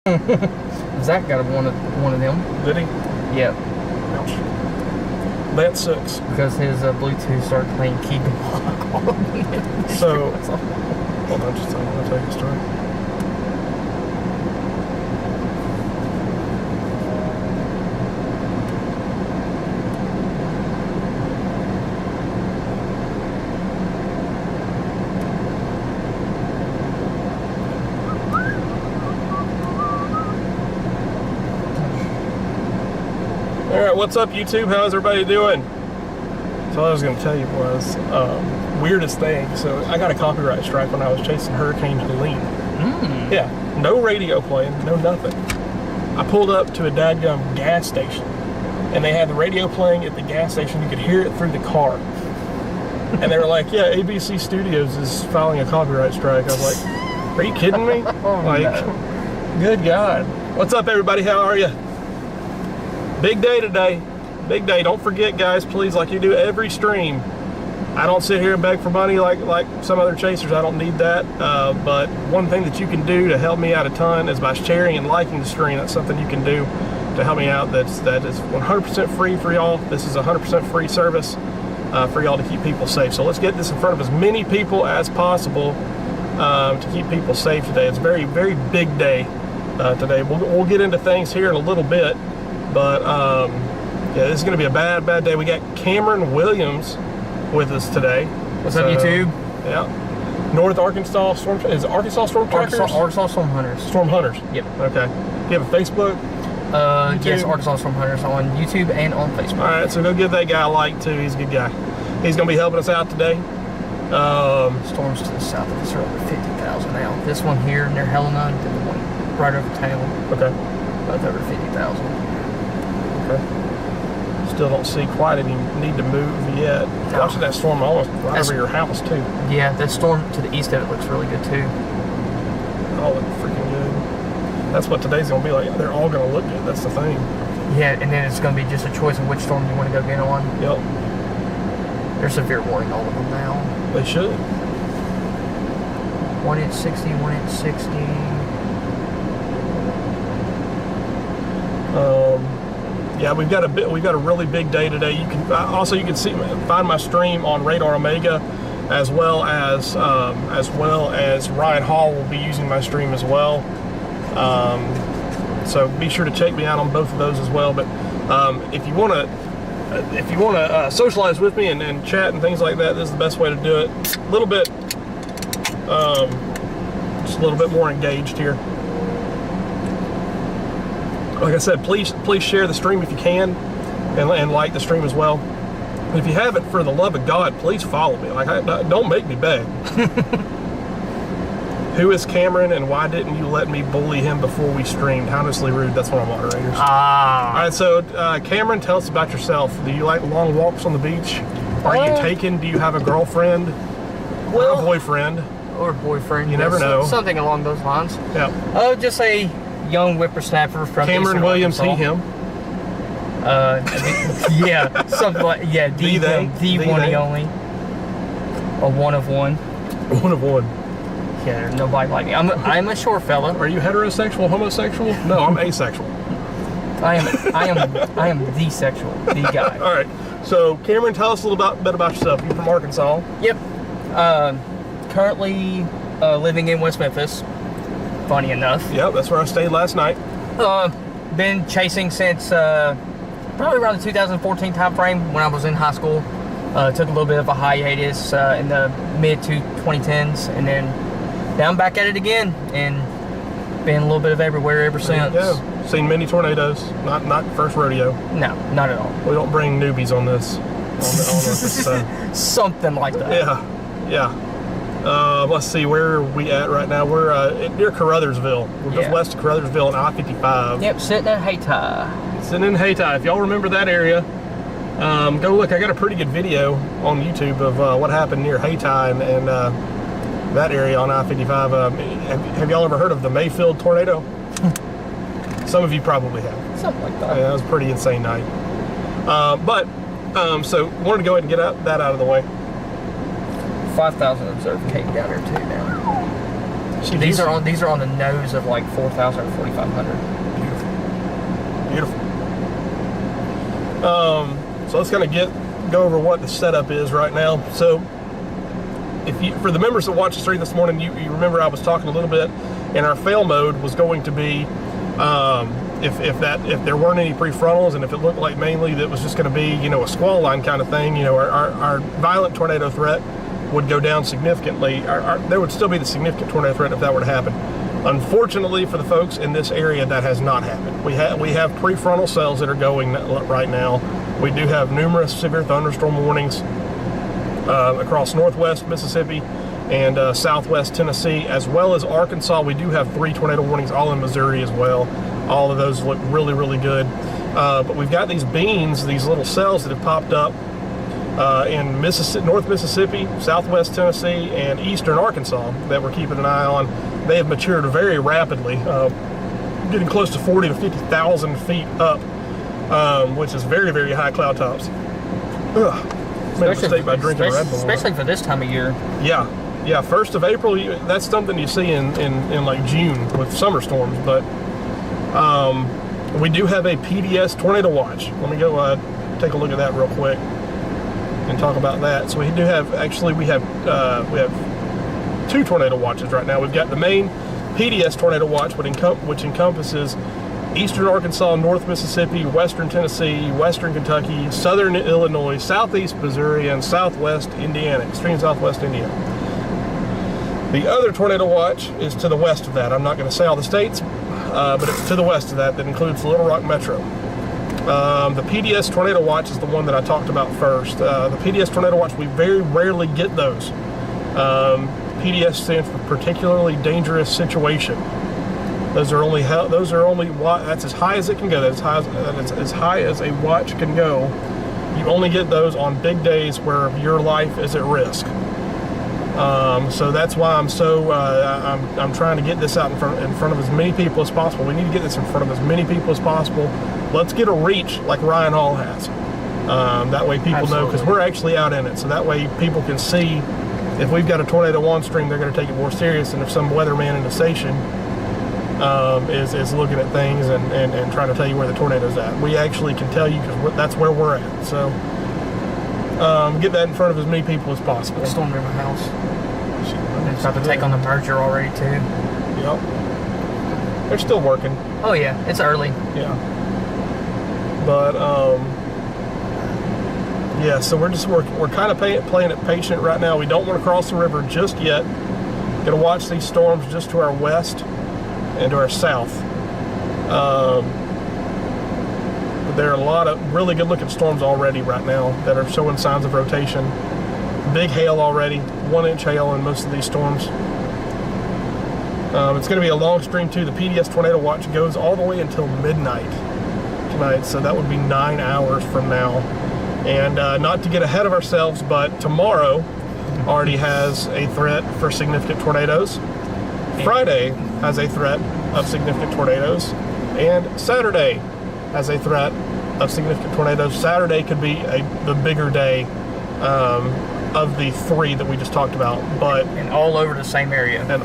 Zach got one of them. Did he? Yeah. Ouch. That sucks. Because his Bluetooth started playing Key Glock. So, hold on just a second. I'll tell you a story. Alright, what's up YouTube? How's everybody doing? So what I was going to tell you was, weirdest thing. So I got a copyright strike when I was chasing Hurricane Helene. Yeah, no radio playing, no nothing. I pulled up to a dadgum gas station, and they had the radio playing at the gas station. You could hear it through the car. And they were like, yeah, ABC Studios is filing a copyright strike. I was like, are you kidding me? Good God. What's up everybody, how are you? Big day today, big day. Don't forget guys, please, like you do every stream. I don't sit here and beg for money like some other chasers. I don't need that. But one thing that you can do to help me out a ton is by sharing and liking the stream. That's something you can do to help me out. That is 100% free for y'all. This is a 100% free service for y'all to keep people safe. So let's get this in front of as many people as possible to keep people safe today. It's a very, very big day today. We'll get into things here in a little bit. But yeah, this is going to be a bad day. We got Cameron Williams with us today. What's up, YouTube? Yeah. North Arkansas Storm. Is it Arkansas Storm Trackers? Arkansas Storm Hunters. Storm Hunters. Yep. Okay. Do you have a Facebook? Yes, Arkansas Storm Hunters on YouTube and on Facebook. All right, so go give that guy a like too. He's a good guy. He's going to be helping us out today. Storms to the south of us are over 50,000 now. This one here near Helena, and the one right over town. Okay. Both over 50,000. Okay. Still don't see quite any need to move yet. No. Watching that storm almost right over your house too. Yeah, that storm to the east of it looks really good too. All look freaking good. That's what today's gonna be like. They're all gonna look good. That's the thing. Yeah, and then it's gonna be just a choice of which storm you want to go get on. Yep. They're severe warning all of them now. They should. 1 inch 60, 1 inch 60. Yeah, we've got a really big day today. You can also find my stream on Radar Omega, as well as Ryan Hall will be using my stream as well. So be sure to check me out on both of those as well. But if you want to socialize with me and chat and things like that, this is the best way to do it. Just a little bit more engaged here. Like I said, please share the stream if you can, and like the stream as well. And if you haven't, for the love of God, please follow me. Don't make me beg. Who is Cameron, and why didn't you let me bully him before we streamed? Honestly rude. That's one of our moderators. All right, so Cameron, tell us about yourself. Do you like long walks on the beach? Are you taken? Do you have a girlfriend? Or a boyfriend? Or a boyfriend. You never know. Something along those lines. Yeah. Just a young whippersnapper from Cameron Williams, he, him. Yeah, something like, yeah, the one and only. A one of one. One of one. Yeah, there's nobody like me. I'm a short fella. Are you heterosexual, homosexual? No, I'm asexual. I am the sexual, the guy. All right. So Cameron, tell us a little bit about yourself. You're from Arkansas. Yep. Currently living in West Memphis. Funny enough. Yep, that's where I stayed last night. Been chasing since probably around the 2014 time frame when I was in high school. Took a little bit of a hiatus in the mid to 2010s, and then now I'm back at it again, and been a little bit of everywhere ever since. Yeah, seen many tornadoes. Not first rodeo. No, not at all. We don't bring newbies on this. Something like that. Yeah. Let's see, where are we at right now? We're near Carruthersville. We're just west of Carruthersville on I-55. Yep, sitting in Hayti. Sitting in Hayti. If y'all remember that area, go look. I got a pretty good video on YouTube of what happened near Hayti and that area on I-55. Have y'all ever heard of the Mayfield tornado? Some of you probably have. Something like that. Yeah, that was a pretty insane night. So wanted to go ahead and get that out of the way. 5,000 observed came down there too now. See, these are on the nose of like 4,000 or 4,500. Beautiful. So let's kind of go over what the setup is right now. So for the members that watched the stream this morning, you remember I was talking a little bit, and our fail mode was going to be if there weren't any prefrontals, and if it looked like mainly that was just going to be a squall line kind of thing, our violent tornado threat would go down significantly. There would still be the significant tornado threat if that were to happen. Unfortunately for the folks in this area, that has not happened. We have prefrontal cells that are going right now. We do have numerous severe thunderstorm warnings across northwest Mississippi and southwest Tennessee, as well as Arkansas. We do have 3 tornado warnings, all in Missouri as well. All of those look really, really good. But we've got these beans, these little cells that have popped up in North Mississippi, southwest Tennessee, and eastern Arkansas that we're keeping an eye on. They have matured very rapidly, getting close to 40 to 50,000 feet up, which is very, very high cloud tops. Made a mistake by drinking Red Bull. Especially for this time of year. Yeah, 1st of April, that's something you see in like June with summer storms, but we do have a PDS tornado watch. Let me go take a look at that real quick and talk about that. So we have 2 tornado watches right now. We've got the main PDS tornado watch, which encompasses eastern Arkansas, north Mississippi, western Tennessee, western Kentucky, southern Illinois, southeast Missouri, and southwest Indiana, extreme southwest Indiana. The other tornado watch is to the west of that. I'm not going to say all the states, but it's to the west of that. That includes the Little Rock Metro. The PDS tornado watch is the one that I talked about first. The PDS tornado watch, we very rarely get those. PDS stands for particularly dangerous situation. That's as high as it can go. That's as high as a watch can go. You only get those on big days where your life is at risk. So that's why I'm trying to get this out in front of as many people as possible. We need to get this in front of as many people as possible. Let's get a reach like Ryan Hall has. That way people know, because we're actually out in it. So that way people can see if we've got a tornado on stream, they're going to take it more serious than if some weatherman in the station is looking at things and trying to tell you where the tornado's at. We actually can tell you because that's where we're at. So get that in front of as many people as possible. Storm near my house. It's about to take on the merger already too. Yep. They're still working. Oh yeah, it's early. Yeah. But yeah, so we're kind of playing it patient right now. We don't want to cross the river just yet. Gonna watch these storms just to our west and to our south. There are a lot of really good looking storms already right now that are showing signs of rotation. Big hail already, 1-inch hail in most of these storms. It's going to be a long stream too. The PDS tornado watch goes all the way until midnight tonight, so that would be 9 hours from now. And not to get ahead of ourselves, but tomorrow already has a threat for significant tornadoes. Friday has a threat of significant tornadoes, and Saturday has a threat of significant tornadoes. Saturday could be the bigger day of the 3 that we just talked about, but and all over the same area. And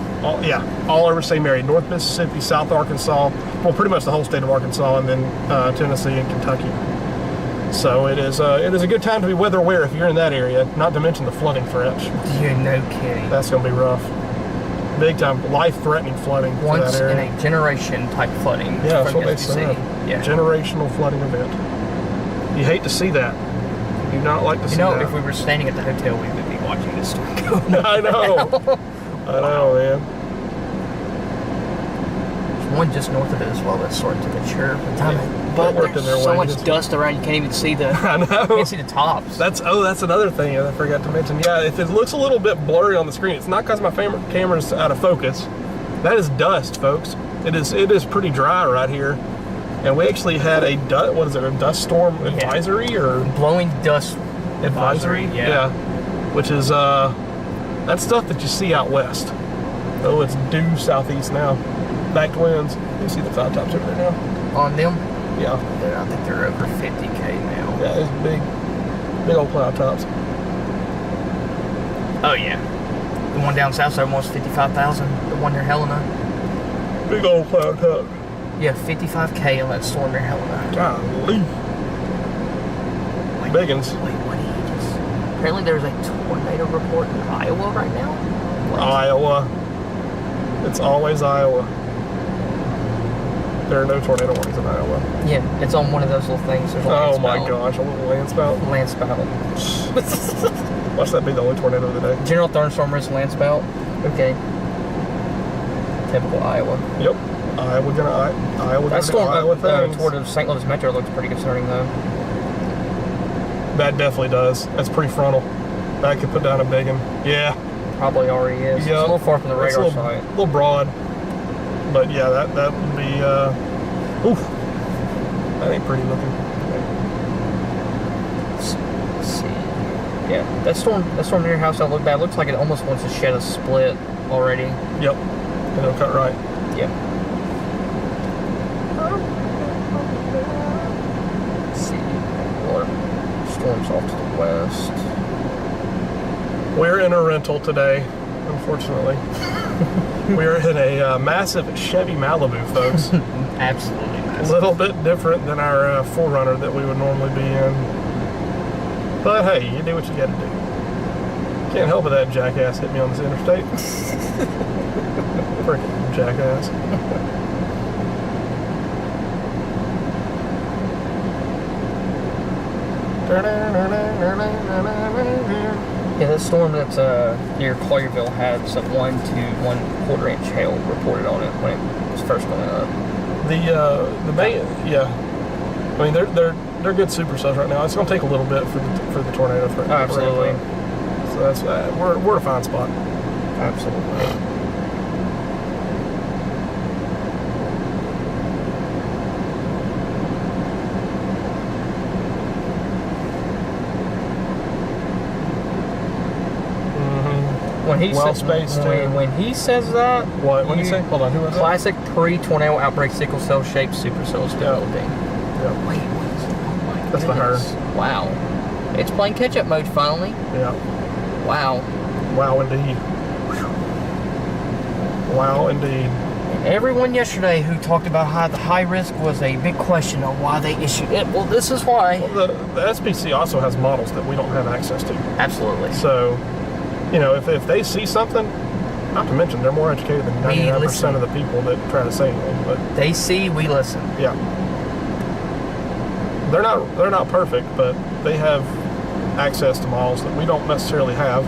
all over the same area: North Mississippi, South Arkansas, well, pretty much the whole state of Arkansas, and then Tennessee and Kentucky. So it is a good time to be weather aware if you're in that area. Not to mention the flooding threats. You're no kidding. That's going to be rough. Big time, life-threating flooding. Once for that area. in a generation type flooding. Yeah, that's what they say. Yeah. Generational flooding event. You hate to see that. You do not like to see that. If we were standing at the hotel, we would be watching this storm go. I know. I know, man. There's one just north of it as well that's starting to mature. But working their there's so way. much dust around, you can't even see the. I know. You can't see the tops. That's another thing I forgot to mention. Yeah, if it looks a little bit blurry on the screen, it's not because my camera's out of focus. That is dust, folks. It is pretty dry right here. And we actually had a dust storm advisory or blowing dust advisory? Yeah. Which is that's stuff that you see out west. Oh, it's due southeast now. Back winds. You see the cloud tops over there now. On them? Yeah. I think they're over 50K now. Yeah, it's big old cloud tops. Oh yeah. The one down south side almost 55,000. The one near Helena. Big old cloud cup. Yeah, 55K on that storm near Helena. Golly. Biggins. Wait, what did he just... Apparently there's a tornado report in Iowa right now. What? Iowa. It's always Iowa. There are no tornado warnings in Iowa. Yeah, it's on one of those little things. There's a land Oh my spout. gosh, a little land spout. Land spout. Watch that be the only tornado of the day. General thunderstorm risk land spout. Okay. Typical Iowa. Yep. Iowa gonna That storm Iowa things. toward the St. Louis Metro looks pretty concerning though. That definitely does. That's pretty frontal. That could put down a big one. Yeah. Probably already is. Yep. It's a little far from the radar It's site. a little broad. But yeah, that would be oof. That ain't pretty looking. Let's see. Yeah, that storm near your house don't look bad. It looks like it almost wants to shed a split already. Yep. And it'll cut right. Yeah. Let's see. More storms off to the west. We're in a rental today, unfortunately. We're in a massive Chevy Malibu, folks. Absolutely A massive. little bit different than our 4Runner that we would normally be in. But hey, you do what you gotta do. Can't help it that jackass hit me on this interstate. Freaking jackass. Yeah, that storm that's near Collierville had some 1 to 1/4 inch hail reported on it when it was first going up. The main, yeah. I mean, they're good supercells right now. It's going to take a little bit for the tornado for it. Absolutely. So that's we're a fine spot. Absolutely. When he Well says, spaced, when he says that, What do you say? Hold on, who was that? classic pre-tornado outbreak sickle cell shaped supercells developing. Yeah. Wait, what? Oh my That's the her. goodness. Wow. It's playing catch-up mode finally. Yeah. Wow. Wow, indeed. Wow, indeed. And everyone yesterday who talked about the high risk was a big question on why they issued it. Well, this is why. Well, the SPC also has models that we don't have access to. Absolutely. So, you know, if they see something, not to mention they're more educated than 99% of the people that try to say anything. But they see, we listen. yeah, they're not perfect, but they have access to models that we don't necessarily have.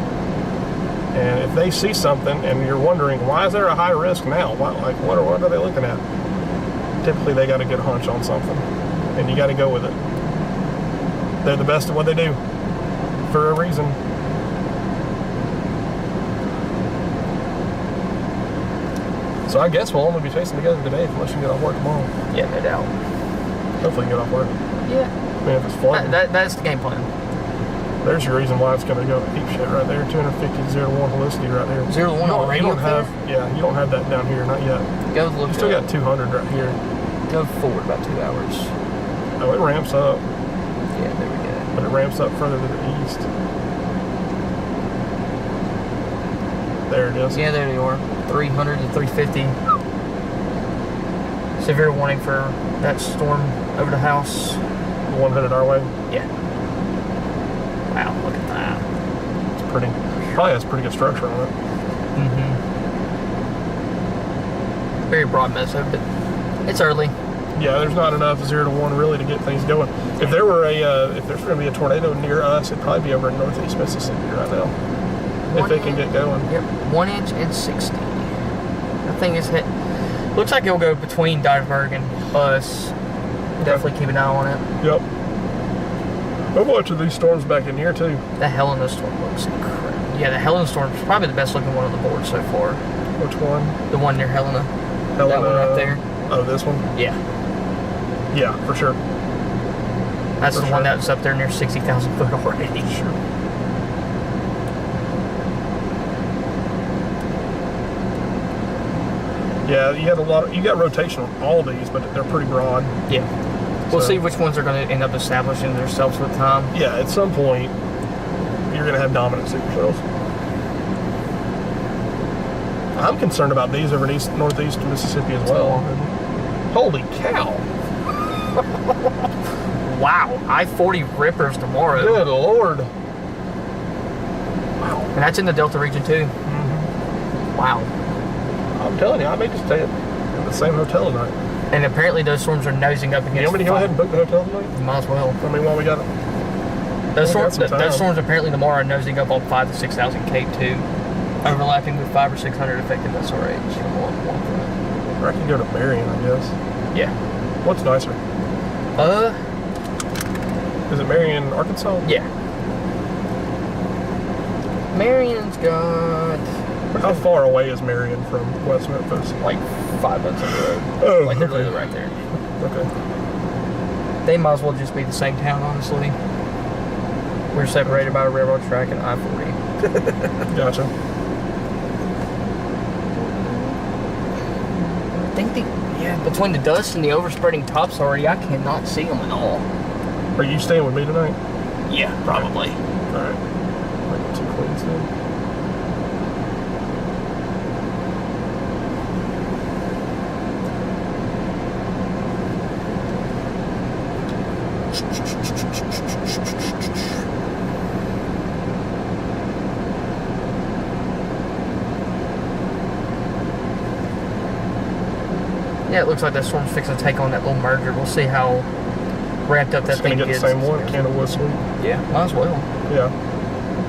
And if they see something and you're wondering why is there a high risk now, what are they looking at? Typically, they got a good hunch on something, and you got to go with it. They're the best at what they do for a reason. So I guess we'll only be chasing together today unless you get off work tomorrow. Yeah, no doubt. Hopefully you get off work. Yeah. I mean, if it's flooding, That's the game plan. there's your reason why it's going to go deep shit right there. 250 to 0 to 1 helicity right there. 0 to 1 already You don't up have, yeah, you don't have that down here, not yet. Go look. You still got 200 right here. Go forward about 2 hours. Oh, it ramps up, Yeah, there we go. but it ramps up further to the east. There it is. Yeah, there you are. 300 to 350. Severe warning for that storm over the house. The one headed our way. Yeah. Wow, look at that. It's pretty. Probably has pretty good structure on it. Mm-hmm. Very broad mesa, but it's early. Yeah, there's not enough 0 to 1 really to get things going. If there were if there's going to be a tornado near us, it'd probably be over in northeast Mississippi right now. If it can get going. Yep, 1 inch and 60. That thing is hit. Looks like it'll go between Dyersburg and us. Definitely keep an eye on it. Yep. I'm watching these storms back in here too. The Helena storm looks incredible. Yeah, the Helena storm is probably the best looking one on the board so far. Which one? The one near Helena. Helena. That one right there. Oh, this one? Yeah. Yeah, for sure. That's For the one sure. that's up there near 60,000 foot already. Sure. Yeah, you got rotation on all these, but they're pretty broad. Yeah. We'll So- see which ones are going to end up establishing themselves with time. Yeah, at some point, you're going to have dominant supercells. I'm concerned about these over in northeast Mississippi as well. Holy cow. Wow, I-40 rippers tomorrow. Good Lord. And that's in the Delta region too. Wow. I'm telling you, I may just stay at the same hotel tonight. And apparently those storms are nosing up against. You want me to go ahead and book the hotel tonight? Might as well. I mean, while we got it. Those storms apparently tomorrow are nosing up on 5,000 to 6,000 Cape too, overlapping with 500 or 600 effective SRH. Or I could go to Marion, I guess. Yeah. What's nicer? Is it Marion, Arkansas? Yeah. Marion's got... How far away is Marion from West Memphis? Like 5 minutes on the road. Oh, like they're okay. literally right there. Okay. They might as well just be the same town, honestly. We're separated by a railroad track and I-40. Gotcha. I think between the dust and the overspreading tops already, I cannot see them at all. Are you staying with me tonight? Yeah, probably. All right. Like 2 Queens then. Yeah, it looks like that storm's fixing to take on that little merger. We'll see how ramped up that thing gets. gets. The same one, Candlewood Sweet. Yeah, might as well. Yeah.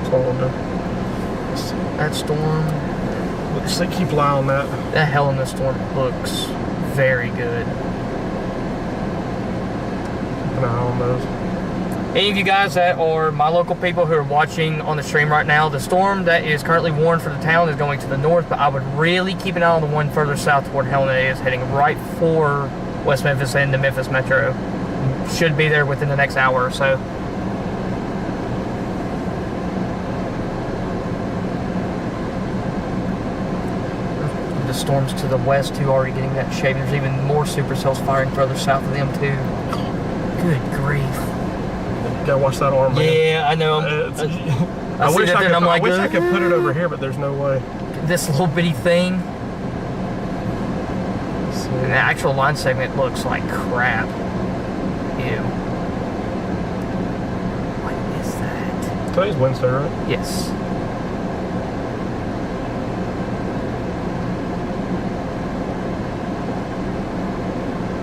That's all I'll do. That storm. Let's keep an eye on that. That hell in the storm looks very good. Keep an eye on those. Any of you guys that are my local people who are watching on the stream right now, the storm that is currently warned for the town is going to the north, but I would really keep an eye on the one further south toward Helena. It is heading right for West Memphis and the Memphis Metro. Should be there within the next hour or so. The storms to the west too already getting that shape. There's even more supercells firing further south of them too. Good grief. You gotta watch that arm, man. Yeah, I know. I wish I could put it over here, but there's no way. This little bitty thing. And the actual line segment looks like crap. Ew. What is that? Today's Wednesday, right? Yes.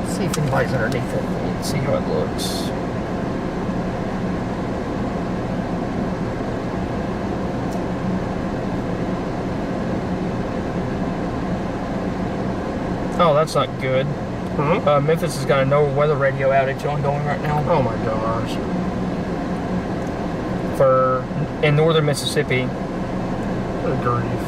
Let's see if anybody's underneath it and see how it looks. Oh, that's not good. Mm-hmm. Memphis has got a no weather radio outage ongoing right now. Oh my gosh. In northern Mississippi. Good grief.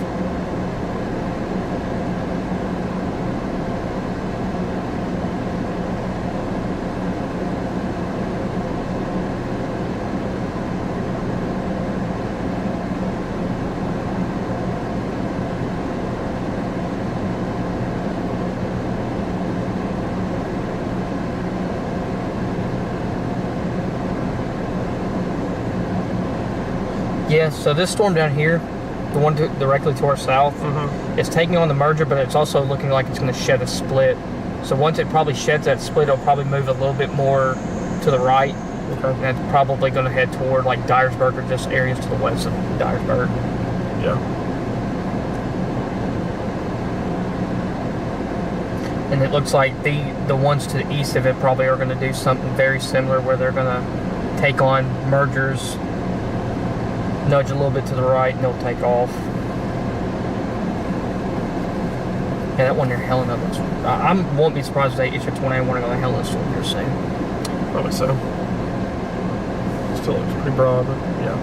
Yeah, so this storm down here, the one directly to our south, is taking on the merger, but it's also looking like it's going to shed a split. So once it probably sheds that split, it'll probably move a little bit more to the right. Okay. And it's probably going to head toward like Dyersburg or just areas to the west of Dyersburg. Yeah. And it looks like the ones to the east of it probably are going to do something very similar where they're going to take on mergers, nudge a little bit to the right, and they'll take off. Yeah, that one near Helena looks... I won't be surprised if they issue a tornado warning on the Helena storm here soon. Probably so. Still looks pretty broad, but yeah.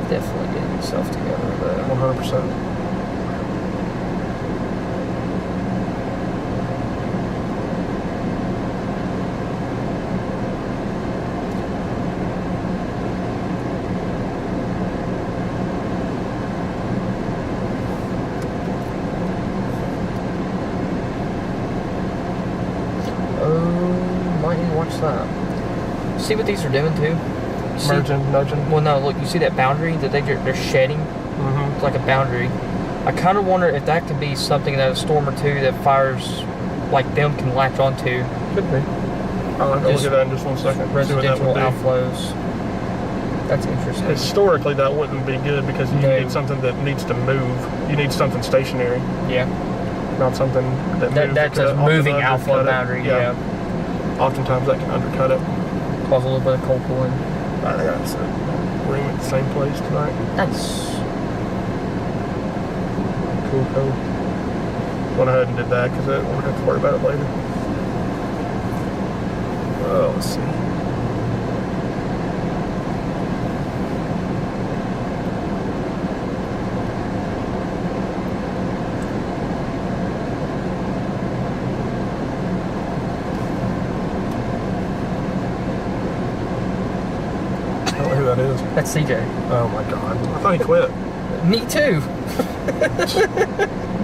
Definitely getting itself together. 100%. See what these are doing too? Merging, nudging. Well, no, look, you see that boundary that they're shedding? Mm-hmm. It's like a boundary. I kind of wonder if that could be something that a storm or two that fires like them can latch onto. Could be. I'll have to look at that in just 1 second. Residential outflows. That's interesting. Historically, that wouldn't be good because you need something that needs to move. You need something stationary. Yeah. Not something that moves. That's a moving outflow boundary, yeah. Oftentimes that can undercut it. Cause a little bit of cold pulling. I think that's it. We're in the same place tonight. Nice. Cool code. Went ahead and did that because we don't have to worry about it later. Oh, let's see. That is. That's CJ. Oh my god. I thought he quit. Me too.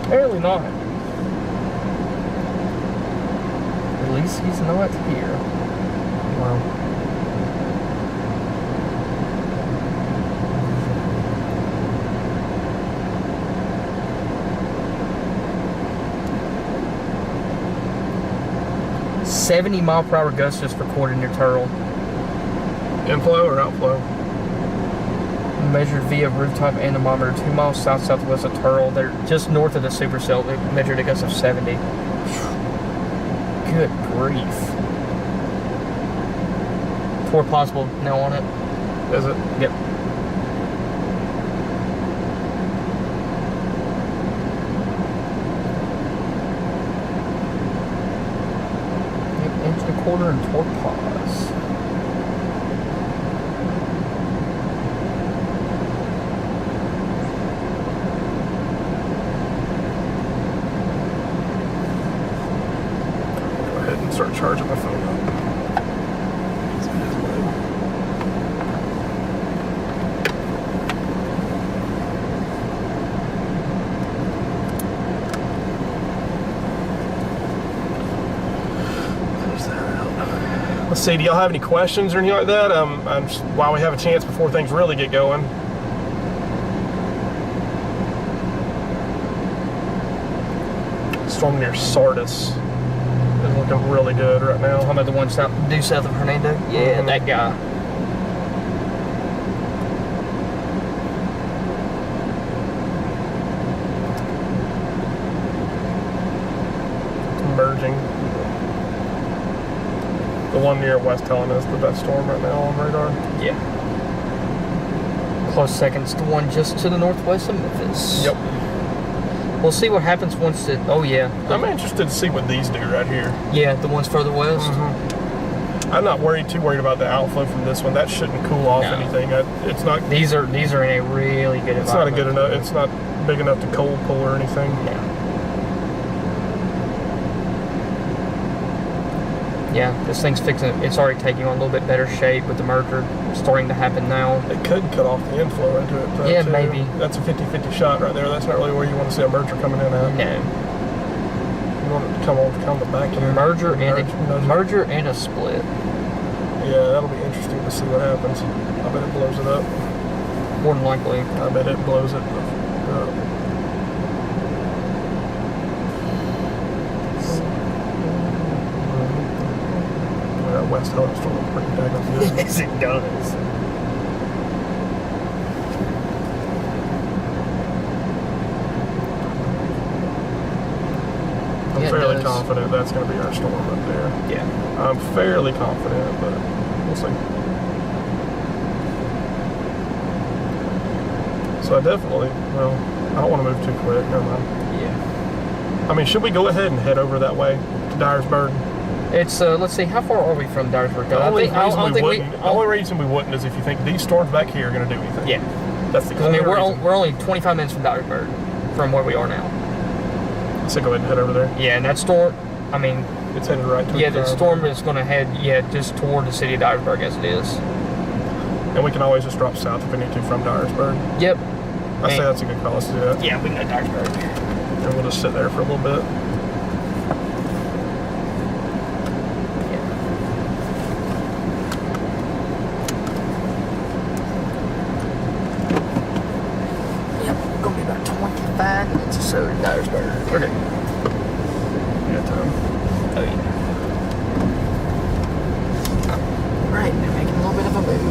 Apparently not. At least he's not here. Wow. .70-mile-per-hour gusts just recorded near Turtle. Inflow or outflow? Measured via rooftop anemometer 2 miles south-southwest of Turtle. They're just north of the supercell. They measured a gust of 70. Good grief. Four possible now on it. Is it? Yep. Inch and a quarter and torque pause. Start charging my phone up. Close that out. Let's see, do y'all have any questions or anything like that? While we have a chance before things really get going. Storm near Sardis. Looking really good right now. Talking about the one due south of Hernando? Yeah, that guy. It's merging. The one near West Helena is the best storm right now on radar. Yeah. Close seconds to one just to the northwest of Memphis. Yep. We'll see what happens once it. Oh yeah. I'm interested to see what these do right here. Yeah, the ones further west. I'm not too worried about the outflow from this one. That shouldn't cool off anything. It's not. These are in a really good. It's not a good enough. It's not big enough to cold pull or anything. Yeah, this thing's fixing. It's already taking on a little bit better shape with the merger starting to happen now. It could cut off the inflow into it. Yeah, too. maybe. That's a 50-50 shot right there. That's not really where you want to see a merger coming in at. No. You want it to come on the back end. Merger and a split. Yeah, that'll be interesting to see what happens. I bet it blows it up. More than likely. I bet it blows it up. West Helena still looks pretty daggone good. Yes, it does. I'm fairly confident that's going to be our storm up there. Yeah. I'm fairly confident, but we'll see. So I definitely, well, I don't want to move too quick. Never mind. Yeah. I mean, should we go ahead and head over that way to Dyersburg? It's, let's see, how far are we from Dyersburg? The only reason we wouldn't is if you think these storms back here are going to do anything. Yeah. That's the only reason. We're only 25 minutes from Dyersburg, from where we are now. So go ahead and head over there. Yeah, and that storm, I mean... It's headed right to the storm is going to head, just toward the city of Dyersburg as it is. And we can always just drop south if we need to from Dyersburg. Yep. I say that's a good call. Let's do that. Yeah, we can go to Dyersburg. And we'll just sit there for a little bit. So Dyersburg. Okay. Yeah, time. Oh yeah. Right, they're making a little bit of a move.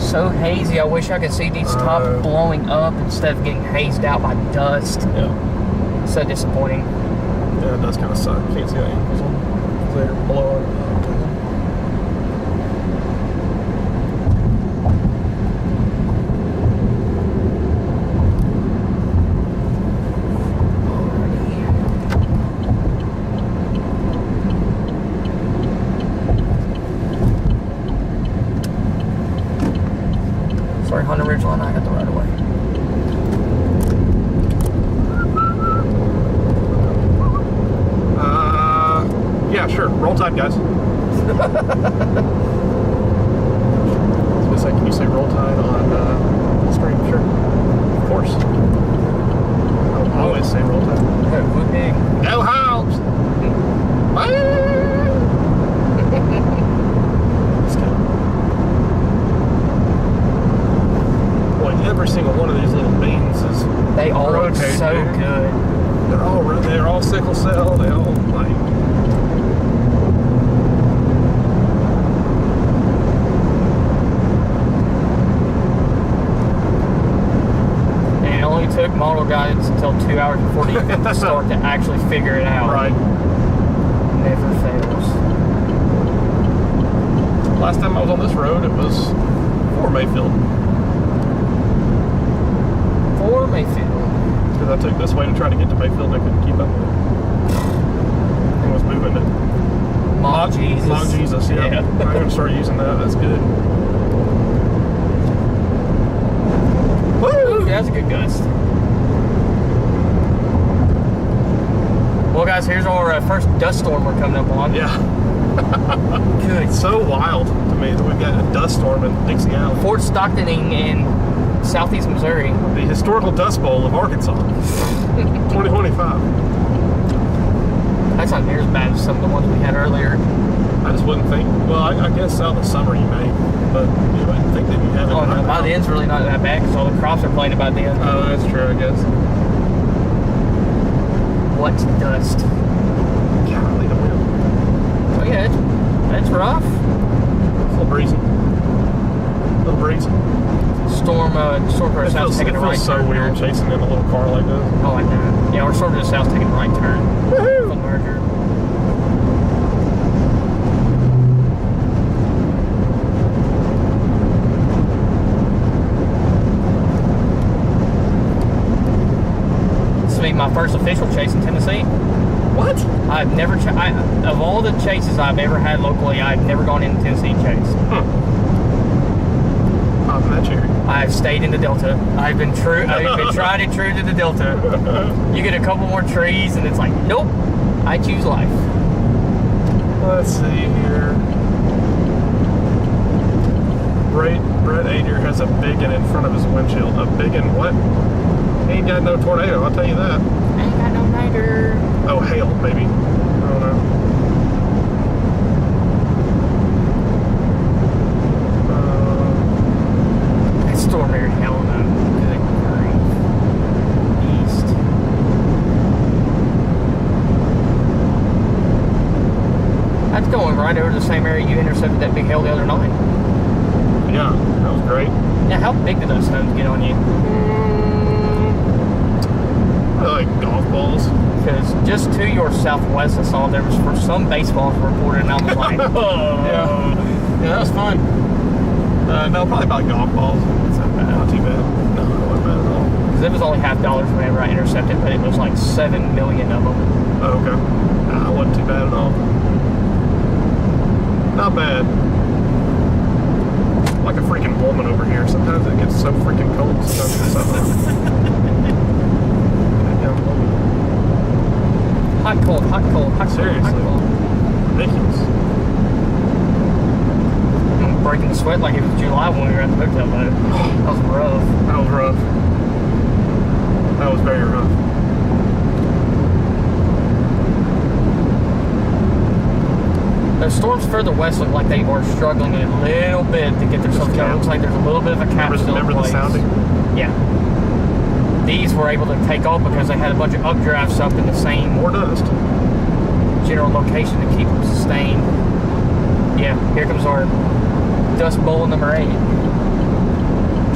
So hazy. I wish I could see these top blowing up instead of getting hazed out by dust. Yeah. So disappointing. Yeah, it does kind of suck. Can't see the angles on there below it. Sorry, Honda Ridgeline, I got the right of way. Yeah, sure. Roll Tide, guys. I was gonna say, can you say Roll Tide on the screen? Sure. Of course. I always say Roll Tide. Go Hounds! Boy, every single one of these little beans is They all look rotating, so dude. good. They're all sickle cell. They all like. And it only took model guidance until 2 hours before the event to start to actually figure it out. Right. Never fails. Last time I was on this road, it was for Mayfield. For Mayfield. Because I took this way to try to get to Mayfield, I couldn't keep up with it. It was moving it. Mock Jesus. Mock Jesus, yeah. I'm going to start using that. That's good. Woo! That's a good gust. Well, guys, here's our first dust storm we're coming up on. Yeah. Good. It's so wild to me that we've got a dust storm in Dixie Alley. Fort Stocktoning in southeast Missouri. The historical Dust Bowl of Arkansas. 2025. That's not near as bad as some of the ones we had earlier. I just wouldn't think. Well, I guess out in the summer you may, but you know, I think that you have it. Oh, no, by the end's really not that bad because all the crops are planted by the end. Oh, that's true, I guess. What's dust? Golly, the wind. Oh, yeah, it's rough. It's a little breezy. A little breezy. Storm to the south taking a right so turn. weird chasing in a little car like this. Oh, I know. Yeah, we're storm to the south taking a right turn. Woohoo! The merger. This will be my first official chase in Tennessee. What? I've never, of all the chases I've ever had locally, I've never gone into Tennessee and chased. Popping that cherry. I've stayed in the Delta. I've been tried and true to the Delta. You get a couple more trees and it's like, nope, I choose life. Let's see here. Brett Ader has a biggin in front of his windshield. A biggin what? He ain't got no tornado, I'll tell you that. Ain't got no niter. Oh, hail, maybe. I don't know. That storm there, hell no. Good grief. East. That's going right over the same area you intercepted that big hail the other night. Yeah, that was great. Yeah, how big did those stones get on you? Like golf balls. Because just to your southwest, I saw there was for some baseballs reported, and I was like, oh. Yeah, that was fun. No, probably about golf balls. It's not bad. Not too bad. No, it wasn't bad at all. Because it was only $50 whenever I intercepted, but it was like 7 million of them. Oh, okay. Nah, it wasn't too bad at all. Not bad. Like a freaking woman over here. Sometimes it gets so freaking cold. Sometimes it's so hot. Hot, cold, hot, cold, hot, Seriously. cold, hot, cold. Ridiculous. I'm breaking the sweat like it was July when we were at the hotel, though. That was rough. That was rough. That was very rough. The storms further west look like they are struggling a little bit to get themselves together. It looks like there's a little bit of a cap still in place. Remember the sounding? Yeah. These were able to take off because they had a bunch of updrafts up in the same More dust. general location to keep them sustained. Yeah, here comes our dust bowl number 8.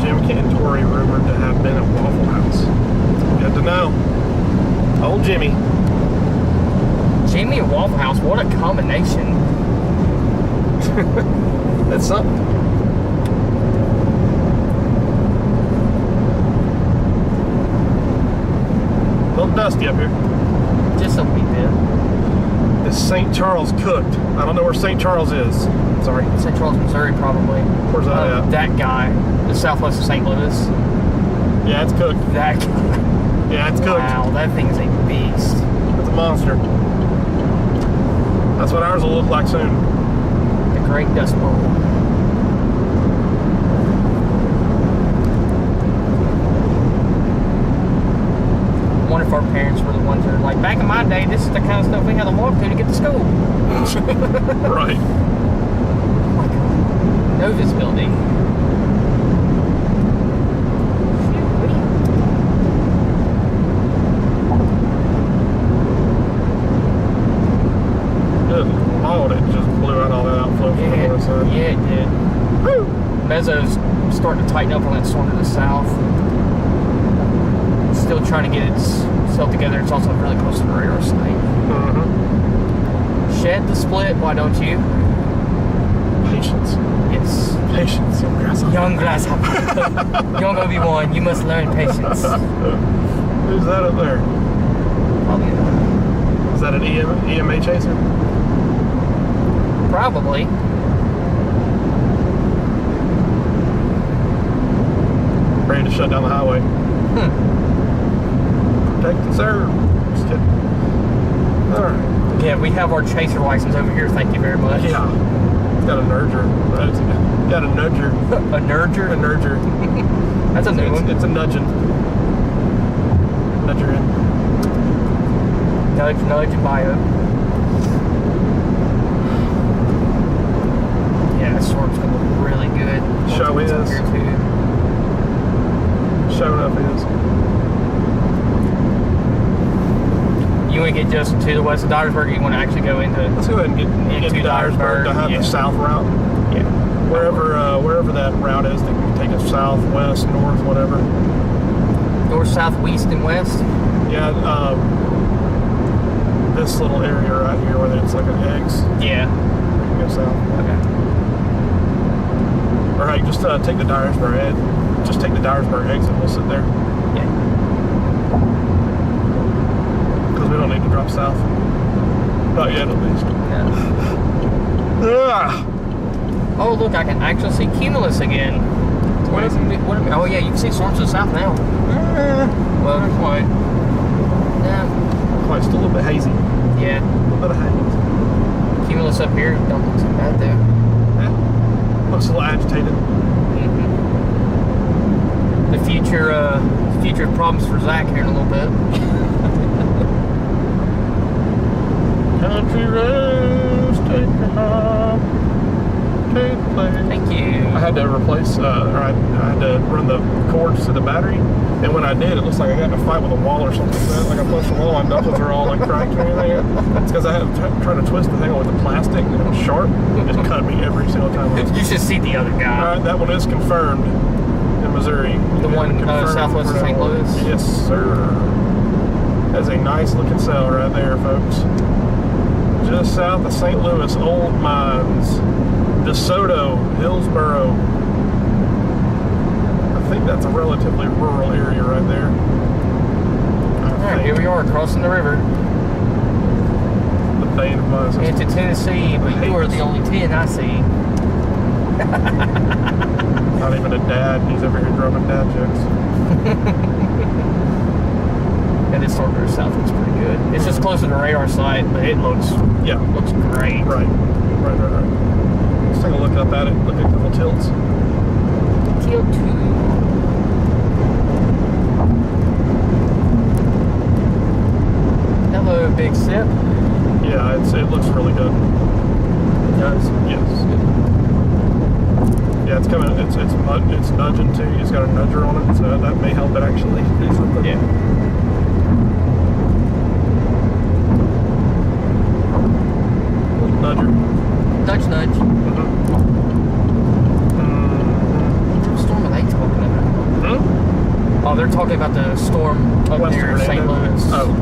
Jim Cantori rumored to have been at Waffle House. Good to know. Old Jimmy. Jimmy at Waffle House, what a combination. That's something. A little dusty up here. Just a wee bit. Is St. Charles cooked? I don't know where St. Charles is. Sorry. St. Charles, Missouri, probably. Where's that at? That guy, the southwest of St. Louis. Yeah, it's cooked. That guy. Yeah, it's cooked. Wow, that thing's a beast. It's a monster. That's what ours will look like soon. The Great Dust Bowl. I wonder if our parents were the ones that are like, back in my day, this is the kind of stuff we had to walk to get to school. Right. Oh my God. No visibility. Good Lord, it just blew out all that outflow from the north side. Yeah, it did. Woo! Mezzo's starting to tighten up on that storm to the south. Still trying to get itself together. It's also really close to the radar site. Mm-hmm. Shed the split, why don't you? Patience. Yes. Patience, young grasshopper. Young grasshopper. Young Obi-Wan, you must learn patience. Who's that up there? Probably. Is that an EMA chaser? Probably. Ready to shut down the highway. Protect and serve. Just kidding. Alright. Yeah, we have our chaser license over here, thank you very much. Yeah. It's got a nudger. Got a nudger. A nudger? A nudger. That's a new one. It's a nudging. Nudger in. Nudge, nudge, bio. Yeah, this storm's gonna look really good. Show What's up is. here too. Showing up is. You want to get just to the west of Dyersburg, or you want to actually go into Let's go ahead and get to Dyersburg to have yeah. the south route. Yeah. Wherever that route is, they can take us south, west, north, whatever. North, south, east, and west? Yeah, this little area right here where it's like an X. Yeah. We can go south. Okay. Or hey, just take the Dyersburg just take the Dyersburg exit. We'll sit there Yeah. because we don't need to drop south. Not yet, at least. Yeah. Oh, look, I can actually see Cumulus again. What oh, yeah, you can see storms to the south now. Well, Not quite. yeah. Quite. Still a little bit hazy. Yeah. A little bit of haze. Cumulus up here don't look so bad, though. Yeah. Looks a little agitated. The future problems for Zach here in a little bit. Country roads take you home, take the place. Thank you. I had to replace, or I had to run the cords to the battery, and when I did, it looks like I got in a fight with a wall or something like that. Like I punched a wall, my knuckles are all like cracked and everything. It's because I had to try to twist the thing with the plastic, and it was sharp. It just cut me every single time. You should see the other guy. All right, that one is confirmed in Missouri. The one Confirmed southwest of for St. that one. Louis? Yes, sir. That's a nice looking cell right there, folks. Just south of St. Louis, Old Mines, DeSoto, Hillsboro. I think that's a relatively rural area right there. Alright, here we are crossing the river The Bane of Mines. into Tennessee, but you are the only 10 I see. Not even a dad. He's over here dropping dad jokes. And this storm to the south looks pretty good. It's just closer to the radar site, but it looks Yeah. great. Right. Let's take a look up at it. Look at a couple tilts. Tilt 2. Hello, Big Sip. Yeah, it looks really good. does. Yes. Yeah, it's coming. It's nudging too. It's got a nudger on it, so that may help it actually do something. Yeah. Nudger. Nudge, nudge. Mm-hmm. What storm are they talking about? Hmm? Oh, they're talking about the storm up West near of St. Fernando. Louis. Oh.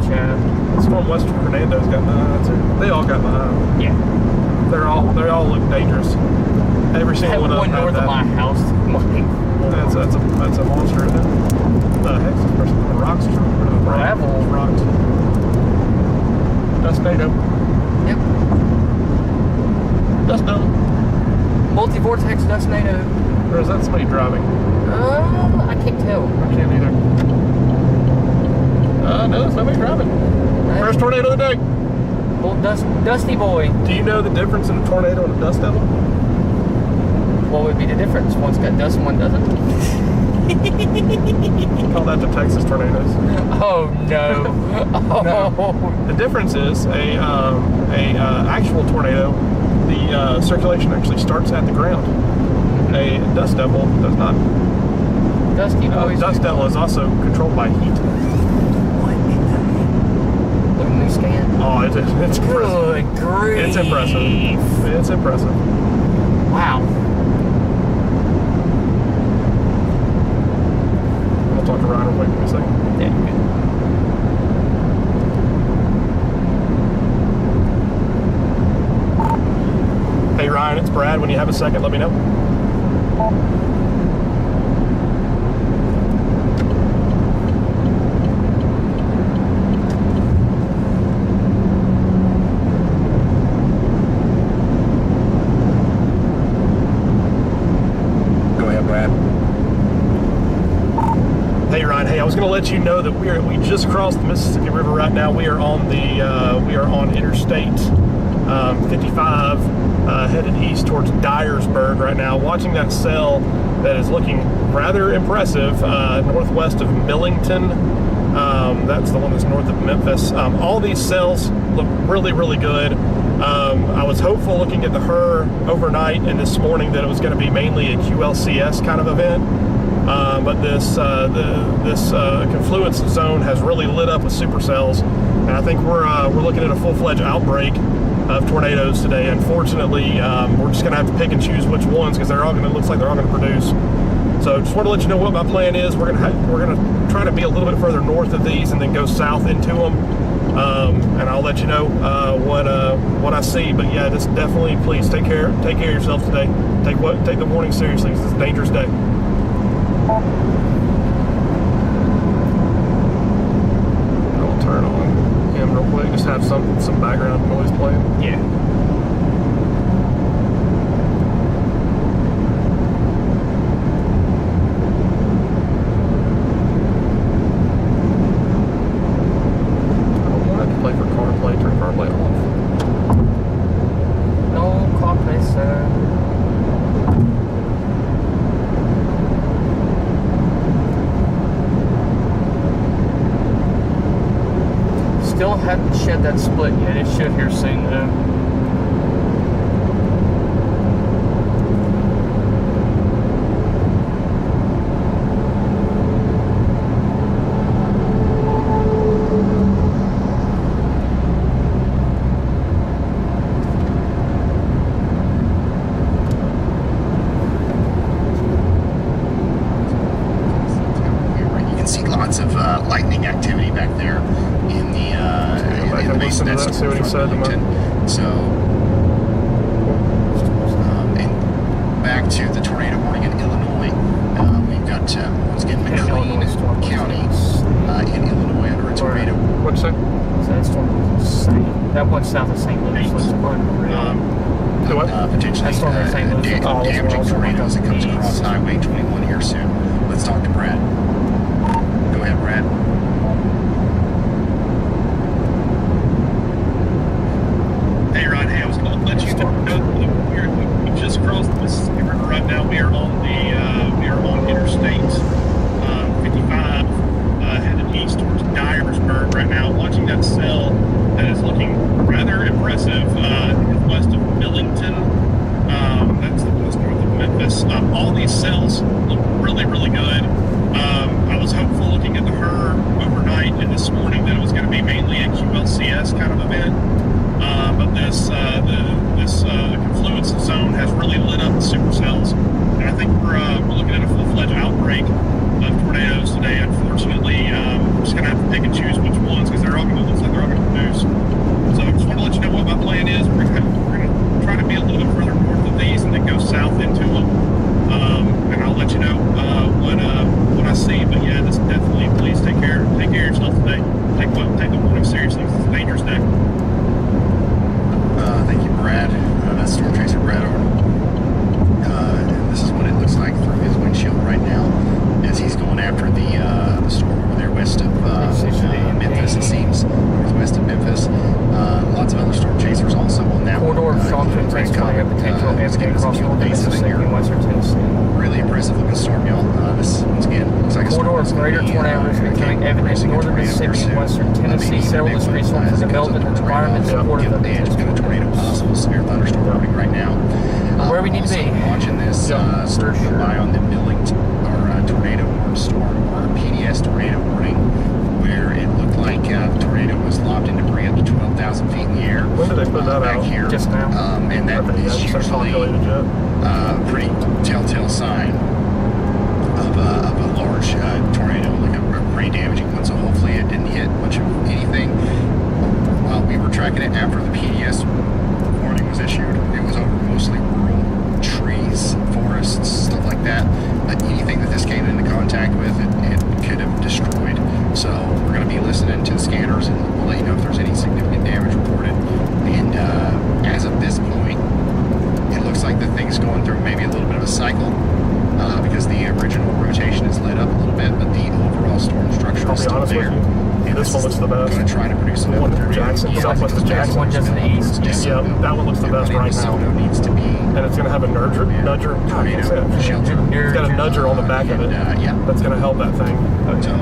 Chat. The storm west of Fernando's got my eye too. They all got my eye. Yeah. They all look dangerous. Every I single have one of one them. north of my house. That's a monster, isn't it? The heck is this person doing? Rocks? Gravel. Rocks. Dustnado. Yep. Dust dome. Multi-vortex dustnado. Or is that somebody driving? I can't tell. I can't either. No, it's nobody driving. First tornado of the day. Little dusty boy. Do you know the difference in a tornado and a dust devil? What would be the difference? One's got dust and one doesn't? Call that the Texas tornadoes. Oh no. Oh. No. The difference is a actual tornado, the circulation actually starts at the ground. A dust devil does not. Dusty boys. Dust devil is also controlled by heat. Look at me scan. Oh, it's impressive. Good grief. It's impressive. It's impressive. Wow. I'll talk to Ryan real quick in a second. Yeah, good. Hey Ryan, it's Brad. When you have a second, let me know. I was going to let you know that we just crossed the Mississippi River right now. We are on Interstate 55, headed east towards Dyersburg right now. Watching that cell that is looking rather impressive northwest of Millington. That's the one that's north of Memphis. All these cells look really, really good. I was hopeful looking at the HER overnight and this morning that it was going to be mainly a QLCS kind of event. But this confluence zone has really lit up with supercells, and I think we're looking at a full-fledged outbreak of tornadoes today. Unfortunately, we're just going to have to pick and choose which ones because looks like they're all going to produce. So just want to let you know what my plan is. We're going to try to be a little bit further north of these and then go south into them, and I'll let you know what I see. But yeah, just definitely please take care of yourself today. Take the warning seriously. It's a dangerous day. I'll turn on him real quick, just have some background noise playing. Yeah. I don't want it to play for CarPlay, turn CarPlay off. No CarPlay, sir. Still haven't shed that split yet. It should here soon, though. You can see lots of lightning activity back there in the basin that's see what he said. So, and back to the tornado warning in Illinois. We've got once again McLean County in Illinois under a tornado. What'd you say? That storm was insane. That one south of St. Louis was unreal. Potentially That storm in St. Louis. damaging tornadoes that comes across Highway 21 here soon. Let's talk to Brad. Go ahead, Brad. Hey, Ron. Hey, I was going to let you know that we just crossed the Mississippi River right now. We are on Interstate 55, headed east towards Dyersburg right now. Watching that cell that is looking rather impressive northwest of all these cells look really, really good. I was hopeful looking at the HER overnight and this morning that it was going to be mainly a QLCS kind of event. But this confluence zone has really lit up the supercells, and I think we're looking at a full-fledged outbreak of tornadoes today. Unfortunately, we're just going to have to pick and choose which ones because they're all going to look like they're all going to produce. So I just want to let you know what my plan is. We're going to try to be a little bit further north of these and then go south into them, and I'll let you know what I see. But yeah, just definitely please take care of yourself today. Take the warning seriously. It's a dangerous day. Thank you, Brad. That's Storm Chaser Brad Arnold. And this is what it looks like through his windshield right now as he's going after the storm over there west of Memphis, it seems, northwest of Memphis. Lots of other storm chasers also on that Corridor of strong winds rates flying up potential navigate across northern Mississippi and western Tennessee. Really impressive looking storm, y'all. This, once again, looks like a storm. Corridor of greater tornado risk becoming evident in northern Mississippi and western Tennessee. Several discrete storms are developing an environment supportive of the tornado possible severe thunderstorm warning right now. Where we need to be. Watching this storm go by on the Billington tornado warning storm or PDS tornado warning, where it looked like the tornado was lobbed in debris up to 12,000 feet in the air. When did they put that back out? here? Just now. And that is usually a pretty telltale sign of a large tornado, like a pretty damaging one. So hopefully it didn't hit much of anything. While we were tracking it after the PDS warning was issued, it was over mostly rural trees, forests, stuff like that. But anything that this came into contact with, it could have destroyed. So we're going to be listening to the scanners, and we'll let you know if there's any significant damage reported. And as of this point, it looks like the thing's going through maybe a little bit of a cycle because the original rotation is lit up a little bit, but the overall storm structure is still there. And this one looks the best. Going to try to produce the one through Jackson, southwest of Jackson, one just to the east. Yeah, that one looks the best right now. Needs to be, and it's going to have a nudger. It's got a nudger on the back of it. That's going to help that thing. So,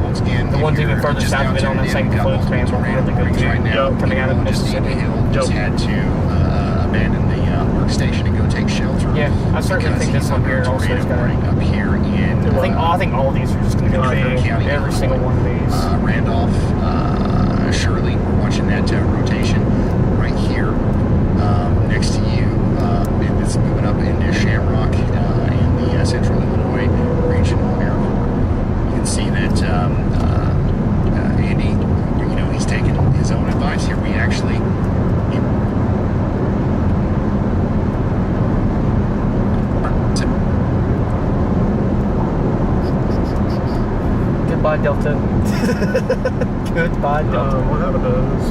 once again, the ones even further south of it on that same confluence band were really good too. Right now, coming out of Mississippi. Just had to abandon the workstation and go take shelter. Yeah, I certainly think this one here also is going to. Up here in, I think all of these are just going to go big. Every single one of these. Randolph, Shirley, we're watching that rotation right here next to you. It's moving up into Shamrock in the Central Illinois Regional Airport. You can see that Andy, he's taking his own advice here. We actually. Goodbye, Delta. Goodbye, Delta. What happened to this?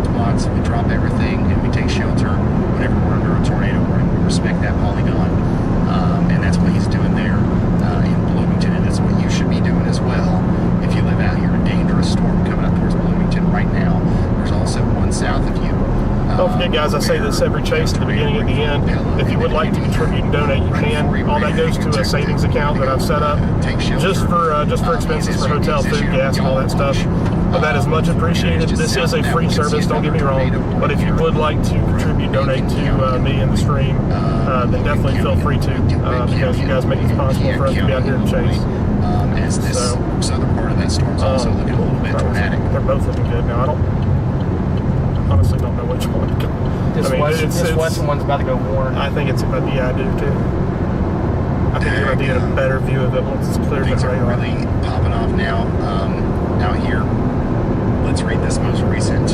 Spots, we drop everything and we take shelter whenever we're under a tornado warning. We respect that polygon, and that's what he's doing there in Bloomington, and that's what you should be doing as well if you live out here. A dangerous storm coming up towards Bloomington right now. There's also one south of you. Don't forget, guys, I say this every chase at the beginning and the end. If you would like to contribute and donate, you can. All that goes to a savings account that I've set up just for expenses for hotel, food, gas, and all that stuff. But that is much appreciated. This is a free service, don't get me wrong. But if you would like to contribute, donate to me and the stream, then definitely feel free to, because you guys make it possible for us to be out here and chase. As this southern part of that storm's also looking a little bit dramatic. They're both looking good now. I honestly don't know which one. This western one's about to go warm. I think it's about I do too. I think you're going to get a better view of it once it's cleared. Things are really popping off now out here. Let's read this most recent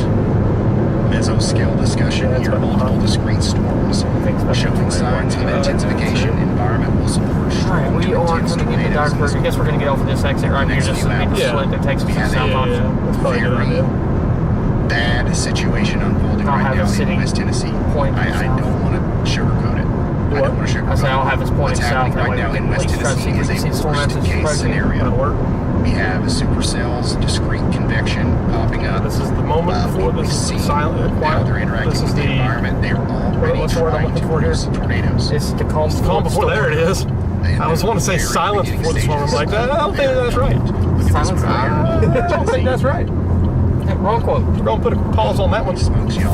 mesoscale discussion here. Multiple discrete storms showing signs of intensification. Environment will support strong we are coming into Darksburg. I guess we're going to get off of this exit right here just so we can select that takes us to the south option. That's probably a good idea. Bad situation unfolding right now in West Tennessee. I don't want to sugarcoat it. I don't want to sugarcoat it. I don't have his point What's happening right now in West Tennessee is a worst-case scenario. We have supercells, discrete convection popping up. This is the moment before this is silent, quiet. They're interacting with the environment. They're already trying to produce tornadoes. It's the calm before. There it is. I was wanting to say silence before the storm. I'm like, I don't think that's right. Silence. I don't think that's right. Wrong quote. We're gonna put a pause on that one. Smokes, y'all.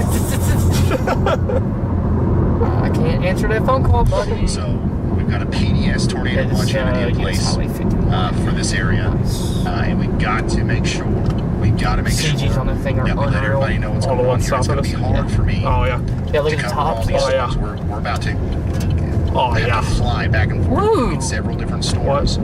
I can't answer that phone call, buddy. So we've got a PDS tornado watch unit in place for this area, and we got to make sure. CGs on the thing are that we let unreal. everybody know what's going on here. It's going to be hard for me. Oh yeah. Yeah, look to at the cover all top. these Oh, yeah. storms. We're about to. Oh we have yeah. to fly back and forth Woo. between several different storms.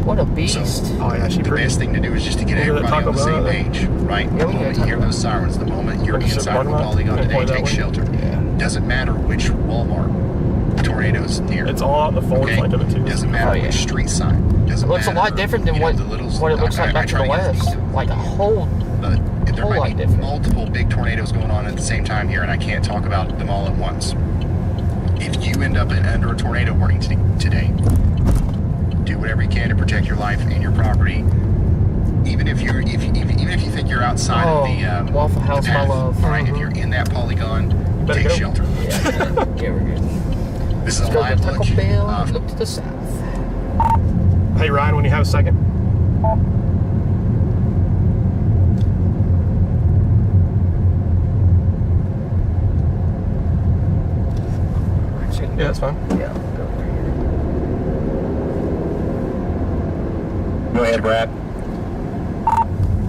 What a beast. Oh yeah, she The pretty. best thing to do is just to get Look at that everybody on the Taco same Bell. page, right? Yeah, The we moment got you hear Taco those sirens, the moment you're Just inside of a parking lot. polygon today, Point that take way. shelter. Yeah. Doesn't matter which Walmart tornado's near. It's all out in the forward Okay? flank of it too. Doesn't matter Oh, yeah. which street sign. Doesn't It looks a matter, lot different than you know, what the little- it looks like I back to try the get west. detail. Like a whole. But there Whole lot might be different. multiple big tornadoes going on at the same time here, and I can't talk about them all at once. If you end up under a tornado warning today, do whatever you can to protect your life and your property. Even if you think you're outside of the Waffle House, the path, my love. all right, if you're in that polygon, better take go. shelter. Yeah, we're good. This is a Let's go to live Taco look. Bell and look to the south. Hey Ryan, when you have a second. Yeah, that's fine. Yeah. Go ahead, Brad.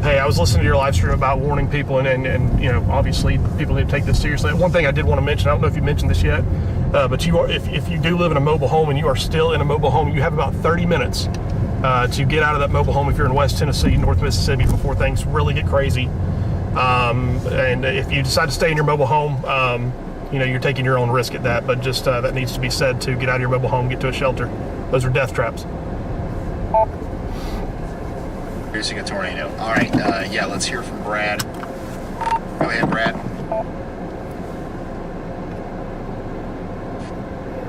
Hey, I was listening to your live stream about warning people, and you know, obviously people need to take this seriously. One thing I did want to mention, I don't know if you mentioned this yet, but you are, if you do live in a mobile home and you are still in a mobile home, you have about 30 minutes to get out of that mobile home if you're in West Tennessee, North Mississippi, before things really get crazy. And if you decide to stay in your mobile home, you know, you're taking your own risk at that, but just that needs to be said to get out of your mobile home, get to a shelter. Those are death traps. Producing a tornado. All right, yeah, let's hear from Brad. Go ahead, Brad.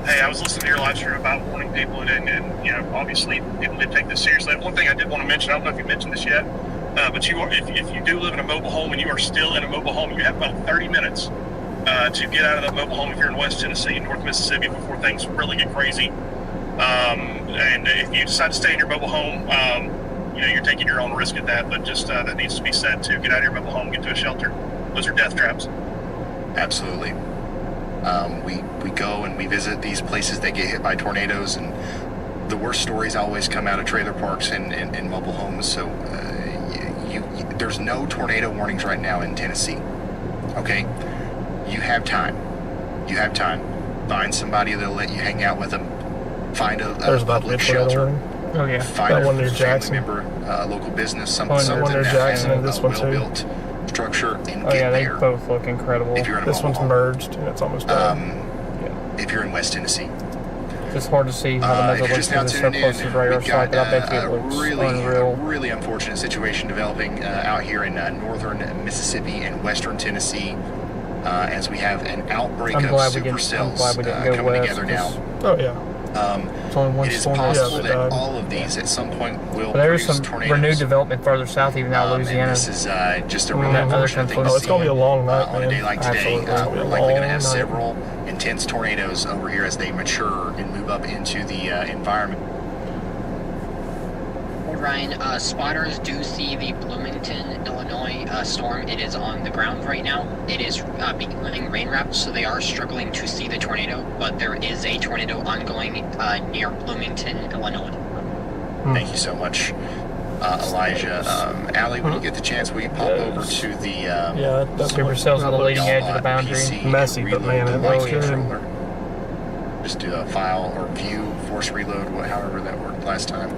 Hey, I was listening to your live stream about warning people, and you know, obviously people did take this seriously. One thing I did want to mention, I don't know if you mentioned this yet, but you are, if you do live in a mobile home and you are still in a mobile home, you have about 30 minutes to get out of that mobile home if you're in West Tennessee and North Mississippi before things really get crazy. And if you decide to stay in your mobile home, you know, you're taking your own risk at that, but just that needs to be said to get out of your mobile home, get to a shelter. Those are death traps. Absolutely. We go and we visit these places that get hit by tornadoes, and the worst stories always come out of trailer parks and mobile homes. So there's no tornado warnings right now in Tennessee. Okay? You have time. You have time. Find somebody that'll let you hang out with them. Find a There's about to be a public tornado shelter. warning. Oh yeah. Find That a one near family Jackson. member, local business, that something one near that Jackson has and this a one too. well-built structure, and Oh get yeah, they there. both look incredible. If you're in a This mobile one's home. merged and it's almost done. If you're in West Tennessee. It's hard to see how the If measure you're looks just now because it's so tuning close to in, the radar we've site, got but I bet you a it looks really, unreal. really unfortunate situation developing out here in northern Mississippi and western Tennessee as we have an outbreak I'm of glad we supercells didn't go coming west, together now. Oh yeah. It's only one It is storm. possible Yeah, that but, all of these at some point will But there is produce some tornadoes. renewed development further south, even out And Louisiana. this is just a Mhm. really Other unfortunate thing countries. Oh, it's gonna be a long night, on a man. day like today. Absolutely. It's gonna be We're a likely going to long have night. several intense tornadoes over here as they mature and move up into the environment. Ryan, spotters do see the Bloomington, Illinois storm. It is on the ground right now. It is becoming rain wrapped, so they are struggling to see the tornado, but there is a tornado ongoing near Bloomington, Illinois. Thank you so much, Elijah. Allie, when you get the chance, will you pop over to the Yeah, that's Supercells on the leading edge of the boundary. PC Messy, but man, reload it the looks light good. controller? Just do a file or view, force reload, however that worked last time.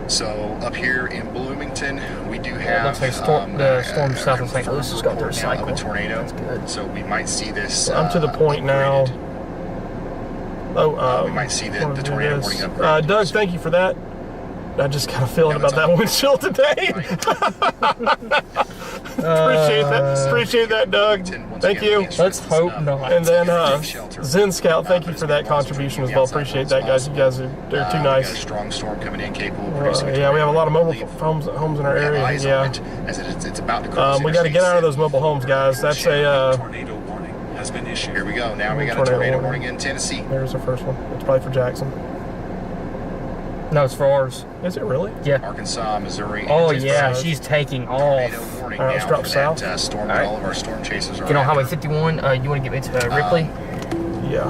So up here in Bloomington, we do have looks like the storm south of St. confirmed Louis has got their report now of a cycle. tornado. That's good. So we might see this. I'm to the point now. We might see the tornado warning up. Doug, thank you for that. I just got a feeling about that windshield today. Appreciate that, Doug. Thank you. Let's hope not. And then Zen Scout, thank you for that contribution as well. Appreciate that, guys. You guys are too We got a nice. strong storm coming in, capable of producing. Yeah, we have a lot of mobile homes in our We have area. eyes on Yeah, it as it's about to cross. we got to get out of those mobile homes, guys. That's a. Tornado warning has been issued. Here we go. Now we got a Tornado tornado warning. warning in Tennessee. There's the first one. It's probably for Jackson. No, it's for ours. Is it really? Yeah. Arkansas, Missouri. Oh, and yeah, Texas. she's taking Tornado off. warning All right, let's now drop for south. that storm that All right. all of our storm chasers are Get on Highway after. 51. You want to get me to Ripley? Yeah.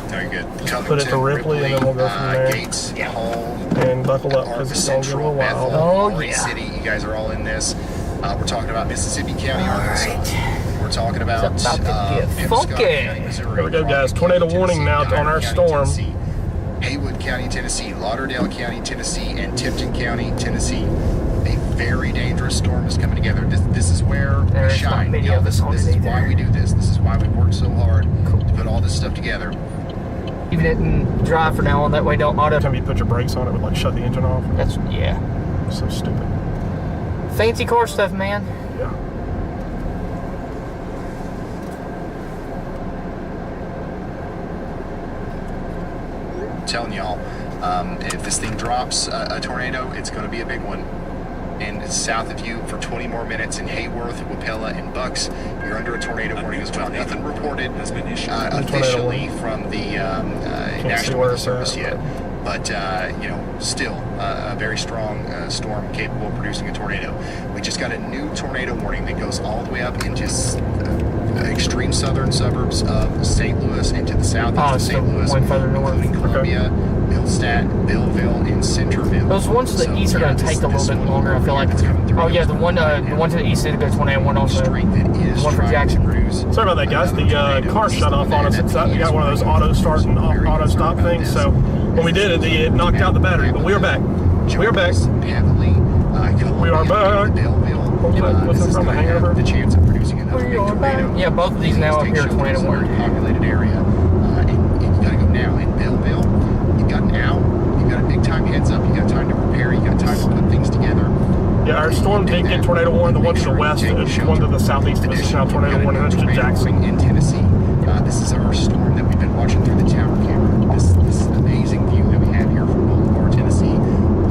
Very good. Put it to Ripley, and then we'll go from there. Gates, Hull, And buckle up Ark because it's going to be a little Bethel, while. Oh, Maury yeah. City. You guys are all in this. We're talking about Mississippi County, Arkansas. right. We're talking about It's about to get Penobscot funky. County, Missouri, Here we go, guys. Crockett Tornado County, warning now Tennessee, on our Guyer storm. County, Tennessee, Haywood County, Tennessee, Lauderdale County, Tennessee, and Tipton County, Tennessee. A very dangerous storm is coming together. This is where we There's not shine. many You know, of us on this it is why either. we do this. This is why we work so hard Cool. to put all this stuff together. Even it in drive for now on. That way don't auto. Every time you put your brakes on, it would like shut the engine off. That's, yeah. So stupid. Fancy car stuff, man. Yeah. I'm telling y'all, if this thing drops a tornado, it's going to be a big one. And south of you for 20 more minutes in Hayworth, Wapella, and Bucks, you're under a tornado warning as well. Nothing reported Has been issued. officially from the see National where Weather it's Service at, yet. But, you know, still a very strong storm capable of producing a tornado. We just got a new tornado warning that goes all the way up into extreme southern suburbs of St. Louis and to the southeast Oh, of so St. Louis, one further north. including Columbia, Millstadt, Belleville, and Centerville. Those ones to the east are going to take a little bit longer, I feel like. Oh, yeah, the one to the east is going to tornado. One also. Strength that is One for trying to Jackson. produce Sorry about that, guys. The car shut off on us. It's you got one of those auto start and auto stop things. So when we did it, it knocked out the battery. But we are back. We are back. We are back. What's in front of the hangover? The chance of producing another big We are tornado. back. Yeah, both of these now up here are tornado warning. Populated area. And you gotta go now. In Belleville, you've got an hour. You've got a big time heads up. You got time to prepare. You got time to put things together. Yeah, our storm did get tornado warning. The one to the west, the one to the southeast of us is now tornado warning. That's to Jackson. In Tennessee. This is our storm that we've been watching through the tower camera. This amazing view that we have here from Bolivar, Tennessee,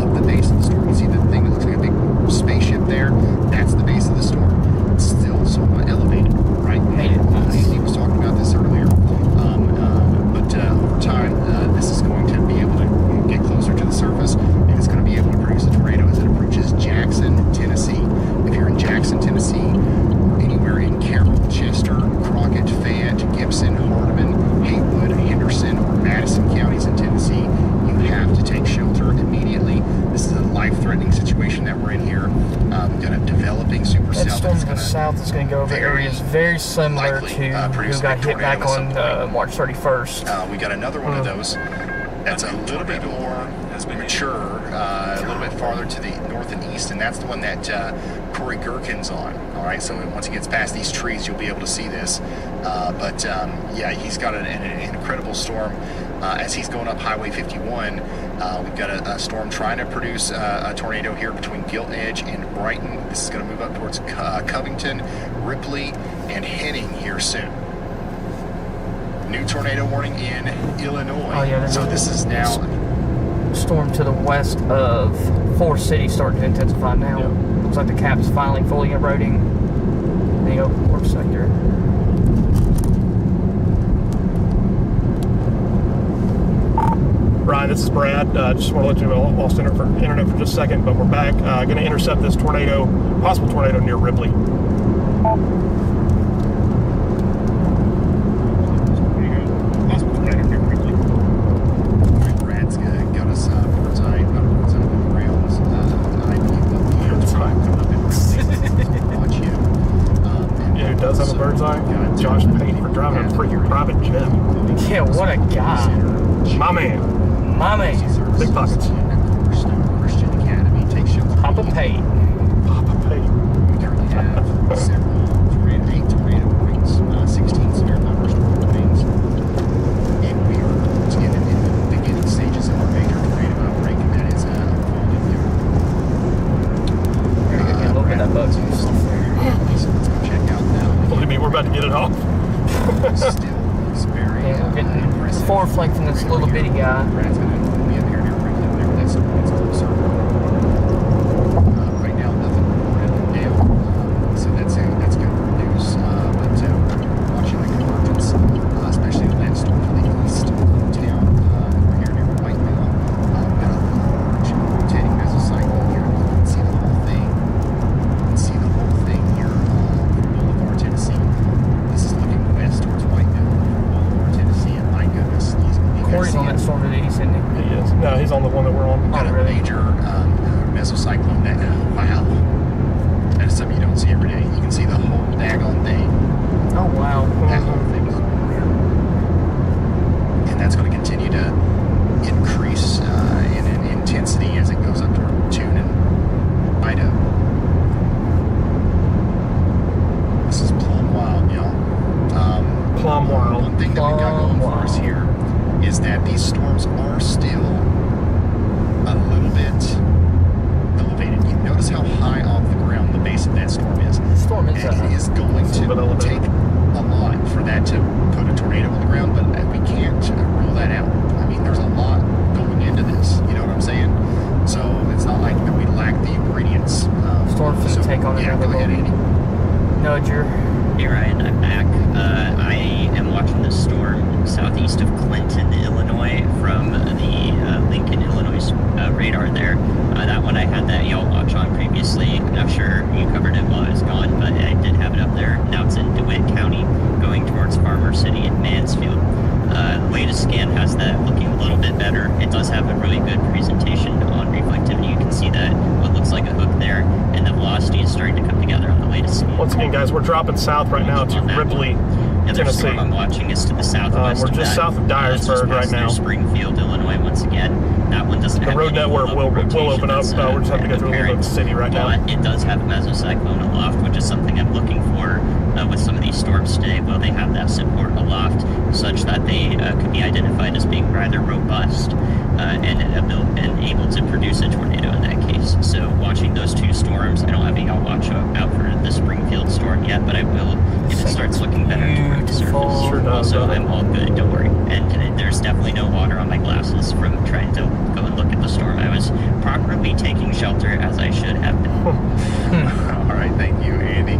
of the base of the storm. You see the thing that looks like a big spaceship there? That's the base of the storm. It's still somewhat elevated, right? Hate it. Andy was talking about this earlier. But over time, this is going to be able to get closer to the surface, and it's going to be able to produce a tornado as it approaches Jackson, Tennessee. If you're in Jackson, Tennessee, or anywhere in Carroll, Chester, Crockett, Fayette, Gibson, Hardeman, Haywood, Henderson, or Madison counties in Tennessee, you have to take shelter immediately. This is a life-threatening situation that we're in here. We've got a developing supercell That storm that's to going the to south is going to go over areas very similar likely, to produce who got a hit back tornado on at some March 31st. we got another one of those that's a little bit more mature, a little bit farther to the north and east, and that's the one that Corey Gherkin's on. All right, so once he gets past these trees, you'll be able to see this. Yeah, he's got an incredible storm as he's going up Highway 51. We've got a storm trying to produce a tornado here between Gilt Edge and Brighton. This is going to move up towards Covington, Ripley, and Henning here soon. New tornado warning in Illinois. Oh, yeah, so this is now Storm to the west of Forest City starting to intensify now. Yeah. Looks like the cap is finally fully eroding the open port sector. Ryan, this is Brad. Just want to let you know I lost internet for just a second, but we're back. Going to intercept this tornado, possible tornado near Ripley. Brad's got us bird's eye, not a bird's eye, but rails. Bird's eye. Watch you. You know who does have a bird's eye? Josh Payne for driving a freaking private jet. Yeah, what a guy. My man. My man. Big pockets. Christian Academy takes shelter. Papa Pate. Papa Payne. We currently have several 8 tornado warnings, 16 severe thunderstorm warnings, and we are in the beginning stages of our major tornado outbreak, and that is unfolding here. Very good. Get a little bit of that bug. So let's go check out now. Believe me, we're about to get it off. Still looks very Yeah, we're getting impressive. four flank from this little bitty guy. Brad's going to be up here near Ripley whenever that storm gets closer. Right now, nothing reported down, so that's good news. But watching the convergence, especially with that storm to the east of town, we're here near White Mill. Got a Plum wild. One thing that we've got going for us here is that these storms are still a little bit elevated. You notice how high off the ground the base of that storm is. The storm is And it is going to take a lot for that to put a tornado on the ground, but we can't rule that out. I mean, there's a lot going into this. You know what I'm saying? So it's not like that we lack the ingredients. Storm's gonna take on yeah, another go ahead, movie. Andy. Nudger. Hey Ryan, I'm back. I am watching the storm southeast of Clinton, Illinois, from the Lincoln, Illinois radar there. That one I had that y'all watch on previously. I'm not sure you covered it while I was gone, but I did have it up there. Now it's in DeWitt County, going towards Farmer City and Mansfield. Latest scan has that looking a little bit better. It does have a really good presentation on reflectivity. You can see that what looks like a hook there, and the velocity is starting to come together on the latest scan. Once again, guys, we're dropping south right now to Ripley, The other Tennessee. storm I'm watching is to the southwest. We're of just that. south of That's just Dyersburg right past near now. Springfield, Illinois, once again. That one doesn't The have road any network local will rotation open up. that's, We're just having to go through a little bit of the city right now. But it does have a mesocyclone aloft, which is something I'm looking for with some of these storms today. Well, they have that support aloft, such that they could be identified as being rather robust and able to produce a tornado in that case. So watching those two storms, I don't have y'all watch out for the Springfield storm yet, but I will if it starts looking better toward the surface. Sure does, Also, doesn't it? I'm all good, don't worry. And there's definitely no water on my glasses from trying to go and look at the storm. I was properly taking shelter as I should have been. All right, thank you, Andy.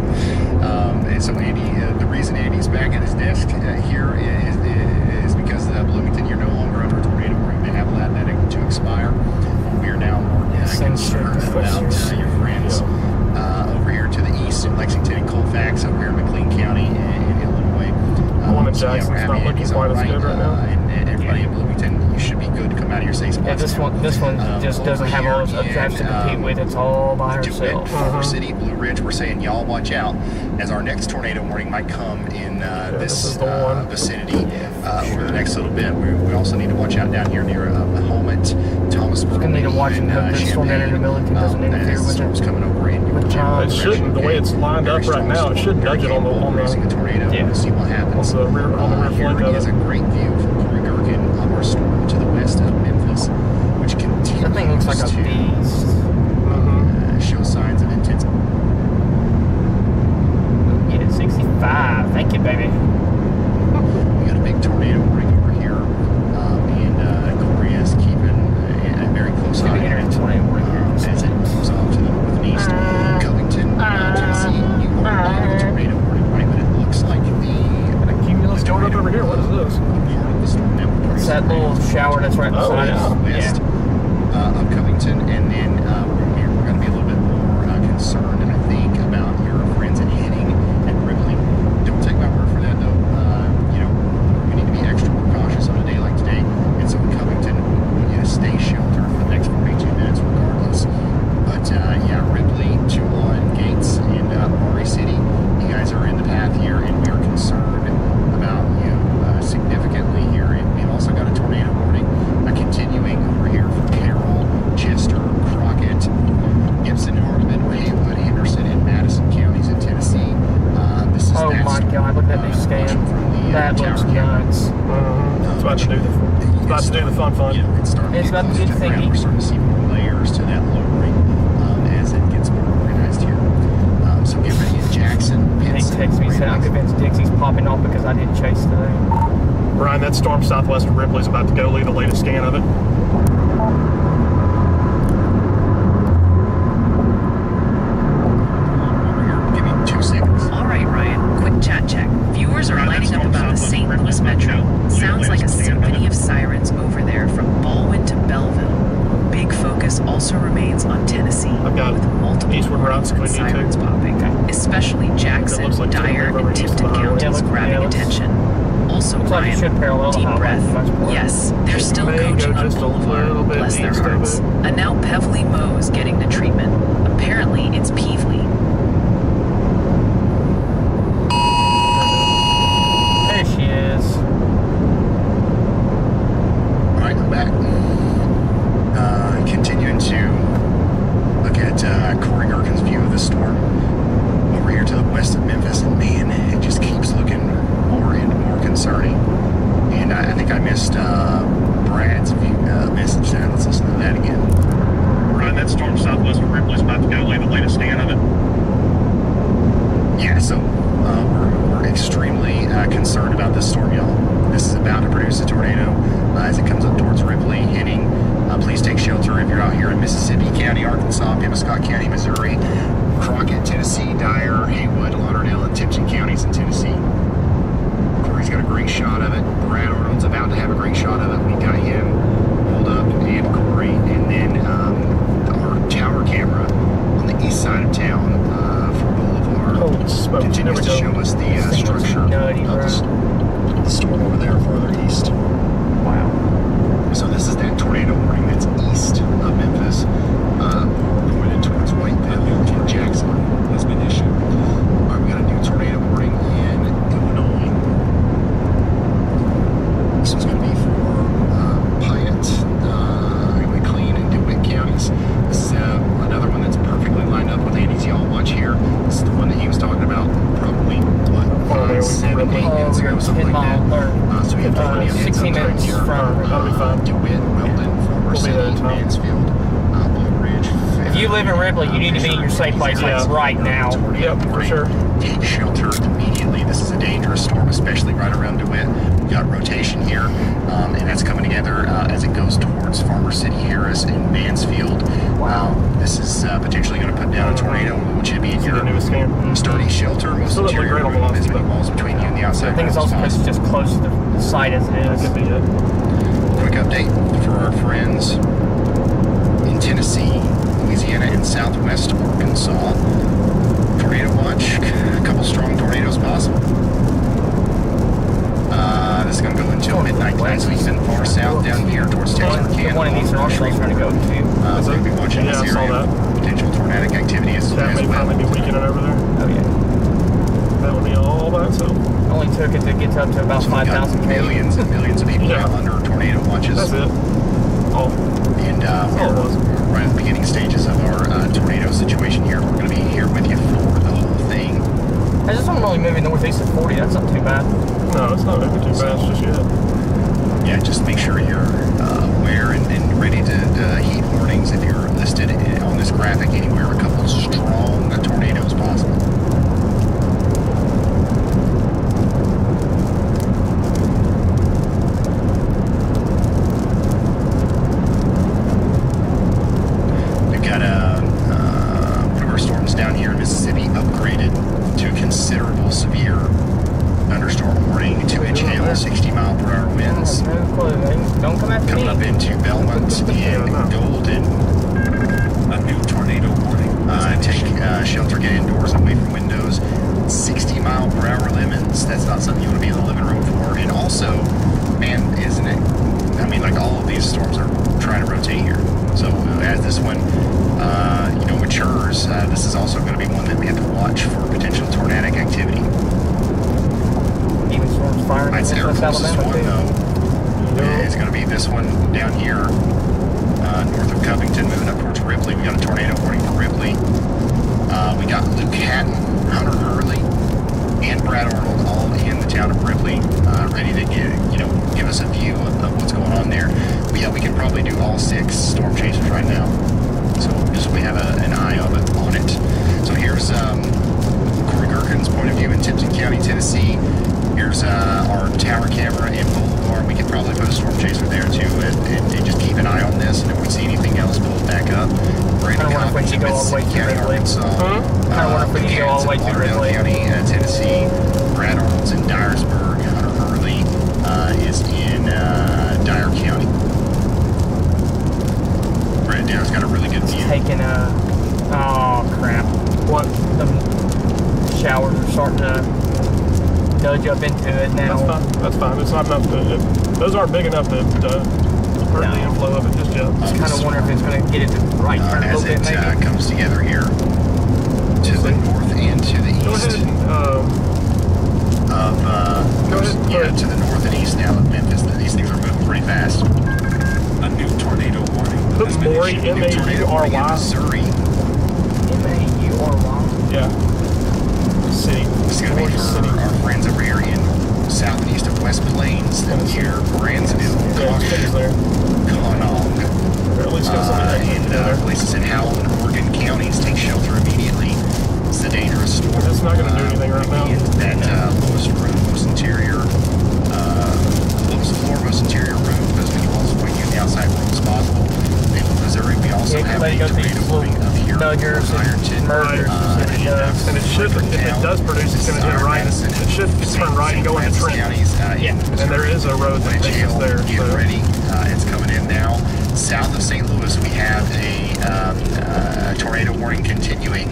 And so, Andy, the reason Andy's back at his desk here is because Bloomington, you're no longer under a tornado warning. They have allowed that to expire. We are now concerned about your friends over here to the east in Lexington and Colfax, over here in McLean County in Illinois. One in Jackson's not looking quite as good right now. And everybody in Bloomington, you should be good to come out of your safe spots. Yeah, this one just doesn't have all those updrafts to compete with. It's all by herself. Farmer City, Blue Ridge, we're saying y'all watch out as our next tornado warning might come in this this is the one. vicinity over the next little bit. We also need to watch out down here near Helmet, Thomasburg. Gonna need to watch and hope that storm down in the Millington doesn't interfere as the with storm's it. coming over in your With general time. It shouldn't. The way it's lined up right now, it should nudge it on the producing a tornado. Yeah. We'll see what happens. on the rear flank Here of is a it. great view from Corey Gherkin of our storm to the west of Memphis, which continues That thing looks like a to beast. show signs of intensity. Get it 65. Thank you, baby. We got a big tornado warning over here, and Corey is keeping a very close eye on it as it moves off to the north and east. Covington, Tennessee, you are on a tornado warning, right? But it looks like the Cumulus going up over here. What is this? part of the storm that we're It's that little shower that's right Oh, beside yeah. us. west of Covington, and then we're going to be a little bit more concerned, I think, about your friends in Henning and Ripley. Don't take my word for that, though. We need to be extra more cautious on a day like today. And so in Covington, we want you to stay sheltered for the next 42 minutes, regardless. But Ripley, Toulon, Gates, and Maury City, you guys are in the path here, and we are concerned about you significantly here. And we've also got a tornado warning continuing over here from Carroll, Chester, Crockett, Gibson, Hardman, Haywood, Henderson, and Madison counties in Tennessee. This is Oh that my storm, God, look at that new scan. from the, That tower looks camera. nuts. It's about to do the fun. You know, it's starting It's to get about to closer do to the ground. thingy. We're starting to see more layers to that lowering as it gets more organized here. So get ready in Jackson, He Pinson, texted me saying I'm convinced Dixie's popping off because I didn't chase today. Ryan, that storm southwest of Ripley's about to go. Leave the latest scan of it. over here. Give me 2 seconds. All right, Ryan, quick chat check. Viewers are lighting up about the St. Louis Metro. Sounds like a symphony of sirens over there from Baldwin to Belleville. Big focus also remains on Tennessee, I've got with multiple eastward routes if we warnings and need to. sirens popping. Especially Jackson, looks like it's gonna Dyer, move over and east of the Tipton highway. counties Yeah, grabbing looks- attention. Also, Looks like it Ryan, should parallel the deep highway breath. for the most part. Yes, they're still may coaching go on just a little Boulevard. bit Bless their east of hearts. it. And now Beverly Moe is getting the treatment. Apparently, it's Peevely. There she is. All right, I'm back. Continuing to look at Corey Gherkin's view of the storm over here to the west of Memphis, and man, it just keeps looking more and more concerning. we're extremely concerned about this storm, y'all. This is about to produce a tornado as it comes up towards Ripley, hitting. Please take shelter if you're out here in Mississippi County, Arkansas, Pemiscott County, Missouri, Crockett, Tennessee, Dyer, Haywood, Lauderdale, and Tipton counties in Tennessee. Corey's got a great shot of it. Brad Arnold's about to have a great shot of it. We got him pulled up and Corey, and then our tower camera on the east side of town for Boulevard Holy smokes, continues to show us the structure of the storm over there farther east. Wow. So this is that tornado warning that's east of Memphis, pointed towards Whiteville and Jackson. Has been issued. All right, we got a new tornado warning in Illinois. This one's going to be for Piatt, McLean, and DeWitt counties. This is another one that's perfectly lined up with Andy's Y'all Watch here. This is the one that he was talking about probably, what, 7, 8 minutes ago, something like that. So we have plenty of 16 minutes here. from That'll be fine. DeWitt, Weldon, Farmer We'll be there in City, time. Mansfield, Blue Ridge. If you live in Ripley, you need to be in your safe place like right now. Yep, for sure. Take shelter immediately. This is a dangerous storm, especially right around DeWitt. We've got rotation here, and that's coming together as it goes towards Farmer City, Harris, and Mansfield. Wow. This is potentially going to put down a tornado. We want you to be in See the your newest scan. sturdy shelter. Most Still doesn't look interior great on room, as velocity, many but- walls between you and the outside. I think it's walls also because it's just close to the site as it That is. could be it. Quick update for our friends in Tennessee, Louisiana, and southwest Arkansas. Tornado watch. A couple strong tornadoes possible. This is going to go until midnight tonight, so he's in far south down here towards The Texarkana. one in Eastern Arkansas is trying to go to. We're going to be watching Yeah, this I saw area. that. Potential tornadic activity as That may well. finally be weakening over there. Oh yeah. That would be all by itself. Only took it to get up to about So we've got 5,000 millions and millions of people Yeah. now under tornado watches. That's it. Oh, And all it was. we're right at the beginning stages of our tornado situation here. We're going to be here with you for the whole thing. I just don't really moving northeast at 40. That's not too bad. No, it's not moving too fast just yet. Yeah, just make sure you're aware and ready to heed warnings if you're listed on this graphic anywhere. A couple strong tornadoes possible. We've got one of our storms down here in Mississippi upgraded to considerable severe thunderstorm warning, 2-inch hail, 60-mile-per-hour winds. No clue. Don't come after Coming up me. into Belmont and Golden. A new tornado warning. Take shelter, get indoors and away from windows. 60-mile-per-hour lemons. That's not something you want to be in the living room for. And also, man, isn't it? I mean, like all of these storms are trying to rotate here. So as this one, matures, this is also going to be one that we have to watch for potential tornadic activity. Even storms firing in I'd say our South closest one, Alabama though, is going to be this one down here, north of Covington, moving up towards Ripley. We got a tornado warning for Ripley. We got Luke Hatton, Hunter Hurley, and Brad Arnold all in the town of Ripley, ready to give us a view of what's going on there. But yeah, we can probably do all 6 storm chasers right now. So just so we have an eye on it. So here's Corey Gherkin's point of view in Tipton County, Tennessee. Here's our tower camera in Boulevard. We could probably put a storm chaser there too, and just keep an eye on this. And if we see anything else, pull it back up. Brandon I wonder if we Cobbins should in go all the way Mississippi to County, Ripley. Arkansas. I wonder if we need to go all the way to Lauderdale Ripley. County, Tennessee. Brad Arnold's in Dyersburg. Hunter Hurley is in Dyer County. Brad Dow's got a really good view. taking a. Oh crap! What? The showers are starting to nudge up into it now. That's fine. That's fine. It's not enough to. Those aren't big enough to hurt the inflow of it just yet. Just kind of wonder if it's going to get it to right turn a As little it bit, maybe. comes together here to the north and to the Go east ahead. to the north and east now of Memphis. These things are moving pretty fast. A new tornado warning. Put has been Maury, issued. New tornado warning in M-A-U-R-Y. Missouri. M-A-U-R-Y. Yeah. City. This is going to be Maury for City. our friends over here in south and east of West Plains, near Brandsville, Yeah, city's there. Conong, Or at least got something and there. places in Howell and Oregon counties. Take shelter immediately. It's a dangerous storm. It's not going to do right. Madison, It should turn right and go into Francis Trenton. counties. And there is a road that takes us there. Get So. ready. It's coming in now. South of St. Louis, we have a tornado warning continuing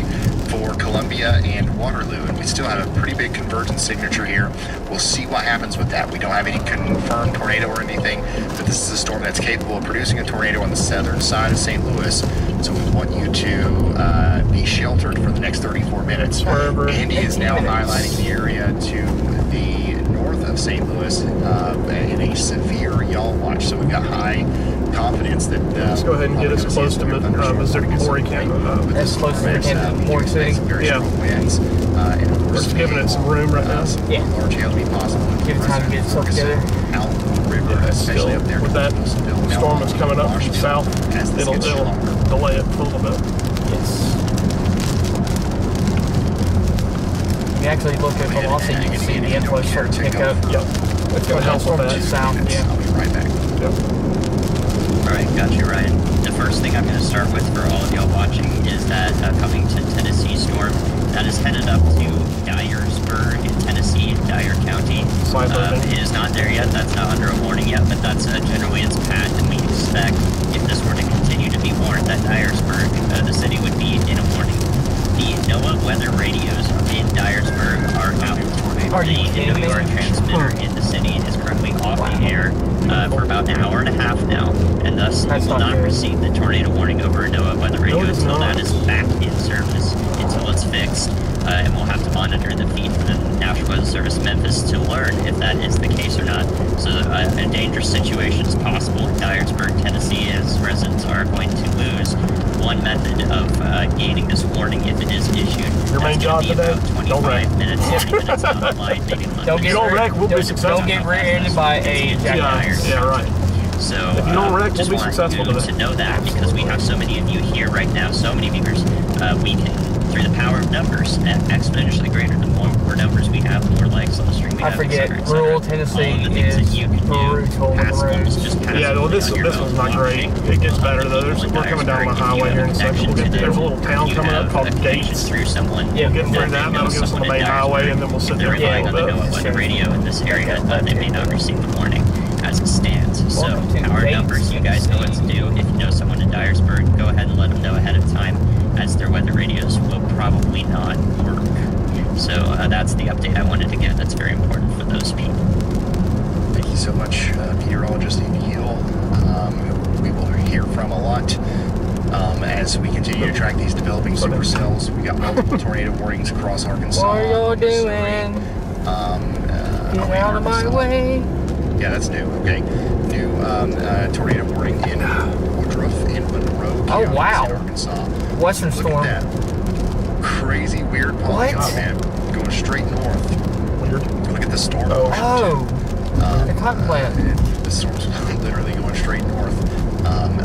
for Columbia and Waterloo, and we still have a pretty big convergence signature here. We'll see what happens with that. We don't have any confirmed tornado or anything, but this is a storm that's capable of producing a tornado on the southern side of St. Louis, so we want you to be sheltered for the next 34 minutes. Andy is now highlighting the area to the north of St. Louis in a severe yaw watch, so we've got high confidence that Let's go ahead and get as close to Missouri can. As close as we can to Port City. Yeah. Winds, and of course, Just giving it some room right now. Yeah. Large hail to be possible. Give it time to get itself together. Out the river, especially up there. With that storm that's coming up from south, it'll delay it for a little bit. Yes. If you actually look at velocity, you can see the inflow start to pick up. Yep. It's going to help with that. South, yeah. I'll be right back. Yep. All right, got you, Ryan. The first thing I'm going to start with for all of y'all watching is that coming to Tennessee storm that is headed up to Dyersburg in Tennessee, Dyer County. It is not there yet. That's not under a warning yet, but that's generally its path, and we expect if this were to continue to be warned that Dyersburg, the city, would be in a warning. The NOAA weather radios in Dyersburg are out. The NOAA transmitter in the city is currently off the air for about an hour and a half now, and thus you will not receive the tornado warning over a NOAA weather radio until that is back in service, until it's fixed, and we'll have to monitor the feed from the National Weather Service Memphis to learn if that is the case or not. So a dangerous situation is possible in Dyersburg, Tennessee, as residents are going to lose one method of gaining this warning if it is issued. Your main job today? About 25 minutes, 30 minutes down the line, maybe less. Don't wreck, we'll be successful. Don't get rear-ended by a jackknife. Yeah, right. So if you don't wreck, just we'll be want successful you today. to know that, because we have so many of you here right now, so many viewers, we can, through the power of numbers, exponentially greater. The more numbers we have, the more likes on the stream we have. I forget, et cetera. rural Tennessee All the things is that you can brutal. do, pass almost just pass Yeah, well, this one's not great. It gets better though. We're coming down on the highway here in a second. There's a little town coming up called Gates. Through someone. Yeah, getting through that, that'll get us on the main highway, and then we'll sit there for a on the little NOAA bit. weather radio in this area, they may not receive the warning as it stands. So our numbers, you guys know what to do. If you know someone in Dyersburg, go ahead and let them know ahead of time, as their weather radios will probably not work. So that's the update I wanted to get. That's very important for those people. Thank you so much, meteorologist Amy Hill. We will hear from a lot as we continue to track these developing supercells. We got multiple tornado warnings across Arkansas. What are you doing? Get out of my way. Yeah, that's new. Okay, new tornado warning in Woodruff and Monroe counties wow. in Arkansas. Western Look storm. at that crazy, weird polygon, man. Going straight north. Weird. Look at the storm. Oh, the cotton plant. The storm's literally going straight north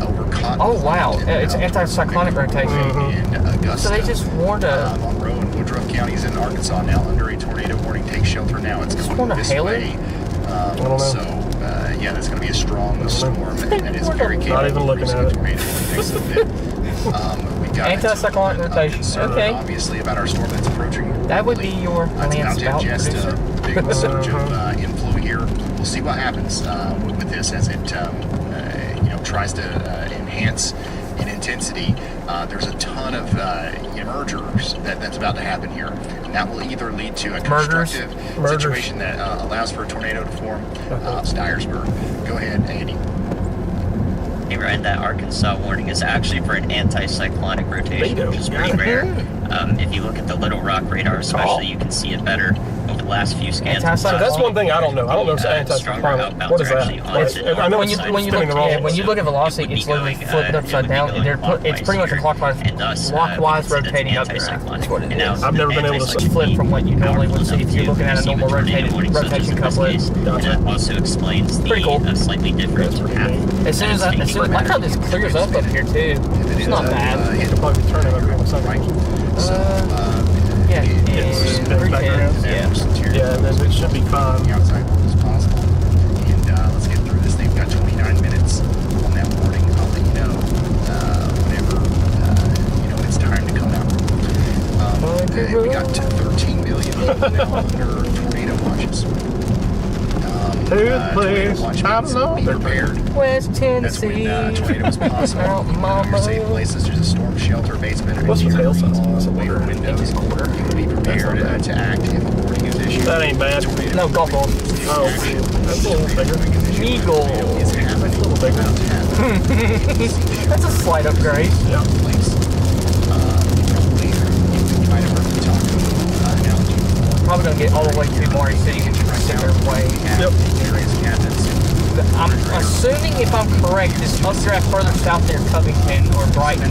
over cotton. Oh wow, it's anticyclonic rotation. In Augusta. So they just warned a... Monroe and Woodruff counties in Arkansas now under a tornado warning. Take shelter now. It's coming this way. I don't know. So, yeah, that's going to be a strong storm. And it's very capable. Not even looking at it. Tornado. Thanks a bit. We got Anticyclonic rotation. concern, Okay. Obviously, about our storm that's approaching. That would be your It's about land to spout ingest producer. a big surge of inflow here. We'll see what happens with this as it tries to enhance in intensity. There's a ton of emergers that's about to happen here, and that will either lead to a constructive situation that allows for a tornado to form. Dyersburg. Go ahead, Andy. Hey, Ryan, that Arkansas warning is actually for an anticyclonic rotation, which is pretty rare. If you look at the Little Rock radar especially, you can see it better over the last few scans. That's one thing I don't know. I don't know if it's anticyclonic. What is that? I know When you look at velocity, it's literally flipped upside down. It's pretty much a clockwise rotating up there. That's what it is. I've never been able to flip from what you normally would see if you're looking at a normal rotation couplet. That also explains the slightly different path. As soon as I like how this clears up here too. It's not bad. It'll probably be turning up here in a second. Yeah, and then it should be fine. The outside world as possible. And let's get through this. They've got 29 minutes on that warning. I'll let you know whenever it's time to come out. We got 30 14 million people now under tornado watches. Tornado watch means be prepared. West That's Tennessee. when tornado is possible. Your safe places, there's a storm shelter basement. What's the tail size on this? Away from windows. You can be prepared to act if a warning is issued. That ain't bad. No, golf ball. Oh, that's a little bigger. Eagle. It's happening. A little bigger. That's a slight upgrade. Yeah. Place. Probably you might have heard me talk analogy. Probably gonna get all the way to Maury City, which is right there way. Yep. I'm assuming, if I'm correct, this updraft further south there, Covington or Brighton,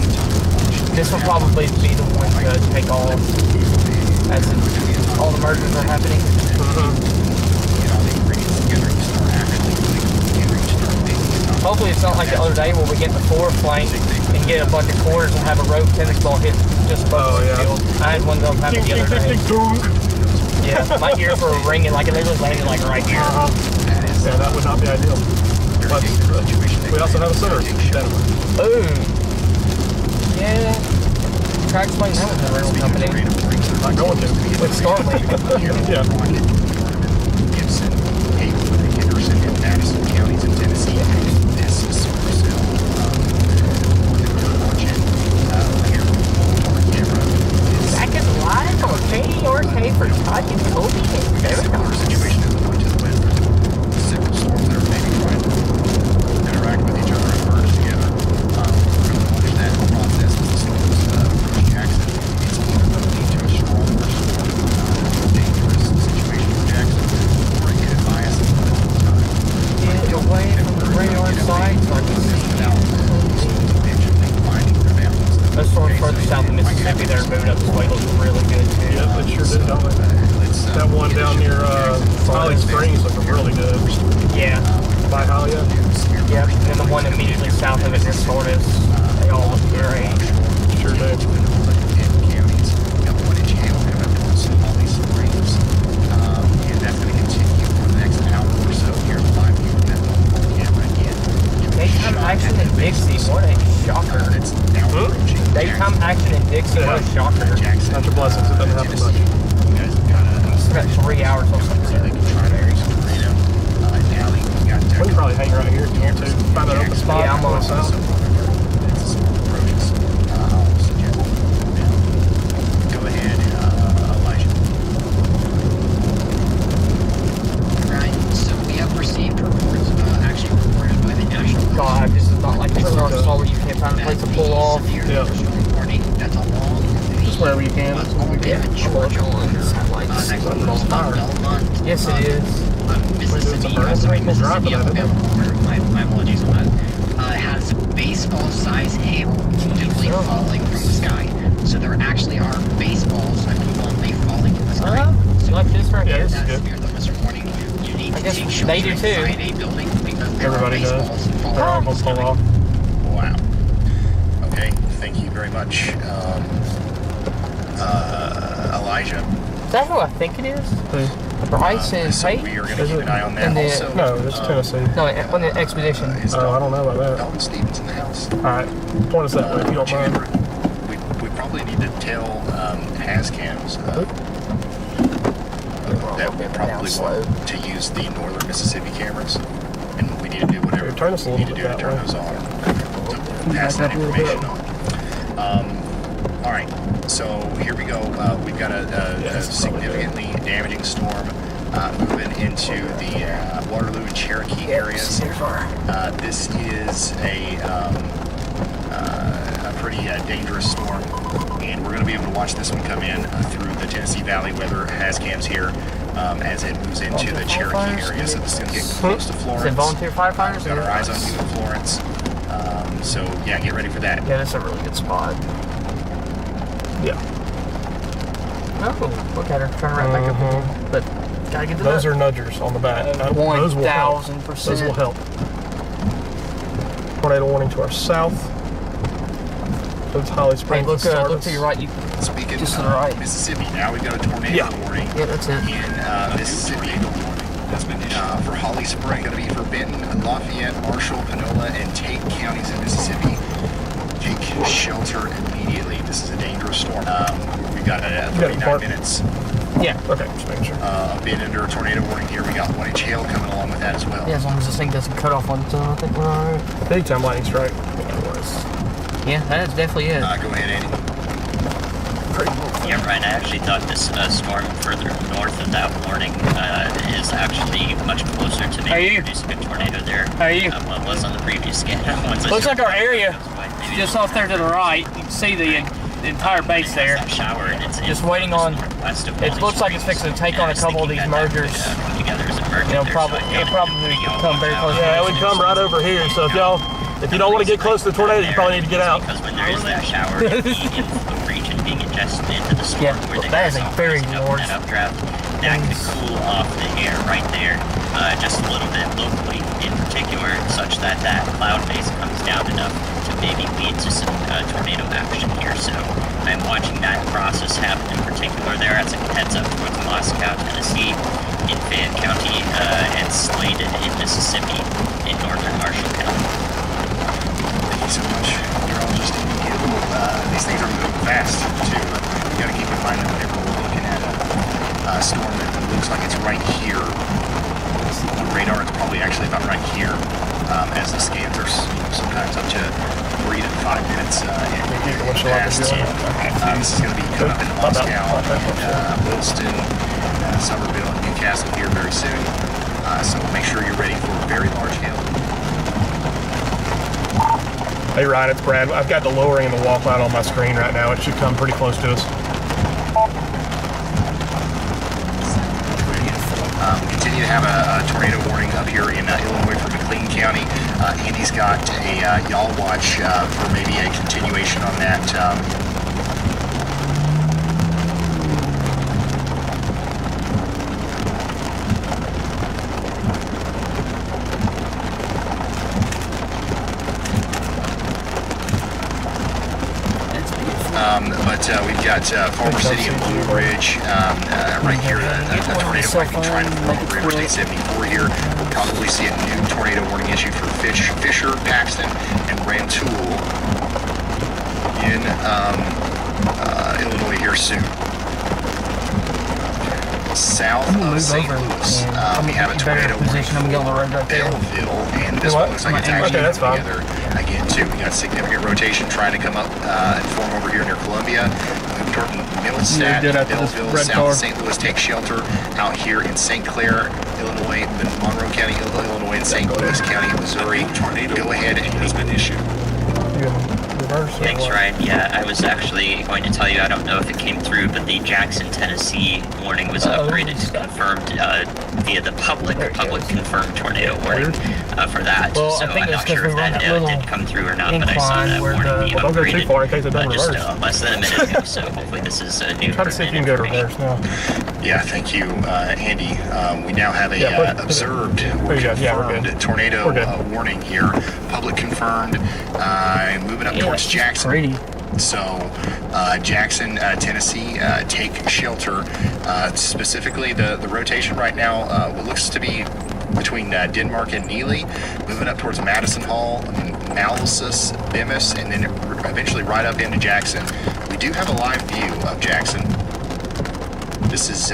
this will probably be the one to take off as all the mergers are happening. Hopefully it's not like the other day where we get the forward flank and get a bunch of quarters and have a rogue tennis ball hit just above the field. I had one of those happen the other day. Yeah, my ears were ringing, like it literally landed like right here. Yeah, that would not be ideal. But we also have a center. Boom. Yeah. Try to explain that with the rental company. Not going to. With Starlink. Yeah. Gibson, Haywood, Henderson, and Madison counties in Tennessee. This is super cell. Watching here on camera. Second live on KRK for Todd and Kobe and Similar situation is going to the west. There's several storms that are maybe trying to interact with each other and merge together. We're going to watch that process as the storms approach Jackson. It's either going to lead to a stronger storm, dangerous situation with Jackson, or it could bias it at the time. Get away from the radar side so I can see. Those storms further south of Mississippi that are moving up this way look really good too. Yeah, it sure did, don't they? That one down near Holly Springs looking really good. Yeah. By Holly, Yep. And the one immediately south of it near Sordus. They all look great. sure do. And that's going to continue for the next hour or so here live view of that local camera again. Daytime action in Dixie, what a shocker. It's now approaching Daytime action in Dixie, what a shocker. Jackson. Such a blessing. It doesn't happen much. You guys have got It's about 3 hours or something. so they can try to area some tornado. Now we got We can probably hang right here if you want to. Find an open spot. Yeah, I'm on south. As the storm approaches, I'll suggest go ahead, Elijah. Right, so we have received reports, actually reported by the National God, this is not like the Star Star where you can't find a place to pull off. Yeah. Warning that's along Just wherever you can. Yeah, Georgia border. satellites. Next one is Belmont. Yes, it is. Mississippi, sorry, Mississippi, my apologies on that, has baseball-sized hail continually falling from the sky. So there actually are baseballs equivalently falling from the sky. So Like this right Yeah, here. this is that's good. near the Mr. Warning. You need I to guess take they shelter do too. inside a building because there Everybody are does. baseballs falling They're all from the gonna pull sky. off. Wow. Okay, thank you very much, Elijah. Is that who I think it is? Bryce and So we Pate? are going to keep an eye on that And the- also. No, it's Tennessee. No, on the expedition. Is Oh, I don't know about that. Dalton Stevens in the house? Alright. Point us that way if you don't mind. We probably need to tell Hascams that we probably want to use the northern Mississippi cameras, and we need to do whatever Turn us a we need to little do to bit turn that those on, to pass that information on. All right, so here we go. We've got a significantly damaging storm moving into the Waterloo and Cherokee areas. This is a pretty dangerous storm, and we're going to be able to watch this one come in through the Tennessee Valley Weather Hascams here as it moves into the Cherokee area. So this is going to get close to Is it Florence. volunteer firefighters? We've got our eyes on you in Florence. So yeah, get ready for that. Yeah, that's a really good spot. Yeah. Oh, look at her. Turn right back up. But gotta get to Those that. are nudgers on the back. Those will help. 1000%. Those will help. Tornado warning to our south. Those Holly Hey, Springs. look to your right. You, Speaking Just to the of right. Mississippi, now we've got a tornado warning yeah, that's it. in Mississippi. Has been issued for Holly Springs. Going to be for Benton, Lafayette, Marshall, Panola, and Tate counties in Mississippi. Take shelter immediately. This is a dangerous storm. We've got 39 minutes Yeah. Okay, just making sure. A bit under a tornado warning here. We got 1-inch hail coming along with that as well. Yeah, as long as this thing doesn't cut off on its own, I think we're all right. Big time lightning strike. Yeah, that definitely is. Go ahead, Andy. Yeah, Ryan, I actually thought this storm further north of that warning is actually much closer to maybe producing a tornado there. How are you? Well, it was on the previous scan. Looks like our area, just off there to the right, you can see the entire base there. That shower, and it's Just waiting on, it looks like it's fixing to take on a couple of these mergers. It'll probably come very close. Yeah, it would come right over here. So if you don't want to get close to the tornado, you probably need to get out. Because when there is that shower, the region being ingested into the storm, Yeah, where the that is a very large that updraft, that could cool off the air right there, just a little bit locally, in particular, such that that cloud base comes down enough to maybe lead to some tornado action here. So I'm watching that process happen in particular there as it heads up towards Moscow, Tennessee, in Fayette County, and Sladen in Mississippi, in northern Marshall County. Thank you so much. You're all just these things are moving fast too. You got to keep in mind that whenever we're looking at a storm that looks like it's right here, on radar it's probably actually about right here. As the scans are sometimes up to 3 to 5 minutes past. This is going to be coming up into Moscow, Williston, Somerville, and Newcastle here very soon. So make sure you're ready for very large hail. Hey Ryan, it's Brad. I've got the lowering and the walk line on my screen right now. It should come pretty close to us. We continue to have a tornado warning up here in Illinois for McLean County. Andy's got a y'all watch for maybe a continuation on that. But we've got former city of Blue Ridge right here, a tornado might be trying to form over Interstate 74 here. We'll probably see a new tornado warning issued for Fisher, Paxton, and Rantoul in Illinois here soon. South of St. Louis, we have a tornado warning for Belleville, and this one looks like it's actually coming together again too. We got significant rotation trying to come up and form over here near Columbia. Move toward Millistat, Belleville, south of St. Louis. Take shelter out here in St. Clair, Illinois, Monroe County, Illinois, and St. Louis County, Missouri. Go ahead and has been issued. Thanks, Ryan. Yeah, I was actually going to tell you, I don't know if it came through, but the Jackson, Tennessee warning was upgraded to confirmed via the public confirmed tornado warning for that. Well, so I think I'm not sure if that did come through or not, but I saw that warning be don't go too far in case it doesn't just reverse. less than a minute ago, so hopefully this is new. Try to see if you can go to reverse now. Yeah, thank you, Andy. We now have a observed or confirmed tornado warning here. Public confirmed. Moving up towards Jackson. So, Jackson, Tennessee, take shelter. Specifically, the rotation right now, what looks to be between Denmark and Neely, moving up towards Madison Hall, Malices, Bemis, and then eventually right up into Jackson. We do have a live view of Jackson. This is,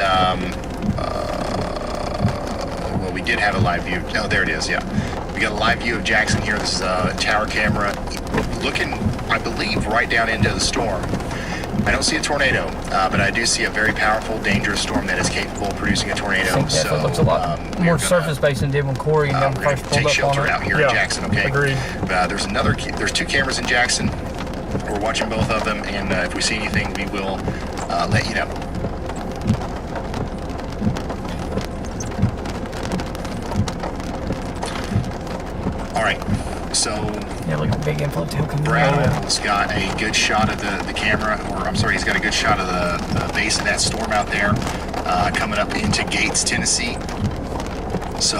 well, we did have a live view. Oh, there it is, yeah. We got a live view of Jackson here. This is a tower camera looking, I believe, right down into the storm. I don't see a tornado, but I do see a very powerful, dangerous storm that is capable of producing a tornado. I think so it looks a lot more surface-based than did when Corey and them first pulled take up shelter on it. out here in Jackson, okay? Agreed. There's 2 cameras in Jackson. We're watching both of them, and if we see anything, we will let you know. All right, so Yeah, look at the big inflow tail coming Brad's got a good shot of the camera, or I'm sorry, he's got a good shot of the base of that storm out there coming up into Gates, Tennessee. So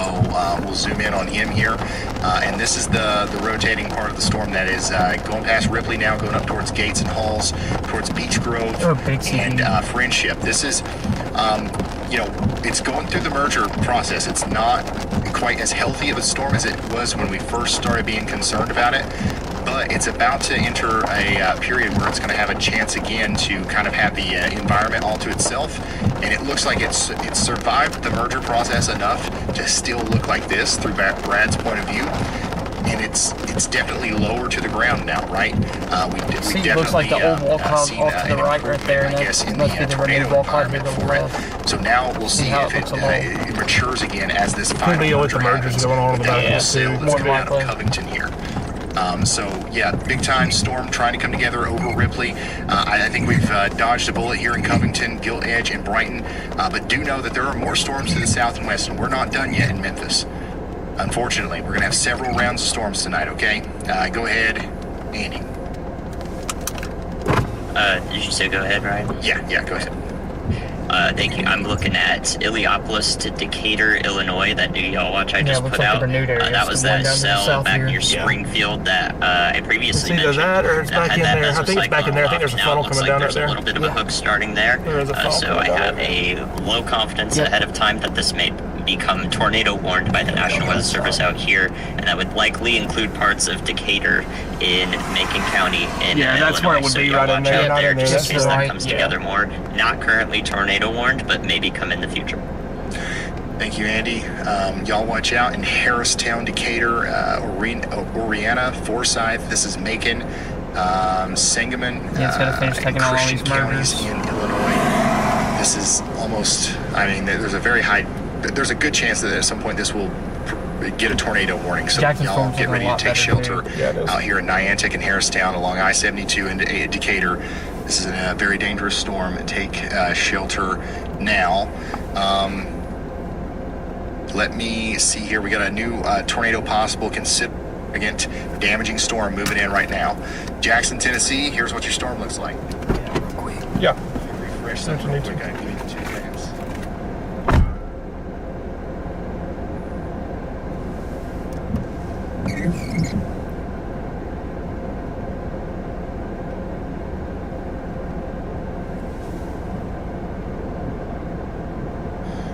we'll zoom in on him here. And this is the rotating part of the storm that is going past Ripley now, going up towards Gates and Halls, towards Beech Grove and Friendship. This is, you know, it's going through the merger process. It's not quite as healthy of a storm as it was when we first started being concerned about it. but it's about to enter a period where it's going to have a chance again to kind of have the environment all to itself, and it looks like it's survived the merger process enough to still look like this through Brad's point of view. And it's definitely lower to the ground now, right? We See, definitely it looks like the old wall cloud seen, off to the right there, I and guess, that in must the be the tornado renewed wall cloud to environment the for left. it. So now we'll see how if it looks it matures again as this Could final be with merger the mergers happens. going on in the That background, wholesale too. that's More coming out of likely. Covington here. So yeah, big time storm trying to come together over Ripley. I think we've dodged a bullet here in Covington, Gilt Edge, and Brighton. But do know that there are more storms to the south and west, and we're not done yet in Memphis. Unfortunately, we're going to have several rounds of storms tonight, okay? Go ahead, Andy. Did you say go ahead, Ryan? Yeah, go ahead. Thank you. I'm looking at Illiopolis to Decatur, Illinois, that new y'all watch I just looks put like out. the renewed area. That It's was the one that down to the cell south back here. near Yeah. Springfield that I previously It's either mentioned. that or it's back had in that there. I think it's back in there. I think there's a now. funnel Looks coming like down there's right a little there. bit of a hook starting there. There is a funnel So I coming down have a low confidence ahead of time that this may become tornado warned by the National Weather Service out here, and that would likely include parts of Decatur in Macon County in Yeah, that's Illinois. where it would So be, y'all right in watch there, out not there in there. just in That's case that right, comes yeah. together more. Not currently tornado warned, but maybe come in the future. Thank you, Andy. Y'all watch out in Harristown, Decatur, Oriana, Forsyth. This is Macon, Sangamon. Yeah, it's gonna finish and taking all Christian these counties mergers. in Illinois. This is almost. I mean, there's a good chance that at some point this will get a tornado warning. So Jackson's y'all storm's get looking a ready to lot take better, shelter too. Yeah, it is. out here in Niantic and Harristown along I-72 into Decatur. This is a very dangerous storm. Take shelter now. Let me see here. We got a new tornado possible, significant damaging storm moving in right now. Jackson, Tennessee. Here's what your storm looks like. Yeah. Refresh that real quick. Give me 2 seconds.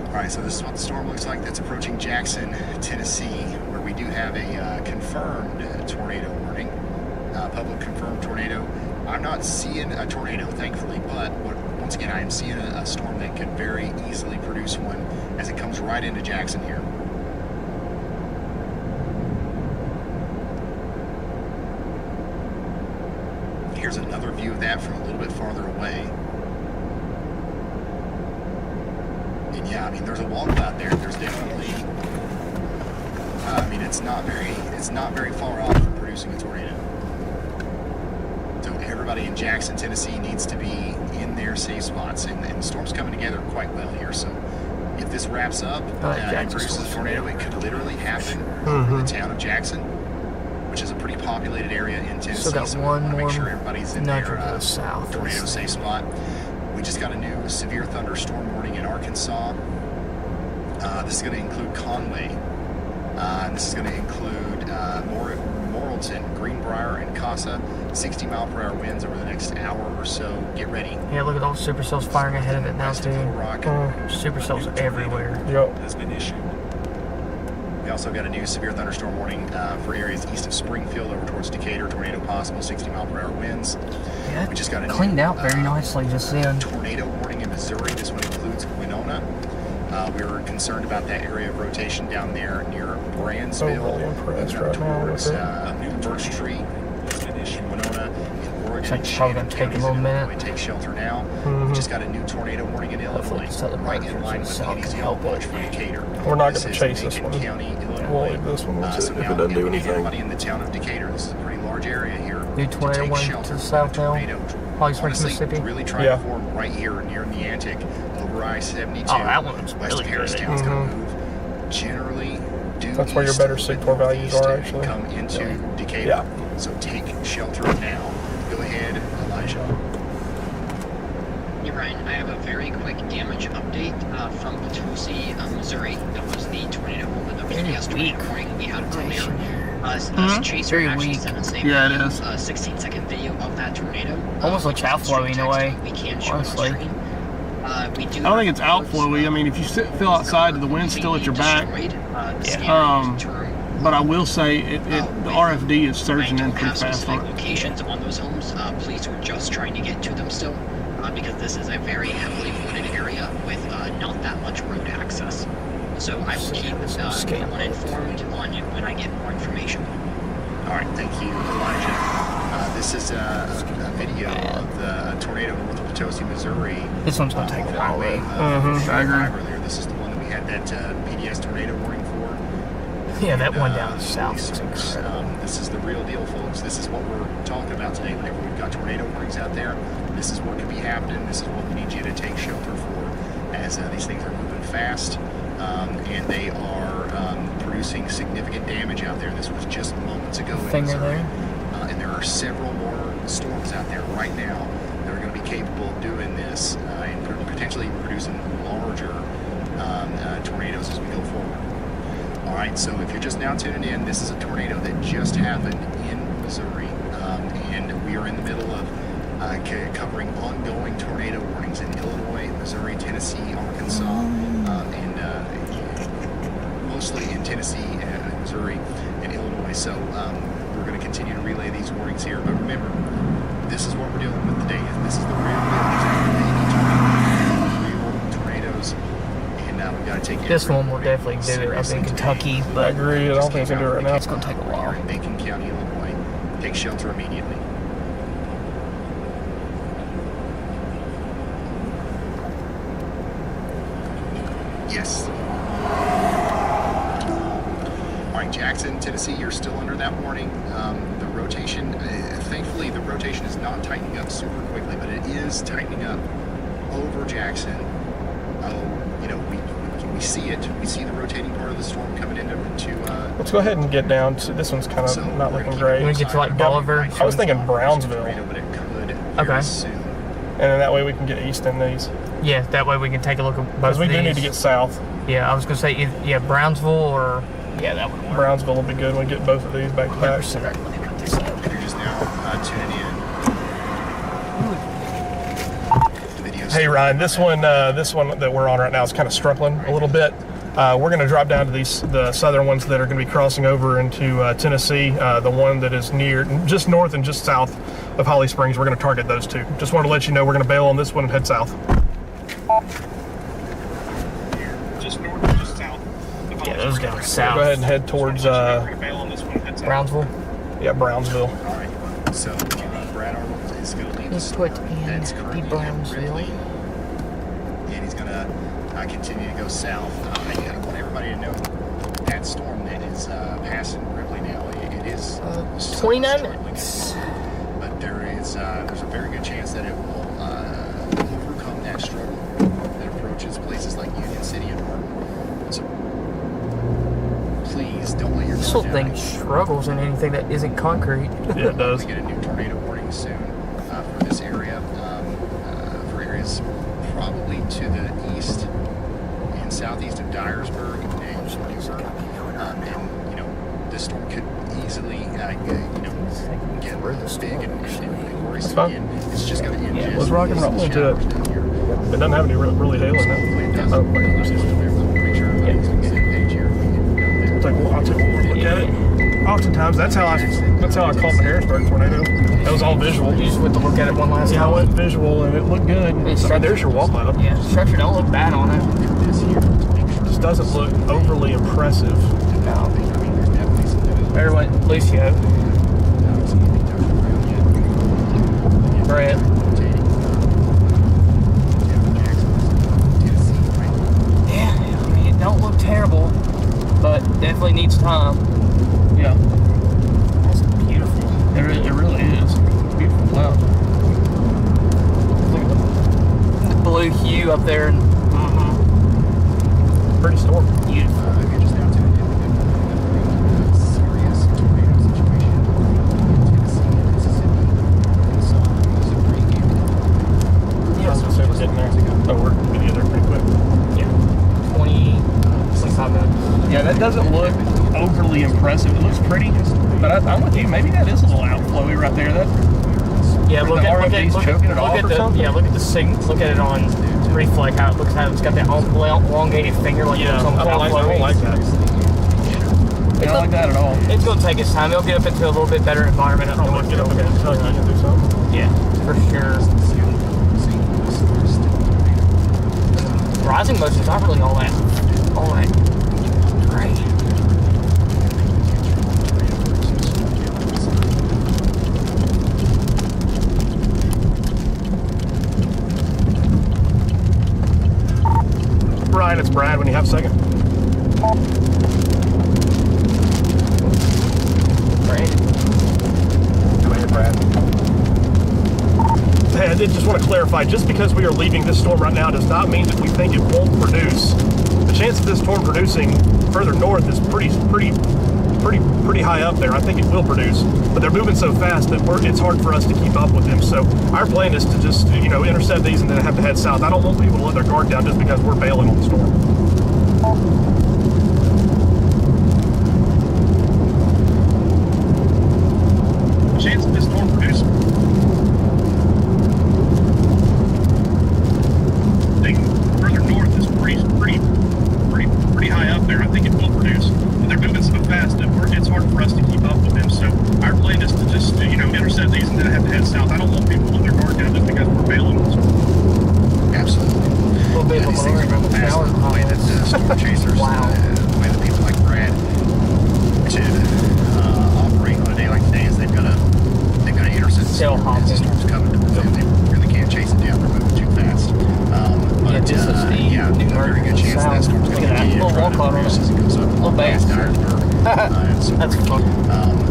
All right, so this is what the storm looks like that's approaching Jackson, Tennessee, where we do have a confirmed tornado warning, public confirmed tornado. I'm not seeing a tornado, thankfully, but once again, I am seeing a storm that could very easily produce one as it comes right into Jackson here. Here's another view of that from a little bit farther away. And yeah, I mean, there's a wall cloud there. There's definitely, I mean, it's not very far off from producing a tornado. So everybody in Jackson, Tennessee needs to be in their safe spots. And the storm's coming together quite well here. So if this wraps up and Jackson's produces a storm's tornado, it could literally happen over the town of Jackson, which is a pretty populated area in Tennessee. Still got so we one want to more make sure everybody's in nudge their to the south. tornado safe spot. We just got a new severe thunderstorm warning in Arkansas. This is going to include Conway. This is going to include Morrilton, Greenbrier, and Casa. 60-mile-per-hour winds over the next hour or so. Get ready. Yeah, look at all the supercells firing ahead of it now, West of too. Little Rock. Supercells everywhere. Yep. Has been issued. We also got a new severe thunderstorm warning for areas east of Springfield over towards Decatur. Tornado possible, 60-mile-per-hour winds. Yeah, We just got a cleaned new, out very nicely just then. tornado warning in Missouri. This one includes Winona. We were concerned about that area of rotation down there near Brandsville. really impressed up right now towards with it. Birch Tree Has been issued. in Winona. In Oregon, Looks like it's probably gonna take a counties little in minute. Illinois. Take shelter now. Mhm. We just got a new tornado warning in Hopefully Illinois. it's other Right in mergers line in with the south Andy's can yellow help watch it. for Decatur. We're not This gonna is chase this Macon one. County, We'll Illinois. leave this one. Let's So see if now it doesn't do everybody anything. in the town of Decatur. This is a pretty large area here. New to tornado take warning to shelter the from south a now. tornado. Holly Springs, Honestly, Mississippi. really trying Yeah. to form right here near Niantic over I-72. Oh, that one's west really of good. Harristown. It's going to Mhm. move generally due That's where your east better with signal values northeast are, and actually. come into Really? Decatur. Yeah. So take shelter now. Go ahead, Elijah. Hey Ryan, I have a very quick damage update from Potosi, Missouri. That was the tornado over the previous tornado warning we had earlier. Chaser Very actually weak. sent us a Yeah, it video, is. a 16-second video of that tornado. Almost looks outflowy in a way, We can show honestly. on screen. We do I don't think it's reports, outflowy. I mean, if you feel outside, the wind's still at your back. destroyed. The Yeah. scary term But I will say the RFD is surging in pretty have fast. specific locations on those homes. Police are just trying to get to them still, because this is a very heavily wooded area with not that much road access. So I will keep everyone informed on it when I get more information. All right, thank you, Elijah. This is a video of the tornado north of Potosi, Missouri. This one's gonna take a while. I agree. Earlier. This is the one that we had that PDS tornado warning for. Yeah, that one down south is incredible. This is the real deal, folks. This is what we're talking about today. Whenever we've got tornado warnings out there, this is what could be happening. This is what we need you to take shelter for, as these things are moving fast, and they are producing significant damage out there. This was just moments ago in Missouri. And there are several more storms out there right now that are going to be capable of doing this and potentially producing larger tornadoes as we go forward. All right, so if you're just now tuning in, this is a tornado that just happened in Missouri, and we are in the middle of covering ongoing tornado warnings in Illinois, Missouri, Tennessee, Arkansas, and mostly in Tennessee, Missouri, and Illinois. So we're going to continue to relay these warnings here. But remember, this is what we're dealing with today. This is the real tornadoes. We've got to take this one will definitely do it up in Kentucky, but I agree. I don't think it's going to do it right now. It's going to take a while. Macon County, Illinois. Take shelter immediately. Yes. All right, Jackson, Tennessee, you're still under that warning. The rotation, thankfully, the rotation is not tightening up super quickly, but it is tightening up over Jackson. We see it. We see the rotating part of the storm coming into. Let's go ahead and get down to this one's kind of not looking great. We get to like Bolivar. I was thinking Brownsville. But it could Okay. soon. And then that way we can get east in these. Yeah, that way we can take a look at both Because we of do these. need to get south. Yeah, I was gonna say Brownsville or that would work. Brownsville will be good when we get both of these back to back. If you're just now tuning in. The video's Hey Ryan, this one that we're on right now is kind of struggling a little bit. We're going to drop down to the southern ones that are going to be crossing over into Tennessee. The one that is just north and just south of Holly Springs. We're going to target those two. Just wanted to let you know we're going to bail on this one and head south. Just north and just south. Yeah, those down Go south. ahead and head towards Brownsville. yeah, Brownsville. All right. So Brad Arnold is going to lead the Let's storm. put in That's the currently Brownsville. Ridley. And he's going to continue to go south. I want everybody to know that storm that is passing Ripley now, it is 29 struggling minutes. but there's a very good chance that it will overcome that struggle that approaches places like Union City and Arnold. So please don't let your This guard whole down. thing struggles in anything that isn't concrete. Yeah, it does. We get a new tornado warning soon for this area, for areas probably to the east and southeast of Dyersburg and Newburgh. And this storm could easily, get big and worrisome fine. again. It's just going to end. Yeah, let's rock and roll into it. It doesn't have any really hailing now. Oh, wait, let's just- I'll take one more look at it. Oftentimes, that's how I caught the Harrisburg tornado. That was all visual. You just went to look at it one last Yeah, I time. went visual and it looked good. Right there's your wall cloud. Yeah, the structure don't look bad on it. It just doesn't look overly impressive. No. Better let Lucio. Brett. Yeah, I mean, it don't look terrible, but definitely needs time. Yeah, That's beautiful. it really is. Beautiful cloud. Look at the blue hue up there. And, Pretty storm. beautiful. Yeah, so we're getting there. Oh, we're going to get there pretty quick. Yeah. 25 minutes. Yeah, that doesn't look overly impressive. It looks pretty, but I'm with you. Maybe that is a little outflowy right there. Yeah, Or look the at RFD's choking it off or something? look at the signal. Look at it on reflect. How it looks. How it's got that elongated finger like Yeah, it's on I don't like that. Not like that at all. It's going to take its time. It'll get up into a little bit better environment up Probably north. get up in Kentucky and do something. Yeah, for sure. Rising motion's not really all that great. Ryan, it's Brad when you have a second. Right? Go ahead, Brad. Hey, I did just want to clarify, just because we are leaving this storm right now does not mean that we think it won't produce. The chance of this storm producing further north is pretty high up there. I think it will produce, but they're moving so fast that it's hard for us to keep up with them. So our plan is to just, intercept these and then have to head south. I don't want people to let their guard down just because we're bailing on the storm. The chance of this storm producing further north is pretty high up there. I think it will produce, but they're moving so fast that it's hard for us to keep up with them. So our plan is to just intercept these and then have to head south. I don't want people to let their guard down just because we're bailing on the storm. Absolutely. A little bit of a lowering of the shower. The way that storm chasers, Wow. the way that people like Brad to operate on a day like today is they've got to intercept the Still storm as the storm's coming to them. They really can't chase it down. They're moving too fast. But this is the yeah, new a very good merge chance that storm's going Look to at that. be Little trying to walk on produce it. as it goes up Little past bastard. Ironburg. That's fun.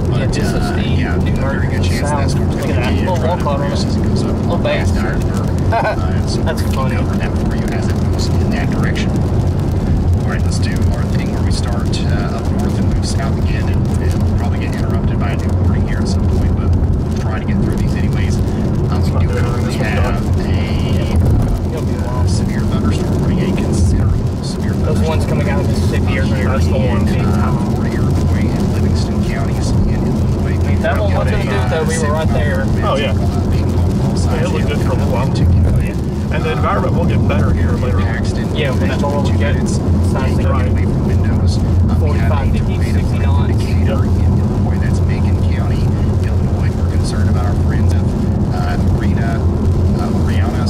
But this is the yeah, new a very good chance that storm's Look going at to that. be Little trying walk to on it. produce as it goes up Little past bastard. Ironburg. So That's we're funny. covering that for you as it moves in that direction. All right, let's do our thing where we start up north and move south again, and we'll probably get interrupted by a new warning here at some point, but we'll try to get through these anyways. We do currently have a severe thunderstorm warning, a considerable severe Those thunderstorm. ones coming out of Mississippi are here that's the in one. Fort Iroquois and Livingston counties in Illinois. That one wasn't good though. We were right there. Oh, yeah. Yeah, it looked good for a little while. And the environment will get better here later on. Yeah, when that lower will get it's size to right. away from windows. We have 45, a 50, tornado 60 knots. indicator in Illinois. That's Macon County, Illinois. We're concerned about our friends of Oriana,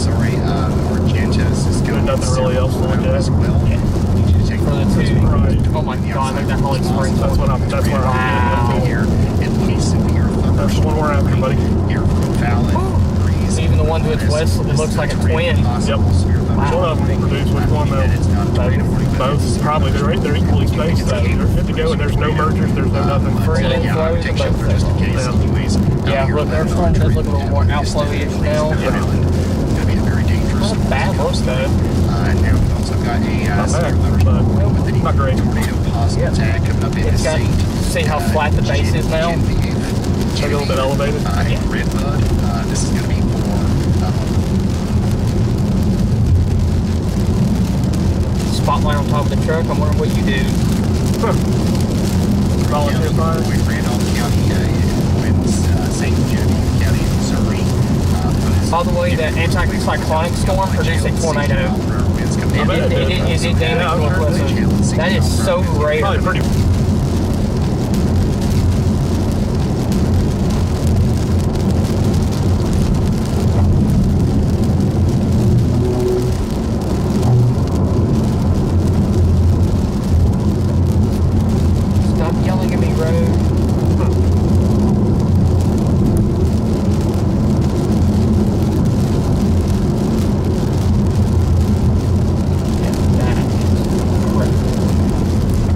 Argenta. There's nothing really else to look at. as well. Yeah. We need you to take For the two. Right. Oh my god, like that Holly Springs. That's where I'm Wow. here. It will be severe That's the one we're after, buddy. Here from Fallon, breeze. Even the one to its west, it looks like a twin. Yep. One of them will produce which one though? Both. Probably. They're equally spaced. They're good to go, and there's no mergers, there's no nothing. Freely flows take both shelter just in case. Yeah. Anyways, Yeah, look, their front does look a little more outflowy-ish now. It's going to be a very dangerous. Not bad, looks good. And now we've also got a Not severe bad, thunderstorm but with a not great. tornado possible attack coming up into It's got, St. see how flat the base is now? Genevieve. A little bit elevated. And Redbud. This is going to be for Spotlight on top of the truck. I'm wondering what you do. Volunteer fire. Randolph County, St. Genevieve County, Missouri. By the way, that anticyclonic storm produced a tornado. It did damage Northwest. That is so rare. Probably pretty. Stop yelling at me, Road.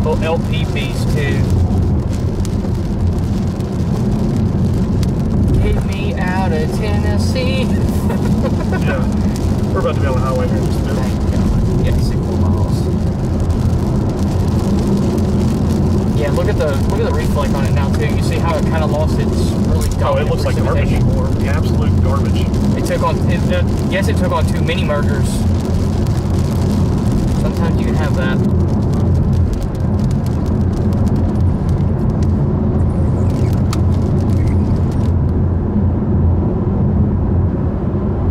Little LPPs too. Get me out of Tennessee. Yeah. We're about to be on the highway here in just a bit. Thank God. Yeah, 6 more miles. Yeah, look at the reflect on it now too. You see how it kind of lost its really Oh, it dominant looks like garbage. precipitation core. Absolute garbage. It took on. Yes, it took on 2 mini mergers. Sometimes you can have that.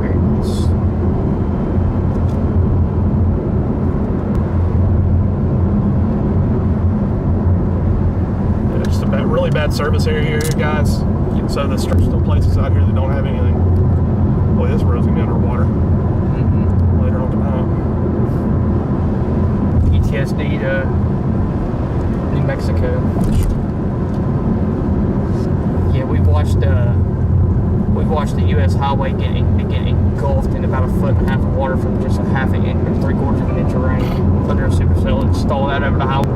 Very nice. bad service area here, guys. So there's still places out here that don't have anything. Boy, this road's gonna be underwater later on tonight. PTSD to New Mexico. Yeah, we watched the U.S. highway get engulfed in about 1.5 feet of water from just a half an inch or 3/4 of an inch of rain. Thunder supercell installed that over the highway.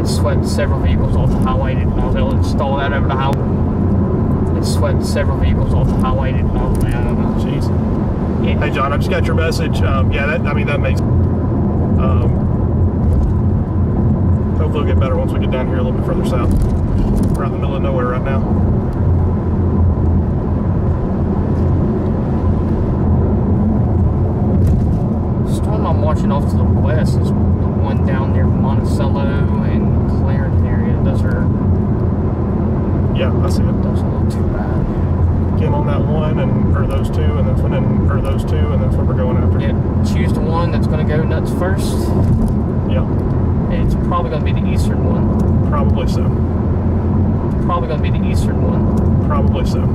It swept several vehicles off the highway. Install that over the highway. It swept several vehicles off the highway. I don't know. Jeez. Yeah. Hey, John, I just got your message. Yeah, that makes. Hopefully, it'll get better once we get down here a little bit further south. We're out in the middle of nowhere right now. The storm I'm watching off to the west is the one down near Monticello and Clarendon area. Those are. Yeah, I see it. Those are a little too bad. Again on that one, or those two, and that's what we're going after. Yeah, choose the one that's going to go nuts first. Yeah. It's probably going to be the eastern one. Probably so. Probably going to be the eastern one. Probably so.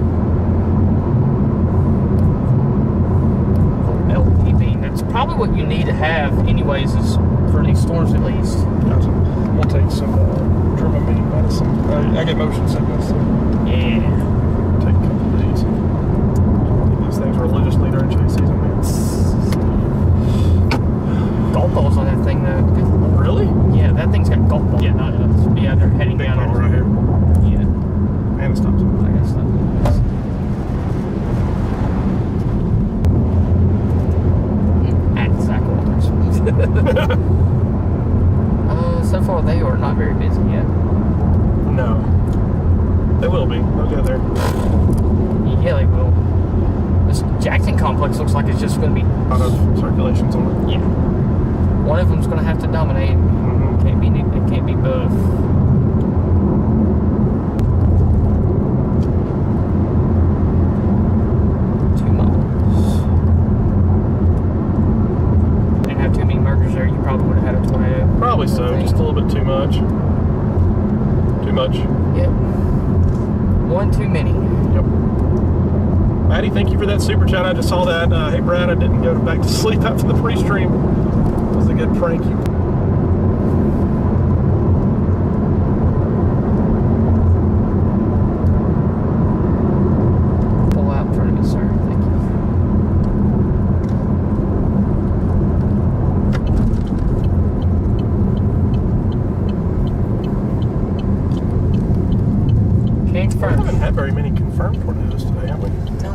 LPB. That's probably what you need to have, anyways, is for these storms at least. Gotcha. We'll take some Dramamine medicine. I get motion sickness. So Yeah. take a couple of these. These things religiously during chase season, man. Golf balls on that thing, though. Really? Yeah, that thing's got golf balls. Yeah, they're heading Big down puddle right here. Yeah. And it stops. I guess so. At Zach Walters. So far they are not very busy yet. No. They will be. They'll get there. Yeah, they will. This Jackson complex looks like it's just going to be. A lot of circulations on it. Yeah. One of them's going to have to dominate. Mm-hmm. It can't be both. 2 miles. Didn't have too many mergers there. You probably would have had a tornado. Probably so. Just a little bit too much. Too much. Yep. One too many. Yep. Maddie, thank you for that super chat. I just saw that. Hey, Brad, I didn't go back to sleep after the pre-stream. It was a good prank. Pull out in front of me, sir. Thank you. Can't We confirm. haven't had very many confirmed tornadoes today, have we? No,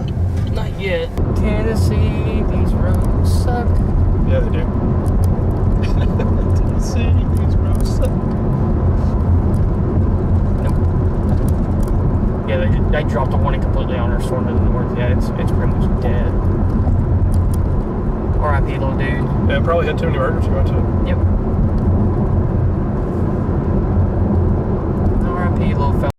not yet. Tennessee, these roads suck. Yeah, they do. Tennessee, these roads suck. Nope. Yeah, they dropped a warning completely on our storm to the north. Yeah, it's pretty much dead. R.I.P. little dude. Yeah, probably had too many murders. You went to. Yep. R.I.P. little fella.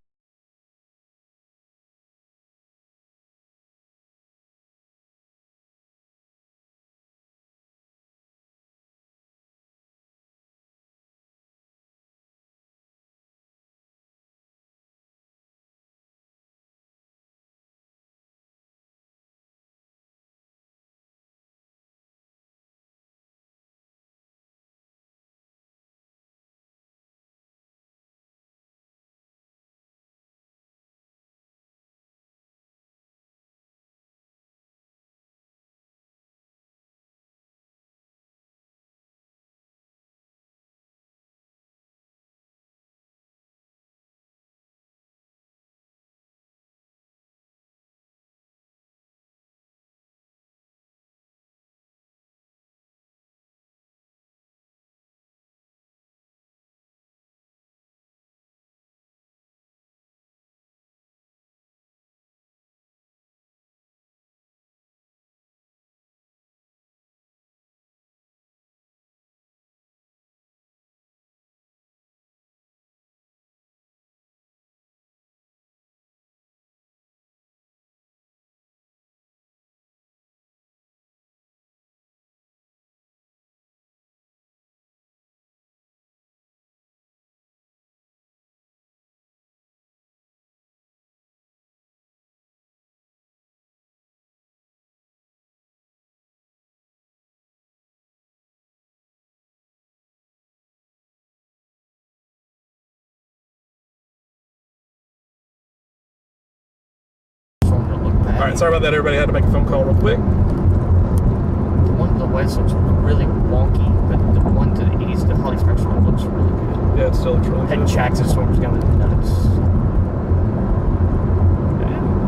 All right, sorry about that, everybody. I had to make a phone call real quick. The one to the west looks really wonky, but the one to the east, the Holly Springs storm, looks really good. Yeah, it still looks really That good. Jackson storm's going nuts.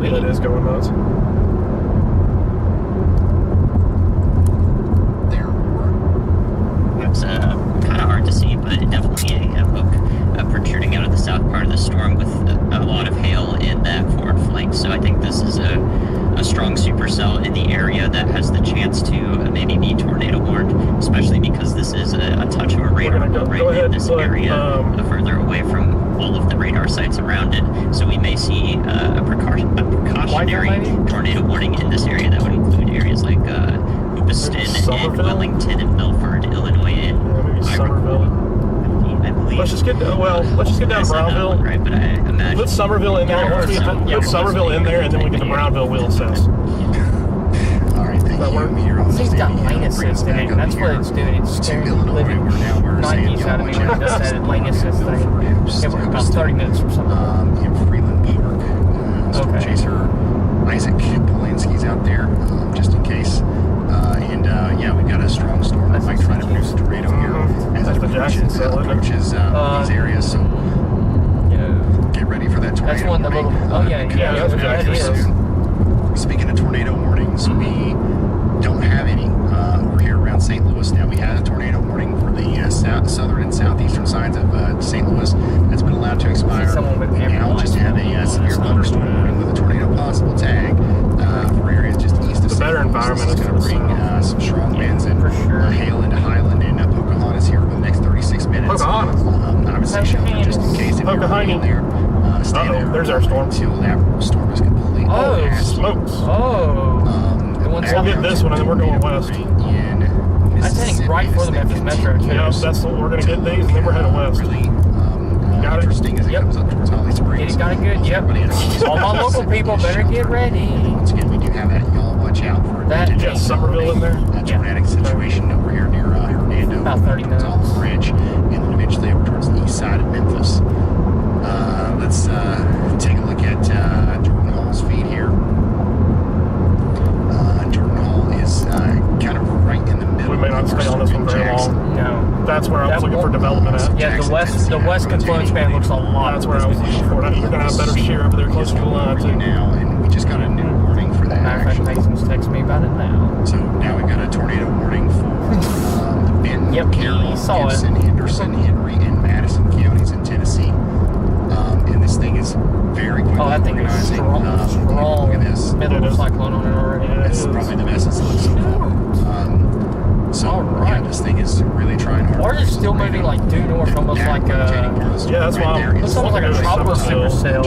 Yeah, it is going nuts. It's kind of hard to see, but definitely a hook protruding out of the south part of the storm with a lot of hail in that forward flank. So I think this is a strong supercell in the area that has the chance to maybe be tornado warned, especially because this is a touch of a radar Go right ahead, in this but, area further away from all of the radar sites around it. So we may see a precautionary tornado warning in this area that would include areas like Hoopeston and Somerville? Wellington and Milford, Illinois, and Maybe Somerville. I believe. Let's just get down to Brownville. Right, but I imagine. Put Somerville in there. Once we put Somerville in there, and then we get to Brownville, we'll assess. All right, thank That you. work? This thing's got lane assist in it, and that's what it's doing. It's scaring the living Nikes out of me when it does that lane assist thing. It was about 30 minutes or something. In Freeland Park. Storm Okay. chaser Isaac Polanski's out there, just in case. Yeah, we've got a strong storm that might try to produce a tornado here as That's it the Jackson cell, isn't it? approaches these areas. So get ready for that tornado. That's one of the warning. little. Oh yeah, Yeah, that's a that Jackson is. cell. Speaking of tornado warnings, we don't have any over here around St. Louis now. We had a tornado warning for the southern and southeastern sides of St. Louis. That's been allowed to expire. someone with We now ambulance just have a severe thunderstorm warning with a tornado possible tag for areas just east of The St. better Louis. environment This is is going to for the bring south. some strong winds and for sure. hail into Highland and Pocahontas here over the next 36 minutes. Pocahontas? I would say shelter just in case if you're Pocahontas. there. Stay Uh-oh, there there's our storm. until that storm is completely Oh, passed. Smokes. Oh. The one We'll get this one, and then we're going west. That's heading right for the Memphis Metro, too. Yeah, that's what we're going to get these, and then we're heading west. Really Got it? interesting as it Yep. comes up towards Holly Springs. Got it good, yep. All my local people better get ready. Once again, we do have that. Y'all watch out for That- Did you have Somerville in there? a tornadic situation over here near Hernando. About 30 It's on minutes. the bridge, and then eventually over towards the east side of Memphis. Let's take a look at Jordan Hall's feed here. Jordan Hall is kind of right in the middle. We may not of our stay on this one storm very Jackson. long. No. That's where I was That looking for won't- development at. Yeah, the west confluence band looks a lot. That's where I was looking for. You're going to have better shear over there close to the line, too. Now, and we just got a new warning for that. Matter of fact, Actually. Mason's texting me about it now. So now we've got a tornado warning for Benton, Yep, he Carroll, saw it. Gibson, Henderson, Henry, and Madison counties in Tennessee. And this thing is very quickly Oh, that thing is organizing. strong. Look at this. Middle It of is. cyclone on it already. That's probably the best it's looked so far. So All yeah, right. this thing is really trying hard. Or is it still moving like due north, almost like Yeah, that's why I'm- looks almost like a tropical supercell.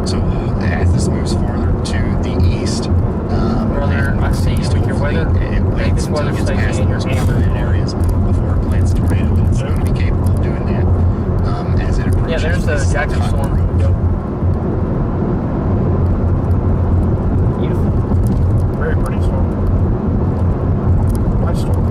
So as this moves farther to the east, Earlier, I see east, with your weather, hopefully, it make this waits until weather it gets station past in the your most hammer. populated areas before it plants a tornado, and it's going to be capable of doing that as it approaches. Yeah, there's the this Jackson hot storm. road. Beautiful. Very pretty storm. Nice storm.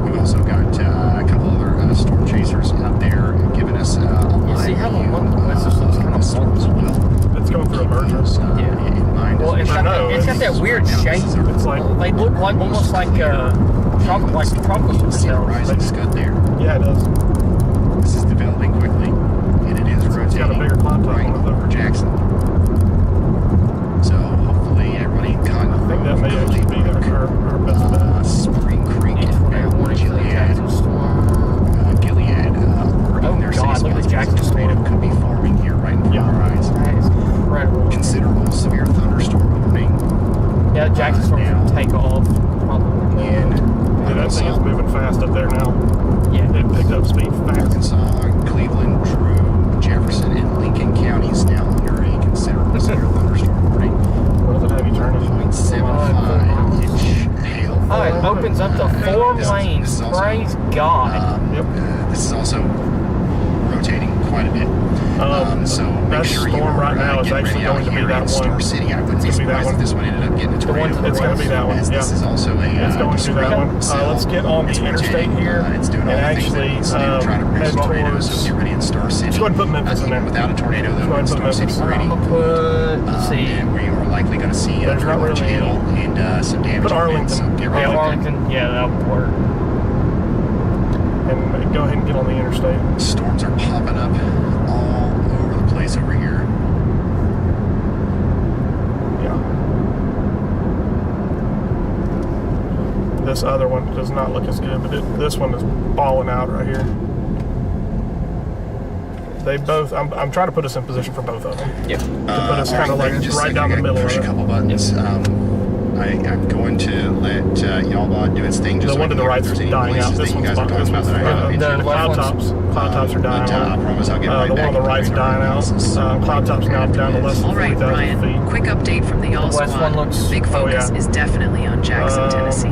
We've also got a couple other storm chasers out there giving us a live see how the view one to the west is kind of the storm as well. It's going through a merger. Yeah. In mind Well, as it's we got, know, it's got that it's- weird shape. It's like, They look like almost like tropical the sea supercells. horizon is good there. yeah, it does. This is developing quickly, and it is rotating got a bigger contact right on it, though. over Jackson. So hopefully everybody in Cotton I think that Grove, may actually be our best bet. Spring Creek, Each tornado warning for the Gilead, Jackson storm. Gilead, Oh, working their God, look at the Jackson tornado storm. could be forming here right in front of our eyes. That is incredible. Considerable severe thunderstorm warning. Yeah, Jackson storm now. should take off. Probably. In Yeah, that thing is moving fast up there now. Yeah. It picked up speed fast. Arkansas, Cleveland, Drew, Jefferson, and Lincoln counties now under a considerable severe thunderstorm warning. What does it have you turning? 0.75 inch hail. Oh, it opens up to 4 This is lanes. also, Praise God. Yep. This is also rotating quite a bit. So make that sure storm you're right now is getting actually ready out going to be here that in Star one. City. I wouldn't be It's gonna be that surprised if one. this one ended up getting a tornado. It's going to be that one, As this is yeah. also a It's going to be that one. Let's get on the It's interstate rotating. here It's doing all and the things that actually it's doing, trying to head produce tornadoes. towards. So get ready in Star City. Let's go ahead and put Memphis in Even there. without a tornado, Let's go though, ahead and Star put City Memphis. Brady. I'm gonna put. Let's see. And we are likely going to see a There's not large really hail and some damage. Put Arlington. So get ready. Yeah, Arlington. Yeah, that'll work. And go ahead and get on the interstate. Storms are popping up all over the place over here. Yeah. This other one does not look as good, but this one is balling out right here. They both. I'm trying to put us in position for both of them. Yeah. To put us kind of like Just right a down the second, middle of push a it. couple buttons. I'm going to let y'all do its thing. Just The so one to the I can hear if right's there's any dying out. places This that you one's guys are talking about that I haven't mentioned. The cloud tops are dying But I out. promise I'll get right The back one on the to right's radar dying out. analysis. Cloud tops now down to less than All right, 40,000 Brian. feet. Quick update from the Y'all The west Squad. one looks- Big focus yeah. is definitely on Jackson, Tennessee.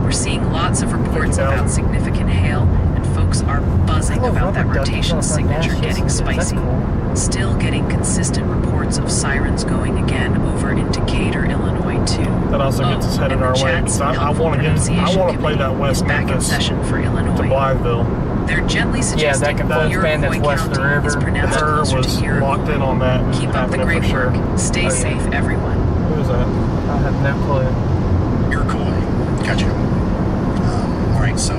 We're seeing lots of reports 50,000. about significant hail, and folks are buzzing Oh, about that rubber ducky rotation goes like that. signature Yes, getting yes, that's spicy. cool. Still getting consistent reports of sirens going again over in Decatur, Illinois, too. That also gets us headed and our the way. chat's 'Cause I helpful want to pronunciation play that committee West is back in Memphis session for to Illinois. Blytheville. They're gently suggesting that can both span that's Iroquois west of the County is river. pronounced Her closer was to Iroquois. locked in on that. Keep up the happening great for sure. work. Stay Oh, yeah. safe, everyone. Who is that? I have no clue. Iroquois. Gotcha. All right, so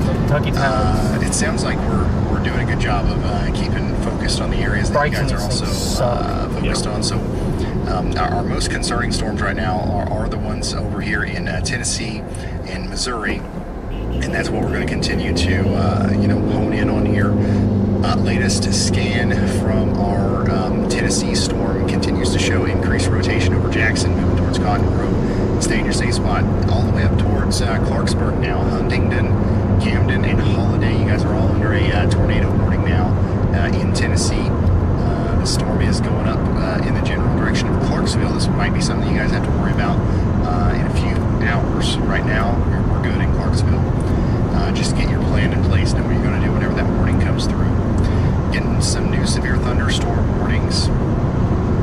Kentucky Towns. it sounds like we're doing a good job of keeping focused on the areas that you Brighton guys are things also suck. focused on. So our most concerning storms right now are the ones over here in Tennessee and Missouri, and that's what we're going to continue to hone in on here. Latest scan from our Tennessee storm continues to show increased rotation over Jackson, moving towards Cotton Grove. Stay in your safe spot all the way up towards Clarksburg now, Huntingdon, Camden, and Holiday. You guys are all under a tornado warning now in Tennessee. The storm is going up in the general direction of Clarksville. This might be something you guys have to worry about in a few hours. Right now, we're good in Clarksville. Just get your plan in place, know what you're going to do whenever that warning comes through. Getting some new severe thunderstorm warnings.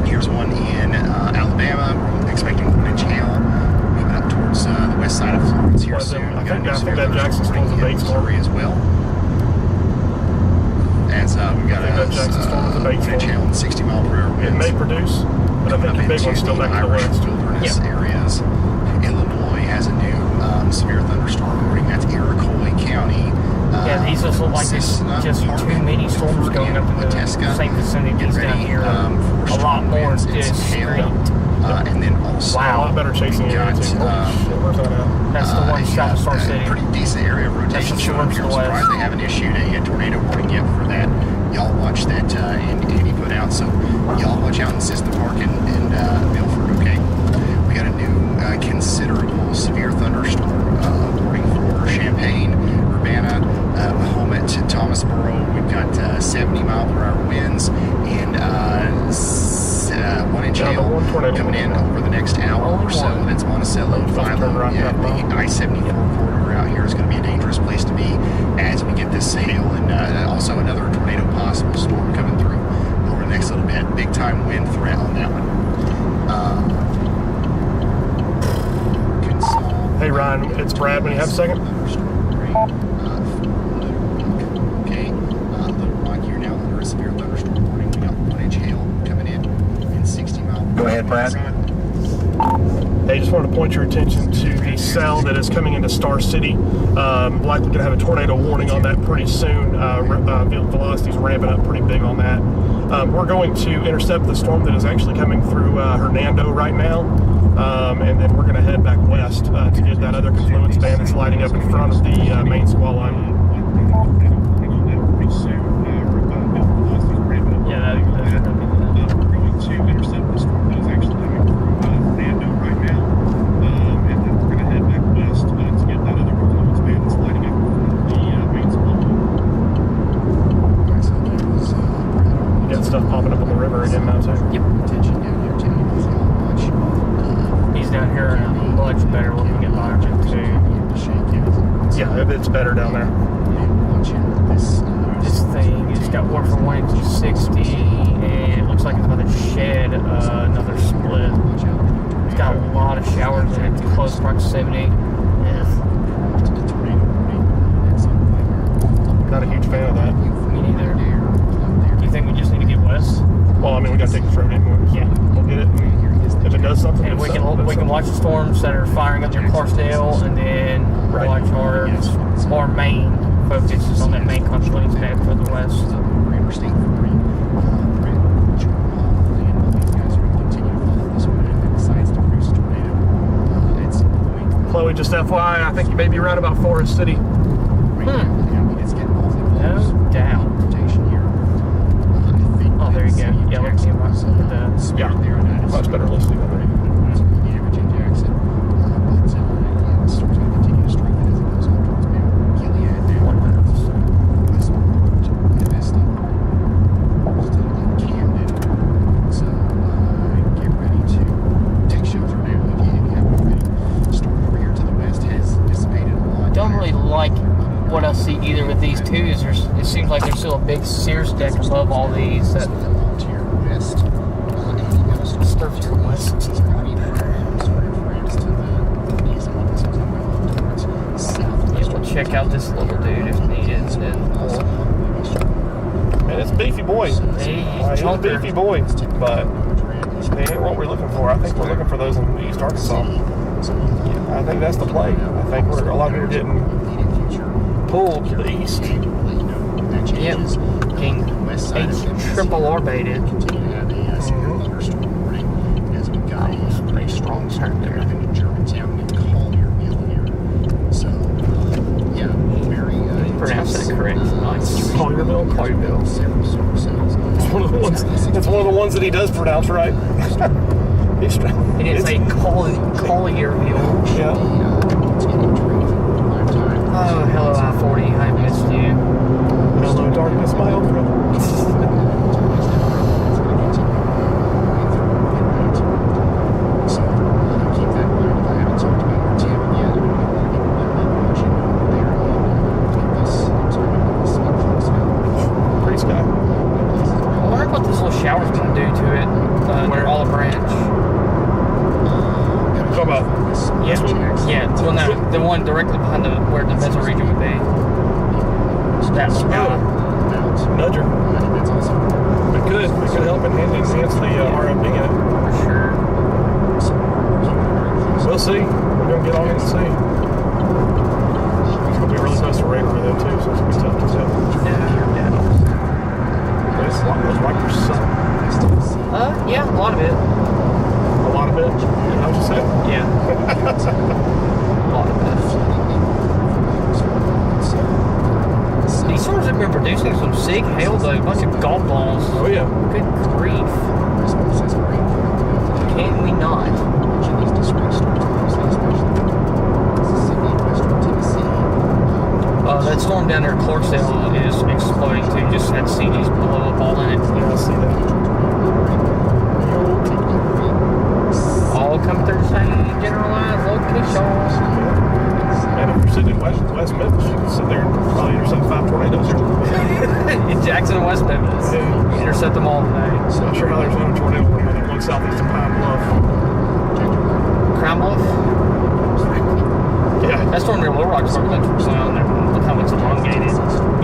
Here's one in Alabama. We're expecting 1 inch hail. Moving up towards the west side of Florence here soon. I We got a think new that severe Jackson thunderstorm storm's a warning bait in storm. Missouri as well. As we've got I think that Jackson storm is a bait 1 inch storm. hail and 60 mile per hour winds. It may produce, but I think the big one's still back to the Irish west. wilderness areas. Illinois has a new severe thunderstorm warning. That's Iroquois County. Yeah, these just look like there's just too many storms going up in the same vicinity as down here. A lot more just straight. And then also, A lot better chasing we've area got, too. Holy shit, where's that at? That's the one south of Star a City. pretty decent area of rotation the showing up storms here. to I'm the surprised west. they haven't issued a tornado warning yet for that. Y'all watch that Andy put out, so y'all watch out in System Park and Milford, okay? We got a new considerable severe thunderstorm warning for Champaign, Urbana, Mahomet, Thomasboro. We've got 70 mile per hour winds and 1 inch Yeah, the hail one tornado coming in over the next hour or so. That's Monticello, Philo. Yeah, the I-74 corridor out here is going to be a dangerous place to be as we get this hail and also another tornado possible storm coming through over the next little bit. Big time wind threat on that one. Hey Ryan, it's Brad. When you have a second. Okay, Little Rock here now under a severe thunderstorm warning. We got 1 inch hail coming in 60 mile. Go ahead, Brad. Hey, just wanted to point your attention to the cell that is coming into Star City. Likely going to have a tornado warning on that pretty soon. Velocity's ramping up pretty big on that. We're going to intercept the storm that is actually coming through Hernando right now. And then we're going to head back west to get that other confluence band that's lighting up in front of the main squall line. Yeah, We're going to intercept the storm that is actually coming through Hernando right now, and then we're going to head back west to get that other confluence band that's lighting up in front of the main squall line. You got stuff popping up on the river again now too. Yep. He's down here in a much better looking environment too. Yeah, it's better down there. Watching this This thing has got work for 1 to 60, and it looks like it's about to shed another split. It's got a lot of showers in it, close proximity. Not a huge fan of that. Me neither. Do you think we just need to get west? Well, I mean, we got to take this road anyway. Yeah. We'll get it. If it does something, And we can watch the storms that are firing up near Clarksdale, and then watch our main focus is on that main confluence head for the west. Chloe, just FYI, I think you may be right about Forest City. No doubt. Oh, there you go. Yeah, look at Yeah, much better listing already. Don't really like what I see either with these twos. It seems like there's still a big Sears deck above all these. That Surf to the west. Yeah, we'll check out this little dude if needed. Man, it's beefy boy. Hey, He's a beefy boy, but they ain't what we're looking for. I think we're looking for those in East Arkansas. I think that's the play. I think a lot of people are getting pulled to the east. Yep. King triple R baited. Pretty strong turn there. Pronounce that correct. Nice. Collierville. It's one of the ones that he does pronounce right. He didn't say Collierville. Yeah. Oh, hello, I-40. I missed you. Hello, darkness, my old friend. Pretty sky. I wonder what this little shower's going to do to it. Near Olive Branch. Talk about Yeah, well, no, the one directly behind where the mezzo region would be. That spot. Nudger. It could help enhance the RFD in it. For sure. We'll see. We're going to get on it and see. It's going to be really close to rain over there, too, so it's going to be tough to tell. It's like your sun. Yeah, a lot of it. A lot of it? How'd you say? Yeah. A lot of it. These storms have been producing some sick hail, though. A bunch of golf balls. Oh, yeah. Good grief. Can we not? That storm down there at Clarksdale is exploding too. Just had CGs blow up all in it. Yeah, I see that. All come through the same generalized location. And if you're sitting in West Memphis, you can sit there and probably intercept 5 tornadoes here. In Jackson and West Memphis. Yeah. Intercept them all today. So I'm sure how there's no tornado warning on that one southeast of Pine Bluff. Crown Bluff? Yeah. That storm near Little Rock's probably like, well, look how it's elongated.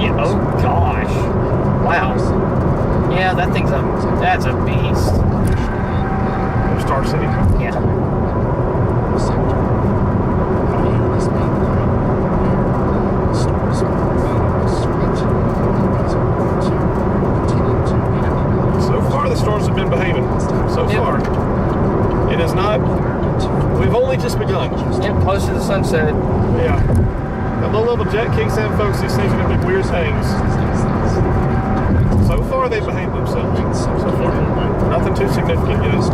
Yeah, oh gosh. Wow. Yeah, that's a beast. Star City. Yeah. So far, the storms have been behaving. So far. It is not. We've only just begun. Yep, close to the sunset. Yeah. That low-level jet kicks in, folks. These things are going to be weird things. So far, they've behaved themselves. So far. Nothing too significant yet.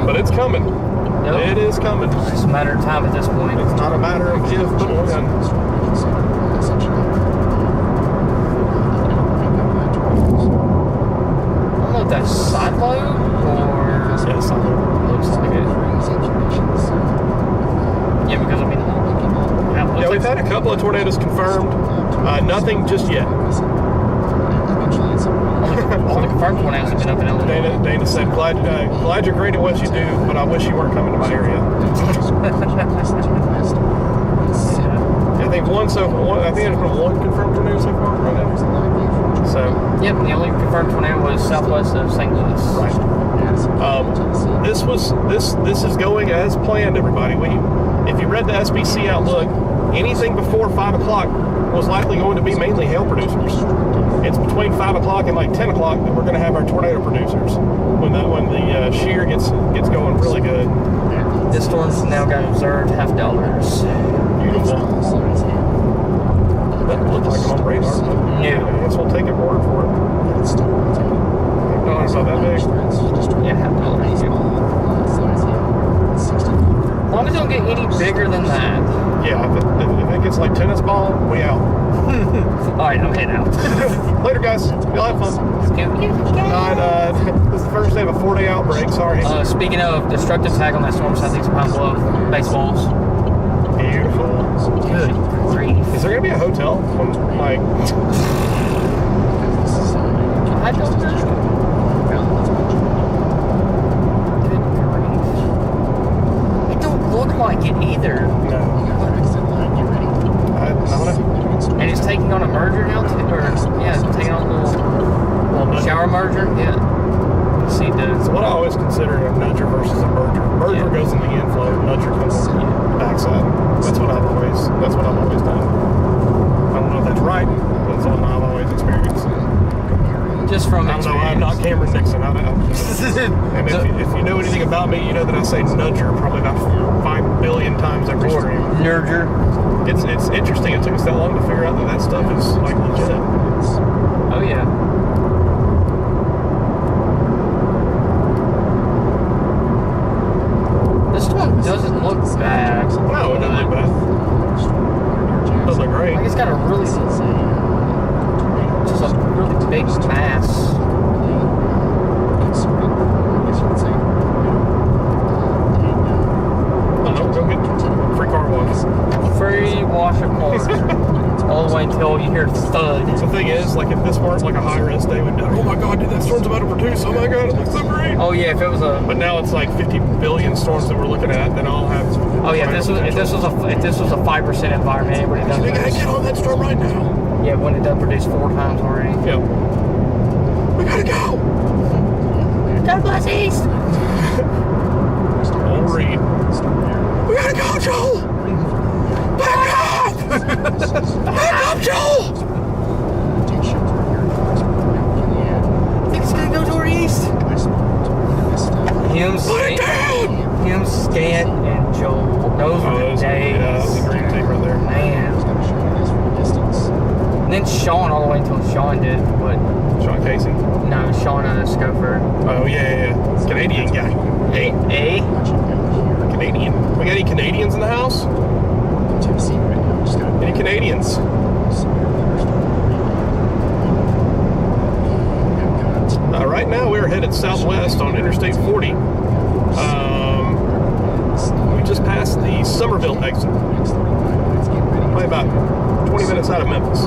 But it's coming. Yep. It is coming. It's a matter of time at this point. It's not a matter of if, but when. I don't know if that's side load or... Yeah, side load. Looks like it. Yeah, because I mean... Yeah, we've had a couple of tornadoes confirmed. Nothing just yet. All the confirmed tornadoes have been up in Illinois. Dana said, glad you're great at what you do, but I wish you weren't coming to my area. I think there's been one confirmed tornado so far right now. So. Yep, the only confirmed tornado was southwest of St. Louis. Right. This is going as planned, everybody. If you read the SBC Outlook, anything before 5 o'clock was likely going to be mainly hail producers. It's between 5 o'clock and like 10 o'clock that we're going to have our tornado producers when the shear gets going really good. This storm's now got observed $0.50. Beautiful. Doesn't look like I'm on radar. But No. I guess we'll take it word for it. No, it's not that big. Yeah, $0.50. As long as it don't get any bigger than that. Yeah, if it gets like tennis ball, we out. Alright, I'm heading out. Later, guys. Y'all have fun. This is the first day of a 4-day outbreak. Sorry. Speaking of destructive tag on that storm southeast of Pine Bluff, baseballs. Beautiful. Good grief. Is there gonna be a hotel? Like, I don't know. Good grief. It don't look like it either. no. I don't know. And it's taking on a merger now too, it's taking on a little shower merger. Yeah. See So what I always consider a nudger versus a merger. Merger goes in the inflow, nudger comes on the backside. That's what I've always done. I don't know if that's right, but that's what I've always experienced. just from I'm experience. not Cameron Dixon. And if you know anything about me, you know that I say nudger probably about 5 billion times every stream. Nudger. It's interesting. It took us that long to figure out that stuff is like legit. Oh yeah. This one doesn't look bad. No, it doesn't look bad. Doesn't look great. Like it's got a really, just a really big mass. Oh no, go get free car wash. Free wash of cars. All the way until you hear thud. The thing is, like if this weren't like a high risk day, we'd be like, oh my god, dude, that storm's about to produce. Oh my god, it looks so great. Oh yeah, if it was a. But now it's like 50 billion storms that we're looking at that all have. Oh yeah, if this was a 5% environment, it would have done. We gotta get on that storm right now. Yeah, when it done produced 4 times already. Yeah. We gotta go. God bless East. Old Reed. We gotta go, Joel. Back up. Back up, Joel. I think it's gonna go toward east. Him, Stan, and Joel. Those were the days. Yeah, that's a great take right there. Man. And then Sean all the way until Sean did what? Sean Casey. No, Sean Scofer. Oh yeah. Canadian guy. A? Canadian. We got any Canadians in the house? Any Canadians? Right now we're headed southwest on Interstate 40. We just passed the Somerville exit. Probably about 20 minutes out of Memphis.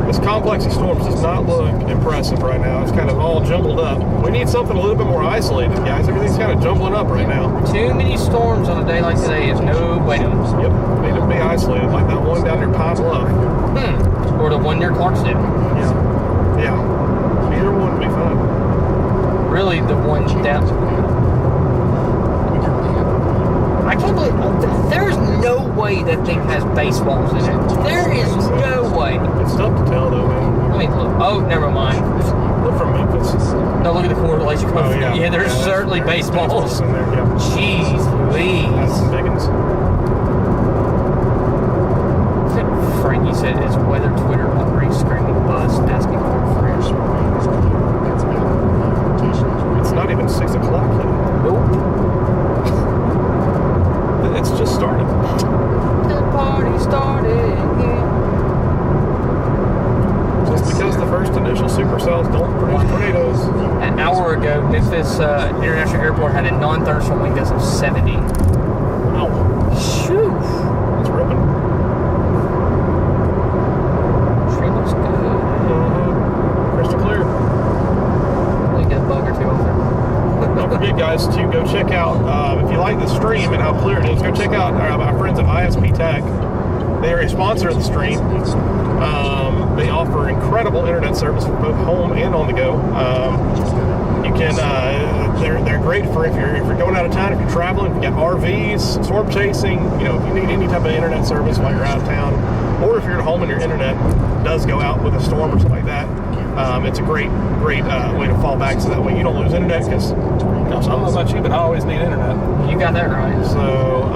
This complex of storms does not look impressive right now. It's kind of all jumbled up. We need something a little bit more isolated, guys. Everything's kind of jumbling up right now. Too many storms on a day like today is no bueno. Yep, need to be isolated, like that one down near Pine Bluff. Or the one near Clarksdale. Yeah. Either one would be fine. Really, the one down. I can't believe there is no way that thing has baseballs in it. There is no way. It's tough to tell though, man. Let me look. Oh, never mind. We're from Memphis. No, look at the correlation. Oh, yeah. There's certainly baseballs. In there. Yeah. Jeez Louise. That's some big ones. Frankie said it's weather Twitter hungry, screaming bust, asking for a friend. It's not even 6 o'clock yet. Nope. It's just started. The party started. Just because the first initial supercells don't produce tornadoes. An hour ago, Memphis International Airport had a non-thermal wind gust of 70. Wow. Shoo. how clear it is, go check out our friends at ISP Tech. They are a sponsor of the stream. They offer incredible internet service for both home and on the go. You can, they're great for if you're going out of town, if you're traveling, if you got RVs, storm chasing, you know, if you need any type of internet service while you're out of town, or if you're at home and your internet does go out with a storm or something like that. It's a great way to fall back so that way you don't lose internet because, gosh, I don't know about you, but I always need internet. You got that right. So,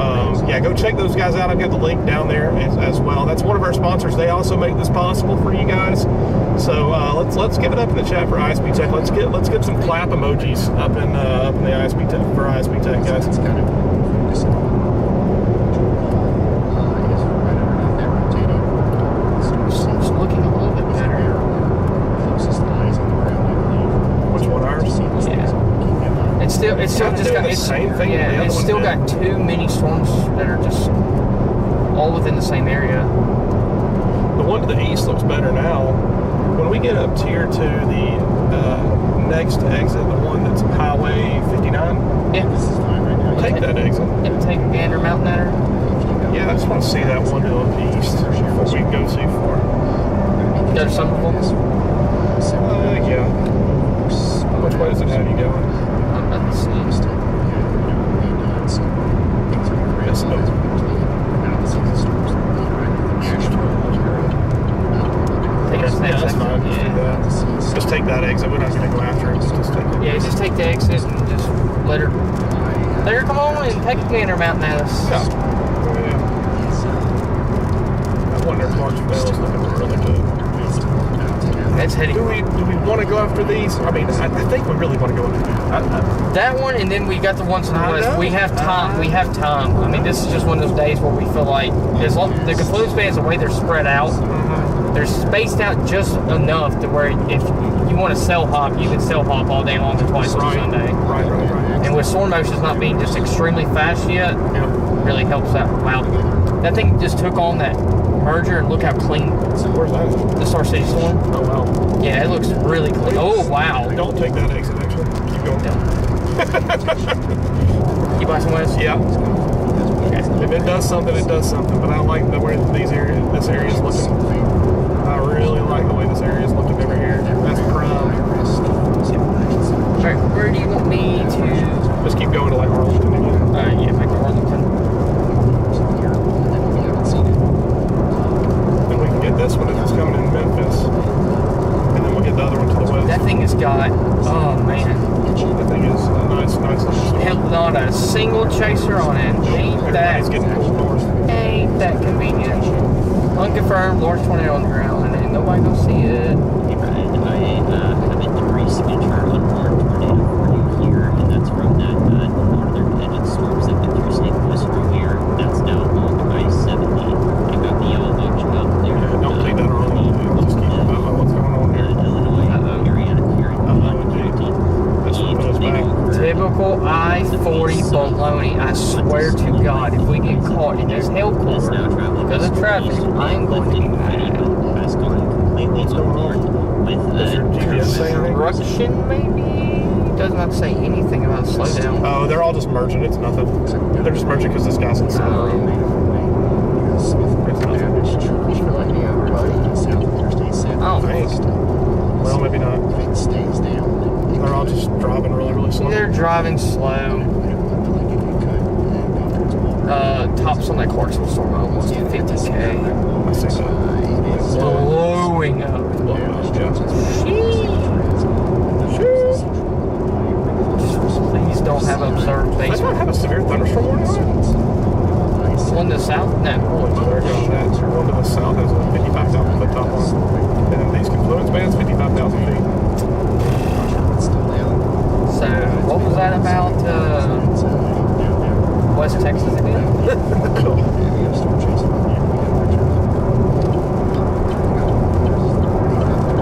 yeah, go check those guys out. I've got the link down there as well. That's one of our sponsors. They also make this possible for you guys. So let's give it up in the chat for ISP Tech. Let's get some clap emojis up in the ISP Tech for ISP Tech, guys. It's kind of It's looking a little bit better. Which one, ours? Yeah. It's still just got the same thing. Yeah, it's still got too many storms that are just all within the same area. The one to the east looks better now. When we get up here to the next exit, the one that's Highway 59, Yeah. we'll take that exit. Yeah, take Gander Mountain at her. Yeah, I just want to see that one to the east before we go too far. Go to Somerville. Yeah. Which way does it have you going? I'm about to see. Yes, no. Take us next That's exit. fine. Just do that. Just take that exit. We're not going to go after it. Just take it. Yeah, just take the exit and just let her come on and take Gander Mountain at us. Yeah. Oh, yeah. I wonder if March Bell is looking really good. That's heading. Do we want to go after these? I mean, I think we really want to go after That one, and then we got the ones in the I west. know. We have time. We have time. I mean, this is just one of those days where we feel like the confluence bands, the way they're spread out, they're spaced out just enough to where if you want to cell hop, you can cell hop all day long and twice on Sunday. Right. And with storm motions not being just extremely fast yet, really helps out. Wow, that thing just took on that merger, and look how clean. Where's that? The Star City storm. Oh, wow. Yeah, it looks really clean. Oh wow. Don't take that exit, actually. Keep going. You buy some west? Yeah. If it does something, it does something. But I like the way this area is looking. I really like the way this area is looking over here. That's prime. Alright, where do you want me to? Just keep going to like Arlington again. Yeah, back to Arlington. Then we can get this one if it's coming in Memphis. And then we'll get the other one to the west. That thing has got, oh man, That thing is nice. not a single chaser on it. Everybody's getting pulled north. Ain't that convenient. Unconfirmed, large tornado on the ground, and ain't nobody gonna see it. Hey Brian, I have a debris signature on board tornado for you here, and that's from that northern edge of storms that went through St. Louis earlier. That's now along I-70. I got the yellow boat up there. Yeah, don't take that wrong. Just keep about what's going on here. Illinois area here in County. This one goes back. Typical I-40 baloney. I swear to God, if we get caught in this hell corner because of traffic, I am going to be mad. Has gone completely overboard with Does your GPS say anything? Construction, maybe? Does not say anything about slowdown. Oh, they're all just merging. It's nothing. They're just merging because this guy's in the side of the road. It's nothing. Oh, Thanks. Well, maybe not. They're all just driving really, really slow. they're driving slow. Tops on that Clarksville storm almost 50K. I see that. Blowing up. Please don't have observed Does basement. not have a severe thunderstorm warning on it? On the south? No. There goes that. One to the south has a 55,000 foot top on it. And then these confluence bands, 55,000 feet. So, what was that about West Texas again?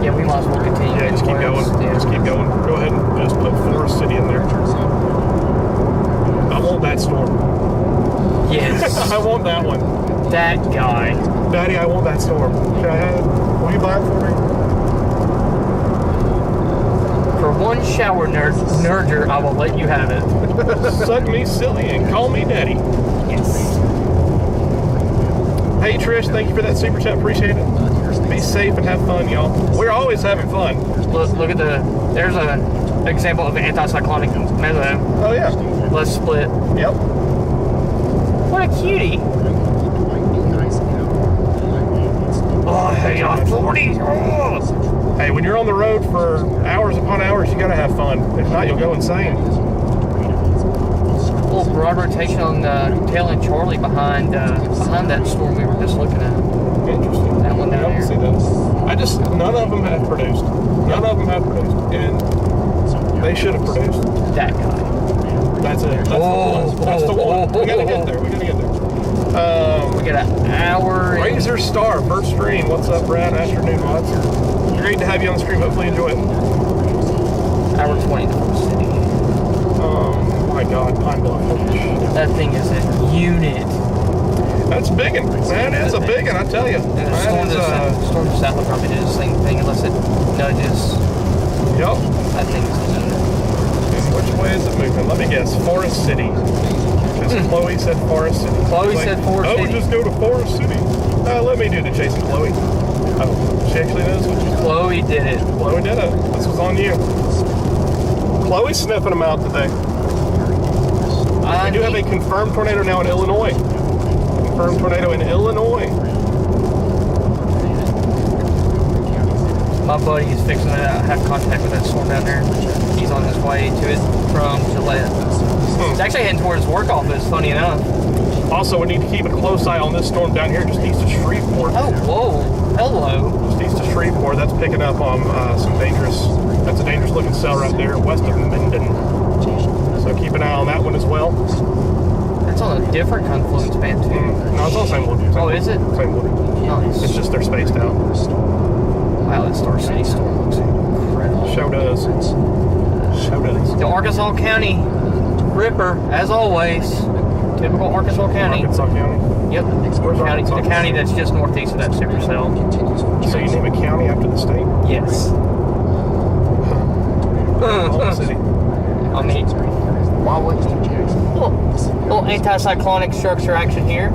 Yeah, we might as well continue. Yeah, just keep going. Yeah. Just keep going. Go ahead and just put Forest City in there. I want that storm. Yes. I want that one. That guy. Daddy, I want that storm. Can I have it? Will you buy it for me? For one shower nerder, I will let you have it. Suck me silly and call me daddy. Yes. Hey Trish, thank you for that super chat. Appreciate it. Be safe and have fun, y'all. We're always having fun. Look at there's an example of an anticyclonic mezzo. Oh yeah. Let's split. Yep. What a cutie. Oh, hey, on 40. Oh. Hey, when you're on the road for hours upon hours, you gotta have fun. If not, you'll go insane. Little broad rotation on tail end Charlie behind that storm we were just looking at. Interesting. That one down I don't there. see those. None of them have produced. None of them have produced. And they should have produced. That guy. That's it. That's the one. We gotta get there. We got an hour. Razor Star, first stream. What's up, Brad? Afternoon, Watts. Great to have you on the stream. Hopefully you enjoy it. Hour 20 to Forest City. Oh my God, Pine Bluff. That thing is a unit. That's biggin'. That is a biggin', I tell you. Storm to south will probably do the same thing unless it nudges. Yep. That thing is a unit. Which way is it moving? Let me guess. Forest City. Because Chloe said Forest City. Chloe said Forest City. Oh, just go to Forest City. Let me do the chasing Chloe. Oh, she actually knows what she's doing. Chloe did it. Chloe did it. This was on you. Chloe's sniffing them out today. We do have a confirmed tornado now in Illinois. Confirmed tornado in Illinois. My buddy is fixing to have contact with that storm down there. He's on his way to it from Gillette. He's actually heading towards his work office, funny enough. Also, we need to keep a close eye on this storm down here just east of Shreveport. Oh, whoa. Hello. Just east of Shreveport. That's picking up on that's a dangerous looking cell right there west of Minden. So keep an eye on that one as well. That's on a different confluence band, too. No, it's all the same one. Oh, is it? Same one. Nice. It's just they're spaced out. Wow, that Star City storm looks incredible. Show does. The Arkansas County Ripper, as always. Typical Arkansas County. Arkansas County? Yep. The county that's just northeast of that supercell. So you name a county after the state? Yes. Oklahoma City. I mean, why wouldn't you? Little anticyclonic structure action here.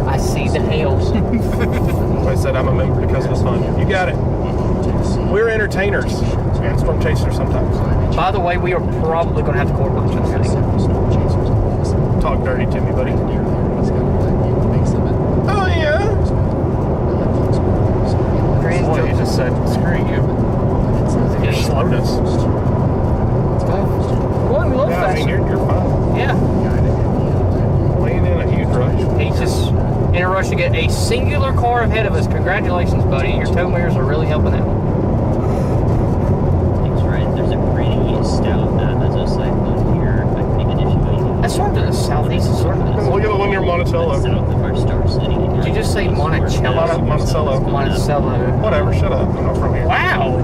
I see the hail. I said I'm a member because of the fun. You got it. We're entertainers and storm chasers sometimes. By the way, we are probably going to have to court march this thing. Talk dirty to me, buddy. Oh, yeah? Boy, you just said, screw you. You slowed us. Boy, we love Yeah, I faster. mean, you're fine. Yeah. Laying in a huge rush. He's just in a rush to get a singular car ahead of us. Congratulations, buddy. Your tow mirrors are really helping out. Thanks, Ryan. There's a pretty stout mesocyclone here. I think initially. That's sort of the southeast of sort of. Look at the one near Monticello. South of our Star City. Did you just say Monticello? Monticello. Monticello. Whatever, shut up. I'm not from here. Wow.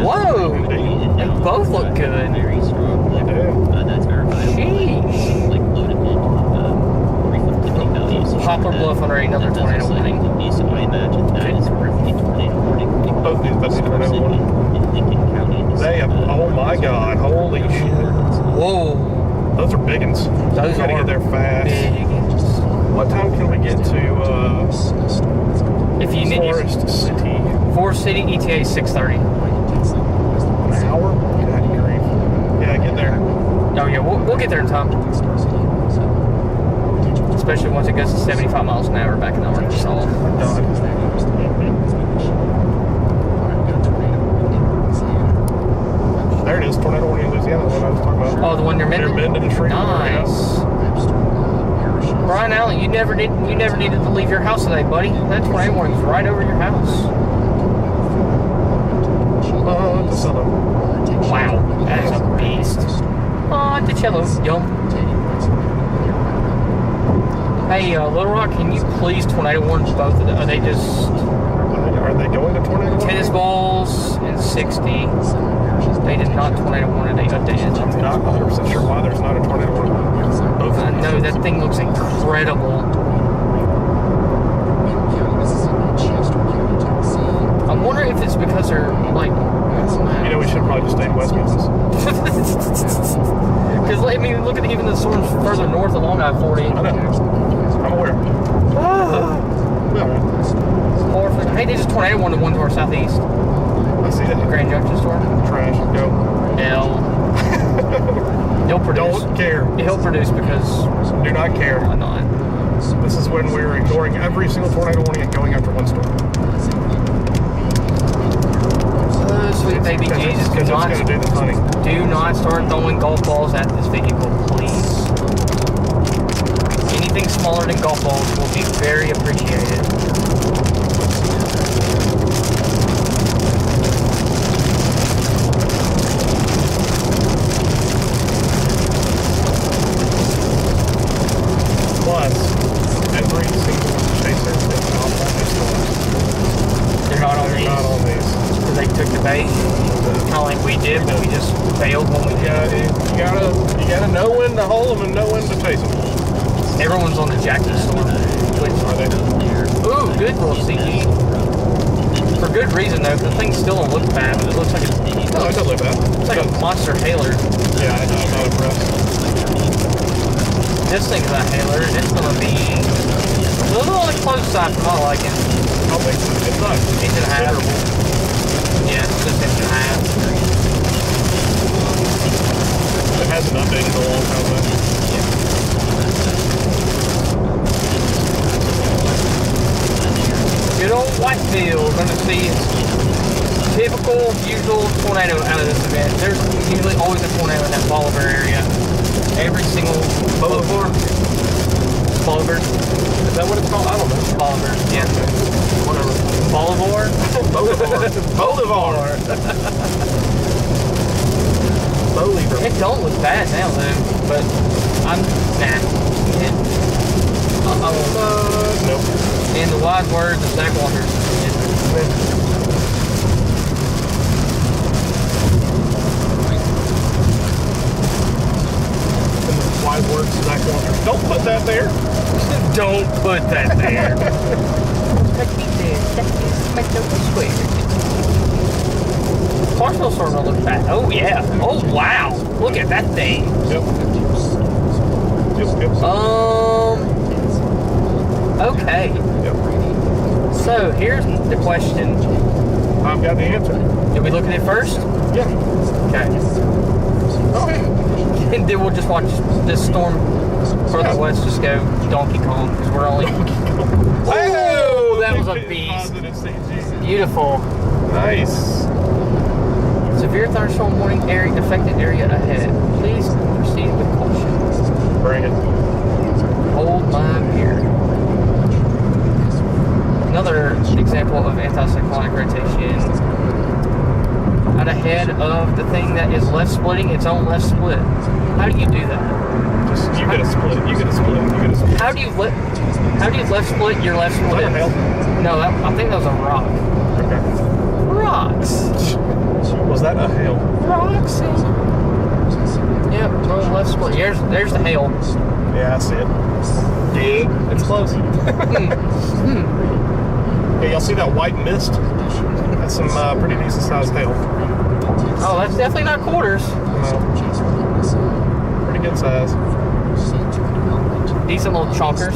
Whoa. They both look good. Very strong. They do. That's verifiable. Sheesh. Like low to mid reflectivity values. Poplar Bluff under another tornado warning. So I imagine that is roughly tornado warning. Both these tornado warning. In Lincoln County. They have, oh my God, holy shit. Whoa. Those are big ones. Those Gotta are get there fast. big. What time can we get to If you need Forest City? Forest City ETA 6:30. An hour? God grief. Yeah, get there. Oh yeah, we'll get there in time. Especially once it goes to 75 miles an hour back in Arkansas. There it is, tornado warning in Louisiana, the one I was talking about. Oh, the one near Minden? Near Minden and Shreveport. Nice. Brian Allen, you never needed to leave your house today, buddy. That tornado warning's right over your house. Monticello. Wow, that is a beast. Monticello, yum. Hey, Little Rock, can you please tornado warn both of them? Are they just Are they going to tornado warning? tennis balls and 60? They did not tornado warn, they updated I'm it. not 100% sure why there's not a tornado warning. Both I know, that thing looks incredible. I mean, look at even the storms further north along I-40. I know. I'm aware. Horrific. Hey, there's a tornado one to our southeast. I see that. Grand Junction storm. Trash. Go. He'll produce. Don't care. He'll produce because Do not care. why not? This is when we're ignoring every single tornado warning and going after one storm. Sweet baby Jesus, Because it's going to do the funny. do not start throwing golf balls at this vehicle, please. Anything smaller than golf balls will be very appreciated. Plus, every single chaser is not on these storms. They're not on these. Not on these. Because they took the bait, kind of like we did, but we just failed when we did. You gotta know when to hold them and know when to chase them. Everyone's on the Jackie storm. Which, Are they? ooh, good little CG. For good reason though, 'cause the thing still don't look bad, but it looks like No, it doesn't look bad. it's like a monster hailer. Yeah, I'm not impressed. This thing's a hailer, and it's gonna be a little on the close side for my liking. I'll make it. It's not Inch and a half. considerable. Yeah, it's just inch and a half. It hasn't updated in a long time though. Good old Whitefield, gonna see typical, usual tornado out of this event. There's usually always a tornado in that Bolivar area. Every single Bolivar. Bolivar. Is that what it's called? I don't know. Bolivar, yeah. Whatever. Bolivar? Bolivar. Bolivar. It don't look bad now though, but I'm nah. Nope. In the wise words of Zach Walters. Wise words, Zach Walters. Don't put that there. Don't put that there. Clarksville starting to look bad. Oh yeah. Oh wow. Look at that thing. Yep. Okay. Yep. So here's the question. I've got the answer. Did we look at it first? Yeah. Okay. Okay. And then we'll just watch this storm further west just go Donkey Kong because we're only. Oh, that was a beast. Positive CG. Beautiful. Nice. Severe thunderstorm warning area affected area ahead. Please proceed with caution. Bring it. Hold my beer. Another example of anticyclonic rotation. Out ahead of the thing that is left splitting its own left split. How do you do that? Just you get a split. You get a split. You get a split. How do you left split your left split? Is that a hail? No, I think that was a rock. Okay. Rocks. Was that a hail? Rocks. Yep, left split. There's the hail. Yeah, I see it. Yeah, it's close. Hey, y'all see that white mist? That's some pretty decent sized hail. Oh, that's definitely not quarters. No. Pretty good size. Decent little chonkers.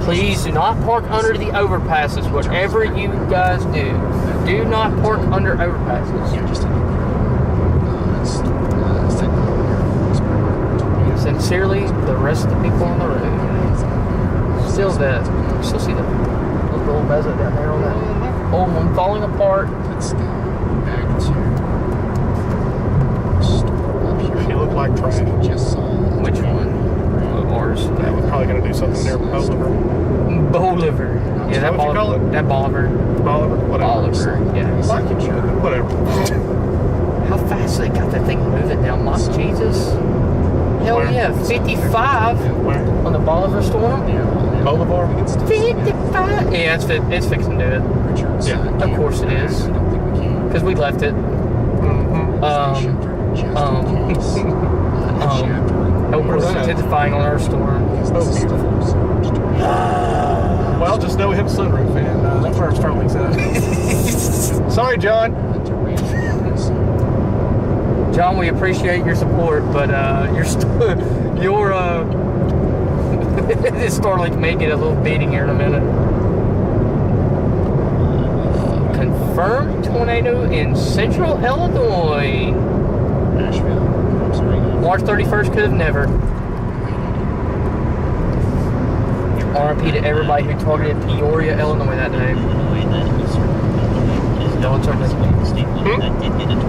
Please do not park under the overpasses, whatever you guys do. Do not park under overpasses. Sincerely, the rest of the people on the road. Still see the little bezel down there on that old one falling apart. She looked like trash. Which one? Oh, ours. That was probably going to do something near Bolivar. Bolivar. Yeah, that What you call it? That Bolivar. Bolivar? Whatever. Bolivar, yeah. Whatever. How fast they got that thing moving now, my Jesus. Hell Where? yeah, 55 Where? on the Bolivar storm. Bolivar? 55. Yeah, it's fixing to do it. Yeah. Of course it is. Because we left it. Helpers intensifying on our storm. Oh, beautiful. Well, just know we have a sunroof and that's where our Starlink's at. Sorry, John. John, we appreciate your support, but this Starlink may get a little beating here in a minute. Confirmed tornado in central Illinois. Nashville. I'm sorry. March 31st could have never. RIP to everybody who targeted Peoria, Illinois that day. No, it's okay.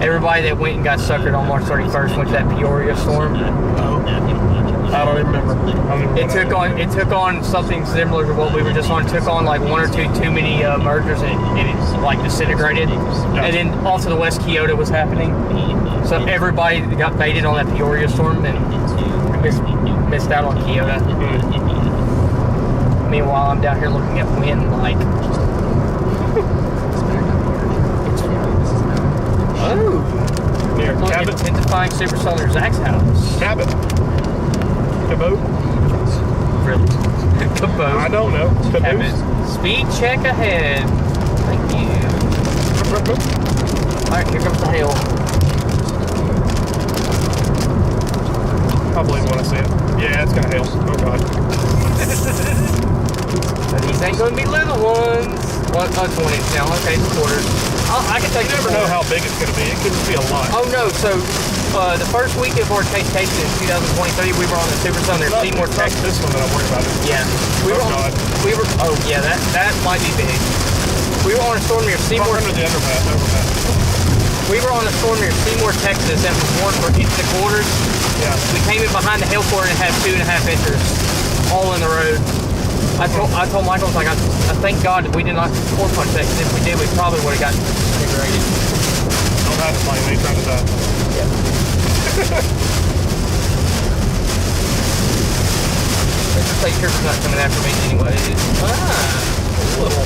Everybody that went and got suckered on March 31st went to that Peoria storm. I don't even remember. It took on something similar to what we were just on. It took on like one or two too many mergers, and it like disintegrated. And then off to the west, Kyoto was happening. So everybody got baited on that Peoria storm and missed out on Kyoto. Meanwhile, I'm down here looking at wind like. Oh! Near Look, Cabot. intensifying supercellular Zach's house. Cabot. Cabot. Really? Cabot. I don't know. Cabot. Speed check ahead. Thank you. Alright, here comes the hail. I believe when I see it. Yeah, it's gonna hail. Oh god. These ain't gonna be little ones. Well, 20 now. Okay, it's quarters. I can take You never know how big it's gonna be. It could just be a lot. Oh no, so the first week of our Chase Station in 2023, we were on the Supercellular Seymour, Texas. This one that I'm worried about. Yeah. Oh yeah, that might be big. We were on a storm near Seymour. Under the overpass. We were on a storm near Seymour, Texas, and was warned for hitting the quarters. Yeah. We came in behind the hail quarter and had 2.5 inches all in the road. I told Michael, I was like, I thank God that we did not four punch that, because if we did, we probably would have gotten disintegrated. Don't have to find me trying to die. Yeah. Mr. State Trooper's not coming after me anyway. A little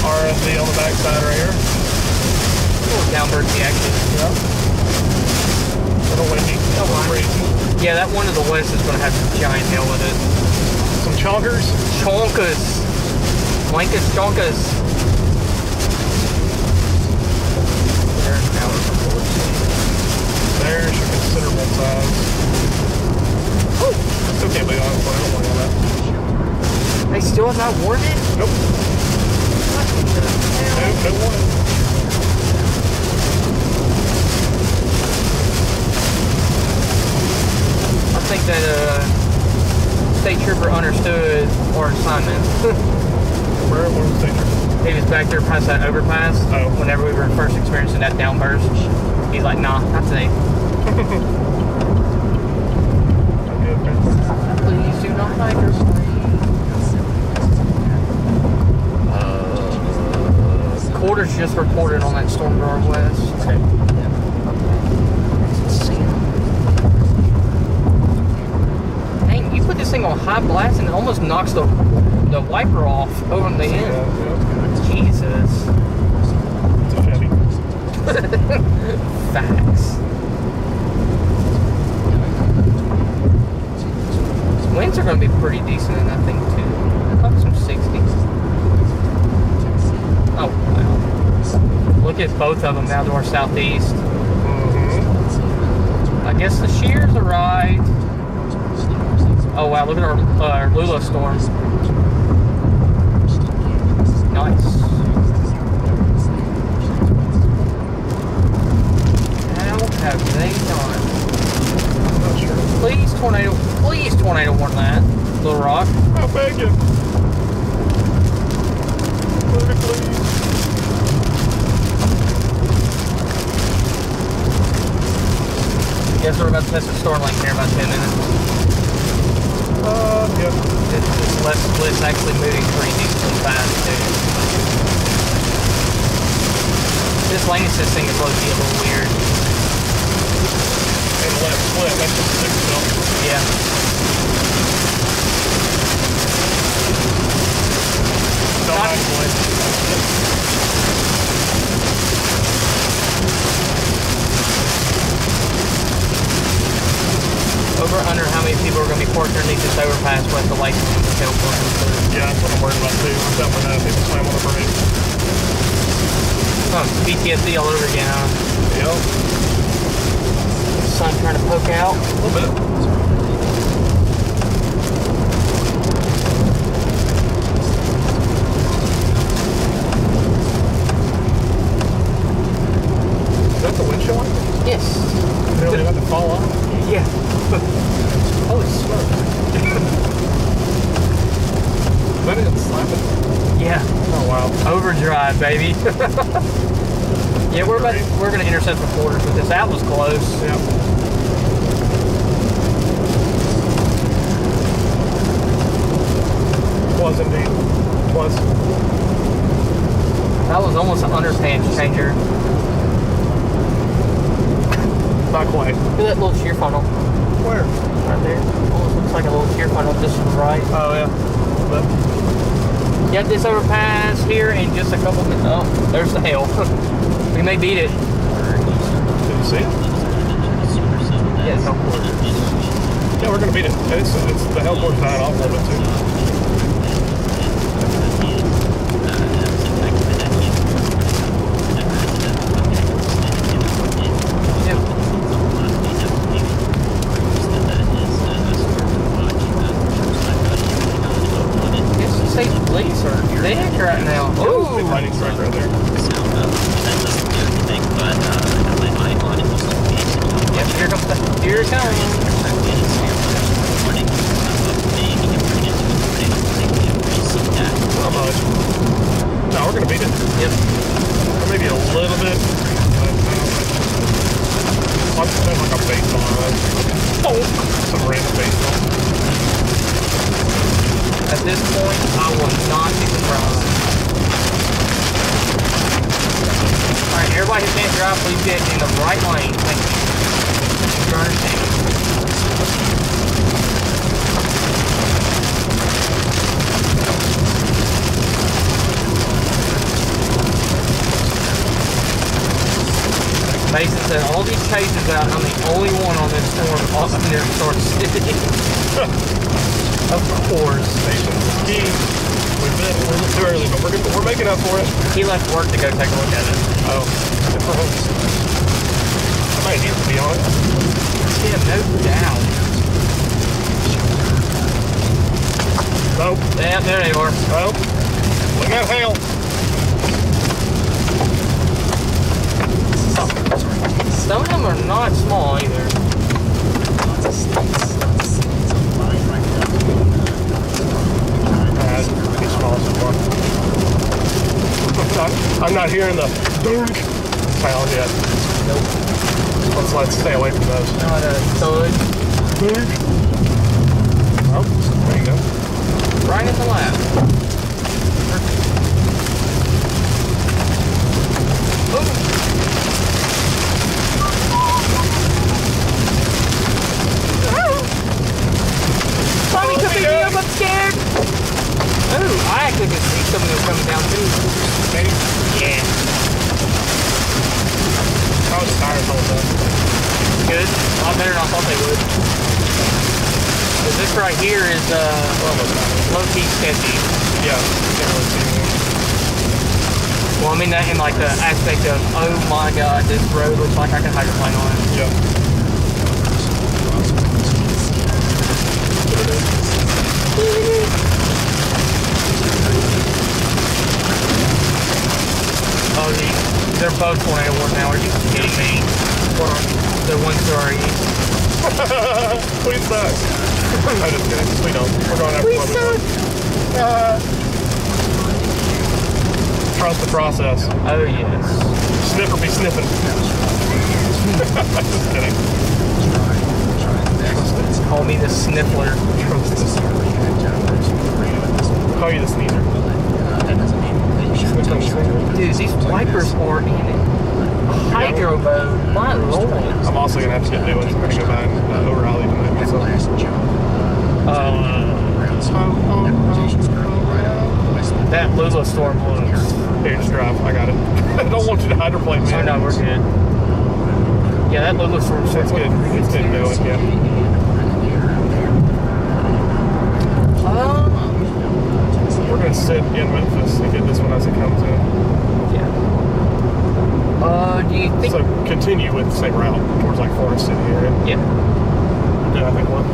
RSV on the backside right here. downbirdly action. Yeah. Little windy. Little breezy. Yeah, that one to the west is going to have some giant hail with it. Some chonkers. Chonkas. Blanket chonkas. There's your considerable size. Oh, still can't be on it. I don't worry about that. They still have not warned it? Nope. No warning. I think that State Trooper understood our assignment. Where was the State Trooper? He was back there past that overpass. Oh. Whenever we were first experiencing that downburst. He's like, nah, not today. Please do not hypersleep. Quarters just reported on that storm to our west. Okay. Dang, you put this thing on high blast and it almost knocks the wiper off over the end. Yeah. Jesus. It's a Chevy. Facts. Winds are going to be pretty decent in that thing too. Probably some 60s. Oh wow! Look at both of them now to our southeast. Mm-hmm. I guess the shears are right. Oh wow! Look at our Lula storm. Nice. How have they done? Not sure. Please tornado warn that. Little Rock. I beg you. Please. Guess we're about to test the storm link here in about 10 minutes. Yeah. This left split's actually moving pretty decently fast too. This lane assist thing is supposed to be a little weird. And the left split, that's just a 6 mil. Yeah. Don't mind the blade. Over under how many people are going to be parked underneath this overpass with the lights on the tail corner. Yeah, that's what I'm worried about too. What's up with that? People slam on the brake. Oh, PTSD all over again, huh? Yep. trying to poke out. A little bit. Is that the windshield wiper? Yes. Really about to fall off? Yeah. Holy smoke. That didn't slap it. Yeah. Oh wow. Overdrive, baby. Yeah, we're gonna intercept the quarters with this. That was close. Yeah. Was indeed. Was. That was almost an underpants changer. Not quite. Look at that little shear funnel Where? right there. Almost looks like a little shear funnel just to the right. Oh yeah. But Got this overpass here in just a couple minutes. Oh, there's the hail. We may beat it. did you see it? Yeah, it's on quarter. Yeah, we're gonna beat it. It's the hellboard's dying off a little bit too. Say police are thick right now. Big Ooh. lightning strike right there. Yep, here comes the, here it comes. Not much. No, we're gonna beat it. Yep. Or maybe a little bit. But that's like a baseball. Oh, some random baseball. At this point, I will not be surprised. Alright, everybody who can't drive, please get in the right lane. Thank you. You understand? Mason said all these chases out, I'm the only one on this storm Austin there starts sticking. Of course. We're a little too early, but we're making up for it. He left work to go take a look at it. Oh, good for him. I might need to be on it. Yeah, no doubt. Nope. Yeah, there they are. Nope. Look at hail. Some of them are not small either. Pretty small so far. I'm not hearing the dunk sound yet. Nope. Let's stay away from those. Not a thud. Dunk. Oh, there you go. Right in the lap. Mommy, come pick me up, I'm scared. Oh, I actually can see some of them coming down too. Maybe. Yeah. How was the tires holding up? Good. A lot better than I thought they would. Because this right here is low-key sketchy. Yeah. Can't really see anything. Well, I mean that in like the aspect of, oh my god, this road looks like I can hydroplane on it. Yeah. Oh, they're both tornado warned now. Are you kidding me? Or the ones that are east. Please suck. I'm just kidding. We don't. We're going after Please suck. Trust the process. Oh yes. Sniffer be sniffing. Just kidding. Call me the sniffler. Call you the sneezer. Dude, these wipers are in hydro mode. My lord. I'm also going to have to get new ones. I'm going to go buy an overhaul even myself. That Lula storm looks. Here, just drive. I got it. I don't want you to hydroplane me. Oh no, we're good. Yeah, that Lula storm It's good. It's good going, yeah. We're going to sit in Memphis and get this one as it comes in. Yeah. Do you think? So continue with the same route towards like Forest City area. Yeah. Then I think what? I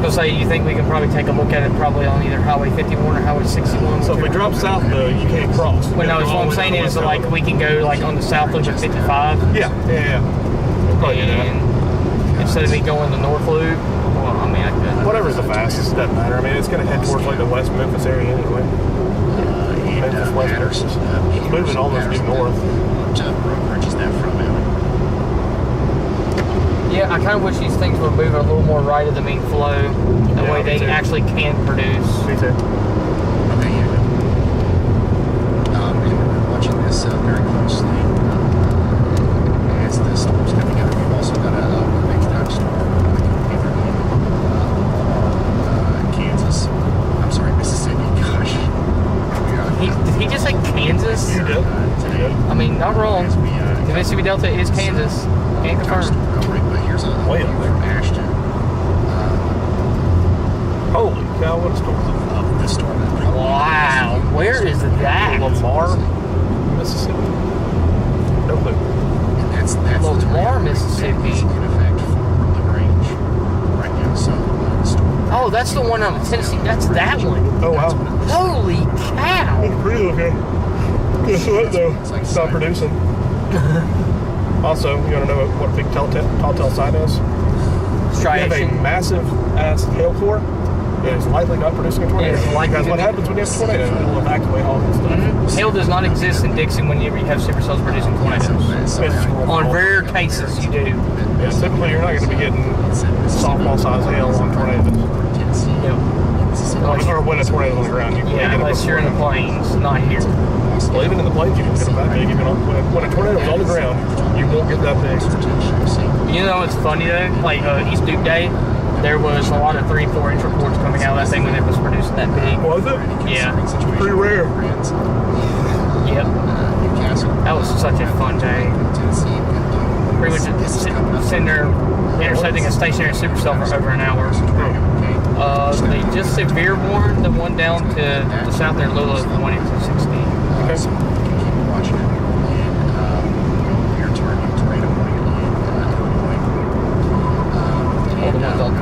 was gonna say, you think we can probably take a look at it probably on either Highway 51 or Highway 61? So if we drop south though, you can't cross. Well, no, what I'm saying is like we can go like on the south loop of 55. Yeah. We'll probably do that. And instead of me going the north loop, well, I mean, I could. Whatever's the fastest, doesn't matter. I mean, it's going to head towards like the West Memphis area anyway. Memphis, West Memphis. It's moving almost due north. What bridge is that from, Alan? Yeah, I kind of wish these things would move a little more right of the main flow. That Yeah, way me they too. actually can produce. Me too. Okay, yeah. And we're watching this very closely as the storm's coming out. We've also got a big time storm Kansas. I'm sorry, Mississippi. Gosh. Did he just say Kansas? You did. Today. I mean, not wrong. As we, The Mississippi Delta is Kansas. Can't confirm. Outbreak, but here's a Way view up there. from Ashton Holy cow, what a storm. of the storm that probably Wow, where is that? Lamar, Mississippi. No clue. and that's Lamar, the tornado Mississippi. that is in effect for LaGrange right now. So the storm. Oh, that's the one out of Tennessee. That's that one. Oh wow. Holy cow! Pretty okay. Guess what though? Stop producing. Also, you want to know what a big telltale sign is? You have a Striation. massive ass hail core that is likely not producing a tornado. It is likely Because to what be. happens when you have a tornado? It will evacuate all this stuff. Hail does not exist in Dixon when you have supercells producing tornadoes. On rare cases, you do. Yeah, typically you're not going to be getting softball size hail on tornadoes. Yep. Or when a tornado's on the ground, you can Yeah, get unless you're in the plains, not here. Well, even in the plains, you can get them that big. Even when a tornado's on the ground, you won't get that big. You know what's funny though? Like East Duke Day, there was a lot of 3 and 4 inch reports coming out of that thing when it was producing that big. Was it? Yeah. Pretty rare. Yep. That was such a fun day. Pretty much sitting there intercepting a stationary supercell for over an hour. They just severe warned the one down to the south there, Lula, went into 60. Okay. So keep watching it. And we're targeting tornado warning in All the ones on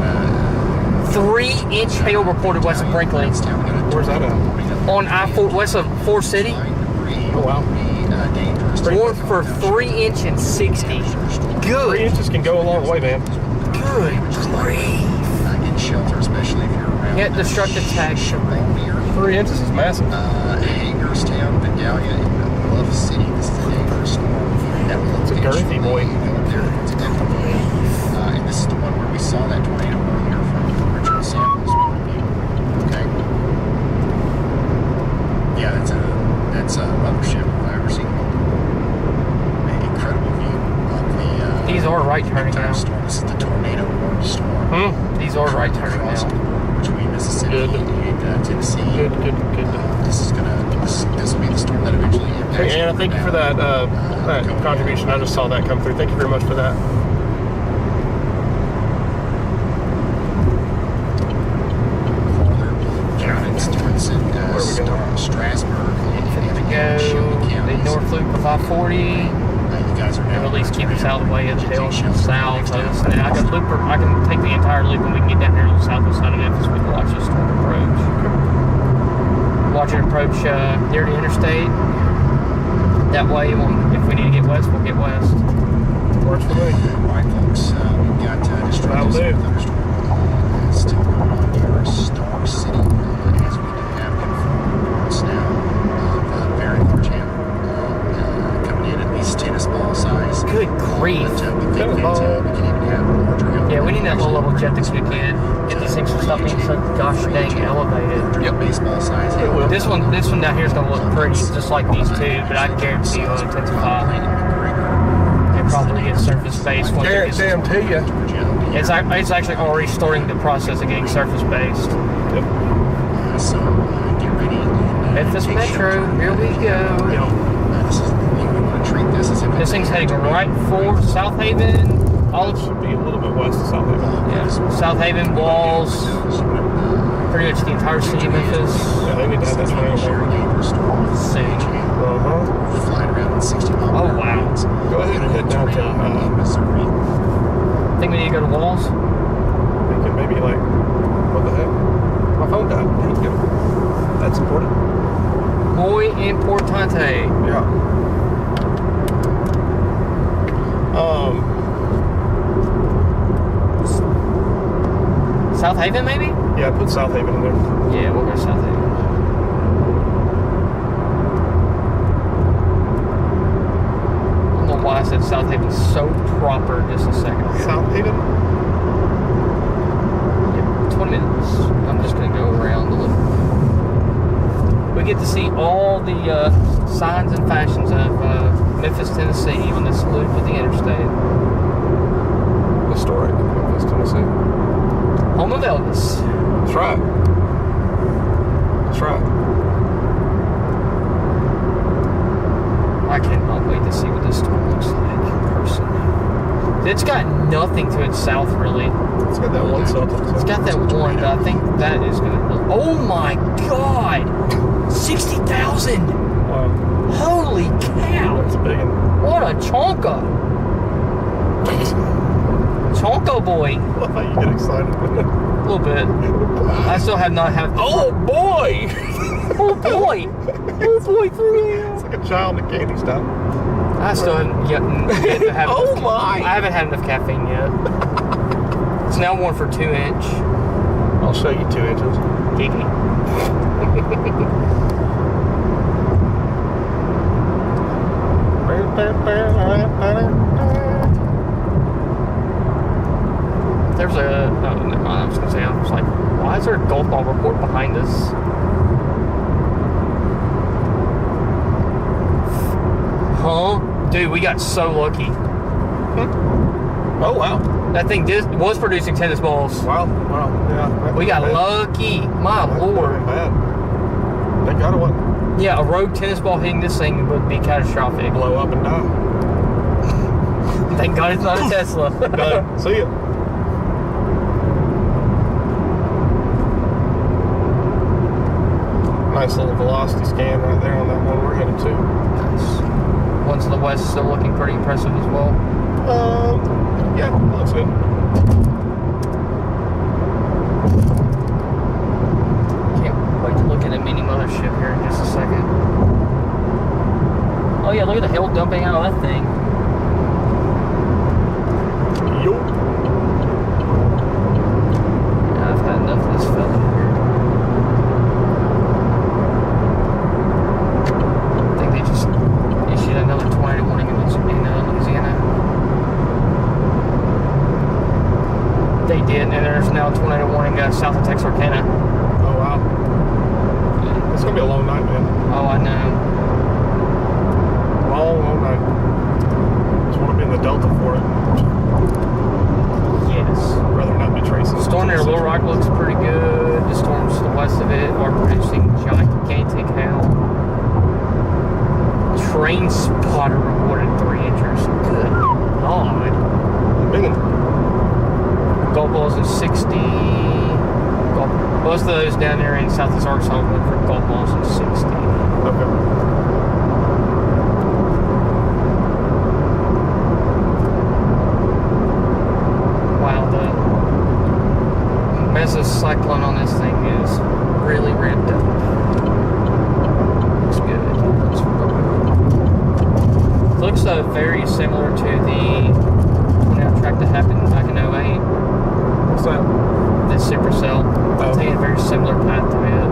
3-inch hail reported west of Brinkley. Where's that at? On I-4 west of Forest City. Oh wow. Warned for 3-inch and 60. 3 Good. inches can go a long way, man. Good grief. Get shelter, especially if you're around. Yet destructive tag. 3 inches is massive. Hagerstown, Vidalia, and Bluff City. This is a dangerous storm. That It's a girthy boy. And this is the one where we saw that tornado earlier from the original samples we reviewed. Okay. Yeah, that's a mothership if I've ever seen one. An incredible view of the. These are right turning entire now. storm. This is the tornado warning storm. These are right turning Across now. the border between Mississippi Good. and Tennessee. Good. This will be the storm that eventually impacts. Hey, Anna, thank you for that contribution. I just saw that come through. Thank you very much for that. Strasburg, Go the north loop of I-40. You guys are And now at least keep us out of the way of the hill south. And I can take the entire loop and we can get down there on the southwest side of Memphis. We can watch the storm approach. Watch it approach near the interstate. That way, if we need to get west, we'll get west. Works for me. All right, folks. We've got That'll do. thunderstorm still going on here. Storm City, as we do have confirmed reports now of very large hail coming in at least tennis ball size. Good grief. But we think that we can even have larger hail. Yeah, we need that low level jet this weekend. Get these things to stop being so gosh dang elevated. Yep. Baseball size hail. This one down here is going to look pretty, just like these two, but I guarantee you it'll intensify. It probably get surface based. Damn to you. It's actually already starting the process of getting surface based. So get ready. Memphis Metro, here we go. This is we want to treat this as if This thing's heading right for South Haven. All Should be a little bit west of South Haven. yeah, South Haven, Walls, pretty much the entire city of Memphis. Yeah, they need to have that tornado there. Soon. Uh-huh. flying around 60 mile Oh, per hour wow. winds. Go ahead and head down to, Missouri. Think we need to go to Walls? thinking maybe like, what the heck? My phone died. Thank you. That's important. Muy importante. Yeah. South Haven, maybe? Yeah, I put South Haven in there. Yeah, we'll go to South Haven. I don't know why I said South Haven's so proper just a second ago. South Haven? 20 minutes. I'm just going to go around a little. We get to see all the signs and fashions of Memphis, Tennessee on this loop of the interstate. Historic Memphis, Tennessee. Home of Elvis. That's right. That's right. I cannot wait to see what this storm looks like in person. It's got nothing to its south, really. It's got that one something. It's got that one, but I think that is going to... Oh my God! 60,000! Wow. Holy cow! That's a big one. What a chonka! Chonka boy! I love how you get excited. A little bit. I still have not had... Oh boy! Oh boy! Oh boy, for real! It's like a child in a candy stop. I still haven't yet to have Oh enough, my! I haven't had enough caffeine yet. It's now one for 2 inch. I'll show you 2 inches. Geeky. There's a... Oh, never mind. I was going to say, I was like, why is there a golf ball report behind us? Huh? Dude, we got so lucky. Oh wow. That thing was producing tennis balls. Wow. Wow. Yeah. We got lucky. My lord. Bad. Thank God it wasn't. Yeah, a rogue tennis ball hitting this thing would be catastrophic. Blow up and die. Thank God it's not a Tesla. Done. See ya. Nice little velocity scan right there on that one we're headed to. Nice. Ones to the west still looking pretty impressive as well. Yeah, looks good. Can't wait to look at a mini mothership here in just a second. Oh yeah, look at the hail dumping out of that thing. Yo. Yeah, I've had enough of this fella here. I think they just issued another tornado warning in Louisiana. They did, and there's now a tornado warning south of Texarkana. Oh wow. It's gonna be a long night, man. Oh, I know. Long night. Just want to be in the Delta for it. Yes. I'd rather not be tracing. Storm near Little Rock looks pretty good. The storms to the west of it are producing gigantic hail. Train spotter reported 3 inches. Good God. Big one. Golf balls is 60. Most of those down there in southeast Arkansas went for golf balls is 60. Okay. Wow, the mesocyclone on this thing is really ramped up. Looks good. Looks very similar to the tornado track that happened back in 08. What's that? The supercell. It's taking a very similar path to it.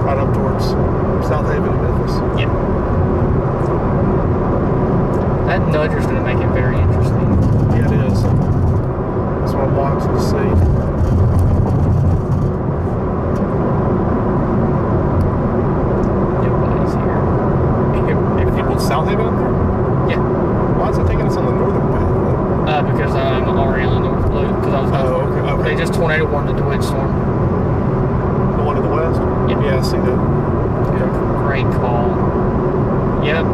Right up towards South Haven and Memphis. Yeah. That nudger's going to make it very interesting. Yeah, it is. That's what I'm watching to see. Nobody's here. If you put South Haven up there? Yeah. Why is it taking us on the northern path? Because I'm already on the north loop. Because I was going okay. They just tornado warned the DeWitt storm. The one to the west? Yep. Yeah, I see that. Great call. Yep,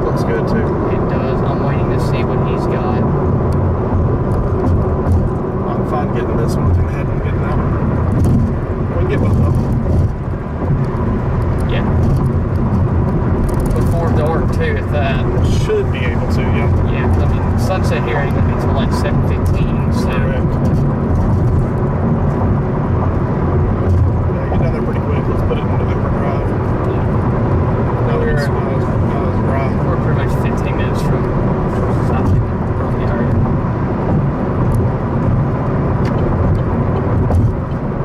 Looks good too. it does. I'm waiting to see what he's got. I'm fine getting this one ahead and getting that one. We can get both of them. Yeah. here ain't gonna be until like 7:15. So. Correct. Yeah, get down there pretty quick. Let's put it into overdrive. No, We're- it's dry. We're pretty much 15 minutes from South Haven area.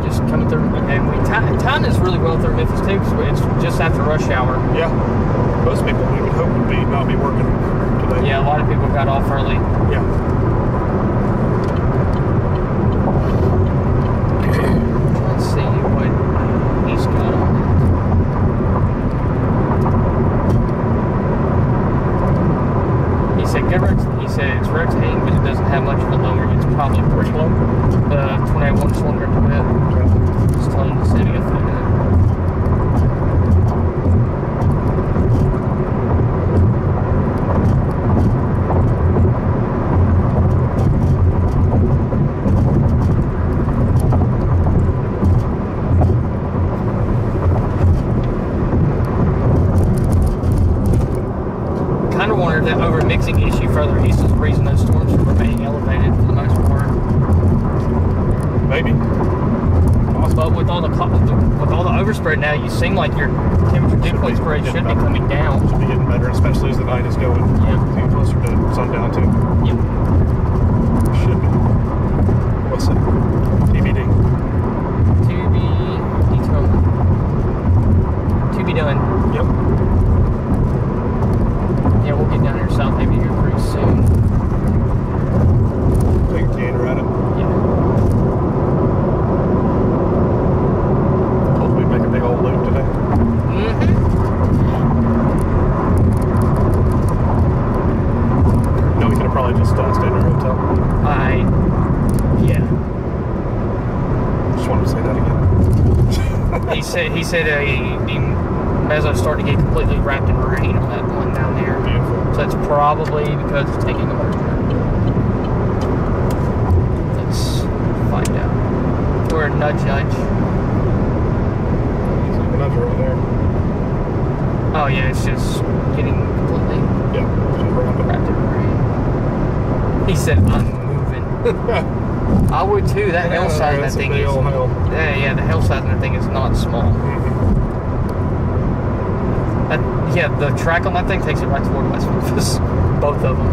Just coming through, and time is really well through Memphis too, because it's just after rush hour. Yeah. Most people we would hope would not be working today. Yeah, a lot of people got off early. Yeah. Let's see what he's got on it. He said good he said it's rotating, but it doesn't have much of a lower. It's probably pretty low. 28 cylinder to it. Just telling you the city of it. Kind of wondered that over-mixing issue further east is the reason those storms are remaining elevated for the most part. Maybe. But with all the overspread now, you seem like your temperature dew point spread should be coming down. Should be getting better, especially as the night is going. Yeah. Getting closer to sundown too. Yep. Should be. What's it? TBD. To be done. Yep. Yeah, we'll get down here south maybe here pretty soon. Take a gander at it. Yeah. Hopefully make a big old loop today. Mm-hmm. No, we could have probably just stayed in our hotel. Yeah. Just wanted to say that again. He said the mezzo's starting to get completely wrapped in rain on that one down there. Beautiful. So that's probably because it's taking a merger. Let's find out. Or nudge. Another right there. Oh yeah, it's just getting completely Yeah, just wrapping. wrapped in rain. He said, I'm moving. I would too. That hill size on that thing is. Yeah, the hill size on that thing is not small. Yeah, the track on that thing takes it right toward West Memphis. Both of them.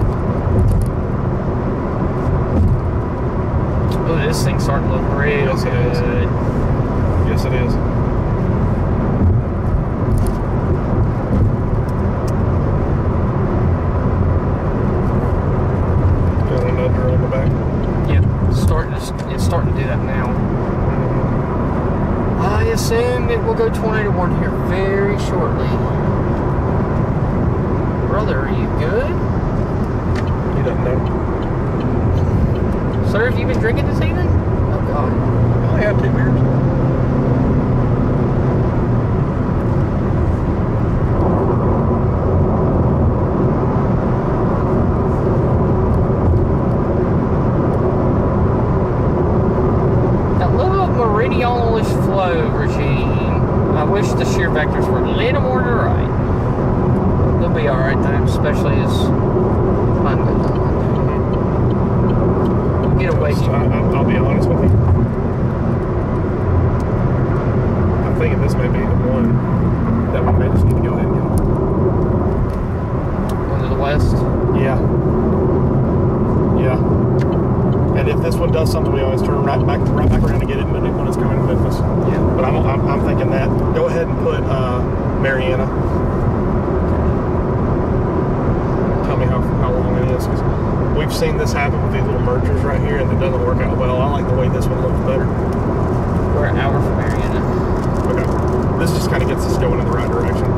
Oh, this thing's starting to look real Yes, it is. good. Yes, it is. Got another on the back. Yep, it's starting to do that now. I assume it will go tornado warning here very shortly. Brother, are you good? He doesn't know. Sir, have you been drinking this evening? Oh, God. I only had 2 beers. That little meridional-ish flow regime. I wish the shear vectors were a little more to the right. They'll be alright though, especially as time goes on. We'll get away. I'll be honest with you. I'm thinking this may be the one that we may just need to go ahead and get. One to the west. Yeah. Yeah. And if this one does something, we always turn right back around to get it when it's coming to Memphis. Yeah. But I'm thinking that. Go ahead and put Mariana. Tell me how long it is, because we've seen this happen with these little mergers right here, and it doesn't work out well. I like the way this one looks better. We're an hour from Mariana. Okay. This just kind of gets us going in the right direction.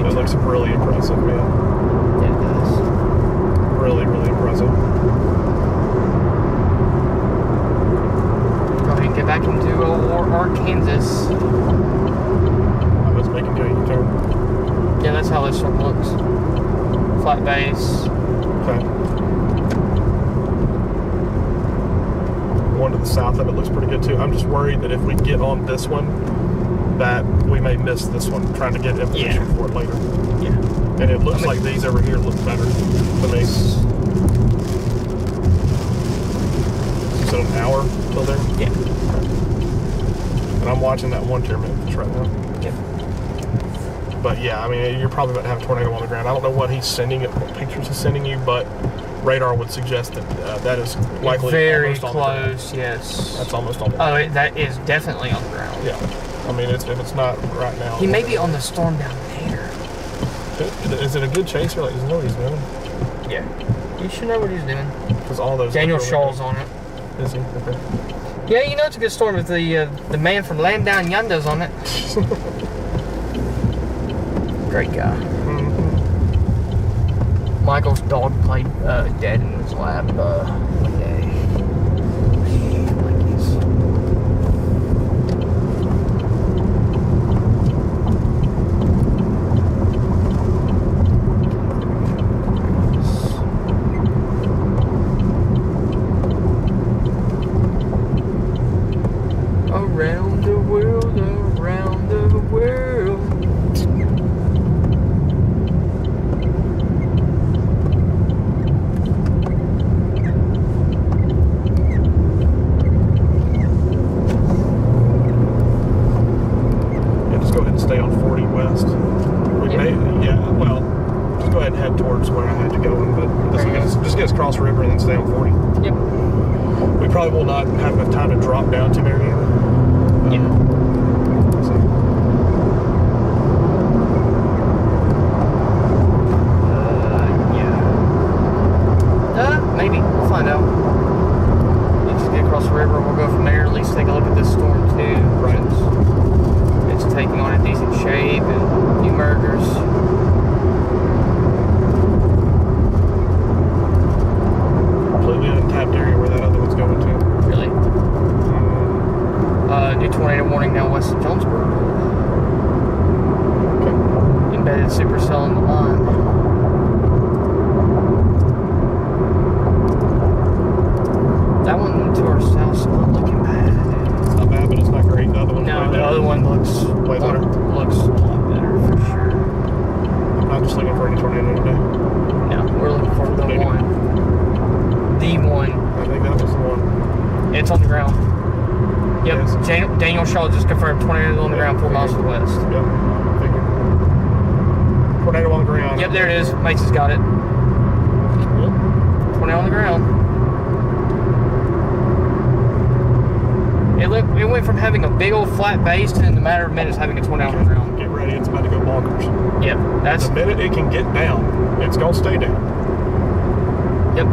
It looks really impressive, man. Yeah, it does. Really, really impressive. Go ahead and get back into Arkansas. I was making a U-turn. Yeah, that's how this one looks. Flat base. Okay. one to the south of it looks pretty good too. I'm just worried that if we get on this one, that we may miss this one, trying to get information for it later. Yeah. And it looks like these over here look better to me. Is it an hour till there? Yeah. And I'm watching that 1 tier Memphis right now. Yeah. But yeah, I mean, you're probably about to have a tornado on the ground. I don't know what he's sending, what pictures he's sending you, but radar would suggest that that is likely very almost on the ground. close. Yes. That's almost on the ground. Oh, that is definitely on the ground. Yeah. I mean, if it's not right now. He may be on the storm down there. Is it a good chaser? Like, does he know what he's doing? Yeah. You should know what he's doing. Because all those. Daniel Shaw's on it. Is he? Okay. Yeah, you know it's a good storm if the man from Land Down Yonder's on it. Great guy. Mm-hmm. Michael's dog played dead in his lap one day. Around the world, around the world. Yeah, just go ahead and stay on 40 west. We may, well, just go ahead and head towards where I had to go, but just get us across the river and then stay on 40. Yep. We probably will not have enough time to drop down to Mariana. Maybe. We'll find out. You just get across the river and we'll go from there. At least take a look at this storm too. Right. It's taking on a decent shape and a few mergers. Completely untapped area where that other one's going to. Really? New tornado warning now west of Jonesboro. Okay. Embedded supercell in the line. That one to our south's not looking bad. It's not bad, but it's not great. The other one's No, way the better. other one looks Way better. Looks a lot better for sure. I'm not just looking for any tornado today. No, we're looking for the Tornado. one. The one. I think that was the one. It's on the ground. Yep. Yes. Daniel Shaw just confirmed tornado on the ground 4 miles to the west. Yep. Figured. Tornado on the ground. Yep, there it is. Mates has got it. Yep. Tornado on the ground. It went from having a big old flat base to in a matter of minutes having a tornado on the ground. Get ready. It's about to go bonkers. Yep. That's. The minute it can get down, it's going to stay down. Yep.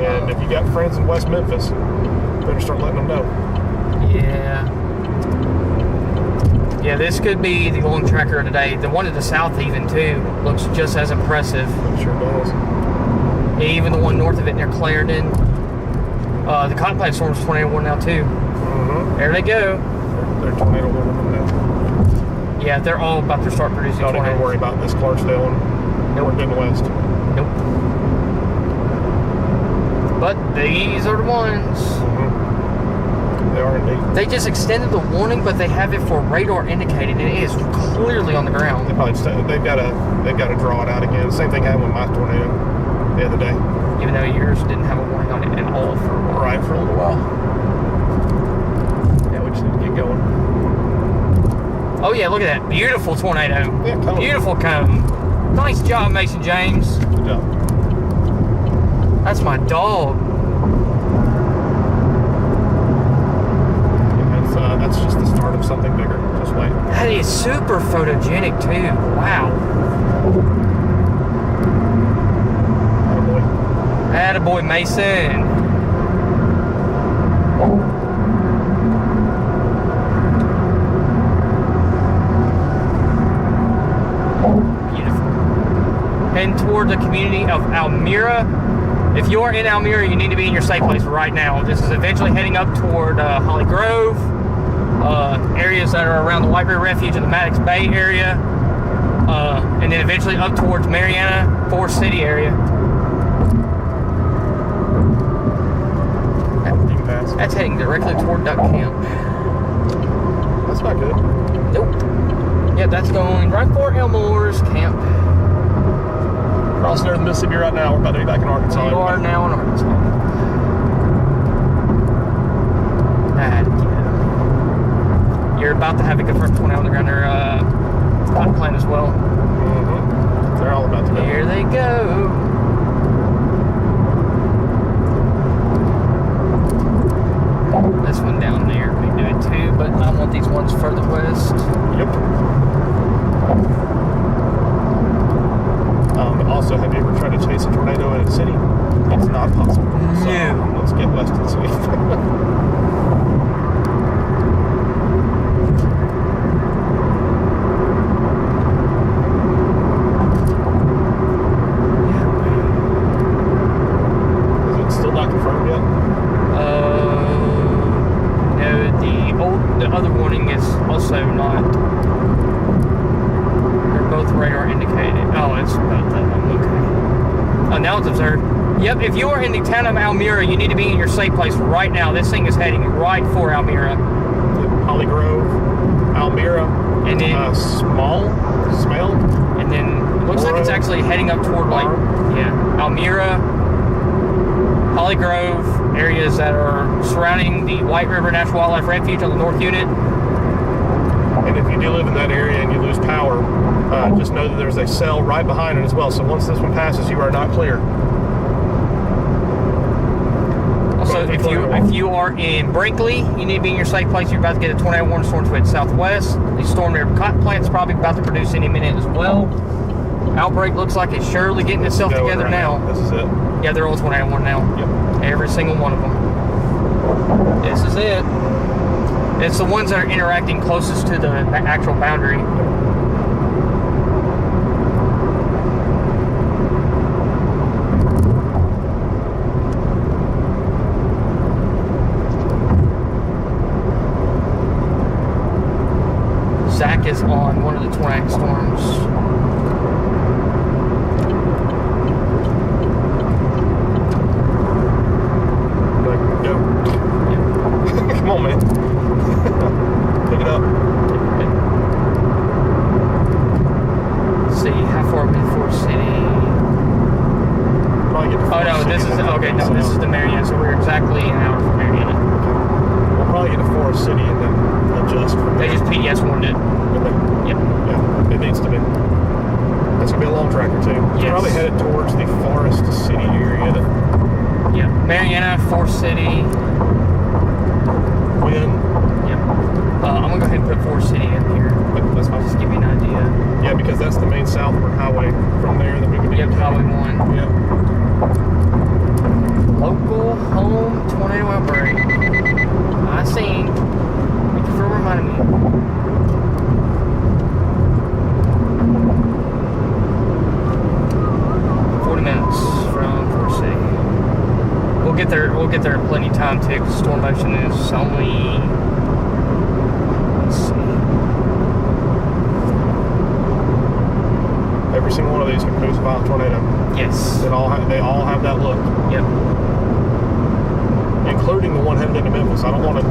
And if you got friends in West Memphis, better start letting them know. Yeah. Yeah, this could be the long tracker of today. The one to the south even too looks just as impressive. It sure does. Even the one north of it near Clarendon. The Cotton Plant Storm's tornado warning now too. Mm-hmm. There they go. They're tornado warning now. Yeah, they're all about to start producing Don't even tornadoes. worry about this Clarksdale one. We're getting west. Nope. But these are the ones. Mm-hmm. They are indeed. They just extended the warning, but they have it for radar indicated, and it is clearly on the ground. They probably they've got to draw it out again. Same thing happened with my tornado the other day. Even though yours didn't have a warning on it at all for a while. Right, for a little while. Yeah, we just need to get going. Oh yeah, look at that beautiful tornado. Yeah, cone. Beautiful cone. Nice job, Mason James. Good job. That's my dog. Yeah, that's just the start of something bigger. Just wait. That is super photogenic too. Wow. Attaboy, Mason. Beautiful. Heading toward the community of Almira. If you are in Almira, you need to be in your safe place right now. This is eventually heading up toward Holly Grove, areas that are around the Whiteberry Refuge and the Maddox Bay area, and then eventually up towards Mariana, Forest City area. You can pass. That's heading directly toward Duck Camp. That's not good. Nope. Yeah, that's going right for Elmore's Camp. Crossing over the Mississippi right now. We're about to be back in Arkansas. You are now in Arkansas. You're about to have a good first one out on the ground there. Cotton plant as well. Mm-hmm. They're all about to go. Here they go. This one down there, we do it too, but I want these ones further west. Yep. Also, have you ever tried to chase a tornado in a city? It's not possible. So, No. let's get west and see. The other warning is also not. They're both radar indicated. Oh, it's both of them. Okay. Oh, now it's observed. Yep, if you are in the town of Almira, you need to be in your safe place right now. This thing is heading right for Almira. Holly Grove, Almira, and then Smell, and then it looks like it's actually heading up toward Almira, Holly Grove, areas that are surrounding the White River National Wildlife Refuge on the North Unit. And if you do live in that area and you lose power, just know that there's a cell right behind it as well. So once this one passes, you are not clear. Also, if you are in Brinkley, you need to be in your safe place. You're about to get a tornado warning storm to its southwest. The storm near Cotton Plant is probably about to produce any minute as well. Outbreak looks like it's surely getting itself together right now. This is it. Yeah, they're all tornado warning now. Yep. Every single one of them. This is it. It's the ones that are interacting closest to the actual boundary. Zach is on one of the tornado storms. Come on, man. Pick it up. Let's see, how far are we in Forest City? Probably get to Forest City. This is the Marietta, so we're exactly an hour from Marietta. We'll probably get to Forest City and then adjust from there. They just PDS warned it. Yep. Yeah, it needs to be. That's gonna be a long tracker too. It's probably headed towards the Forest City area. Yeah, Marietta, Forest City. Wind. Yep. I'm gonna go ahead and put Forest City in here. That's fine. Just give you an idea. Yeah, because that's the main southward highway from there that we would. Yep, Highway 1. Yep. Local home tornado outbreak. I seen. Thank you for reminding me. We'll get there in plenty of time too, because storm motion is only, let's see. Every single one of these can produce a violent tornado. Yes. They all have that look. Yep. Including the one headed into Memphis. I don't want to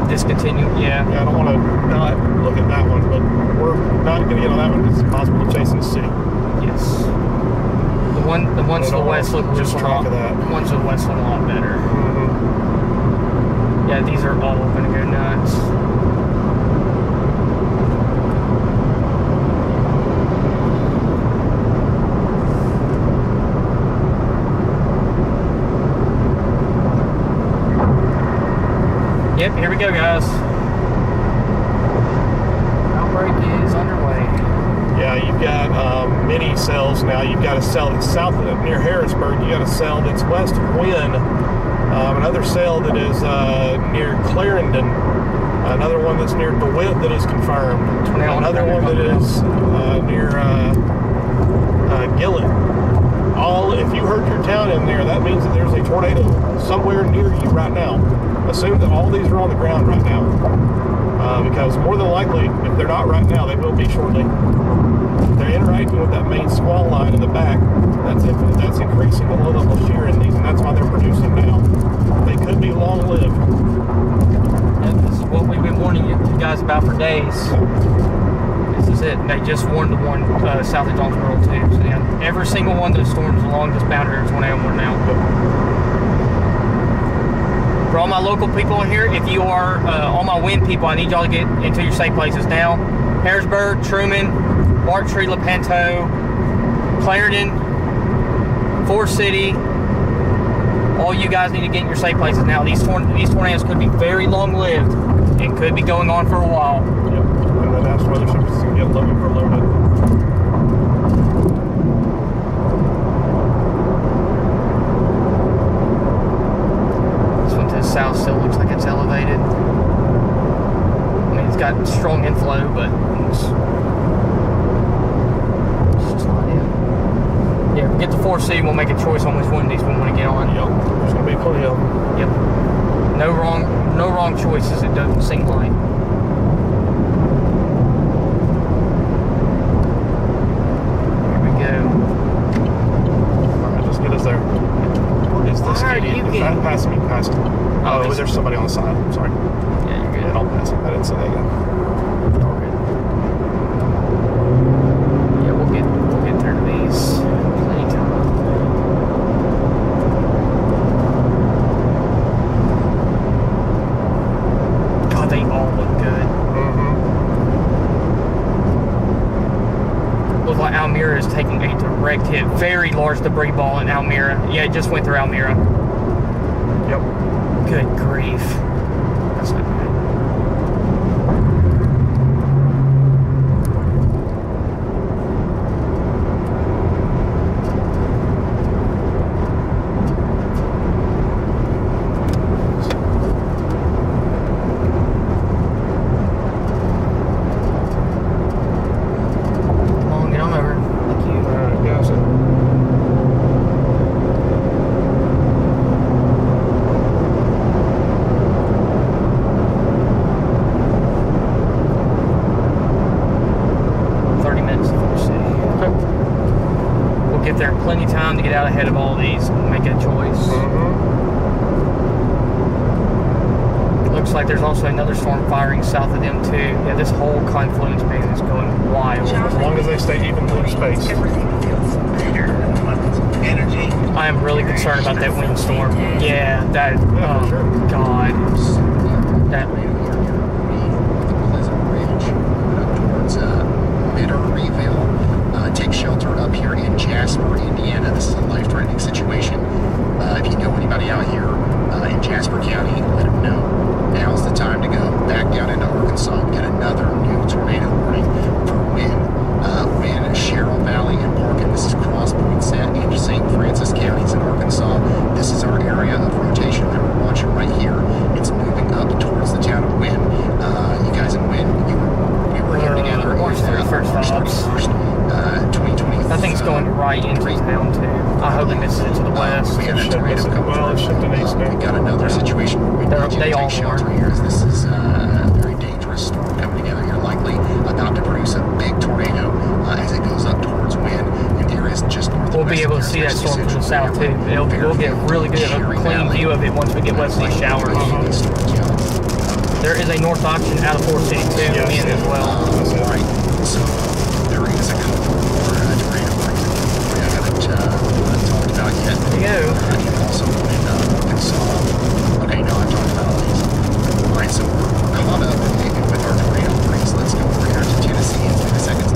discontinue. Yeah. I don't want to not look at that one, but we're not going to get on that one. It's impossible to chase in the city. Yes. The ones to the west look just a lot. The ones to the west look a lot better. Mm-hmm. Yeah, these are all going to go nuts. Yep, here we go, guys. Outbreak is underway. Yeah, you've got many cells now. You've got a cell that's south of near Harrisburg. You got a cell that's west of Wynn. Another cell that is near Clarendon. Another one that's near DeWitt that is confirmed. Another one that is near Gillett. If you heard your town in there, that means that there's a tornado somewhere near you right now. Assume that all these are on the ground right now. Because more than likely, if they're not right now, they will be shortly. They're interacting with that main squall line in the back. That's increasing the low level shear in these, and that's why they're producing now. They could be long-lived. And this is what we've been warning you guys about for days. This is it. They just warned the one south of Jonesboro too. So yeah, every single one of those storms along this boundary are tornado warning now. For all my local people in here, if you are all my wind people, I need y'all to get into your safe places now. Harrisburg, Truman, Marktree, Lepanto, Clarendon, Forest City. All you guys need to get in your safe places now. These tornadoes could be very long-lived and could be going on for a while. Yep. And then that's weather services can get overloaded. This one to the south still looks like it's elevated. I mean, it's got strong inflow, but it's just not it. Yeah, get the 4C, we'll make a choice on which one of these we want to get on. Yep. There's gonna be plenty of them. Yep. No wrong choices, it doesn't seem like. Here we go. Alright, just get us there. Is this Why are idiot? you If getting- that pass me, pass it. Oh, there's somebody on the side. Sorry. Yeah, you're good. Yeah, I'll pass it. I didn't say that again. Yeah, we'll get there to these. Plenty of time. God, they all look good. Looks like Almira is taking a direct hit. Very large debris ball in Almira. Yeah, it just went through Almira. Yep. Good grief. That's not good. Come on, get on over. Thank you. Alright, yeah, so. Get there in plenty of time to get out ahead of all these and make a choice. Looks like there's also another storm firing south of them too. Yeah, this whole confluence band is going wild. As long as they stay evenly spaced. I am really concerned about that windstorm. Yeah, that, oh God. That, take shelter up here in Jasper, Indiana. This is a life-threatening situation. If you know anybody out here in Jasper County, let them know. Now's the time to go back down into Arkansas. We got another new tornado warning for Wynn, Sherrill Valley, and Parkin. This is Cross Poinsett and St. Francis counties in Arkansas. This is our area of rotation that we're watching right here. It's moving up towards the town of Wynn. You guys in Wynn, we were here together. March 31st, Phillips. 2020. That thing's going right into town too. I hope it misses it to the west. We got a tornado coming through. We got another situation where we need you to take shelter here. As this is a very dangerous storm coming together here, likely about to produce a big tornado as it goes up towards Wynn in areas just north of We'll be able to see that storm from the south too. We'll get really good a clean view of it once we get west of these showers. There is a north option out of Forest City too, in as well. Right. So there is a couple more tornado warnings I haven't talked about yet. There you go. And also in Arkansas. Okay, no, I've talked about all these. All right, so we're caught up with our tornado warnings. Let's go over here to Tennessee in 2 seconds.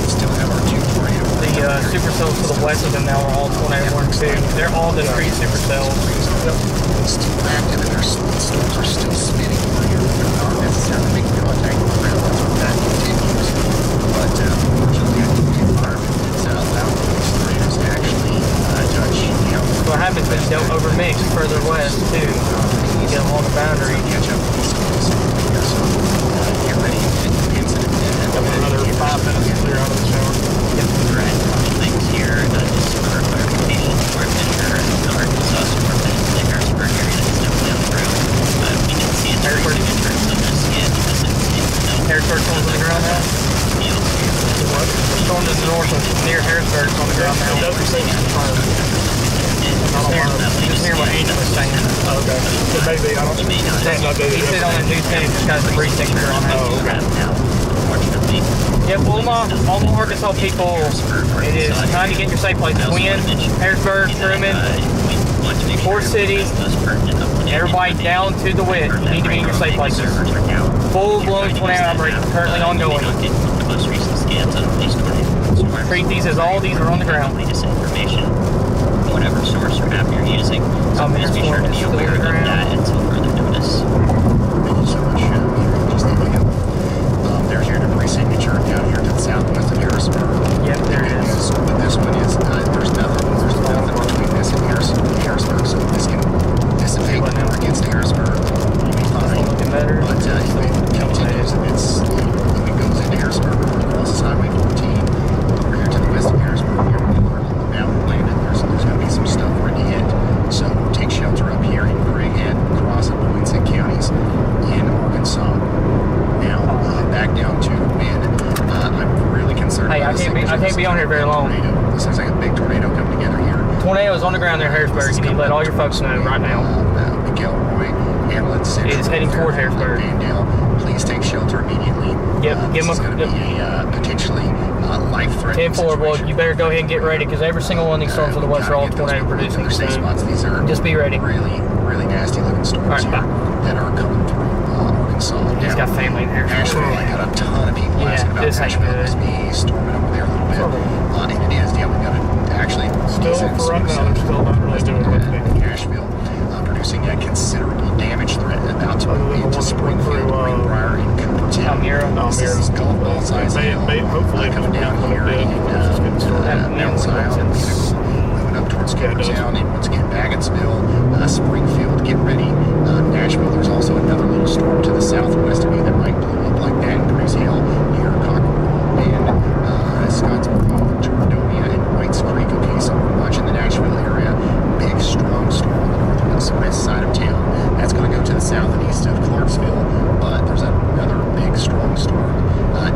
Still have our 2 tornado warnings. The supercells to the west of them now are all tornado warnings too. They're all discrete supercells. Still active, and their storms are still spinning over here. They're not necessarily making contact with the ground as that continues. But unfortunately, I think the environment is allowing these tornadoes to actually touch the outdoor. What happens is they'll overmix further west too. You get them on the boundary. Catch up with these storms here, so get ready. Incident. Another 5 minutes to clear out of the shower. Right, a couple things here, just for clarification, storm measure, the Arkansas storm that is in the Harrisburg area that's definitely on the ground. We can see it's very different from this skin because it's Harrisburg storms on the ground now? field. What? The storm to the north of near Harrisburg on the ground now. It doesn't say it's confirmed. Not Just hear what Ethan was saying. Oh, okay. So maybe, I don't You may not That, he said on the news thing, it's got a brief picture on it. Oh, okay. now, unfortunately. Yeah, well, all the Arkansas people, it is time to get your safe places. Quinn, Harrisburg, Truman, four cities, everybody down to the wit. You need to be in your safe places. Full-blown tornado outbreak currently ongoing. The most recent scans of these tornadoes. Treat these as all these are on the ground. Latest information, whatever source or app you're using. So please be sure to be aware of that until further notice. Thank you so much. Just letting you know. There's your debris signature down here to the southwest of Harrisburg. Yep, there it is. But this one is, there's nothing between this and Harrisburg, so this can dissipate against Harrisburg. You'll be fine. Looking better. But if it continues, if it goes into Harrisburg, crosses Highway 14, over here to the west of Harrisburg, here we are on the mountain land, and there's going to be some stuff ready to hit. So take shelter up here in Craighead, Cross, and Poinsett counties in Arkansas. Now, back down to wind. I'm really concerned. Hey, I can't be on here very long. Tornado. This looks like a big tornado coming together here. Tornado is on the ground there in Harrisburg. You need to let all your folks know right now. McElroy, Hamlet, Central. It is heading toward Harrisburg. Vandale. Please take shelter immediately. Yep, give them this is going to be a potentially life-threatening 10-4, well, situation. you better go ahead and get ready because every single one of these storms to the west are all tornado producing. So These are just be ready. really, really nasty looking storms All right, here that are coming through Arkansas. He's got family in Harrisburg. Asheville, I got a ton of people Yeah, asking about this ain't Asheville. good. Must be storming over there a little bit. And it is, yeah, we got it actually. Still, for right now, they're still not really doing what they need. Asheville, producing a considerable damage threat about to move into Springfield, Greenbrier, and Coopertown. Almira. This is golf ball size hail Hopefully, coming down here in Mount Zion, moving up towards Coopertown, and once again, Baggettsville, Springfield, get ready. Nashville, there's also another little storm to the southwest of you that might blow up like that and produce hail near Cockerell and Scottsboro, Jordonia, and Whites Creek. Okay, so we're watching the Nashville area. Big, strong storm on the northwest side of town. That's going to go to the south and east of Clarksville, but there's another big, strong storm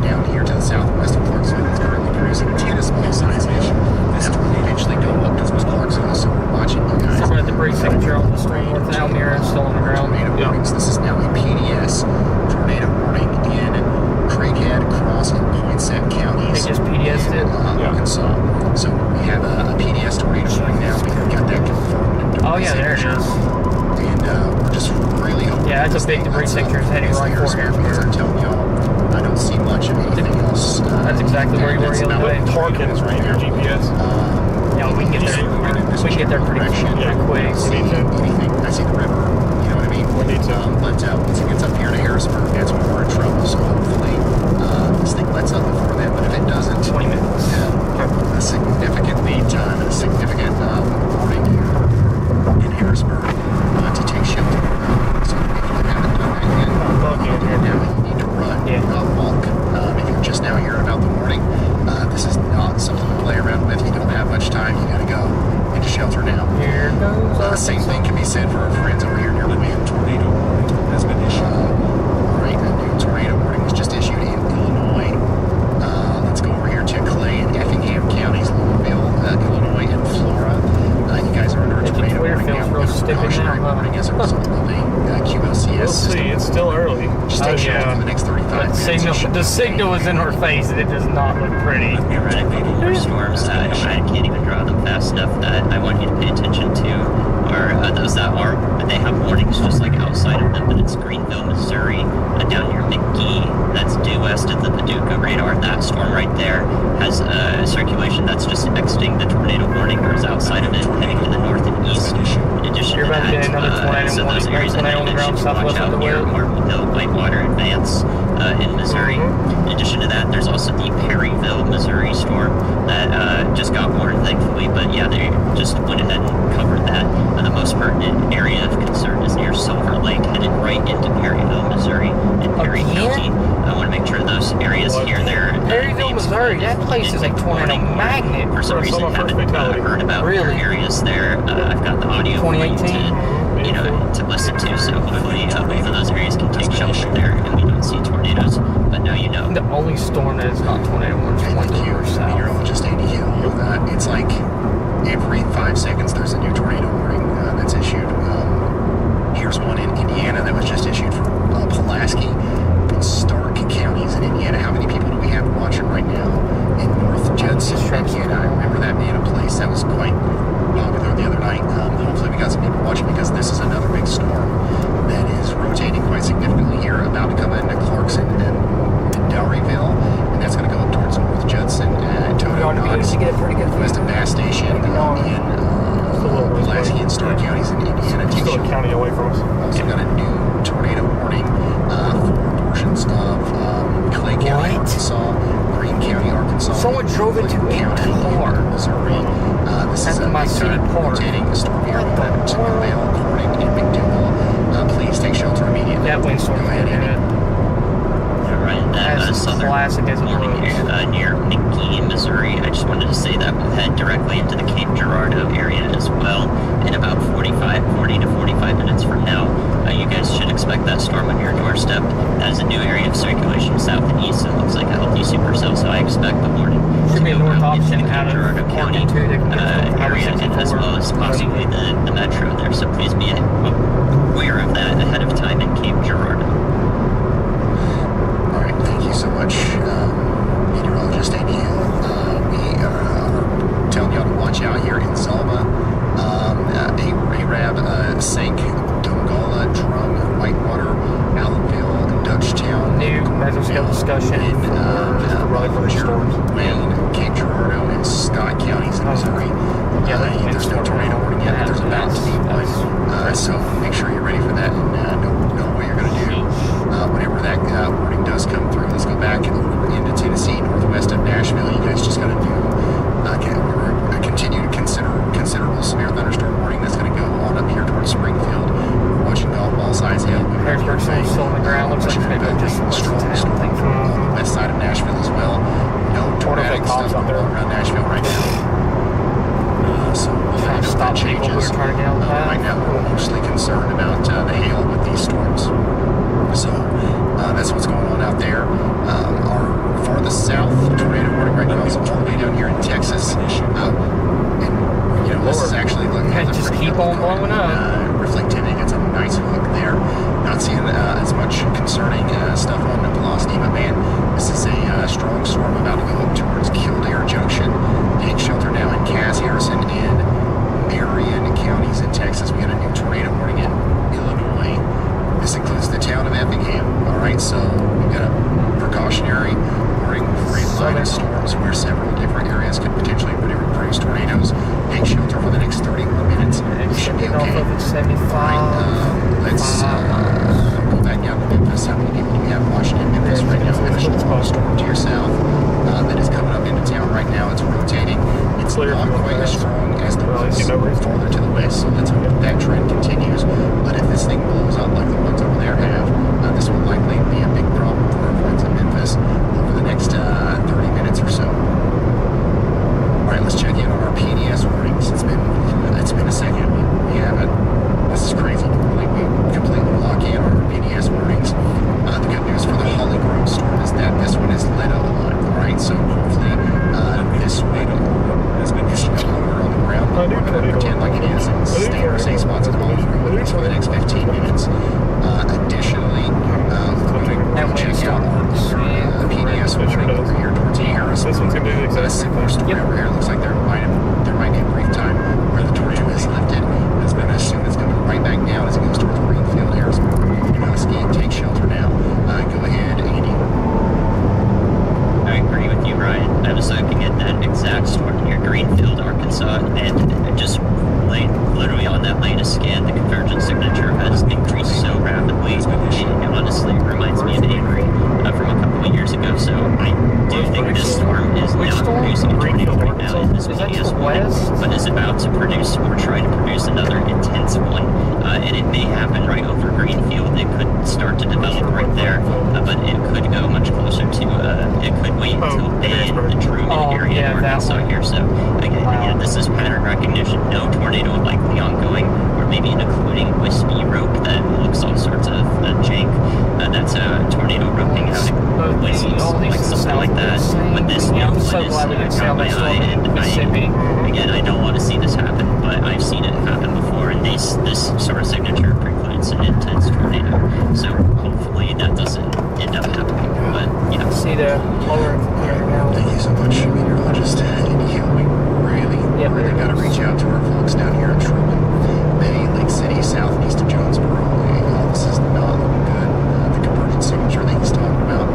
down here to the southwest of Clarksville that's currently producing a tennis ball size hail. This will eventually go up towards Clarksville, so we're watching you guys. So we're at the brief signature on the storm north of Almira, still on the ground. Tornado warnings. This is now a PDS tornado warning in Craighead, Cross, and Poinsett counties. They just PDS'd it. Arkansas. So we have a PDS tornado warning now. We've got that confirmed. Oh yeah, there it is. And we're just really hoping. Yeah, that's a big debris signature heading right for here. Because I'm telling y'all, I don't see much of anything else. That's exactly where you were the other day. Parking is right here, GPS. Yeah, we can get there. We can get there pretty quick. Anything. I see the river. You know what I mean? We need to. But once it gets up here to Harrisburg, that's when we're in trouble. So hopefully this thing lets up before then. But if it doesn't, 20 minutes. a significant lead time and a significant warning here in Harrisburg to take shelter. So if you haven't done that yet, now you need to run, not walk. If you're just now hearing about the warning, this is not something to play around with. You don't have much time. You got to go into shelter now. Here goes. Same thing can be said for our friends over here near the wind. Tornado warning has been issued. Right, a new tornado warning was just issued in Illinois. Let's go over here to Clay and Effingham counties, Louisville, Illinois, and Flora. You guys are under a tornado warning now. Real sticky Cautionary now, huh? warning as a result of a QLCS We'll system. see. It's still early. Just take shelter for the next 35 minutes. The signal is in her face and it does not look pretty. Theoretically, the worst storms that I can't even draw them fast enough that I want you to pay attention to are those that are, they have warnings just like outside of them, but it's Greenville, Missouri, down near McGee, that's due west of the Paducah radar. That storm right there has a circulation that's just exiting the tornado warning or is outside of it, heading to the north and east. In addition You're to about to get another that, tornado so those warning. areas that I Tornado on the ground mentioned, watch southwest of out the near wheel. Marble Hill, Whitewater, and Vance in Missouri. In addition to that, there's also the Perryville, Missouri storm that just got warned, thankfully. But yeah, they just went ahead and covered that. The most pertinent area of concern is near Silver Lake, headed right into Perryville, Missouri, and Perry County. I want to make sure those areas here, there. Perryville, Missouri, that place is a tornado magnet. For some reason, haven't heard about Really? areas there. I've got the audio for you 2018. to listen to. So hopefully, both of those areas can take shelter there, and we don't see tornadoes. But now you know. The only storm that is not tornado warning is one to the south. Meteorologist Andy Hill. It's like every 5 seconds there's a new tornado warning. There's one in Indiana that was just issued for Pulaski and Stark counties in Indiana. How many people do we have watching right now in North Judson, Indiana? I remember that being a place that was quite popular the other night. Hopefully we got some people watching because this is another big storm that is rotating quite significantly here, about to come into Clarkson and Dowryville, and that's going to go up towards North Judson and Toto Knox, west of Bass Station in Pulaski and Stark counties in Indiana. Still a county away from us. Also got a new tornado warning for portions of Clay County, Arkansas, Greene County, Arkansas. Someone drove into a car. Missouri. This is a my big city park. rotating storm here over Timbervale, Corning, and McDougal. Please take shelter immediately. That windstorm. Go ahead, Andy. Right, That's southern classic as warning near McGee, Missouri. I just wanted to say that we'll head directly into the Cape Girardeau area as well in about 40 to 45 minutes from now. You guys should expect that storm on your doorstep. That is a new area of circulation south and east. It looks like a healthy supercell, so I expect the warning Should be a north out into option the out Cape of Girardeau County 42 to area, and as well as possibly the metro there. So please be aware of that ahead of time in Cape Girardeau. All right, thank you so much, meteorologist Amy Hill. We are telling y'all to watch out here in Zalba. Arab sank Dongola, Drum, Whitewater, Allenville, Dutchtown. New mesoscale discussion in Berkshire, Wayne, Cape Girardeau, and Scott counties in Missouri. There's no tornado warning yet, but there's about to be one. So make sure you're ready for that and know what you're going to do whenever that warning does come through. Let's go back over into Tennessee, northwest of Nashville. You guys just got to do continue to considerable severe thunderstorm warning. That's going to go on up here towards Springfield. We're watching golf ball size hail. Harrisburg still on the ground. Looks like maybe just strong storm on the west side of Nashville as well. No tornadic stuff going on around Nashville right now. So we'll let you know if that changes. Right now we're mostly concerned about the hail with these storms. So that's what's going on out there. Our farthest south tornado warning right now is all the way down here in Texas. And you know, this is actually looking just keep on blowing up. Reflectivity gets a nice hook there. Not seeing as much concerning stuff on the velocity, but man, this is a strong storm about to go up towards Kildare Junction. Take shelter now in Cass, Harrison, and Marion counties in Texas. We got a new tornado warning in Illinois. This includes the town of Effingham. All right, so we've got a precautionary warning for a line of storms where several different areas could potentially produce tornadoes. Take shelter for the next 31 minutes. It should be okay. All right, let's go back down to Memphis. How many people do we have watching in Memphis right now? We have a strong storm to your south that is coming up into town right now. It's rotating. It's not quite as strong as the ones farther to the west, so let's hope that trend continues. But if this thing blows up like the ones over there have, this will likely be a big problem for our friends in Memphis over the next 30 minutes or so. All right, let's check in on our PDS warnings. It's been a second. We haven't. This is crazy. We completely lock in on our PDS warnings. The good news for the Holly Grove storm is that this one is lit up alive. All right, so hopefully this one is no longer on the ground. We're going to pretend like it is and stay in our safe spots at Holly Grove for the next 15 minutes. Additionally, we're going to check out our PDS warning over here towards Harrison. This one's going to do the exact same Similar story over here. It looks like there might be a brief time where the tornado is lifted. It's going to assume it's coming right back down as it goes towards Greenfield, Harrisburg. Take shelter now. Go ahead, Andy. I agree with you, Ryan. I was looking at that exact storm near Greenfield, Arkansas, and just literally on that latest scan, the convergence signature has increased so rapidly. It honestly reminds me of Avery from a couple of years ago. So I do think this storm is now producing a tornado right now in this PDS warning, but is about to produce or try to produce another intense one. And it may happen right over Greenfield. It could start to develop right there, but it could go much closer to, it could wait until Bay and the Truman area in Arkansas here. So again, this is pattern recognition. No tornado likely ongoing, or maybe including wispy rope that looks all sorts of jank. That's a tornado roping out in places like something like that. But this new one is caught my eye, and I don't want to see this happen, but I've seen it happen before, and this sort of signature precludes was an intense tornado. So hopefully that doesn't end up happening. But yeah. See the lower here now. Thank you so much, meteorologist. Anyhow, we really got to reach out to our folks down here in Truman Bay, Lake City, southeast of Jonesboro. All this is not looking good. The convergence signature that he's talking about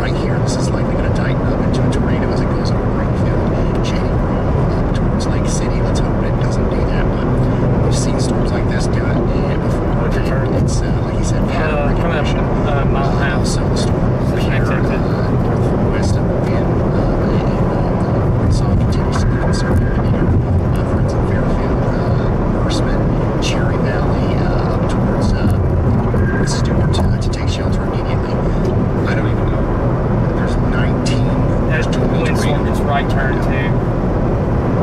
right here, this is likely going to tighten up into a tornado as it goes over Greenfield, Shady Grove, up towards Lake City. Let's hope it doesn't do that, but we've seen storms like this do it before. It's, like he said, pattern recognition. Also, the storm over here, northwest of the wind, Arkansas continues to be conservative. Friends in Fairfield, Horseman, Cherry Valley, up towards Stewart to take shelter immediately. I don't even know. There's 19. There's 20 windstorm just right turn too.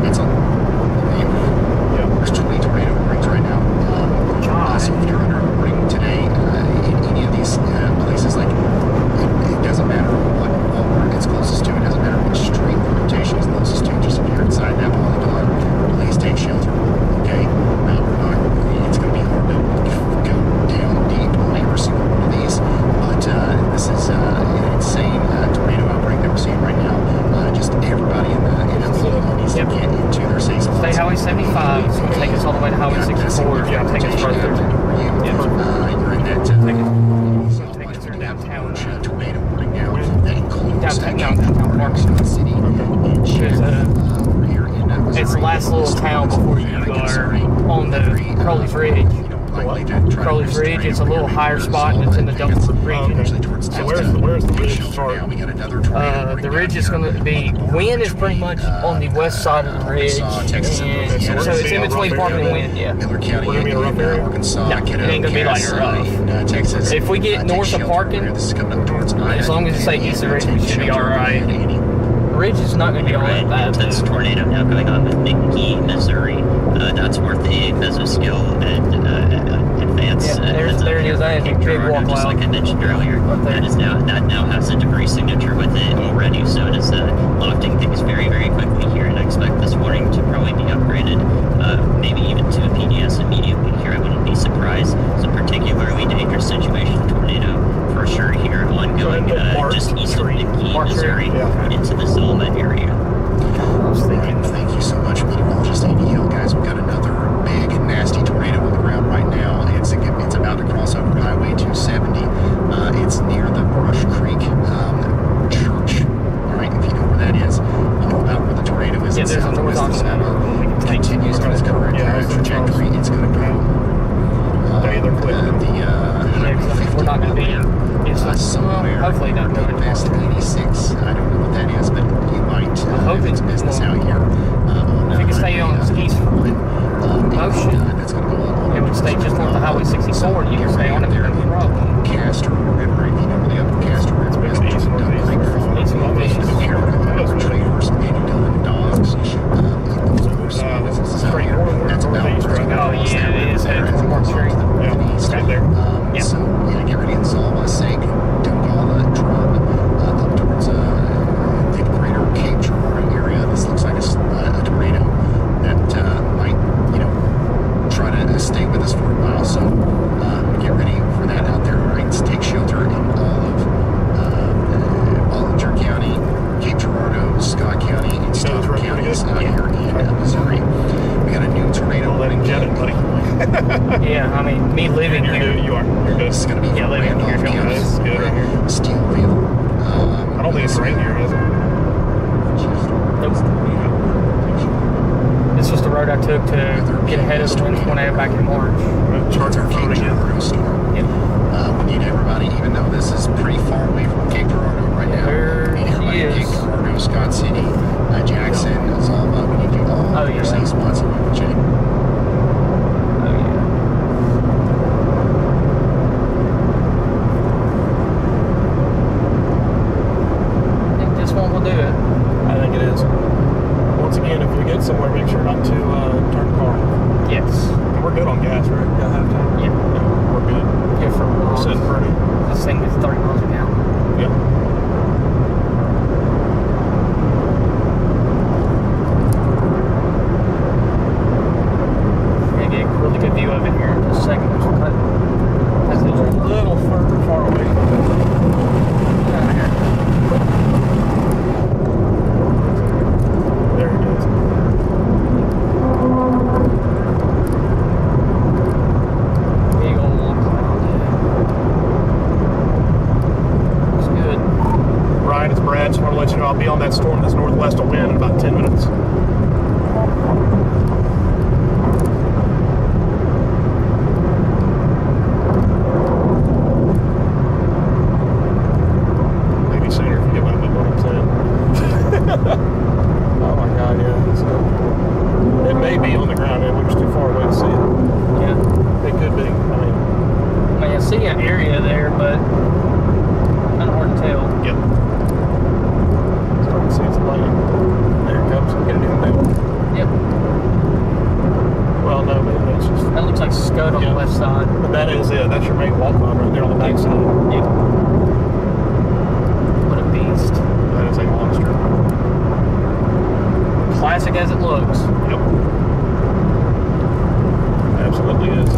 It's a. There's 20 tornado warnings right now. So if you're under a warning today, in any of these places, like it doesn't matter what it's closest to. It doesn't matter which street the rotation is closest to. Just if you're inside that polygon, please take shelter. Okay. It's going to be hard to go down deep on every single one of these, but this is an insane tornado outbreak that we're seeing right now. Just everybody in the needs to get into their safe spots. State Highway 75 is going to take us all the way to Highway 64. It's going to take us further. You're in that. Take us through downtown. Tornado warning now. That includes Downtown Marksville City. It's the last little town before you are on the Crowley's Ridge. Crowley's Ridge, it's a little higher spot and it's in the Delta region. So where's the ridge start? The ridge is going to be, wind is pretty much on the west side of the ridge. And so it's in between Parkman and Wind, yeah. Miller County, We're gonna be in a rough area? Arkansas, No, it ain't gonna be like rough. Texas. If we get north of Parkin, as long as it's like east of the ridge, we should be alright. The ridge is not going to be all that bad. Intense tornado now going on with McGee, Missouri. That's worth a mesoscale and advance. Yeah, there it is. That is a big wall Just cloud. like I mentioned earlier, that now has a debris signature with it already, so it is lofting things very, very quickly here, and I expect this warning to probably be upgraded, maybe even to a PDS immediately here. I wouldn't be surprised. It's a particularly dangerous situation, tornado for sure here, ongoing just east of McGee, Missouri, into the Zelma area. Thank you so much, meteorologist ADL. Guys, we've got another big and nasty tornado on the ground right now. It's about to cross over Highway 270. It's near the Brush Creek Church. All right, if you know where that is, you know about where the tornado is. Yeah, there's a north on that. Continues on its current trajectory. It's going to go. We're not going to be somewhere. Hopefully not going to West 86. I don't know what that is, but you might hope if it's it's business more. out here. If you can stay on the east motion, that's going to go all it would stay just north of Highway 64 and you can stay on it, there's no problem. Castor River, if you know where the upper Castor River is, East and northeast. East and northeast. Retrievers, Dillon dogs. That's about Oh yeah, it is headed toward Mark Street. Right there. So, get ready in Zalma, Seg, Dungala, Drum, up towards the greater Cape Girardeau area. This looks like a tornado that might, try to stay with us for a while. So, get ready for that out there. All right, take shelter in all of Bollinger County, Cape Girardeau, Scott County, and Stafford counties out here in Missouri. We got a new tornado. Letting jet it, buddy. Yeah, I mean, me living here. You are. You're good. This is going to be living here. It's good right here. Steelville. I don't think it's right here, is it? Nope. This was the road I took to get ahead of the wind tornado back in March. Charge our phone again. Storm. Yep. We need everybody, even though this is pretty far away from Cape Girardeau right now. There We need everybody she in Cape is. Girardeau, Scott City, Jackson, Zalma. We need you all. Oh, yeah. Your safe spots. Check. Oh yeah. I think this one will do it. I think it is. Once again, if we get somewhere, make sure not to turn the car off. Yes. And we're good on gas. that storm, this northwest will wind in about 10 minutes. Maybe sooner if you get what I'm saying. Oh my God, yeah. So, it may be on the ground, we're just too far away to see it. Yeah. It could be. I mean, I see an area there, but kind of hard to tell. Yep. Starting to see it's light. There it comes. Get it in the middle. Yep. Well, no, maybe that's just. That looks like Scud on the left side. But that is it. That's your main walk line right there on the back side. Yep. What a beast. That is a monster. Classic as it looks. Yep. Absolutely is.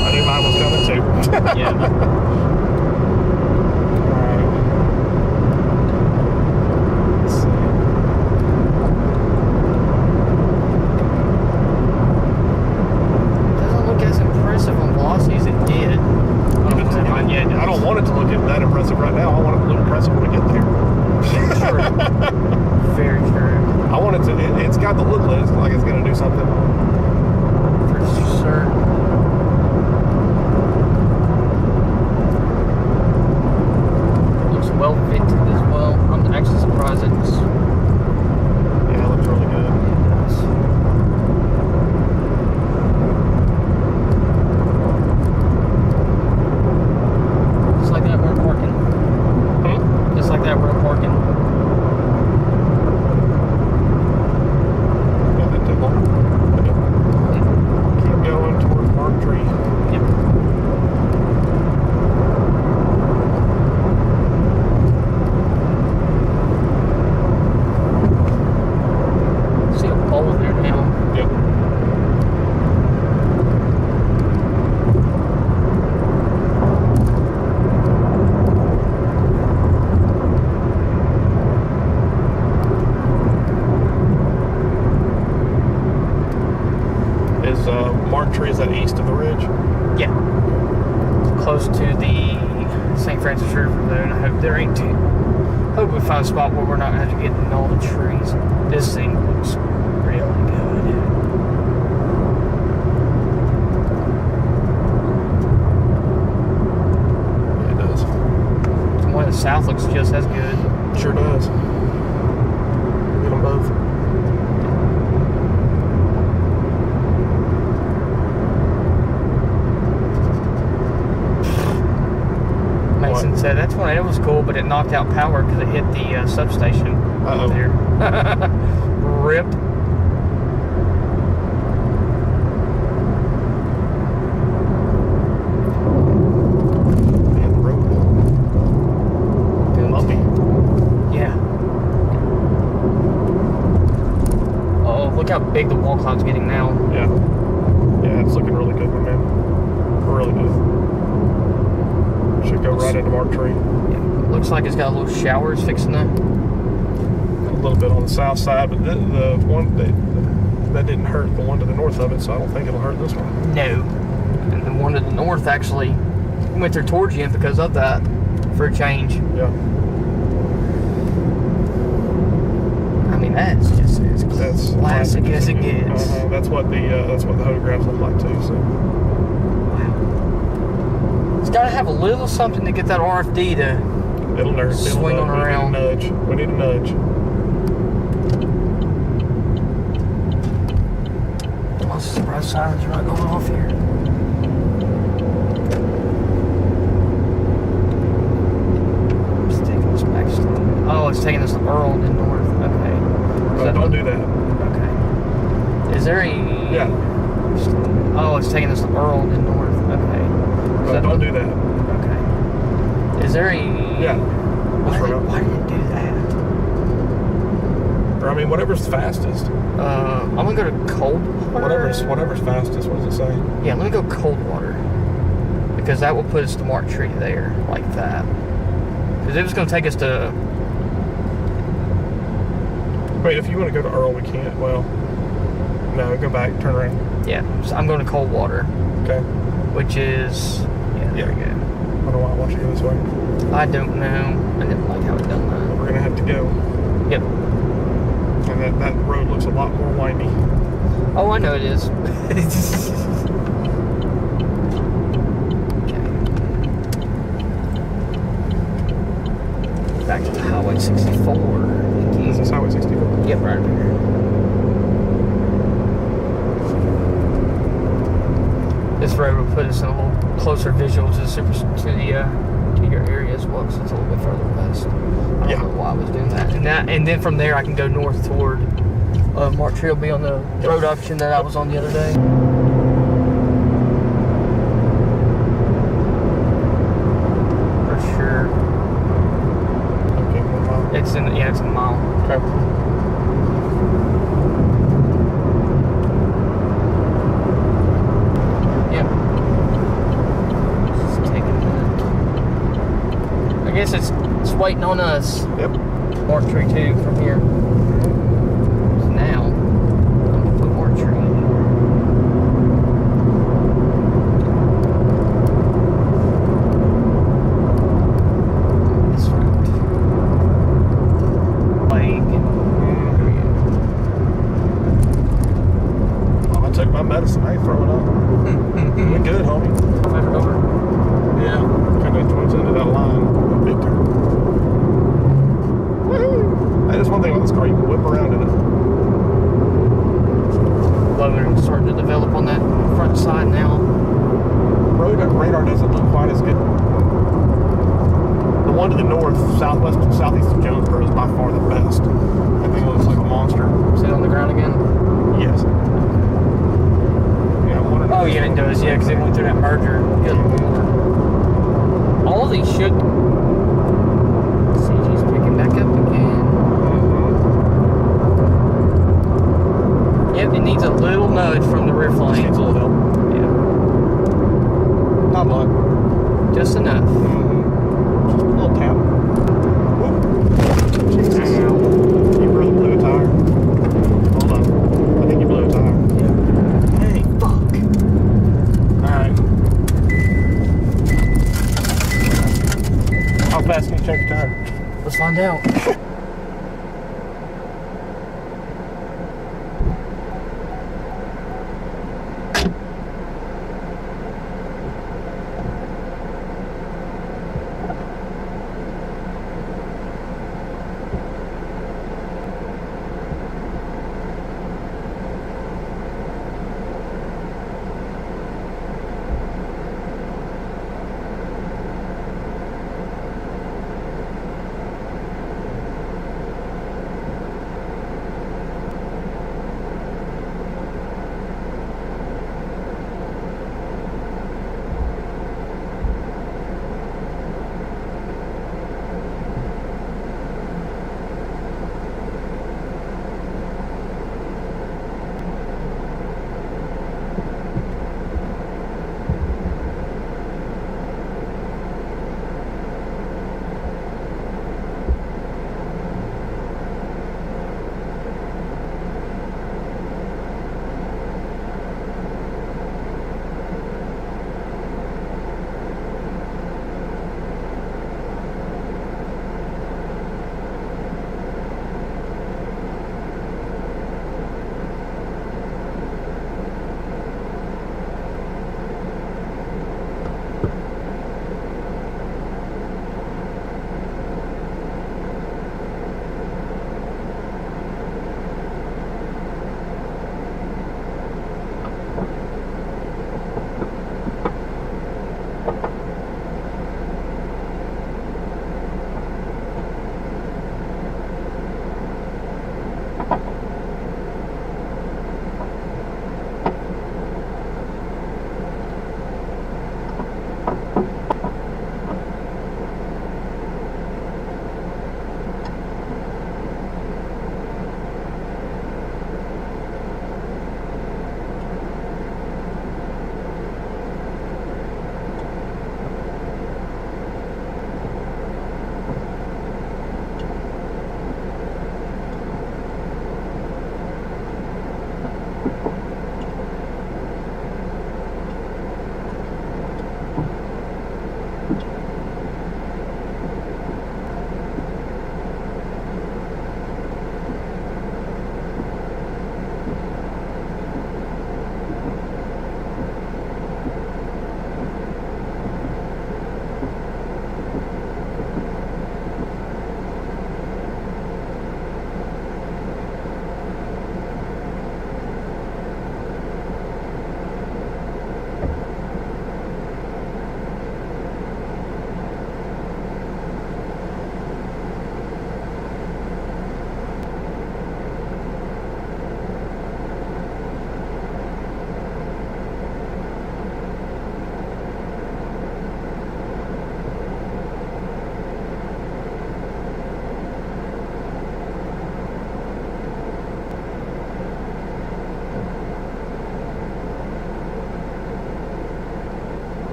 I knew mine was coming too. Yeah. Alright. Let's see. Doesn't look as impressive on velocity as it did. I don't want it to look that impressive right now. I want it to look impressive when we get there. True. Very true. I want it to. It's got the look like it's going to do something. For sure. Looks well fitted as well. I'm actually surprised it's. Yeah, it looks really good. Just like that, we're parking. Just like that, we're parking. Yeah, that took long. Keep going towards Mark Tree. Yep. See a pole there now. Yep. Is Mark Tree, is that east of the ridge? Yeah. Close to the St. Francis River there, and I hope there ain't too. Hope we find a spot where we're not going to have to get in all the trees. This thing looks really good. Yeah, it does. The one in the south looks just as good. Sure does. Get them both. Mason said that tornado was cool, but it knocked out power because it hit the substation Uh-oh. up there. Ripped. Man, the road. Lumpy. Yeah. Oh, look how big the wall cloud's getting now. Yeah. Yeah, it's looking really good, my man. Really good. Should go right into Mark Tree. Yeah. Looks like it's got a little showers fixing that. A little bit on the south side, but the one that didn't hurt the one to the north of it, so I don't think it'll hurt this one. No. And the one to the north actually went there towards you because of that for a change. Yeah. I mean, that's just as That's classic as it gets. That's what the photographs look like too. So It's got to have a little something to get that RFD to it'll nerd. swing on around. We need a nudge. I'm surprised sirens are not going off here. It's taking us back. Oh, it's taking us to Earl and north. Okay. Don't do that. Okay. Is there a? Yeah. Oh, it's taking us to Earl and north. Okay. Don't do that. Okay. Is there a? Yeah. Why did it do that? Or I mean, whatever's fastest. I'm gonna go to cold water. Whatever's fastest. What does it say? Yeah, let me go cold water because that will put us to Mark Tree there, like that. Because it was gonna take us to. Wait, if you want to go to Earl, we can't. Well, no, go back, turn around. Yeah, so I'm going to cold water. Okay. which is Yeah. very good. I don't know why I want you to go this way. I don't know. I didn't like how it done that. We're gonna have to go. Yep. And that road looks a lot more windy. Oh, I know it is. Back to the Highway 64. Is this Highway 64? Yep, right over here. This road will put us in a little closer visual to your area as well, because it's a little bit further west. I don't know why I was doing that. And then from there I can go north toward Mark Tree will be on the road option that I was on the other day. For sure. Okay, 1 mile. It's in a mile. Okay. Yep. Just taking that. I guess it's waiting on us. Yep. Mark Tree 2 from here. So now, I'm gonna put Mark Tree. This route. Oh, I took my medicine. I ain't throwing up. We good, homie. Flip it over. Yeah. Kind of joins into that line. Big turn. Woo! Hey, that's one thing about this car. You can whip around in it. Loading starting to develop on that front side now. Road radar doesn't look quite as good. The one to the north, southwest and southeast of Jonesboro is by far the best. That thing looks like a monster. Is it on the ground again? Yes. Yeah, I'm wondering. Oh yeah, it does. Yeah, because it went through that merger. Good lord. All of these should. CG's picking back up again. Yep, it needs a little nudge from the rear Just flame. needs a little help. Yeah, Not much. just enough. Just a little tap. Whoop. Jesus. You really blew a tire. Hold on. I think you blew a tire. Hey, fuck. Alright. How fast can you change your tire? Let's find out.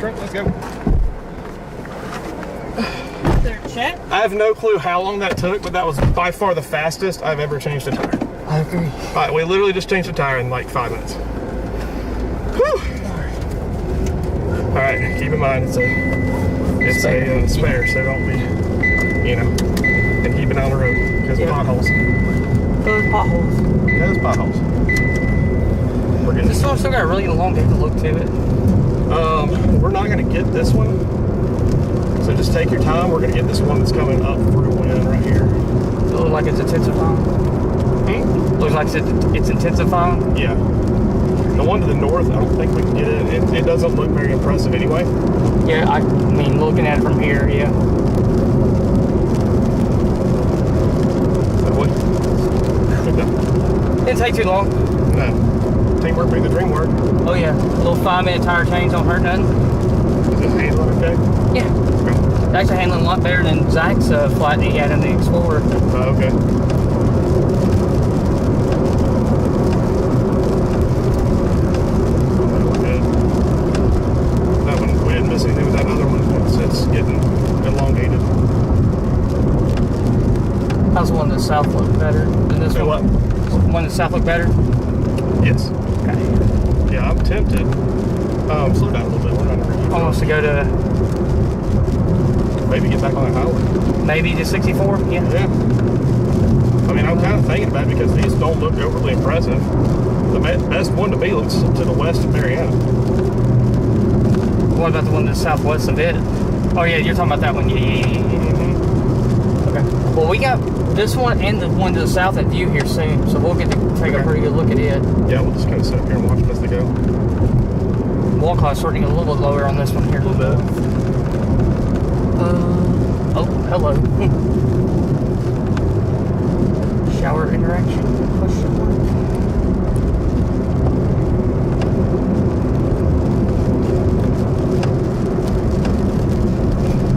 Let's go. There, chat. I have no clue how long that took, but that was by far the fastest I've ever changed a tire. I agree. All right, we literally just changed a tire in like 5 minutes. Whew. All right, keep in mind it's a spare, so don't be, and keep it on the road because of potholes. Those potholes. Yeah, those potholes. We're getting This one still got a really elongated look to it. We're not going to get this one, so just take your time. We're going to get this one that's coming up through wind right here. Does it look like it's intensifying? Looks like it's intensifying? Yeah. The one to the north, I don't think we can get it. It doesn't look very impressive anyway. Yeah, I mean, looking at it from here, yeah. So what? Didn't take too long. No. Teamwork made the dream work. Oh yeah, a little 5-minute tire change don't hurt nothing. Is this handling okay? Yeah. It's actually handling a lot better than Zach's flight that he had in the Explorer. Oh, okay. Good. That one, we didn't miss anything with that other one. It's getting elongated. How's the one to the south look better than this Say one? what? The one to the south look better? Yes. Okay. Yeah, I'm tempted. Slow down a little bit. We're not really. Almost to go to Maybe get back on that highway. maybe to 64? Yeah. Yeah. I mean, I'm kind of thinking about it because these don't look overly impressive. The best one to be looks to the west of Mariana. What about the one to the southwest of it? Oh yeah, you're talking about that one. Yeah. Okay. Well, we got this one and the one to the south in view here soon, so we'll get to take a pretty good look at it. Yeah, we'll just kind of sit up here and watch them as they go. Wall clock's starting a little bit lower on this one here. A little bit. Oh, hello. Shower interaction? Question mark.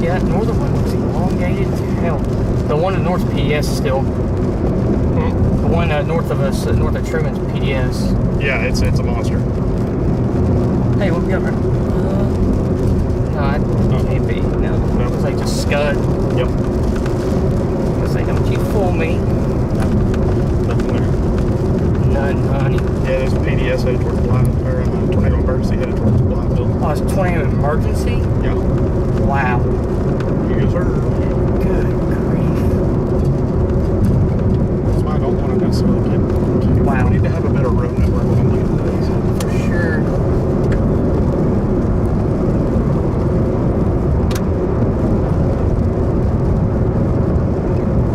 Yeah, that northern one looks elongated to hell. The one in north PDS still. The one north of us, north of Truman's PDS. Yeah, it's a monster. Hey, what we got right? No, it can't be. No. Because they just scud. Yep. Because they don't you fool me. Nothing there. None, honey. Yeah, there's a PDS headed towards Blind, or tornado emergency headed towards Blytheville. Oh, it's a tornado emergency? Yeah. Wow. Yes, sir. Good grief. That's why I don't want to necessarily get. Wow. We need to have a better road network when I'm looking at these. For sure.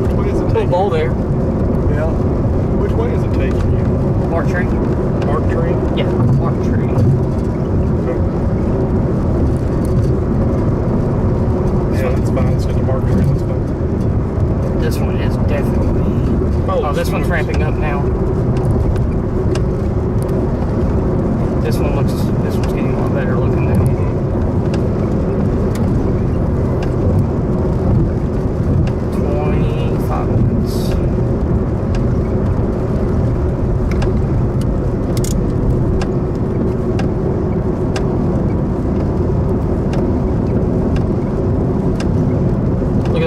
Which way is it Little taking bowl there. Yeah. Which way is it taking you? Mark tree? Mark tree? Yeah, mark tree. Yeah, that's fine. It's in the mark tree. That's fine. This one is definitely. Oh, this one's ramping up now. This one's getting a lot better looking now. 25 minutes.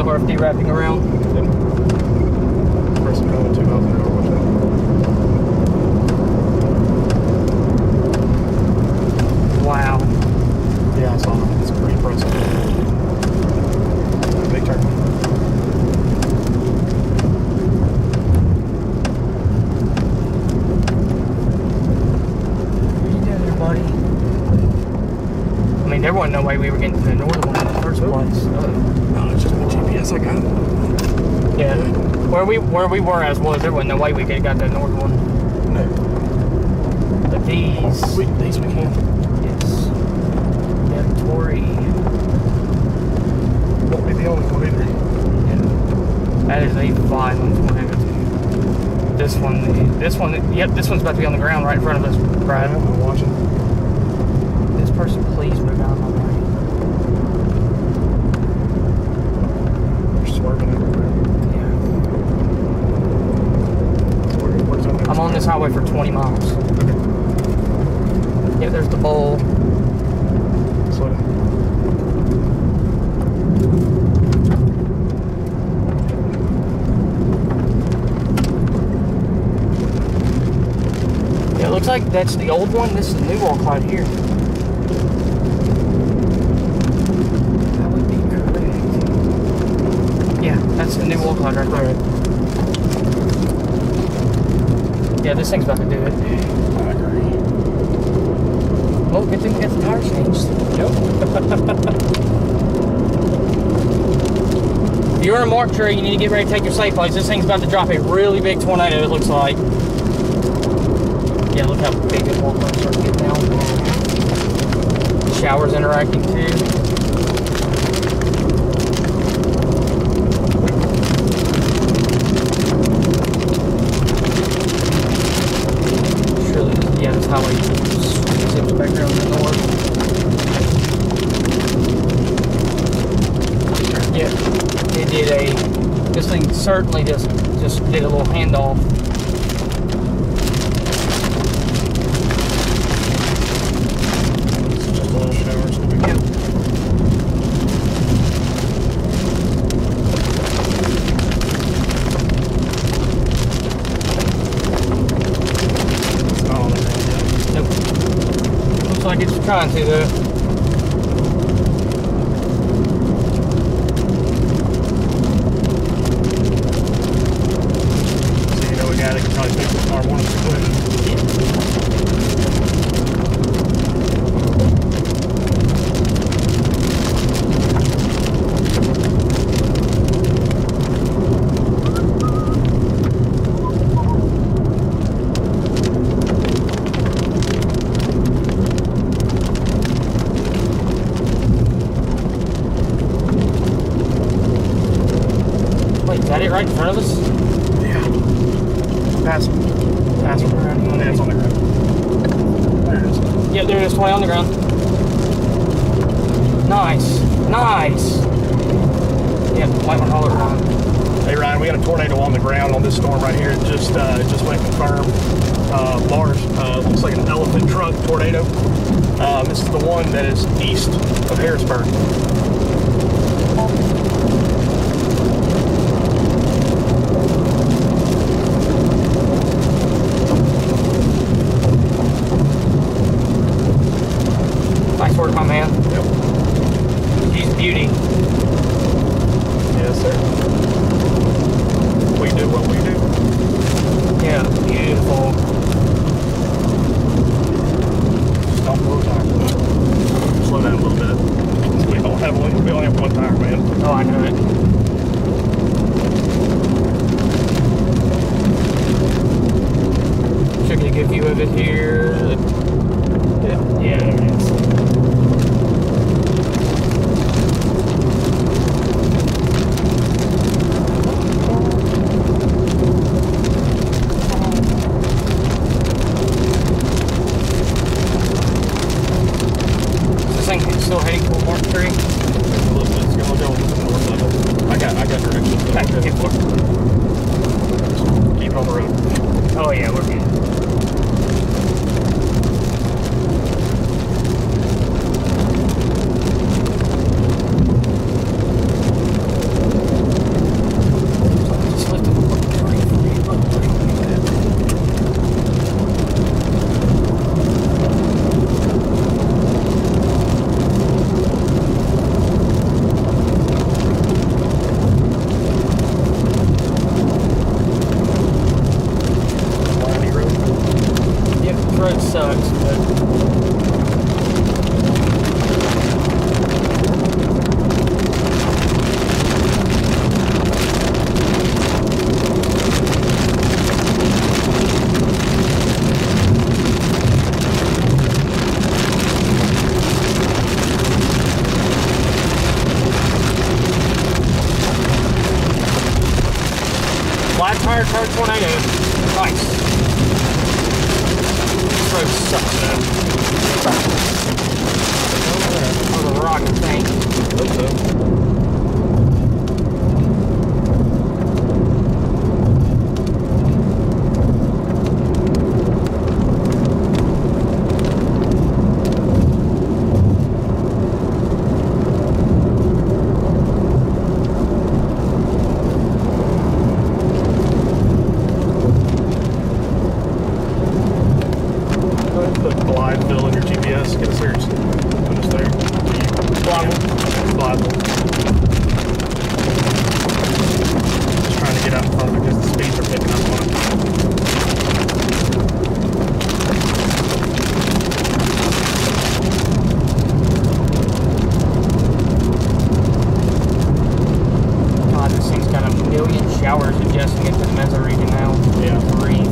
still RFD wrapping around. Person going 2 miles an hour. Watch out. Wow. Yeah, I saw that. It's pretty impressive. Big turn. What are you doing there, buddy? I mean, there wasn't no way we were getting to the northern one in the first place. No, it's just my GPS. I got it. Yeah. Where we were as was, there wasn't no way we could have got to the northern one. No. But these We can. yes. Yeah, Tory. Won't be the only one either. Yeah. That is a violent tornado. This one, yep, this one's about to be on the ground right in front of us, Brad. I'm watching. This person, please move out of my way. They're swerving everywhere. Yeah. Where's that? I'm on this highway for 20 miles. Yeah, there's the bowl. Slow down. Yeah, it looks like that's the old one. This is the new wall cloud here. That would be correct. Yeah, that's the new wall cloud right there. Yeah, this thing's about to do it. I agree. Oh, good thing we got the tire changed. Yep. If you're in a mark tree, you need to get ready to take your safe place. This thing's about to drop a really big tornado, it looks like. Yeah, look how big this wall cloud starts getting now. The shower's interacting too. Surely, yeah, this highway zips back around the north. Yeah, it did this thing certainly just did a little handoff. It's just a little shower. It's no big deal. It's not on the ground yet. Nope. Looks like it's trying to though. So you know we got it. Can probably fix the car one quick. Wait, is that it right in front of us? Yeah. Pass him. Pass it around. Oh, yeah, it's on the ground. There it is. Yep, there it is, 20 on the ground. Nice. Nice. Yep, might want to haul it around. Hey Ryan, we got a tornado on the ground on this storm right here. It just went confirmed. Large, looks like an elephant trunk tornado. This is the one that is east of Harrisburg. Nice work, my man. Yep. She's a beauty. Yes, sir. We do what we do. Yeah, beautiful. Just don't blow tire. Slow down a little bit. We only have one tire, man. Oh, I know. flat tire tornado. Nice. This road sucks, though. Oh, the rock, I think. Hope so. Put Blytheville in your GPS. Get a search. Put us there. Blytheville. Just trying to get out in front of it because the speeds are picking up on it. God, this thing's got a million showers adjusting it to the mezzo region now. Yeah. Breathe.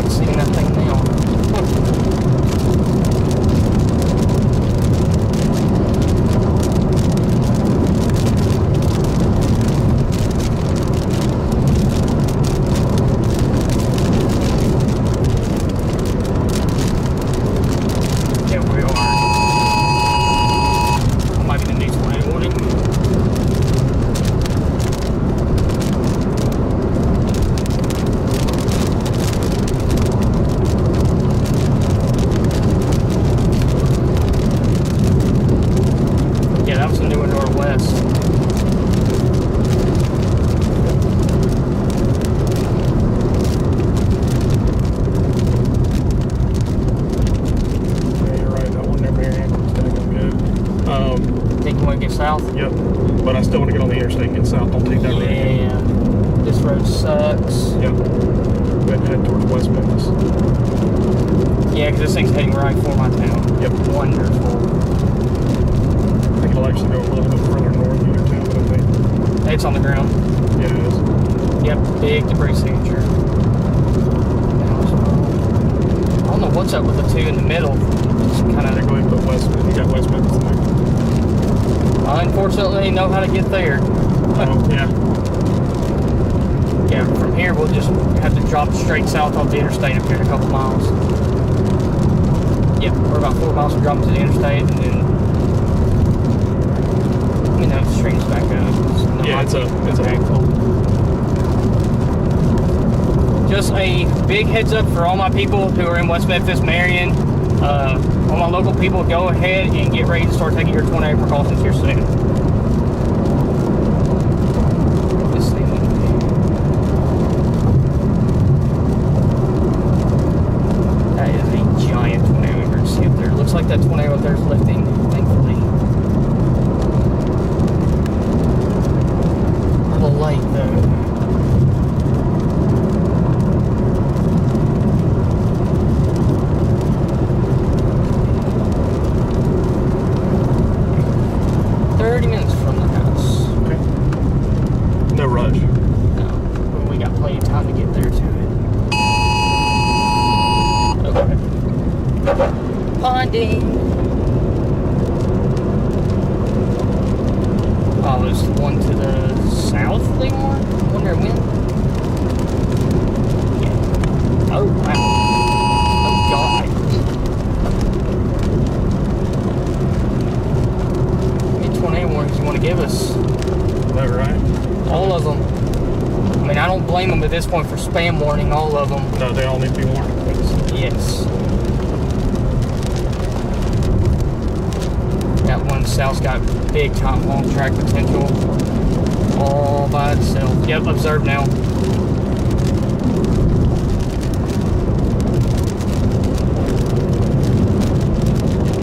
Seeing that thing now. Yeah, we are. That might be the next one, won't it? Yeah, that was the new Northwest. Yeah, you're right. That one there, Marion, it's gonna go good. Think you want to get south? Yep. But I still want to get on the interstate and get south. Don't take that road. Yeah. This road sucks. Yep. Then head towards West Memphis. Yeah, because this thing's heading right for my town. Yep. Wonderful. I think it'll actually go a little bit further north here too, but I think. It's on the ground. Yeah, it is. Yep, big debris signature. I don't know what's up with the two in the middle. Just kind They're of, going to put West. You got West Memphis in there. unfortunately, know how to get there. Oh, yeah. Yeah, from here we'll just have to drop straight south off the interstate up here in a couple miles. Yep, we're about 4 miles from dropping to the interstate, and then the stream's back up. Yeah, it's a handful. Just a big heads up for all my people who are in West Memphis, Marion. All my local people, go ahead and get ready to start taking your tornado precautions here soon. This thing. That is a giant tornado. You can see up there. It looks like that tornado up there is lifting, thankfully. A little light though. No rush. No, but we got plenty of time to get there to it. Okay. Ponding. Oh, there's one to the south, Leemore? I wonder when. Yeah. Oh, wow. Oh, God. How many tornado warnings you want to give us? Is that right? All of them. I mean, I don't blame them at this point for spam warning all of them. No, they all need to be warned. Yes. That one south's got big time long track potential all by itself. Yep, observed now.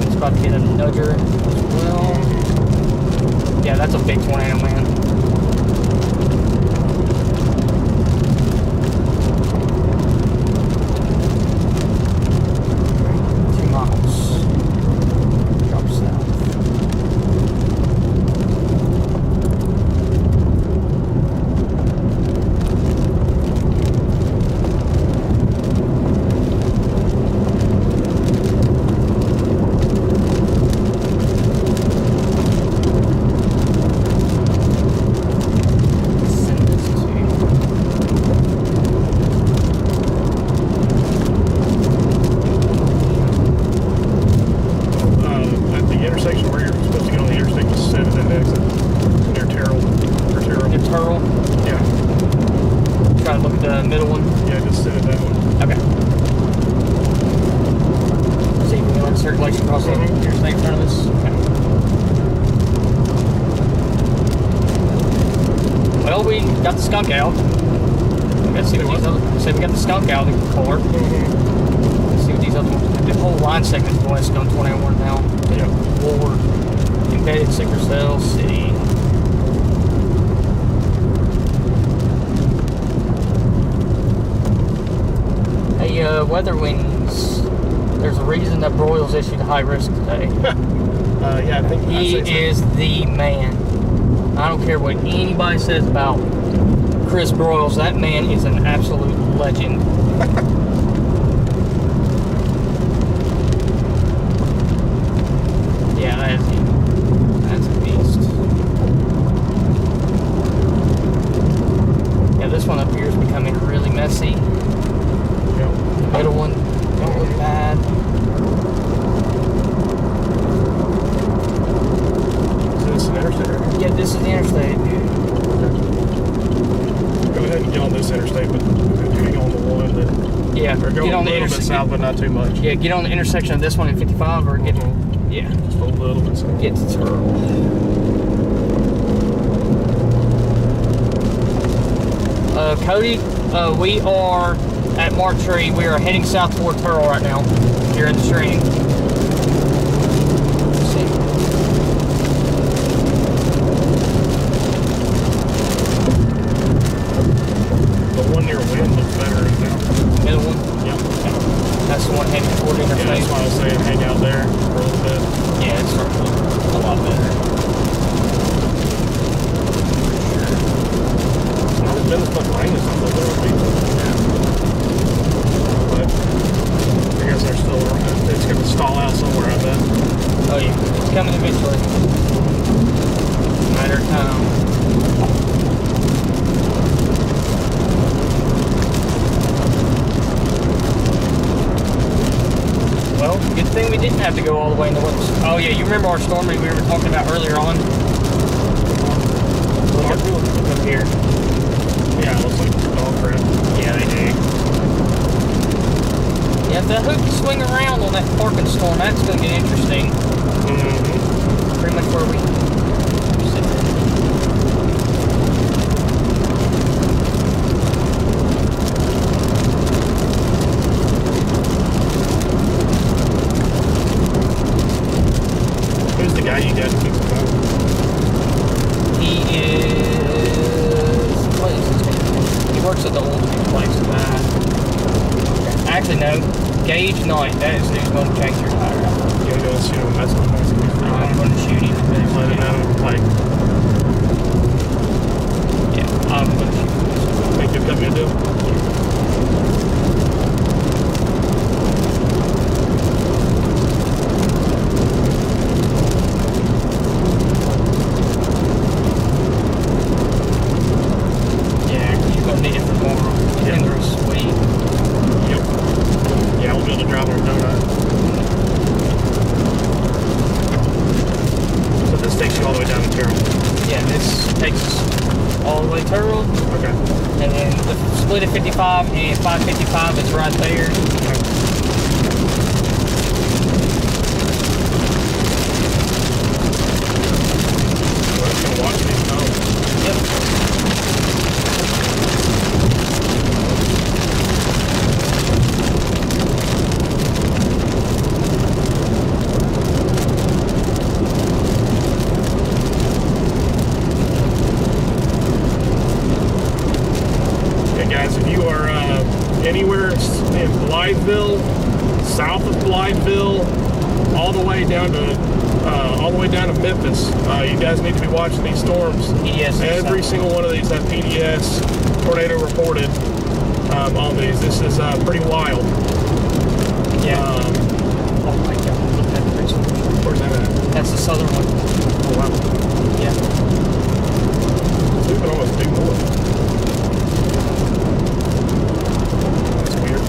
It's about to get a nudger as well. Yeah, that's a big tornado, man. got the skunk out. We got to see what these other. Say we got the skunk out of the car. Let's see what these other ones. The whole line segment's voiced on 21 now. Yeah. Ward, embedded sickle cell, city. Hey, weather wings. There's a reason that Broyles issued a high risk today. Yeah, I think He is the man. I don't care what anybody says about Chris Broyles. That man is an absolute legend. Yeah, that's a beast. Yeah, this one up here is becoming really messy. Yep. The middle one don't look bad. So this is an interstate, right? Yeah, this is the interstate. Go ahead and get on this interstate, but get on the one that. Yeah, Or go get a on the little bit south, but not too much. Yeah, get on the intersection of this one and 55, or get yeah, Just a little bit south. get to Turtle. Cody, we are at Mark Tree. We are heading south toward Turtle right now. You're in the stream. Let's see. The one near Wind looks better right now. Middle one. Yep. That's the one heading toward Yeah, interstate. that's why I was saying hang out there for a little bit. Yeah, it's starting to look a lot better. It's been as much rain as something there would be. But I guess there's still it's going to stall out somewhere, I bet. Oh yeah, it's coming eventually. Matter of time. Well, good thing we didn't have to go all the way in the woods. Oh yeah, you remember our storm we were talking about earlier on? Look up here. Yeah, it looks like dog crap. Yeah, they do. Yeah, if that hook can swing around on that parking storm, that's going to get interesting. Mm-hmm. Pretty much where we sit. Who's the guy you got to fix the boat? He is. What is his name? He works at the old place. Actually, no. Gage Knight. That is who's going to change your tire out. You gotta go shoot him. That's I'm going to shoot him. let him know. Like, Yeah, I'm going to shoot him. think you'll cut me a deal? Yeah, you're going to need it for tomorrow. Yeah. And they're sweet. Yep. Yeah, we'll be able to drive on a donut. So this takes you all the way down to Carroll. Yeah, this takes us all the way to Turtle. Okay. And then the split at 55 and 555 is right there. We're just gonna watch these dogs. Yep. Okay, guys, if you are anywhere in Blytheville, south of Blytheville, all the way down to Memphis, you guys need to be watching these storms. PDS. Every single one of these have PDS tornado reported on these. This is pretty wild. Yeah. Oh my god, look at that bridge. Where's that at? That's the southern one. Oh wow. Yeah. We can almost do more. That's weird.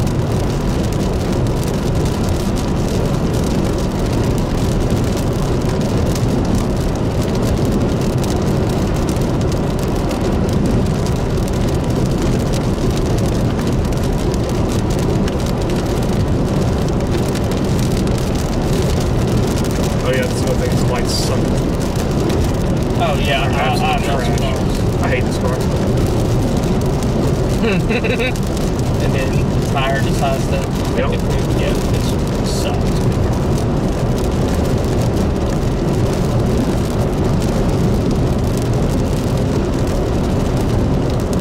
Oh yeah, this one thing is lights suck. Oh yeah, I know. I hate this car. And then the tire decides to Yep. yeah, it sucks.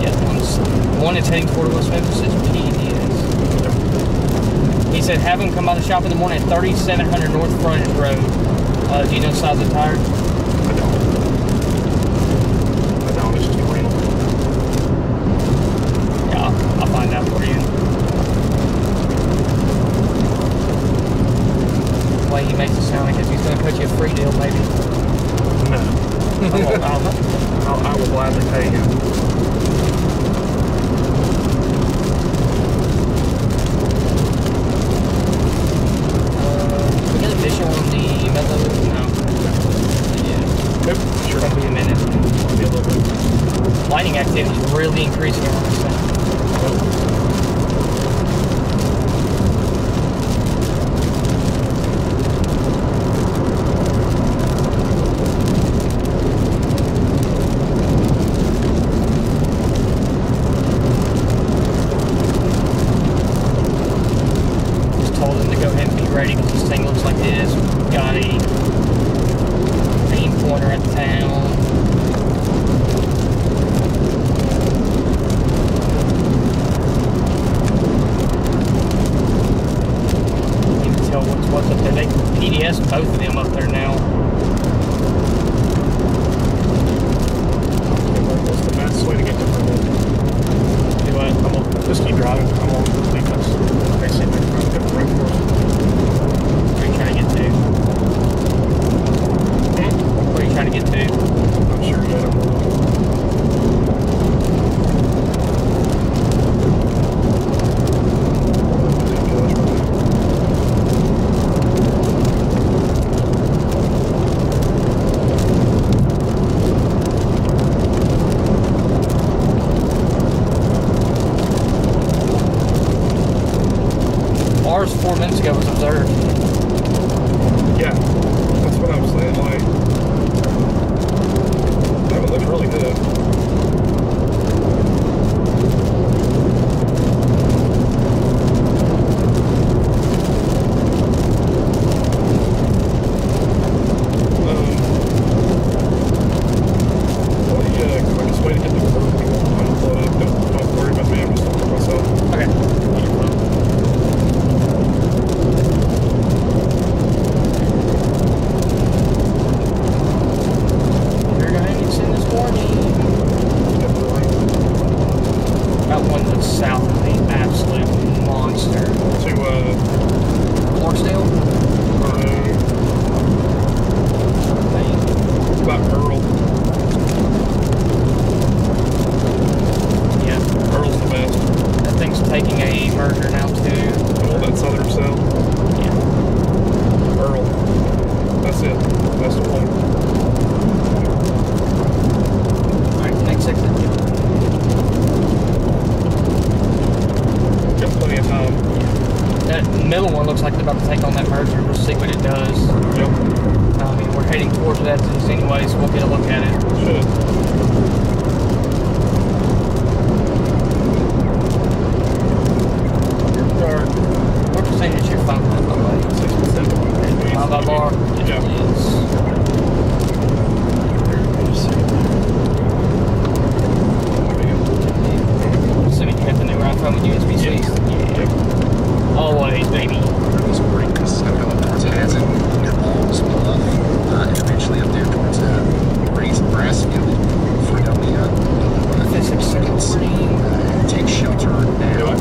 Yeah, one that's heading toward West Memphis is PDS. He said have him come by the shop in the morning at 3700 North Frontage Road. Do you know the size of the tire? I don't. It's just random. Yeah, I'll find out for you. The way he makes it sound like he's going to cut you a free deal, maybe. No. I will gladly pay him. We got a visual on the Mellow? No. Yeah. Nope. Sure. It'll be a minute. It'll be a little bit. Lighting activity is really increasing around this thing. Just told him to go ahead and be ready because this thing looks like this. Got a aim pointer at town. Tell what's up there. They PDS both of them up there now. What's the best way to get to Vermont? Do what? I'm gonna just keep driving. I'm gonna leave this. They say they're trying to get the road for us. Where are you trying to get to? Where are you trying to get to? I'm not sure yet. I'm gonna Ours 4 minutes ago was observed. Yeah, that's what I was saying. Like, that one looks really good. What the quickest way to get to work? I'm gonna pull it up. Don't worry about me. I'm just looking for myself. Okay. You're going to send this morning. Got one that's south of the absolute monster. To Clarksdale? about Earl. Yeah. Earl's the best. That thing's taking a merger now too. Oh, that southern cell. Yeah. Earl. That's it. That's the one. Alright, next exit. Got plenty of time. That middle one looks like it's about to take on that merger. We'll see what it does. Yep. I mean, we're heading towards that anyway, so we'll get a look at it. Should. What percentage is your 5 by the way? 67. 5 by bar? Yeah. It is. Assuming you got the new iPhone with USB-C? Yeah. Always, baby. This morning, because it's going to go up towards Hazen, near Balls, Bluff, and eventually up there towards Brassfield, Fredonia. Physics Take shelter now.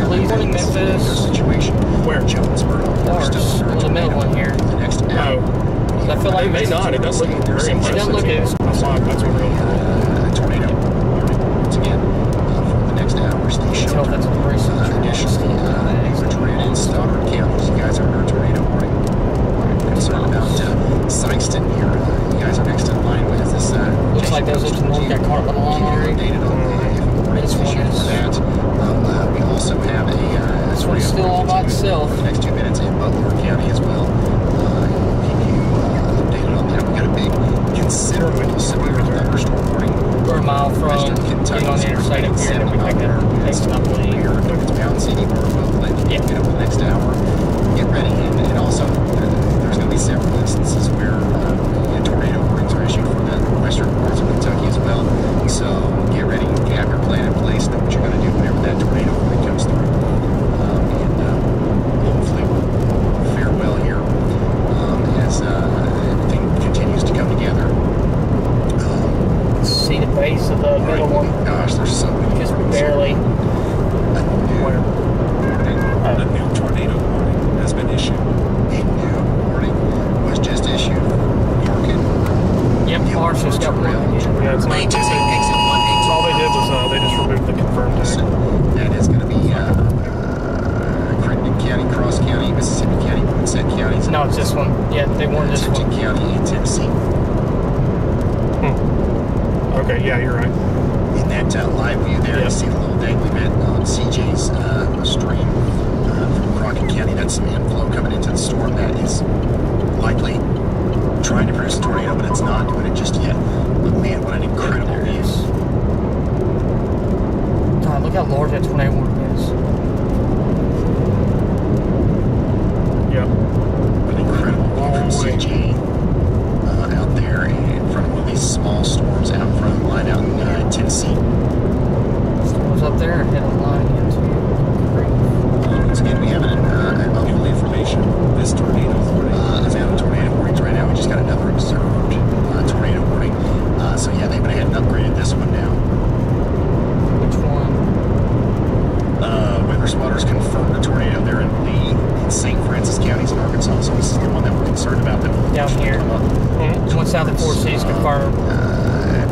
Please, in Memphis. Situation. Where? Jonesboro. Ours. Well, the middle one here. The next hour. I feel like It may not. It does look very impressive. It doesn't look as That's why that's what really cool. Tornado warning once again for the next hour. Stay tell sheltered. that's a brace. Initially, Madrid and Stoddard counties, you guys are under a tornado warning. Concerned about Sykeston here. You guys are next in line with this. Looks like those little ones got caught up on the line already. Updated on This one for is. that. We also have a. This one's still all by itself. The next 2 minutes in Butler County as well. Keep you updated on that. We got a big, considerable severe thunderstorm warning We're a mile from getting on the interstate up here, and then we take that stop lane. Here, it's Mountain City, Norfolk, Yeah. you know, for the next hour. Get ready, and also there's going to be several instances where tornado warnings are issued for the western parts of Kentucky as well. So get ready, have your plan in place, know what you're going to do whenever that tornado warning comes through, and hopefully we'll fare well here as everything continues to come together. See the base of the middle one? Gosh, there's so many. Just barely. A new tornado warning has been issued. A new warning was just issued for Yorkin. Yep, ours just got one. Yeah, it's not just all they did was they just removed the confirmed So tag. that is going to be Crittenden County, Cross County, Mississippi County, Winsett counties. No, it's this one. Yeah, they warned this Tipton one. County and Tennessee. Okay, yeah, you're right. In that live view there, you see the little dangly bit on CJ's stream from Crockett County. That's some inflow coming into the storm that is likely trying to produce a tornado, but it's not doing it just yet. But man, what an incredible view. God, look how large that tornado warning is. Yeah. An incredible view from CJ out there in front of one of these small storms out in front of the line out in Tennessee. Storms up there and hit a line into Once again, we have an New information. This tornado warning. amount of tornado warnings right now. We just got another observed tornado warning. So yeah, they went ahead and upgraded this one now. which one? Weather spotters confirmed a tornado there in Lee and St. Francis counties in Arkansas. So this is the one that we're concerned about that will Down here. come up. One south of 4 C's confirmed.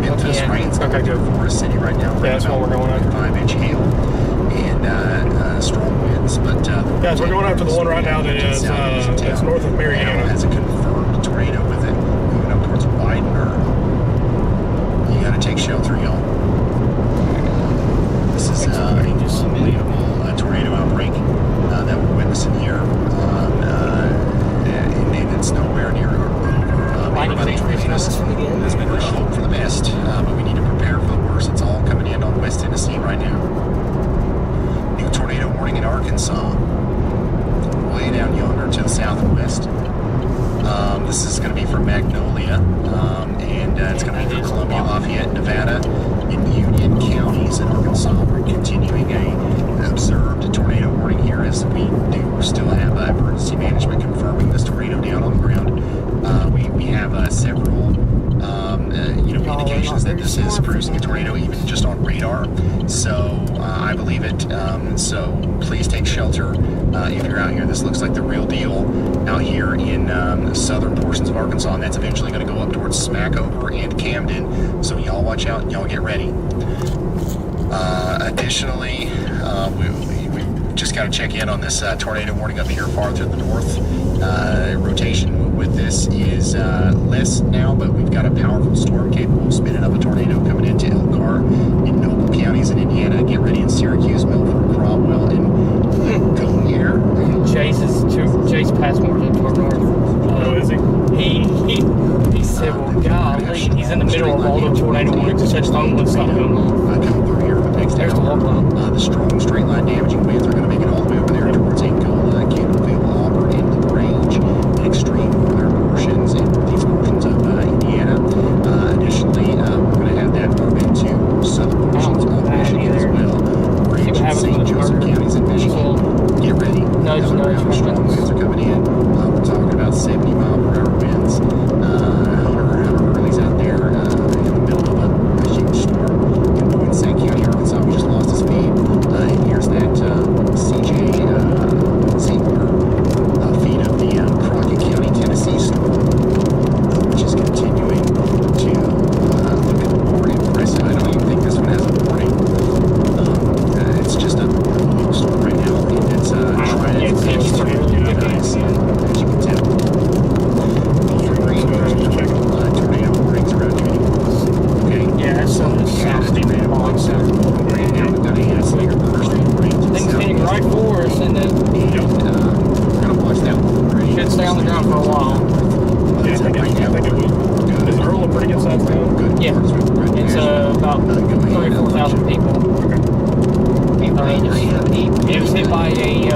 Memphis Okay. rains Okay, good. Forest City right now. Yeah, that's what we're going after. 5-inch hail and strong winds. But Guys, we're going after the one right now that is it's north of Mariana. Has a confirmed tornado with it moving up towards Widener. You got to take shelter, y'all. This is an unbelievable tornado outbreak that we're witnessing here, and it's nowhere near anybody treating us. Has been We're issued. hope for the best, but we need to prepare for the worst. It's all coming in on West Tennessee right now. New tornado warning in Arkansas, way down yonder to the southwest. This is going to be for Magnolia, and it's going to be for Columbia, Lafayette, Nevada, and Union counties in Arkansas. We're continuing an observed tornado warning here as we do still have emergency management confirming this tornado down on the ground. We have several indications that this is producing a tornado, even just on radar. So I believe it. So please take shelter if you're out here. This looks like the real deal out here in the southern portions of Arkansas, and that's eventually going to go up towards Smackover and Camden. So y'all watch out and y'all get ready. Additionally, we just got to check in on this tornado warning up here farther to the north. Rotation with this is less now, but we've got a powerful storm capable of spinning up a tornado coming into Elkhart in Noble counties in Indiana. Get ready in Syracuse, Milford, Cromwell, and Golier. Jace Passmore's up to our north. Oh, is he? He said, well, golly, he's in the middle of all the tornado warnings. His phone would stop going off. Coming through here for the next There's the hour. log line. The strong straight line damaging winds are going to make it all the way over there towards Angola, Campbellville, Auburn, and LaGrange, and extreme northern portions and northeast portions of Indiana. Additionally, we're going to have that move into southern portions of Michigan as well. Range and St. Joseph counties in Michigan. Get ready. Another round of strong winds are coming in. We're talking about 70 mile per hour winds. Hunter Hurley's out there in the middle of a huge storm.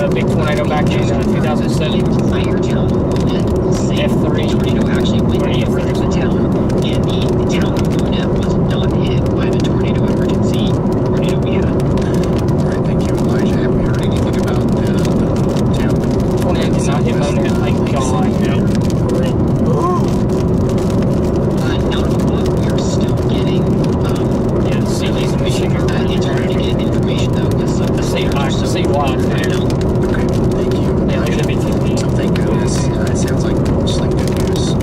big tornado back in 2007. F3. Tornado actually went over the town, and the town of Luna was not hit by the tornado emergency tornado we had. All right, thank you, Elijah. Have we heard anything about the town? Tornado did not hit Mona, thank God. Not a lot. We are still getting Cities in Michigan. it's hard to get information though because of the Statewide right there. Okay, thank you. Yeah, it should be 15. So thank goodness. It sounds like just like good news.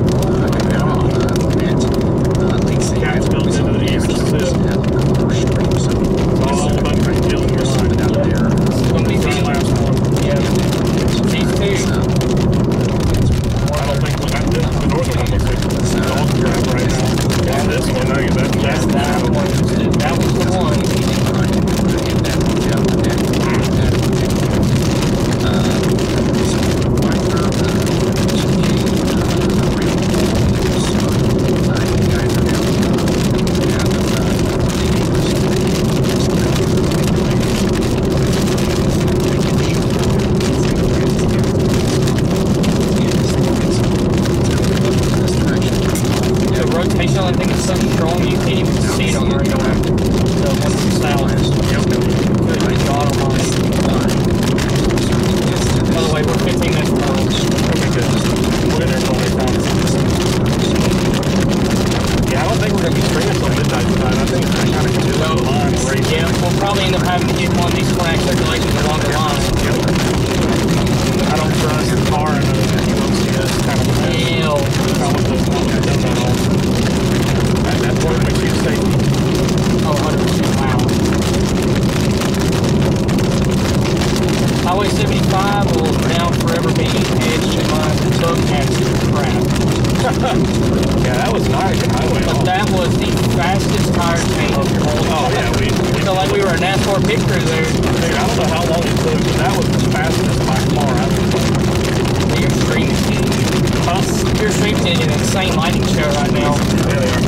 Late St. Cats built into the east too. Stream, so All about dealing with something out there. It's going to be the last one. Yeah. These two. I don't think the northern one looks like dog crap right now. Yeah, this one, that's That was the one. The rotation, I think, is so strong you can't even see it on the radar. The one south. Good God almighty. By the way, we're 15 minutes from home. We're in there till next time. Yeah, I don't think we're going to be streaming till midnight tonight. I think I kind of can do the line right. Yeah, we'll probably end up having to get one of these flag circulations along the line. I don't trust the car and the UMCS kind of thing. Hell. That's what makes you safety. Oh, 100%. Wow. Highway 75 will now forever be edged in my took as crap. Yeah, that was nice in highway. But that was the fastest tire change of your whole Oh, yeah, we felt like we were a NASCAR pit crew there. Dude, I don't know how long it took, but that was the fastest by far. You're streaming. You're streaming an insane lighting show right now. There they are.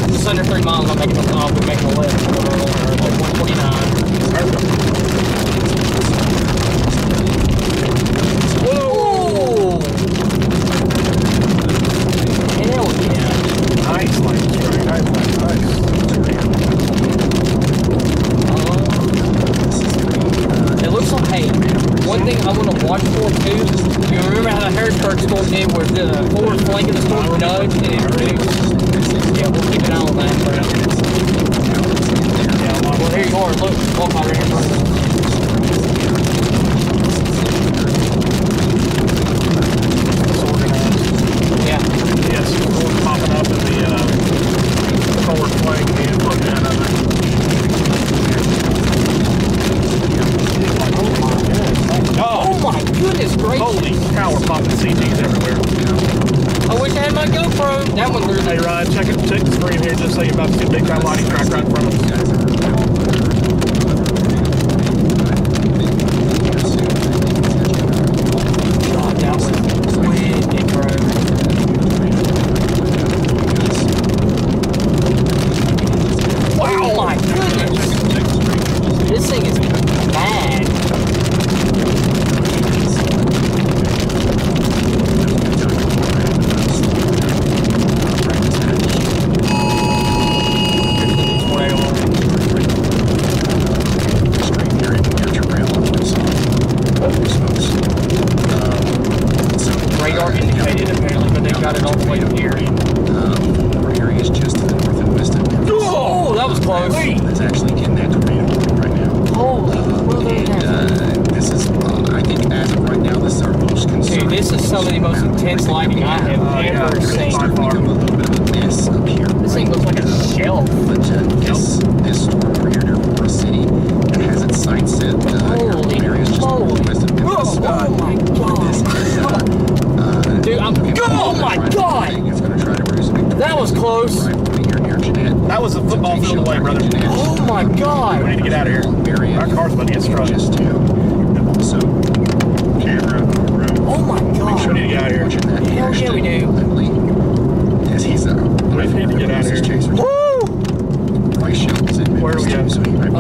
Just under 3 miles, I'll be making a left. Like 149. Whoa! Hell yeah. Nice lighting strike. Nice. It looks like, hey, one thing I want to watch for too, you remember how the Harrisburg storm did where the forward flank of the storm nudged and it reduced? Yeah, we'll keep an eye on that. Yeah, well, here you are. Look, walk by right here. Yeah. Yes, one popping up in the forward flank and plugging in other. Oh my goodness gracious. Holy cow, we're popping CGs everywhere. I wish I had my GoPro. That one literally. Hey Ryan, check the screen here just so you're about to see a big time lighting track right in front of us. God, that was wicked, bro. Wow, oh my goodness. This thing is bad. Radar indicated apparently, but they got it all the way to here. We're hearing is just to the north and west of Denver. Oh, that was close. That's actually in that tornado right now. Holy, This is, I think, as of right now, this is our most concerned. dude, this is some of the most intense lighting I have ever seen. It's become a little bit of a mess up here. This thing looks like a shelf. But this storm over here near Forest City that has its sights set Holy areas just north and west of Denver. Oh my god. Dude, oh my god. That was close. That was a football field away, brother. Oh my god. We need to get out of here. Our car's about to get struck. So, camera, oh my god. We need to get out of here. Hell yeah, we do. As he's We need to get out of here. Woo!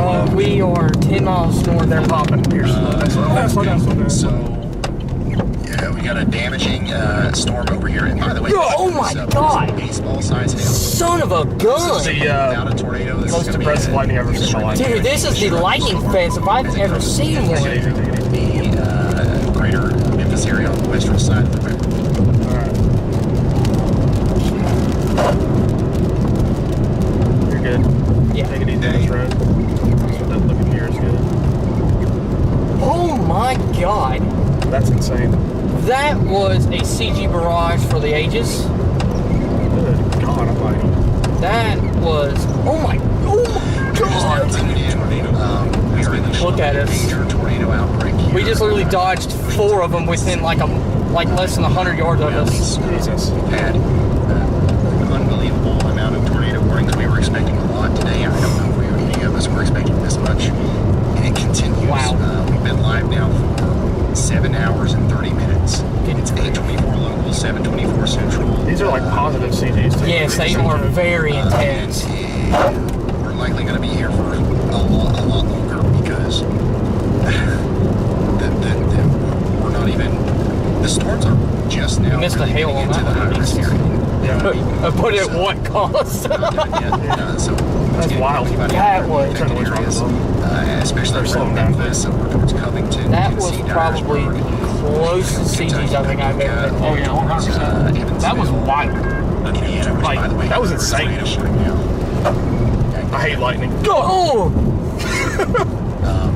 We are 10 miles north. They're popping. Here, slow down. So, yeah, we got a damaging storm over here. And by the way, Oh my God! Baseball size hail. Son of a gun! This is the Without a tornado, this most is gonna impressive be lightning I've ever seen in my life. Dude, this is the lightning fence if I've ever seen one. the greater Memphis area on the western side of the river. You're good. Yeah. Take it easy, that's right. That looking here is good. Oh my God! That's insane. That was a CG barrage for the ages. Good God almighty. That was, oh my God! Look at us. Major tornado outbreak here. We just literally dodged 4 of them within like less than 100 yards of us. Jesus. We've had unbelievable amount of tornado warnings. We were expecting a lot today. I don't know if any of us were expecting this much. And it continues. Wow. We've been live now for 7 hours and 30 minutes. It's 8:24 local, 7:24 central. These are like positive CGs too. Yes, they are very intense. And we're likely going to be here for a lot longer because we're not even. The storms are just now. You missed the really hail getting on into that the one, at high-risk least. area. But at what cost? So That's let's get wild. anybody That in was- affected areas, especially They're slowing around down. Memphis, over towards Covington. That was Tennessee, probably Dyersburg, the closest CGs I think I've ever been. Oh yeah, 100%. That was wild. Indiana, which, Like, by the way, that was has insane. tornado warning now. I hate lightning. Oh!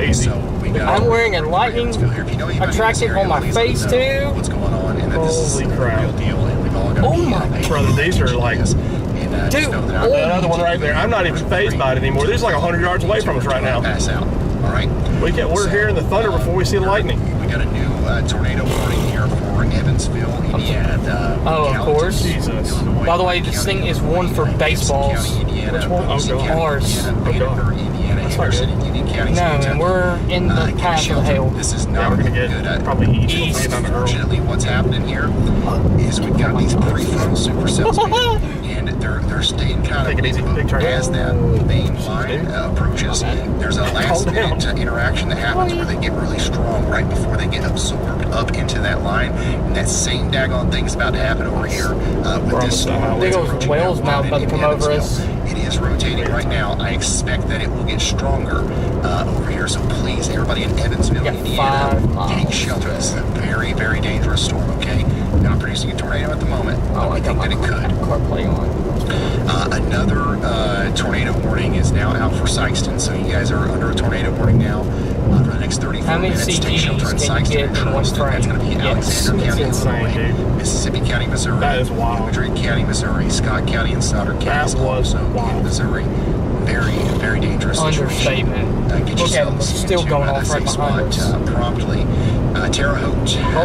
Easy. So we got I'm wearing a lightning Let's go here. If you know anybody in this attractant area, on my please let face us know too. What's going on? And that this is Holy the crap. real deal, and we've all got to Oh be my paying Brother, these are like- attention to this. And, just Dude, know that our- Another one right there. I'm not even phased by it anymore. These are like 100 yards away from us right now. Pass out. All right. We're hearing the thunder before we see the lightning. We got a new tornado warning here for Evansville, Indiana. Oh, of Gallatin, course. Jesus. Illinois, By the way, this County, thing is one for Gibson baseballs. County, Indiana, Which one? Oh, Boise God. County, Ours. Indiana, Oh, God. Vanderbilt, Indiana, That's not Henderson, good. Union County, No, Kentucky. and we're in the Get path of shelter. hail. This is Yeah, not we're gonna good. get probably east. Down to Earl. Unfortunately, what's happening here is we've got these prefrontal supercells, and they're staying kind Take it easy. of Big turn. as that main line approaches. There's a last minute interaction that happens where they get really strong right before they get absorbed up into that line, and that same daggone thing's about to happen over here with this storm. Big that's old approaching whale's now mouth about to in come over Evansville. us. It is rotating right now. I expect that it will get stronger over here. So please, everybody in Evansville, got Indiana, 5 miles. take shelter. This is a very, very dangerous storm. Okay, not producing a tornado at the moment, but Oh, we I got think my that it could. car play on. Another tornado warning is now out for Sykeston. So you guys are under a tornado warning now for the next 34 How many minutes. Take CGs shelter in can you Sykeston get and in one Charleston. That's frame? going to be Yes. Alexander County, It's insane, Illinois, dude. Mississippi County, Missouri, That is wild. Madrid County, Missouri, Scott County, and Stoddard County That is was also in wild. Missouri. Very, very dangerous situation. Understatement. Get Look at yourselves them, still into going a off right safe behind spot, us. promptly. Terre Haute. How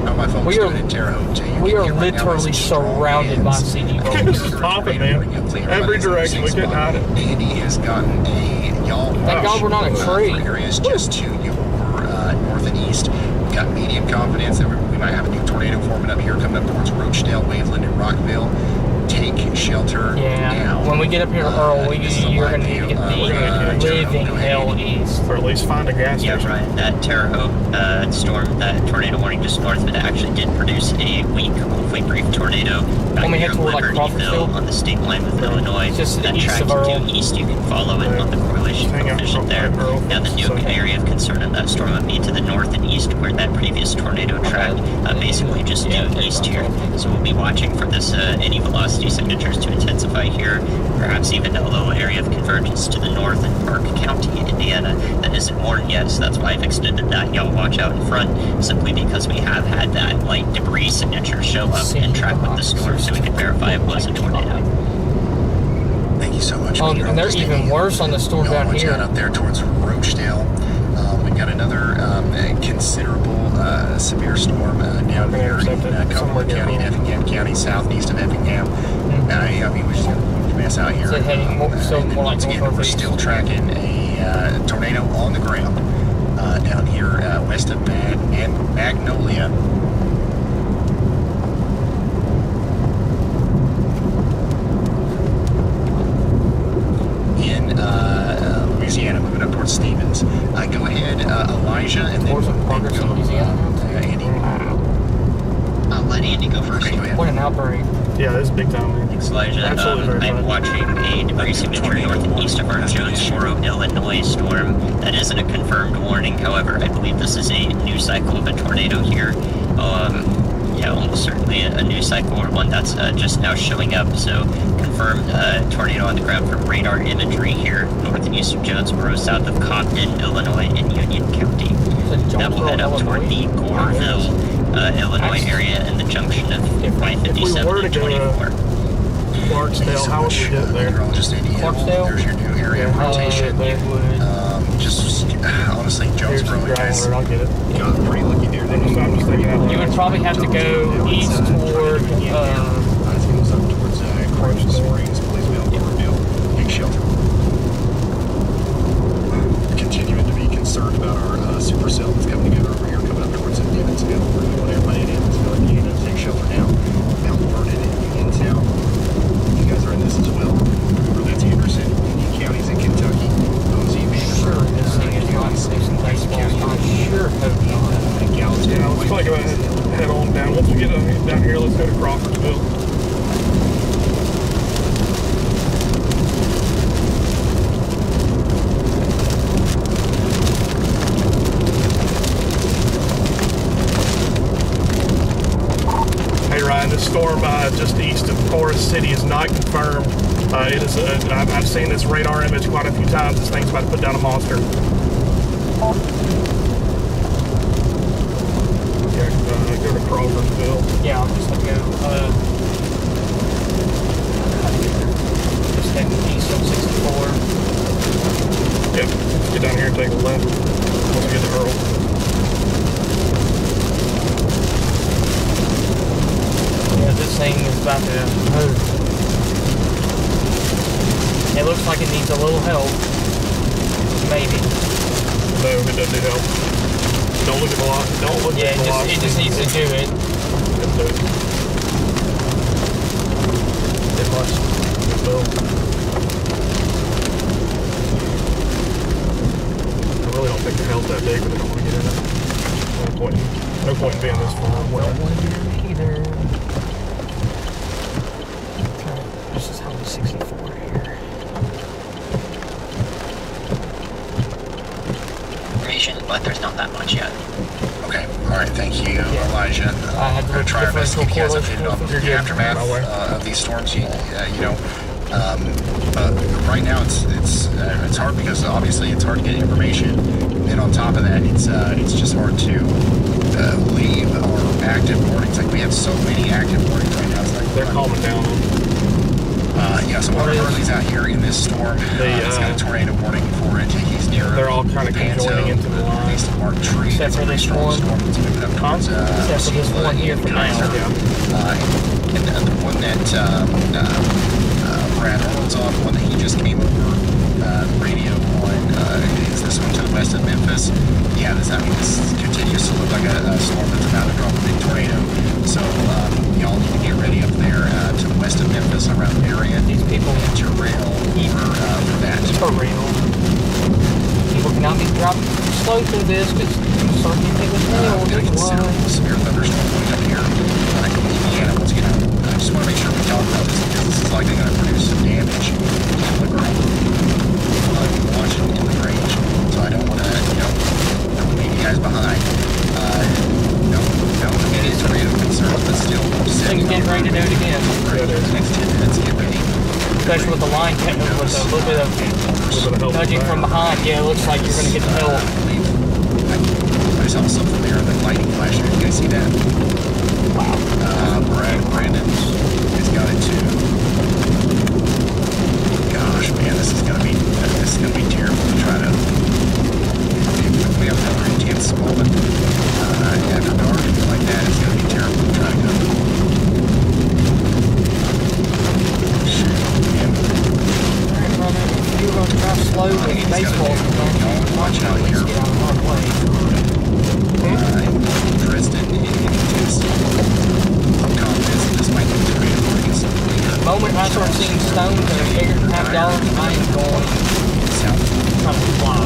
are my folks We are- doing in Terre Haute? We are Right now, literally it's strong surrounded by winds. CG It's boats. just popping, man. Every direction. We couldn't hide it. Andy has gotten a y'all. Thank God we're not a tree. For areas just to your north and east. We got medium confidence that we might have a new tornado forming up here, coming up towards Roachdale, Waveland, and Rockville. Take shelter Yeah, now. when we get up here to Earl, This is a you're live going to need to view. get We're gonna the get living Terre Haute. hell east. Or at least find a gas Yeah, station. Ryan, that Terre Haute storm, that tornado warning just north of it actually did produce a weak, hopefully brief tornado When we head near toward, like, Libertyville Crawfordsville? on the state line with Illinois. Just to the that east track of Earl. due east, you can follow it on the correlation Hang out coefficient there. from Earl. Now the new So- area of concern of that storm would be to the north and east where that previous tornado tracked, basically just due east here. So we'll be watching for this any velocity signatures to intensify here, perhaps even a low area of convergence to the north in Park County, Indiana. That isn't warned yet, so that's why I've extended that y'all watch out in front, simply because we have had that light debris signature show up and track with the storm so we can verify it was a tornado. Thank you so much. Oh, Peter. and they're Just even taking worse on the storm y'all down watch here. out up there towards Roachdale. We've got another considerable severe storm down here in intercept it somewhere Cumberland near County and home. Effingham County, southeast of Effingham. I mean, we're just going to mess out here. So heading still And then more like once again, we're northeast. still tracking a tornado on the ground down here west of Magnolia. In towards Stevens. Go ahead, Elijah, and then Progress in Louisiana. Andy. Let Andy go first. Okay, go ahead. What an outbreak. Yeah, this is big time, man. Thanks, Elijah. Absolutely very I'm fun. watching a debris signature north and east of our Jonesboro, Illinois storm. That isn't a confirmed warning. However, I believe this is a new cycle of a tornado here. Yeah, almost certainly a new cycle or one that's just now showing up. So confirmed tornado on the ground from radar imagery here north and east of Jonesboro, south of Compton, Illinois, in Union County. That will head up toward the Goreville, Illinois area and the junction of I-57 and 24. Clarksdale, how would we get there? Clarksdale? There's your new area of rotation. They would. Just honestly, Here's Jonesboro, the you guys groundwater, I'll get it. got pretty lucky there. I'm just thinking out You would probably have to go east toward. It goes up towards Carson Springs, Blaisdell, Goreville, take shelter. Continuing to be concerned about our supercell that's coming together over here, coming up towards Evansville. We're going everybody in Evansville. You need to take shelter now. Mount Vernon and Uniontown. You guys are in this as well. Remember, that's Anderson, Union counties in Kentucky. Posey, Sure, this thing is not safe in baseball. I'm sure hope not. Yeah, let's probably go ahead and head on down. Once we get down here, let's go to Crawfordsville. Hey Ryan, this storm just east of Forest City is not confirmed. It is. I've seen this radar image quite a few times. This thing's about to put down a monster. Go to Crawfordsville. Yeah, I'm just gonna go. Just heading east on 64. Yep. Let's get down here and take a left. Once we get to Earl. Yeah, this thing is about to move. It looks like it needs a little help. Maybe. No, it doesn't need help. Don't look at the lot. Don't look Yeah, at the lot. it just needs to do it. Just do it. It must. It will. I really don't think the hell's that big, but I don't want to get in it. No point in being this far. Don't want to get in it either. Okay, this is how 64 here. But there's not that much yet. Okay, all right, thank you, Elijah. I had to I'm going to try our best to keep you guys differential updated on correlation. the aftermath of these storms. Right now it's hard because obviously it's hard to get information, and on top of that, it's just hard to leave our active warnings. Like we have so many active warnings right now. It's like They're calming down. So Water Hurley's out here in this storm. It's got a tornado warning for it. He's near. They're all kind of conjoining into the line. East of Mark Tree. Except for this one. Storm that's moving up towards, Except for this one here for now. and the one that Brad Arnold's on, the one that he just came over radio on, is this one to the west of Memphis. Yeah, this continues to look like a storm that's about to drop a big tornado. So y'all need to get ready up there to the west of Memphis around the area. These people to rail for that. for real. People cannot be dropping slow through this because you start getting hit with hail. We're going to consider severe thunderstorm going up here. Indiana, once again, I just want to make sure we talk about this because this is likely going to produce some damage in the ground. Watching in the range. So I don't want to, don't leave you guys behind. It is a real concern, but still. Things getting ready to do it again. Right, the next 10 minutes, get ready. Especially with the line with a little bit of nudging from behind. Yeah, it looks like you're going to get the help. I saw something there, the lightning flash. You guys see that? Wow. Brandon has got it too. Gosh, man, this is gonna be terrible to try to. If we have another intense moment after dark like that, it's gonna be terrible to try to go. Shoot, man. Alright, brother, if you're going to drive slow with baseball, Watch out here. get out of our way. Dresden in Tennessee. I'm confident this might be the great warnings. The moment I start seeing stones that are bigger than $5, I am going South. try to fly.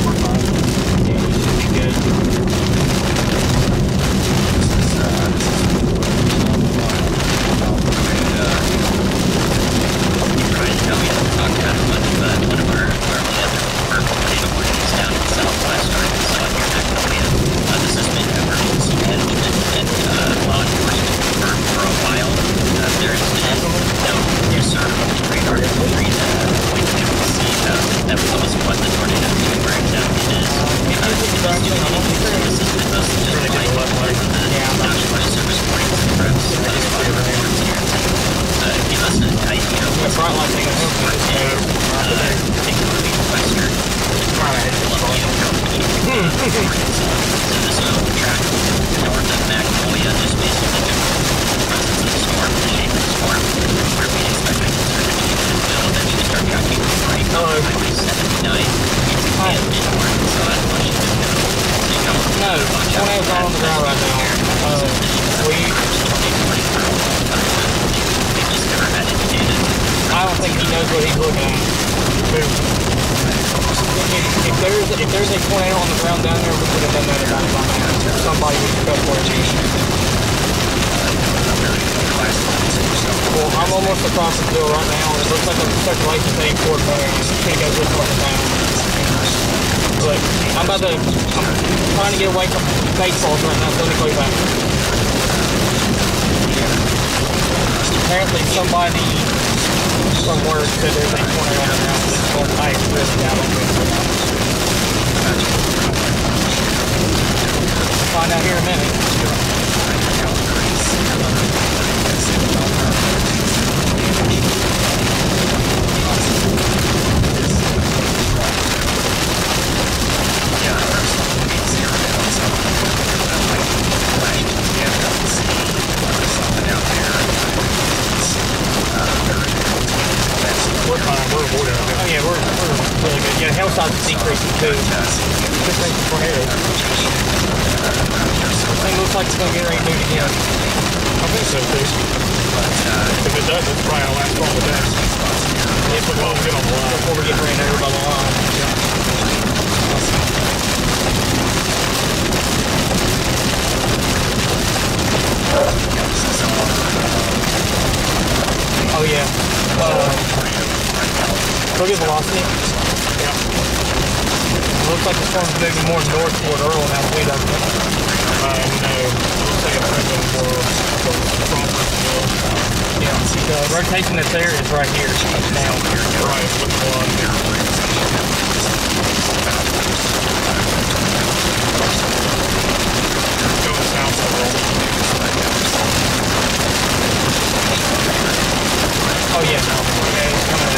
We're fine. Yeah, you should be good. Ryan, no, we haven't talked about it much, but one of our other tornado warnings down in southwest Arkansas here in Magnolia. This has been emergency management and law enforcement for a while. There has been no discernible radar imagery that we can see that was almost what the tornado was wearing down it is. This has been mostly just like the National Weather Service warnings and preps that is why we're here. Give us an idea of what's going on particularly western Columbia County. So this open track north of Magnolia, just basically the presence of the storm, the shape of the storm, where we expect it to turn into a will eventually start tracking right on Highway 79 and in Arkansas and Washington County. No, tornado's not on the ground right now. I don't think he knows what he's looking at. If there's a tornado on the ground down there, we could have done that about it by now. Somebody would have cut for it. Well, I'm almost across the field right now, and it looks like a circulation thing for it, but it's going to go this way down. But I'm trying to get away from baseballs right now, so let me go back. Apparently somebody from work said there's a tornado on the ground that's going to ice really down on me. Find out here in a minute. We're fine. We're avoiding it. Oh yeah, we're really good. Yeah, hellside's decreasing too. Decreasing tornadoes. This thing looks like it's going to get ready to do it again. I think so too. If it does, it's probably our last one of the day. If we won't get on the line. Before we get ran over by the line. Oh yeah. Look at velocity. Yeah. It looks like the storm's moving more north toward Earl now, we don't know. No. Looks like it's moving more stronger still. Yeah, the rotation that's there is right here now. Right, with one. Going south of Earl. Oh yeah, okay, it's coming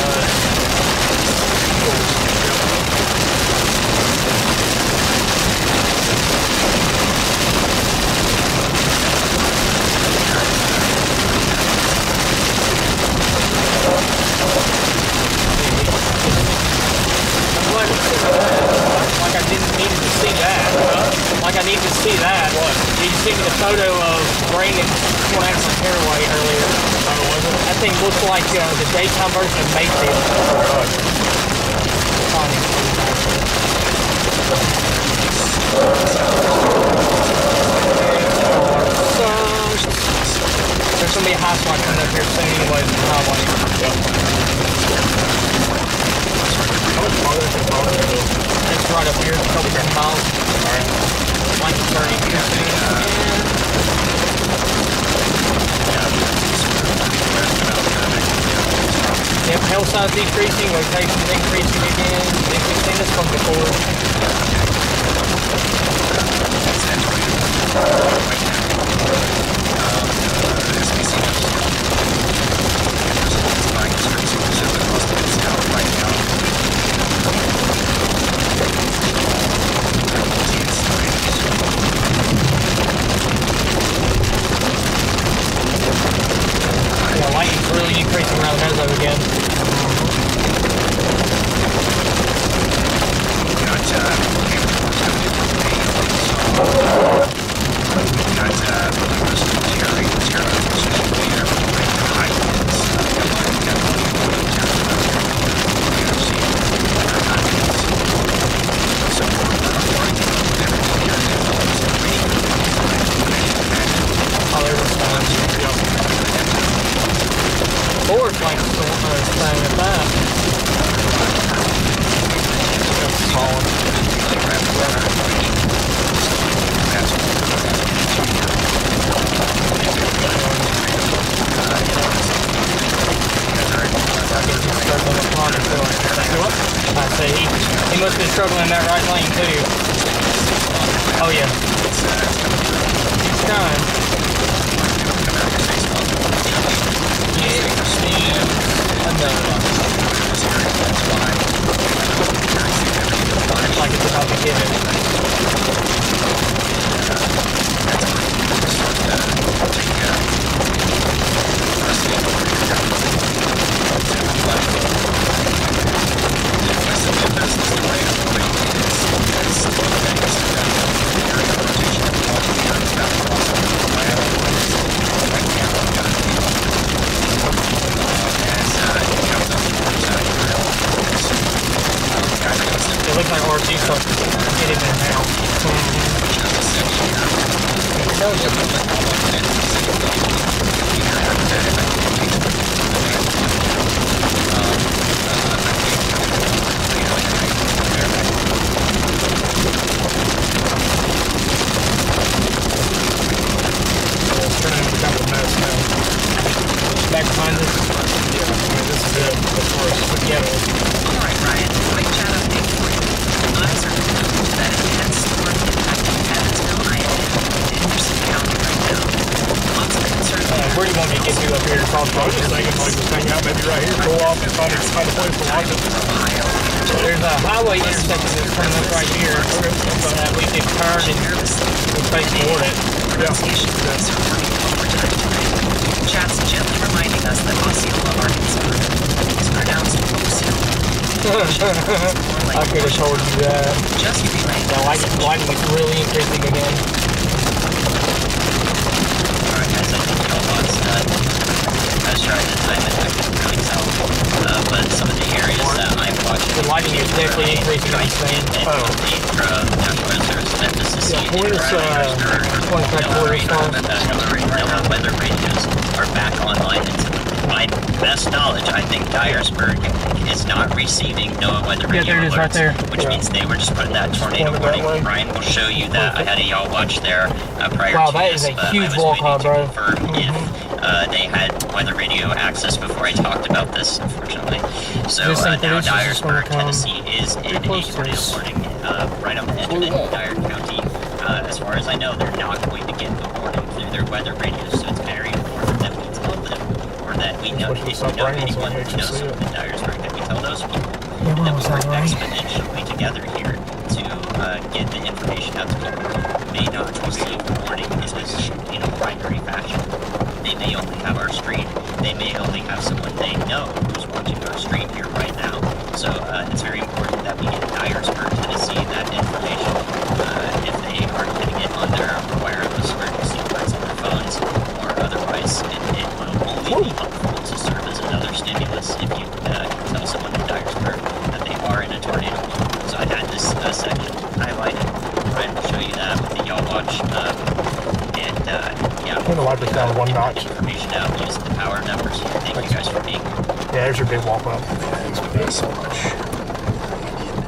like I didn't need to see that. Like I need to see that. What? Did you see the photo of Brandon going out from Caraway earlier? Oh, was it? That thing looks like the daytime version of Mayfield. There's going to be a high spot coming up here soon anyways in the highway. Yep. How much farther is it farther to go? It's right up here, a couple 10 miles. Alright. Like 30 here soon. Yep, hellside's decreasing, rotation's increasing again. We've seen this from before. Yeah, lightning's really increasing around Meso again. like staying at that. Falling. I say he must be struggling in that right lane too. Oh yeah. He's trying. Like it's about to give it. It looks like RC's supposed to get him in now. Back behind us. Yeah, this is it. As far as together. Alright, Ryan, quick chat update for you. Eyes are connected to that intense storm impacting Evansville, Iowa, in Henderson County right now. Lots of concern. Where do you want me to get to up here? Across the I was just thinking, like, just hang out maybe right here, pull off and find a place to watch it. So there's a highway intersection that's coming up right here. So that we can turn and we face toward it. Pronunciation police are working overtime tonight. Chat's gently reminding us that Osceola, Arkansas is pronounced Osceola. I could have told you that. Just relaying. The lighting is really increasing again. Alright guys, I think y'all lost that. I was trying to time it, I couldn't really tell. But some of the areas that I've watched... The lighting is definitely increasing. Trying to get an update from National Weather Service Memphis to see if the weather radios are back online. To my best knowledge, I think Dyersburg is not receiving NOAA weather radio there it is, alerts, right there. which means they were just putting that tornado warning. Ryan will show you that. I had a y'all watch there prior Wow, to that this, is a but huge I was walk waiting out, to bro. confirm if they had weather radio access before I talked about this, unfortunately. So This thing now produces is gonna Dyersburg, come Tennessee is in a close to tornado us. warning right on the edge of it in Dyer County. As far as I know, they're not going to get the warning through their weather radios, so it's very important that we tell them, or that we know, if we know anyone who knows someone in Dyersburg, that we tell those people, and that we work exponentially together here to get the information out to people who may not receive the warning in this, primary fashion. They may only have our stream. They may only have someone they know who's watching our stream here right now. So it's very important that we get Dyersburg, Tennessee, that information. If they are getting it on their wireless emergency alerts on their phones or otherwise, it will only be helpful to serve as another stimulus if you can tell someone in Dyersburg that they are in a tornado. So I had this section highlighted. Ryan will show you that with the Y'all Watch. I'm going to wipe this down one notch. Information out using the power numbers. Thank you guys for being here. Yeah, there's your big walk up. Thanks so much.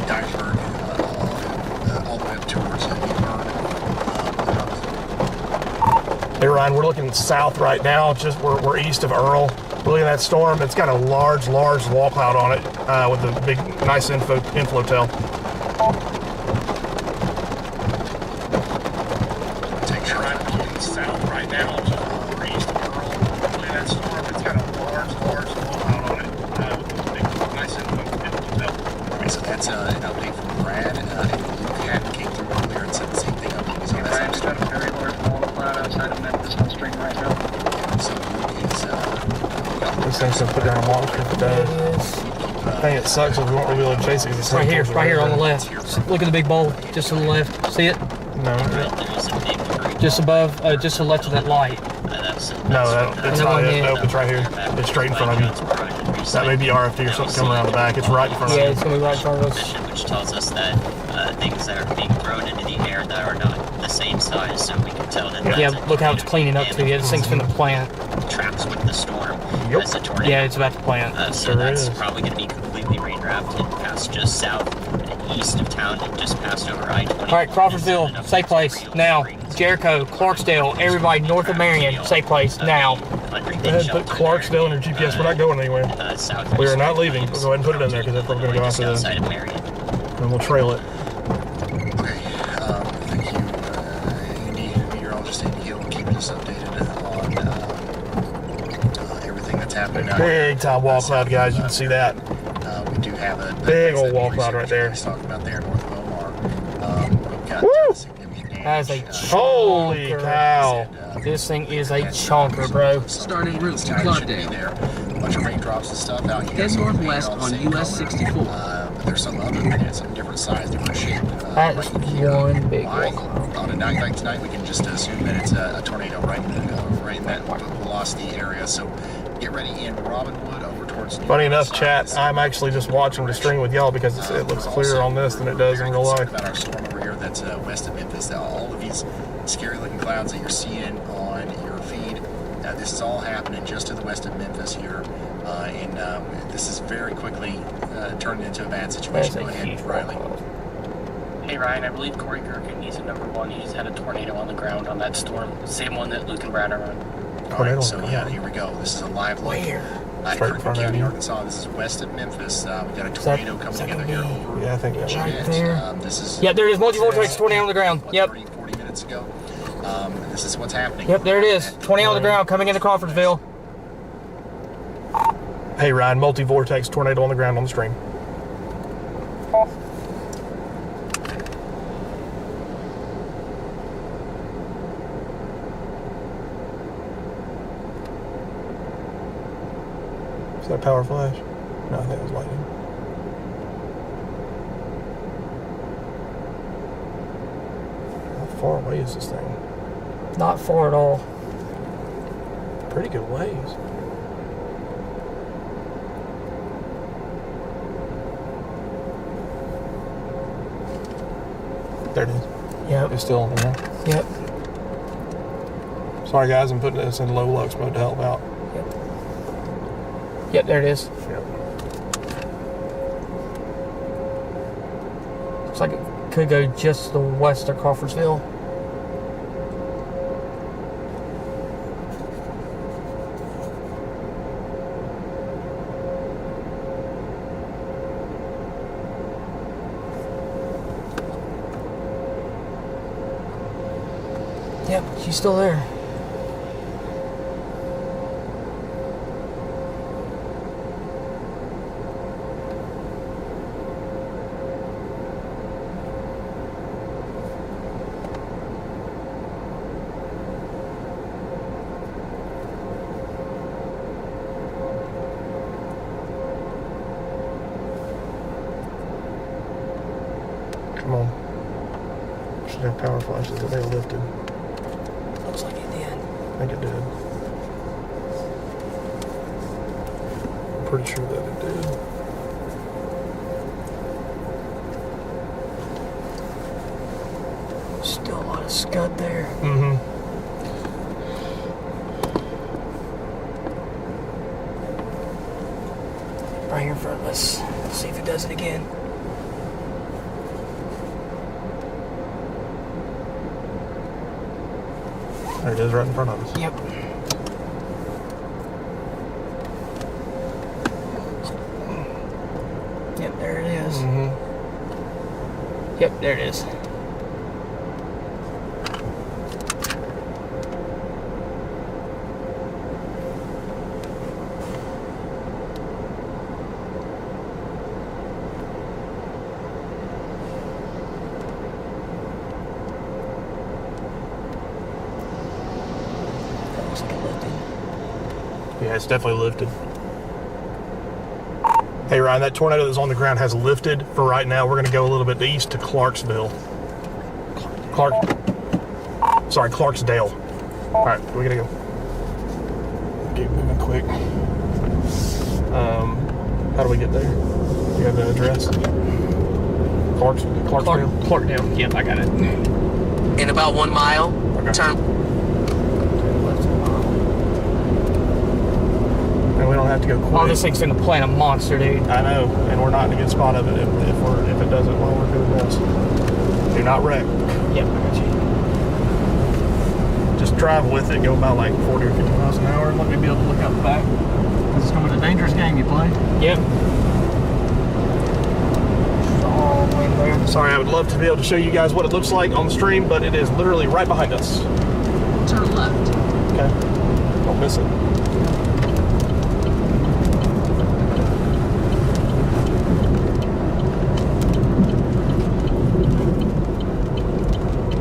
Dyersburg, all the way up towards Hey Ryan, we're looking south right now. We're east of Earl. We're looking at that storm. It's got a large wall cloud on it with a big, nice inflow tail. South right now, just we're east of Earl. Look at that storm. It's got a large blowout on it with a big, nice inflow. So that's an update from Brad. Luke came through earlier and said the same thing. Brian's got a very large wall cloud outside of Memphis on stream right now. So Luke is... This thing's going to put down a monster if it does. I think it sucks if we won't be able to chase it. It's right here on the left. Look at the big bowl just to the left. See it? No. There's a big group. Just above, just to the left of that light. It's not it. Nope, it's right here. It's straight in front of you. That may be RFD or something coming around the back. It's right in front of you. Yeah, it's going to be right in front of us. Which tells us that things that are being thrown into the air that are not the same size, so we can tell that. Yeah, look how it's cleaning up too. Yeah, this thing's finna plant. tracks with the storm as a tornado. Yeah, it's about to plant. So that's probably going to be completely rain wrapped and passed just south and east of town and just passed over I-20. All right, Crawfordsville, safe place now. Jericho, Clarksdale, everybody north of Marion, safe place now. Go ahead and put Clarksdale in your GPS. We're not going anywhere. We are not leaving. We'll go ahead and put it in there because that's probably going to go after this. And we'll trail it. Okay. Thank you, Andy, meteorologist Andy Hill, keeping us updated on everything that's happening. Big time wall cloud, guys. You can see that. We do have a big old wall cloud right there. Talking about there north of Omar. We've got significant damage. That is a holy cow. This thing is a chonker, bro. Starting route to Clouddale. A bunch of raindrops and stuff out here. Head northwest on US 64. But there's some other, some different size, different shape. That's one big wall cloud. On a night like tonight, we can just assume that it's a tornado right in that velocity area. So get ready in Robinwood over towards. Funny enough, chat, I'm actually just watching the stream with y'all because it looks clearer on this than it does in real life. About our storm over here that's west of Memphis. All of these scary looking clouds that you're seeing on your feed, this is all happening just to the west of Memphis here. And this is very quickly turned into a bad situation. Go ahead, Riley. Hey Ryan, I believe Corey Gerken, he's a number one. He's had a tornado on the ground on that storm. Same one that Luke and Brad are on. Alright, so yeah, here we go. This is a live look. Straight in front of you. Arkansas. This is west of Memphis. We've got a tornado coming together here. Yeah, I think that's right there. This is Yep, there it is. Multi-vortex tornado on the ground. Yep. 40 minutes ago. This is what's happening. Yep, there it is. Tornado on the ground coming into Crawfordsville. Hey Ryan, multi-vortex tornado on the ground on the stream. Is that power flash? No, I think it was lightning. How far away is this thing? Not far at all. Pretty good ways. There it is. Yep. It's still on the ground. Yep. Sorry guys, I'm putting this in low lux mode to help out. Yep, there it is. Yep. Looks like it could go just to the west of Crawfordsville. Yep, she's still there. Come on. Should have power flashes that they lifted. Looks like it did. I think it did. I'm pretty sure that it did. Still a lot of scud there. Mm-hmm. Right here in front of us. Let's see if it does it again. There it is, right in front of us. Yep. Yep, there it is. Mm-hmm. Yep, there it is. Yeah, it's definitely lifted. Hey Ryan, that tornado that's on the ground has lifted for right now. We're going to go a little bit east to Clarksville. Clarksdale. All right, we gotta go. Keep moving quick. How do we get there? You have the address? Clarksdale? Clarkdale. Yep, I got it. In about 1 mile, Okay. turn. have to go quick. Oh, this thing's gonna plant a monster, dude. I know, and we're not in a good spot of it if it does it while we're doing this. Do not wreck. Yep, I got you. Just drive with it, go about like 40 or 50 miles an hour, and let me be able to look out the back. This is gonna be a dangerous game you play. Yep. All the way there. Sorry, I would love to be able to show you guys what it looks like on the stream, but it is literally right behind us. Turn left. Okay. Don't miss it.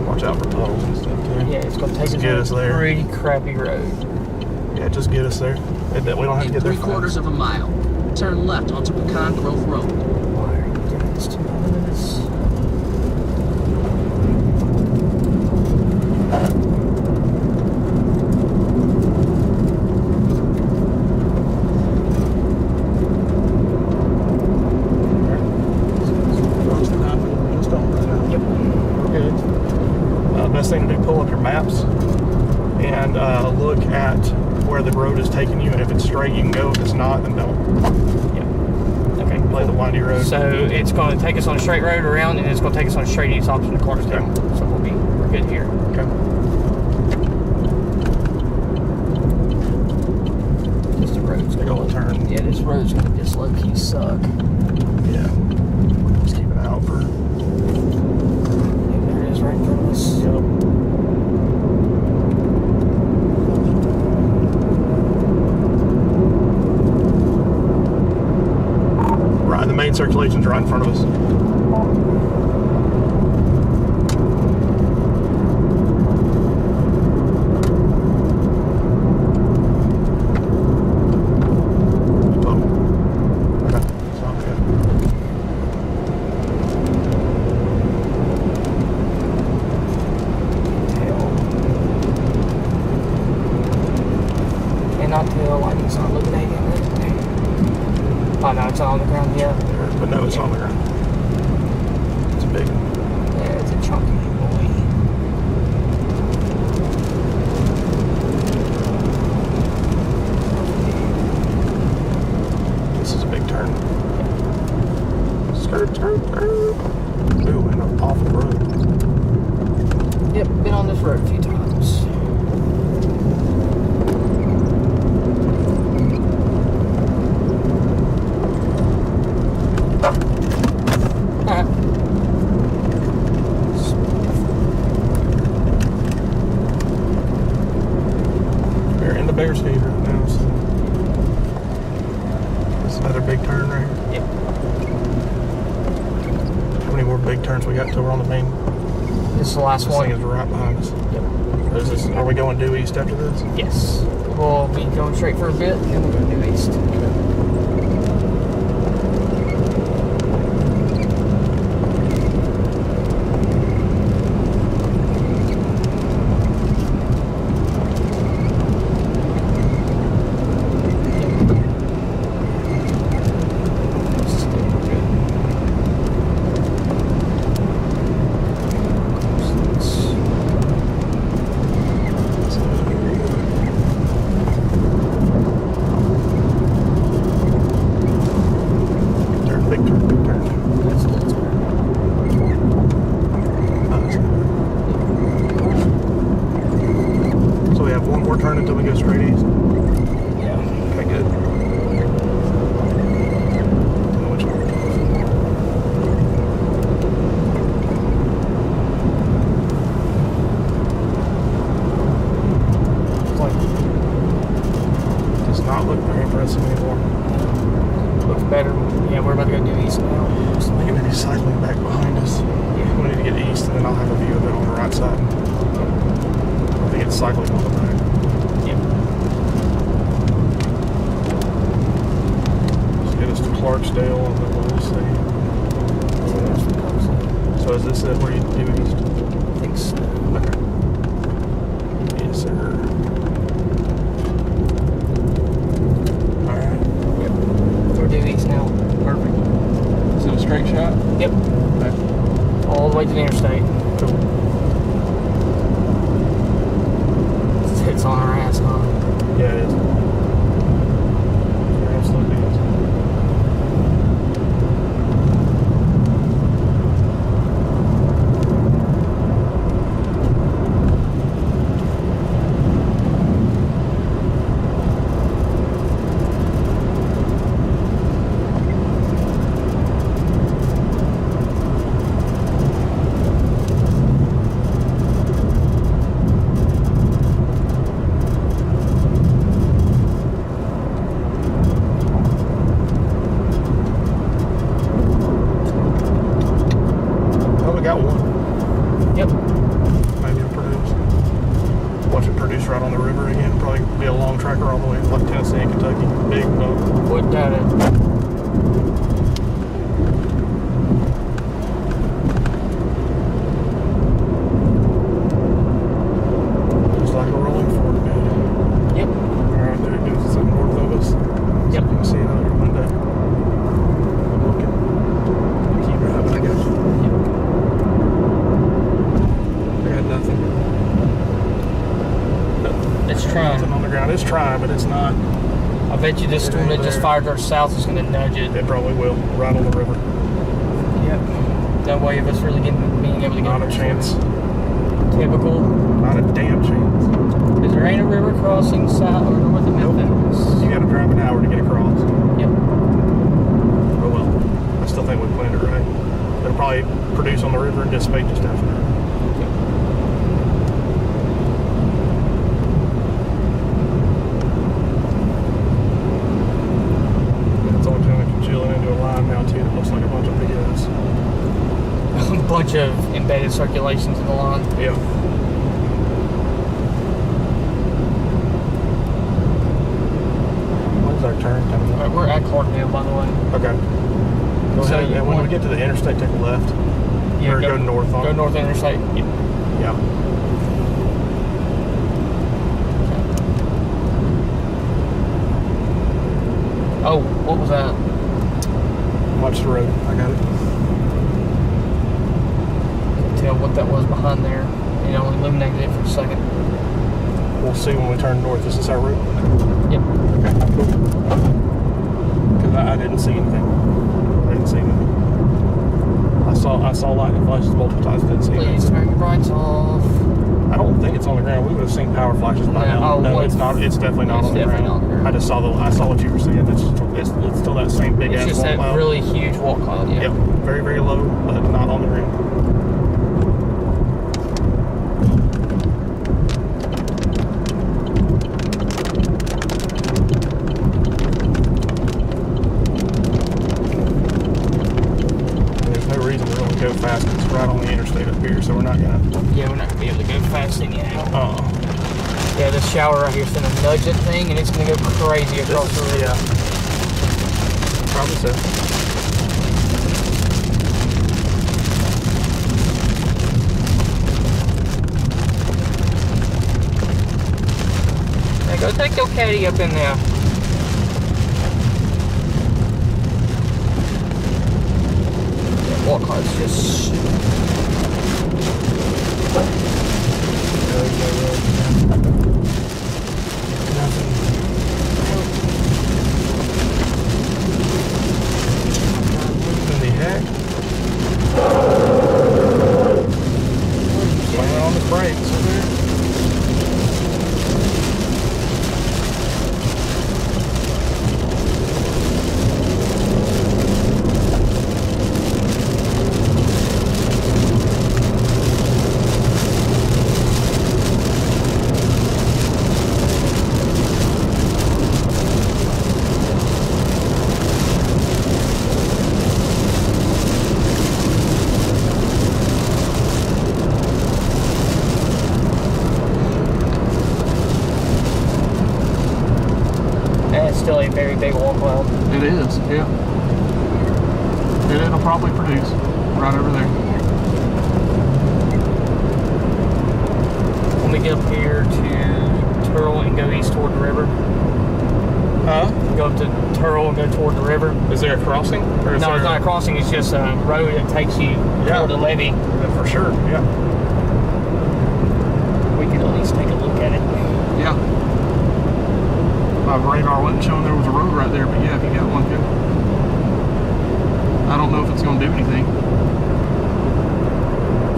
Watch out for puddles and stuff too. Yeah, it's gonna take Just get us on a there. pretty crappy road. Yeah, just get us there. We don't have to In get there 3/4 of a mile, turn left onto Pecan Grove Road. Why are you doing this to me? Yep. We're good. Best thing to do, pull up your maps and look at where the road is taking you, and if it's straight, you can go. If it's not, then don't. Yep. Okay. Play the windy road. So it's going to take us on a straight road around, and it's going to take us on a straight east opposite the corner down. So we're good here. Okay. Just the road's Big old turn. Yeah, this road's going to just low key suck. Yeah. Just keep an eye out for. There it is right in front of us. Yep. Right, the main circulation's right in front of us. Oh no, it's on the ground, yeah. But no, it's on the ground. It's a big one. Yeah, it's a chunky boy. This is a big turn. Skirt. Ooh, and an awful road. Yep, been on this road a few times. We're in the Bears feed right now, so it's another big turn right here. Yep. How many more big turns we got until we're on the main? This is the last This one. thing is right behind us. Yep. Are we going due east after this? Yes. We'll be going straight for a bit, and then we'll go due east. Until we go straight east. Yeah. Okay, good. Which one? Does not look very impressive anymore. Looks better. Yeah, we're about to go due east now. I think it may be cycling back behind us. Yeah. We need to get east, and then I'll have a view of it on the right side. I think it's cycling on the back. Clarksdale, and then we'll see. So is this it where you do east? I think so. Okay. Yes, sir. Alright. Yep. We're due east now. Perfect. Is it a straight shot? Yep. Okay. All the way to the interstate. Cool. It's on our ass, huh? Yeah, it is. it's not. I bet you this storm that just fired our south is going to nudge it. It probably will, right on the river. Yep. No way of us really being able to get Not a chance. Typical. Not a damn chance. Because there ain't a river crossing south or north of Memphis. You got to drive an hour to get across. Yep. Oh well. I still think we planned it right. It'll probably produce on the river and dissipate just after. It's only kind of congealing into a line now too. It looks like a bunch of videos. A bunch of embedded circulations in the line. Yeah. When's our turn coming up? We're at Clarkdale, by the way. Okay. Go ahead. And when we get to the interstate, take a left. Yeah, or go north on Go it. north interstate. Yeah. Oh, what was that? Watch the road. I got it. Can't tell what that was behind there. It only illuminated it for a second. We'll see when we turn north. Is this our route? Yep. Okay, cool. Because I didn't see anything. I didn't see anything. I saw lightning flashes multiple times. Didn't see anything. Please turn your brights off. I don't think it's on the ground. We would have seen power flashes by now. Oh, No, it's not. It's definitely not on the ground. I just saw I saw what you were saying. It's still that same big It's ass just wall that cloud. really huge wall cloud. Yeah. Yep. Very, very low, but not on the ground. There's no reason we're going to go fast. It's right on the interstate up here, so we're not going to. Yeah, we're not gonna be able to go fast anyhow. Yeah, this shower right here is gonna nudge that thing, and it's gonna go crazy across the river. Yeah. Probably so. Now go take your caddy up in there. That wall cloud's just. On the brakes over there. That's still a very big wall cloud. It is, yeah. And it'll probably produce right over there. When we get up here to Turl and go east toward the river. Huh? Go up to Turl and go toward the river. Is there a crossing? Or is No, there... it's not a crossing. It's just a road that takes you toward the levee. Yeah, for sure, yeah. We can at least take a look at it. Yeah. My radar wasn't showing there was a road right there, but yeah, if you got one, good. I don't know if it's going to do anything.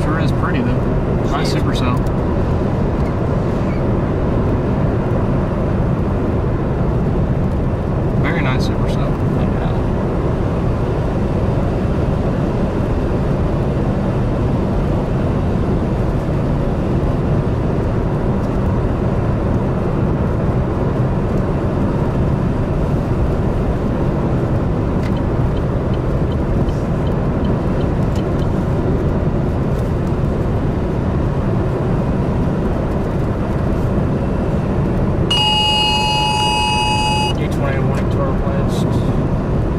Sure is pretty, though. Nice supercell. Very nice supercell.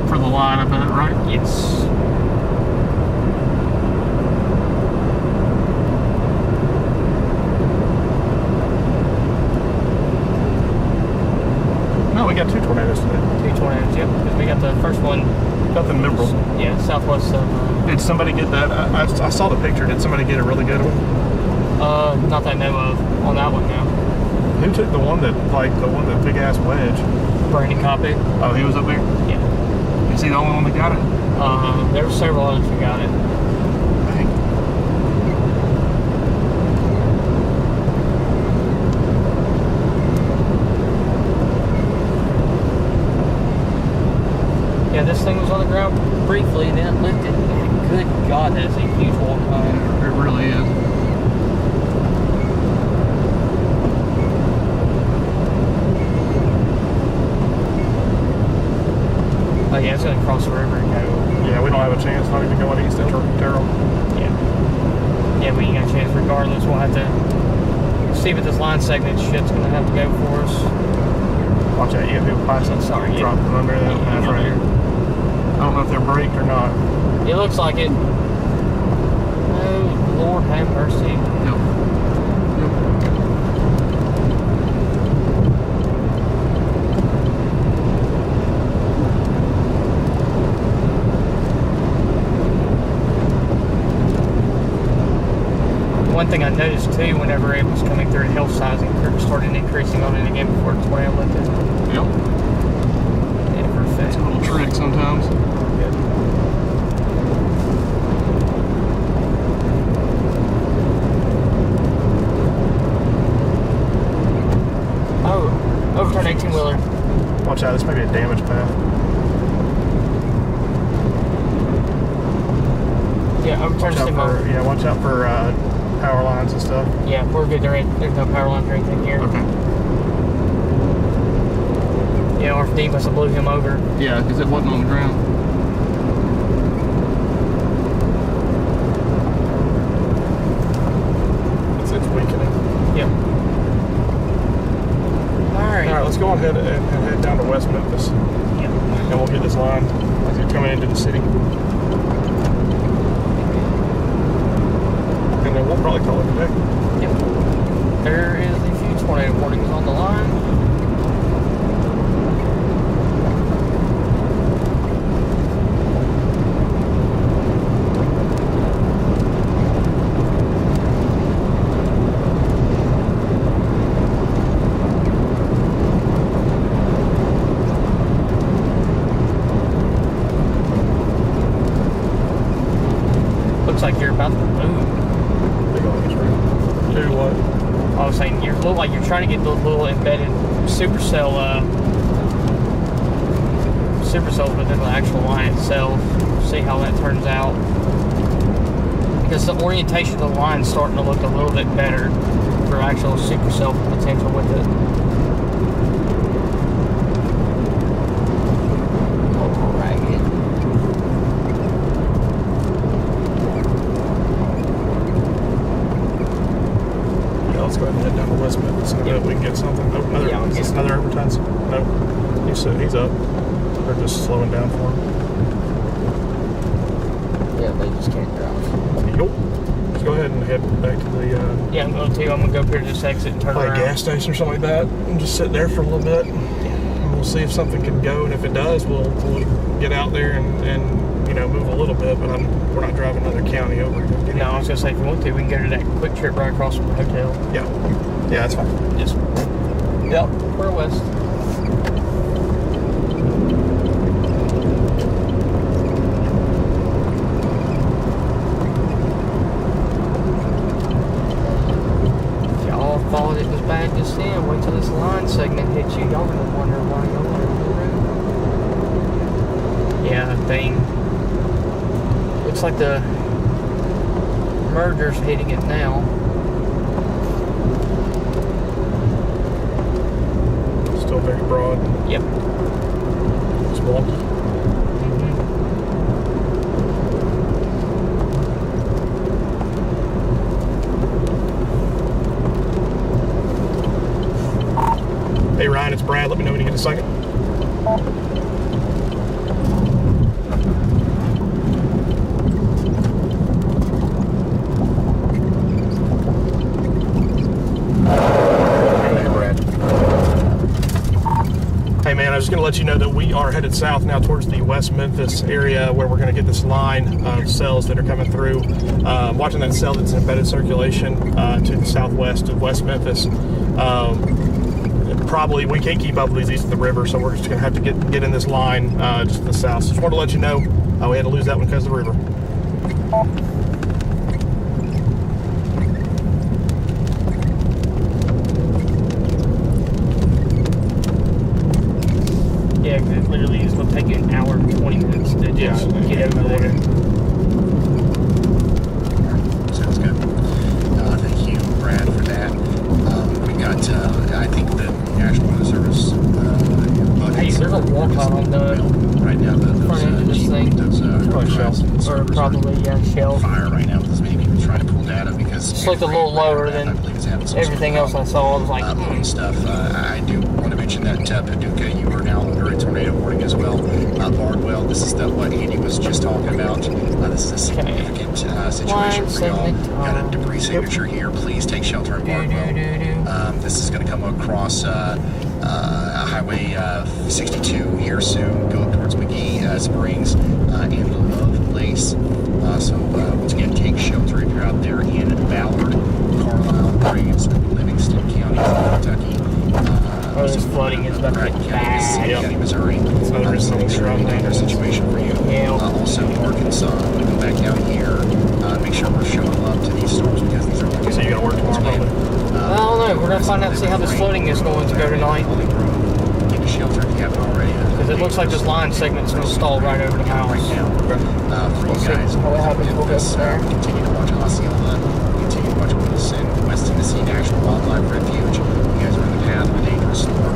For the line, I bet, right? Yes. No, we got two tornadoes today. Two tornadoes, yep. Because we got the first one. Nothing memorable. Yeah, southwest of. Did somebody get that? I saw the picture. Did somebody get a really good one? Not that I know of on that one now. Who took the one that big ass wedge? Brandon Copy. Oh, he was up there? Yeah. Is he the only one that got it? There were several others who got it. Dang. Yeah, this thing was on the ground briefly and then it lifted. Good God, that is a huge walk home. It really is. Oh yeah, it's gonna cross the river and go. Yeah, we don't have a chance, not even going east into Terrell. Yeah. Yeah, we ain't got a chance regardless. We'll have to see what this line segment shit's gonna have to go for us. Watch out, you got people passing. Sorry, yeah. Dropping under that path right here. I don't know if they're braked or not. It looks like it. Oh, Lord have mercy. Yep. One thing I noticed too, whenever it was coming through the hillsides, it started increasing on it again before the tornado lifted. Yep. Yeah, perfect. It's a little trick sometimes. Oh, overturn 18-wheeler. Watch out, this may be a damaged path. Yeah, overturn Watch out steamer. for, watch out for power lines and stuff. Yeah, we're good. There's no power lines or anything here. Okay. Yeah, RFD must have blew him over. Yeah, because it wasn't on the ground. It's weakening. Yep. Alright. Alright, let's go ahead and head down to West Memphis. Yep. And we'll get this line as it's coming into the city. And then we'll probably call it a day. Yep. There is a few tornado warnings on the line. Looks like you're about to move. Do what? I was saying, you look like you're trying to get those little embedded supercells within the actual line itself. See how that turns out. Because the orientation of the line is starting to look a little bit better for actual supercell potential with it. Let's go ahead and head down to West Memphis and we can get something. Oh, another, Yeah, is this another advertise? No. He's up. They're just slowing down for him. Yeah, they just can't drive. Nope. Let's go ahead and head back to the Yeah, I'm going to. I'm going to go up here to this exit and turn like around. gas station or something like that and just sit there for a little bit. And we'll see if something can go. And if it does, we'll get out there and move a little bit. But we're not driving another county over. No, I was going to say, if you want to, we can go to that quick trip right across from the hotel. Yeah. Yeah, that's fine. Yes. Yep, we're west. If y'all thought it was bad just then, wait till this line segment hits you. Y'all gonna wonder why y'all are on the road. Yeah, that thing. Looks like the merger's hitting it now. Still very broad. Yep. It's wonky. Hey Ryan, it's Brad. Let me know when you get a second. Hey man, I was going to let you know that we are headed south now towards the West Memphis area where we're going to get this line of cells that are coming through. Watching that cell that's in embedded circulation to the southwest of West Memphis. Probably we can't keep up with these east of the river, so we're just gonna have to get in this line just to the south. So just wanted to let you know we had to lose that one because of the river. Yeah, 'cause it literally is going to take you an hour and 20 minutes to just get over there. Sounds good. Thank you, Brad, for that. We got, I think the National Weather Service. Hey, there's a walk out on the right now. front end of this thing. Or probably, shell. Fire right now with as many people trying to pull data because It's looked a little lower than everything else I saw. I was like, stuff. I do want to mention that Paducah, you are now under a tornado warning as well. Bardwell, this is what Andy was just talking about. This is a significant situation for y'all. Got a debris signature here. Please take shelter in Bardwell. This is going to come across Highway 62 here soon. Go up towards McGee Springs and Love Place. So once again, take shelter if you're out there in Ballard, Carlisle, Graves, Livingston County, Kentucky. this flooding is about to get bad. County, Missouri. Their situation for you. Also, Arkansas. Come back down here. Make sure we're showing up to these storms because these are like. So you got to work tomorrow, probably. I don't know. We're going to find out, see how this flooding is going to go tonight. Get a shelter if you haven't already. Because it looks like this line segment's going to stall right over the house. Right now. For you guys, what happens, we'll go from there. Continue to watch Osceola. Continue to watch Wilson, West Tennessee National Wildlife Refuge. You guys are in the path of a dangerous storm.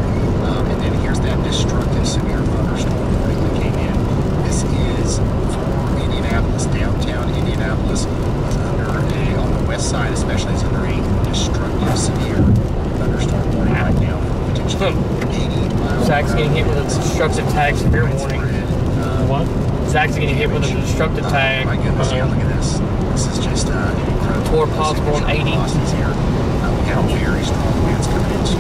And then here's that destructive severe thunderstorm warning that came in. This is for Indianapolis, downtown Indianapolis. It's under on the west side especially, it's under a destructive severe thunderstorm warning right now. Potentially 80 miles. Zach's getting hit with a destructive tag severe warning. What? Zach's getting hit with a destructive tag. My goodness, yeah, look at this. This is just an incredible. Or possible in 80. Here. We got very strong winds coming into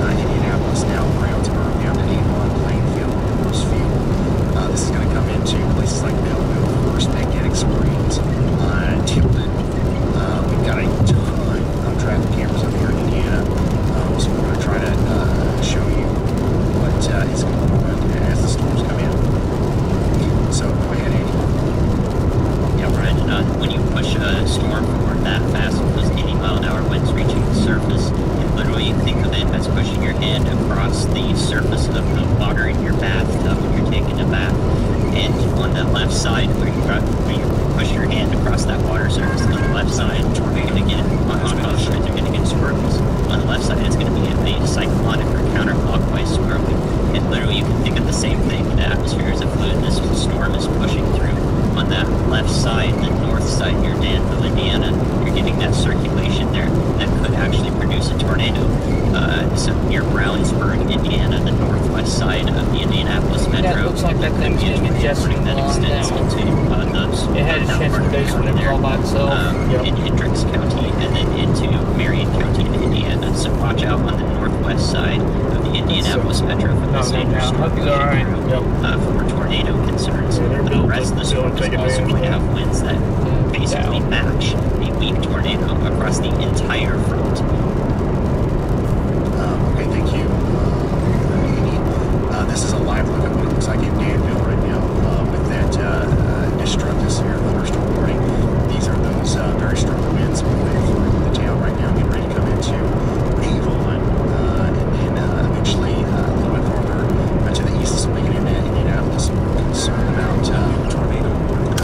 Indianapolis now, Brownsburg, down to Avon, Plainfield, Mooresfield. This is going to come into places like Belleville, First, Magnetic Springs, Tilden. We've got a ton of traffic cameras up here in Indiana. So we're going to try to show you what is going on as the storms come in. So go ahead, Andy. Yeah, Brian, when you push a storm forward that fast with those 80-mile-an-hour winds reaching the surface, and literally think of it as pushing your hand across the surface of the water in your bathtub when you're taking a bath. And on the left side, where you push your hand across that water surface, on the left side, you're going to get on both sides, you're going to get swirls. On the left side, it's going to be a cyclonic or counterclockwise swirling. And literally, you can think of the same thing. The atmosphere is a fluid. This storm is pushing through. On that left side, the north side near Danville, Indiana, you're getting that circulation there that could actually produce a tornado. So near Brownsburg, Indiana, the northwest side of the Indianapolis metro. Yeah, it looks like that thing's just congesting that extends into those. It had a chance to produce when it was all by itself. In Hendricks County and then into Marion County in Indiana. So watch out on the northwest side of the Indianapolis metro for this thunderstorm for tornado concerns. But the rest of the storm is also going to have winds that basically match a weak tornado across the entire front. Okay, thank you, Andy. This is a live look at what it looks like in Danville right now with that destructive severe thunderstorm warning. These are those very strong winds moving through the town right now, getting ready to come into Avon, and then eventually a little bit farther to the east, so making it into Indianapolis. We're concerned about tornado warning.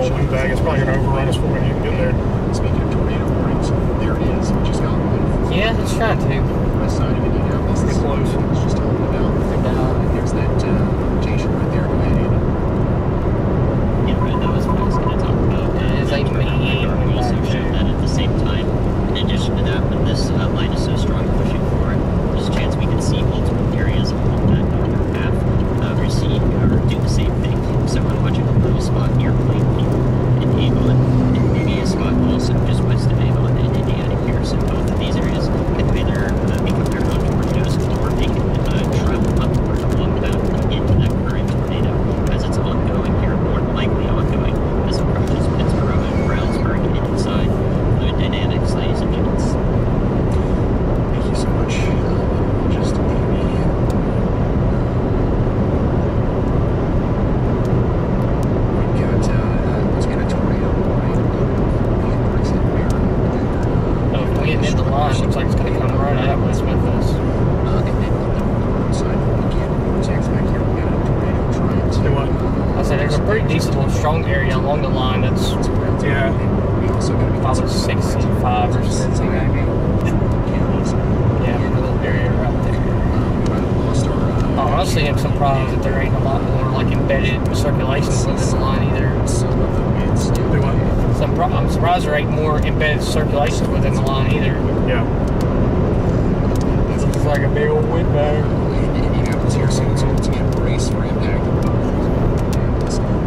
small wind bag. It's probably going to overrun us before we even get there. Speaking of tornado warnings, there it is. We just got one. Yeah, it's trying to. West side of Indianapolis. Pretty close. It's just talking about. There's that station right there. Go ahead, Andy. Yeah, right, that was what I was going to talk about. It's like radar also showed that at the same time. In addition to that, when this line is so strong pushing forward, there's a chance we can see multiple areas along that northern half recede or do the same thing. So I'm watching a little spot near Plainfield and Avon, and maybe a spot also just west of Avon and Indiana here. So both of these areas can either become their own tornadoes or they can travel upward along that into that current tornado as it's ongoing here, more than likely ongoing as it approaches Pittsburgh and Brownsburg and inside fluid dynamics, ladies and gents. Thank you so much. Just Amy. We've got once again a tornado warning in Brixton, Maryland. Oh, if we get in the line, looks like it's going to come right at West Memphis. And then on the northern side of the Indiana vortex back here, we got a tornado trying to. Do what? I said there's a pretty decent little strong area along the line that's Yeah. We also got to be probably 65 or something. counties. Yeah, a little area right there. We might have lost our. Honestly, I'm surprised that there ain't a lot more like embedded circulation within the line either. Some of the winds. Do what? So I'm surprised there ain't more embedded circulation within the line either. Yeah. It's like a big old wind bag. In Indianapolis here, so it's once again brace for impact.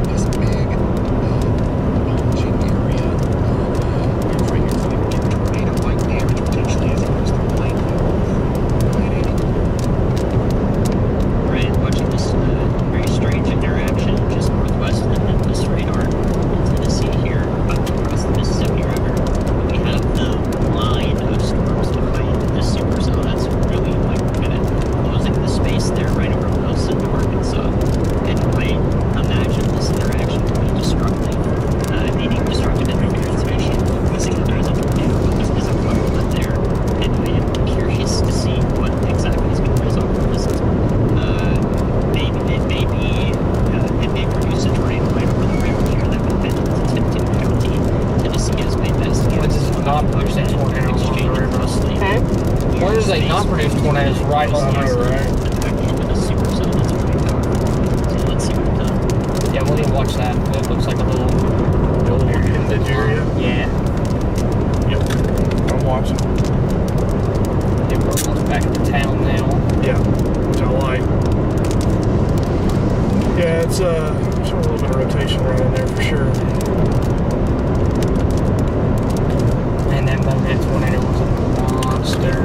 This big bulging area of right here, so we can get tornado-like damage potentially as it goes through Plainfield. Go ahead, Andy. Right, watching this very strange interaction just northwest of the Memphis radar in Tennessee here, up across the Mississippi River. We have the line of storms behind this supercell that's really like kind of closing the space there right over Wilson to Arkansas. And I imagine this interaction to be destructive, meaning destructive in the transmission, causing that there's a tornado, but there isn't quite one there. And I am curious to see what exactly is going to result from this. It may produce a tornado right over the river here that would bend into Tipton County. Tennessee has made best What does it not produce a tornado along the river? What does they not produce tornadoes right along the river, right? With a supercell that's pretty powerful. So let's see what it does. Yeah, we'll need to watch that. It looks like a little Ended area. Yeah. Yep. I'm watching. Yeah, we're almost back into town now. Yeah. Which I like. Yeah, it's showing a little bit of rotation right in there for sure. And that Monet tornado was a monster.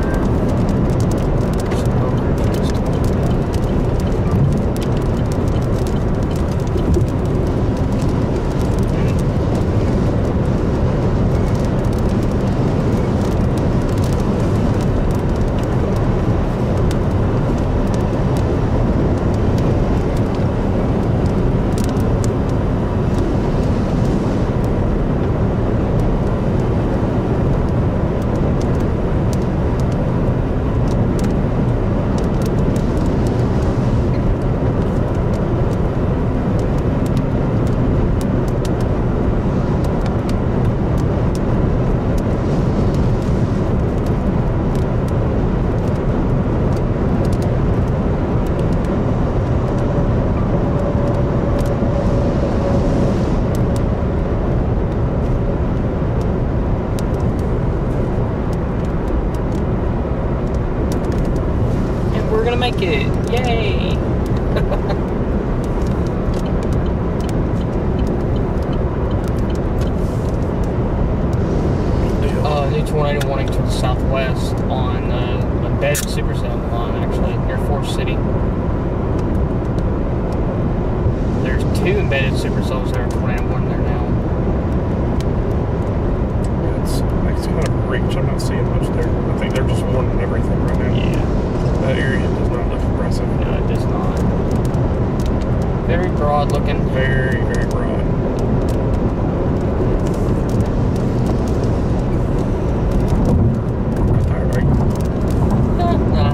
Make it. Yay! New tornado warning to the southwest on embedded supercell line, actually, near Forest City. There's 2 embedded supercells there, tornado warning there now. It's kind of reach. I'm not seeing much there. I think they're just warning everything right now. Yeah. That area does not look impressive. No, it does not. Very broad looking. Very, very broad. Not tired, are you? Nah.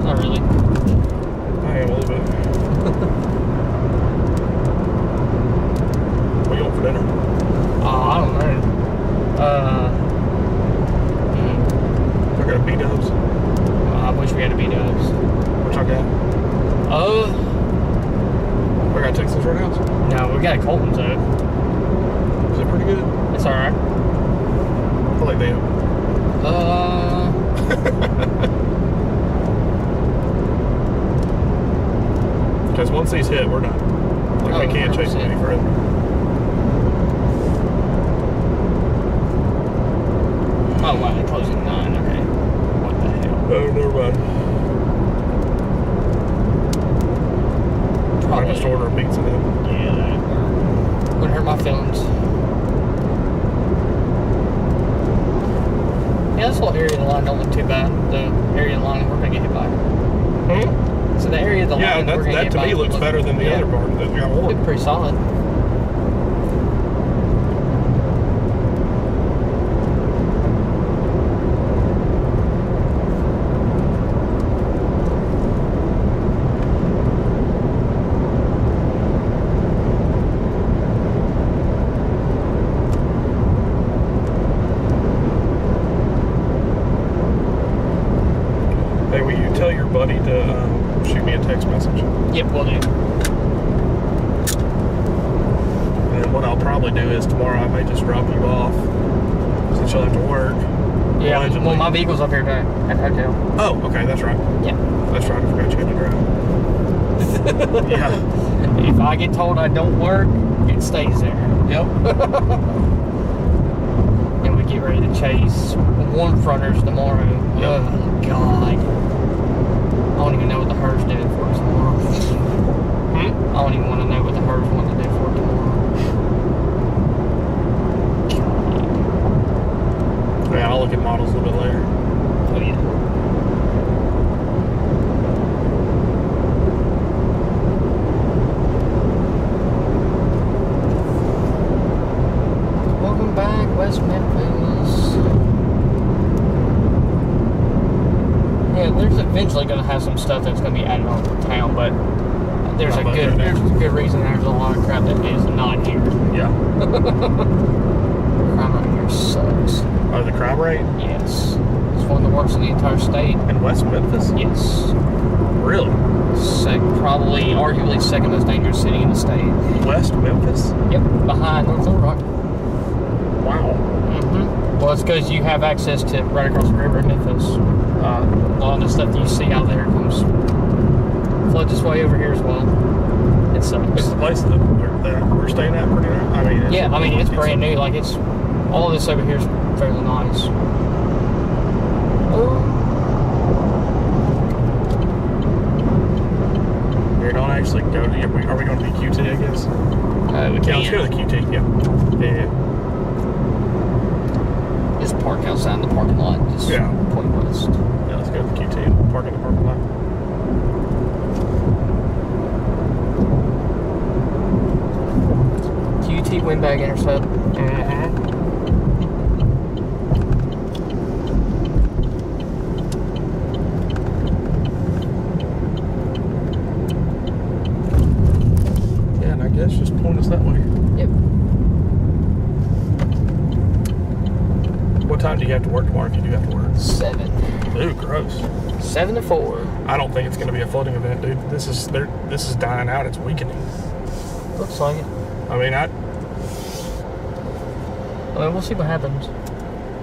Not really. I am a little bit. We dinner? I don't know. We're gonna B-dubs. I wish we had a B-dubs. What y'all got? We got Texas Roadhouse. No, we got a Colton's though. Is it pretty good? It's alright. I like them. Because once these hit, we're done. Like, we can't chase them any further. Oh wow, they're closing at 9. Okay. What the hell? Oh, never mind. I just order a pizza then. Yeah, that wouldn't hurt my feelings. Yeah, this whole area of the line don't look too bad. The area of the line that we're gonna get hit by. So the area of the line that we're gonna that get to by me looks better than the other part that we got Look ordered. pretty solid. Hey, will you tell your buddy to shoot me a text message? Yep, we'll do. And then what I'll probably do is tomorrow I may just drop you off since you'll have to work. Yeah, Allegedly. well, my vehicle's up here at the hotel. Oh, okay, that's right. Yeah. That's right, I forgot you had to drive. Yeah. If I get told I don't work, it stays there. Yep. And we get ready to chase one fronters tomorrow. Yep. Oh, God. I don't even know what the herd's doing for us tomorrow. I don't even want to know what the herd's want to do for tomorrow. God. Yeah, I'll look at models a little bit later. Oh, yeah. Welcome back, West Memphis. Yeah, there's eventually going to have some stuff that's going to be added on to town, but there's a good reason there's a lot of crap that is not here. Yeah. Crime rate here sucks. Oh, the crime rate? Yes. It's one of the worst in the entire state. In West Memphis? Yes. Really? Probably, arguably, second most dangerous city in the state. West Memphis? Yep, behind North Little Rock. Wow. Well, it's because you have access to right across the river in Memphis. A lot of the stuff that you see out there comes floods its way over here as well. It sucks. It's the place that we're staying at pretty nice. I mean, it's brand new. Like, it's all of this over here is fairly nice. We don't actually go to. Are we going to the QT? I guess. We Yeah, let's can. go to the QT. Yeah. Just park outside in the parking lot. Just point west. Yeah, let's go to the QT and park in the parking lot. QT windbag intercept. Yeah, and I guess just point us that way. Yep. What time do you have to work tomorrow if you do have to work? 7. Ooh, gross. 7 to 4. I don't think it's going to be a flooding event, dude. This is dying out. It's weakening. Looks like it. I mean, we'll see what happens.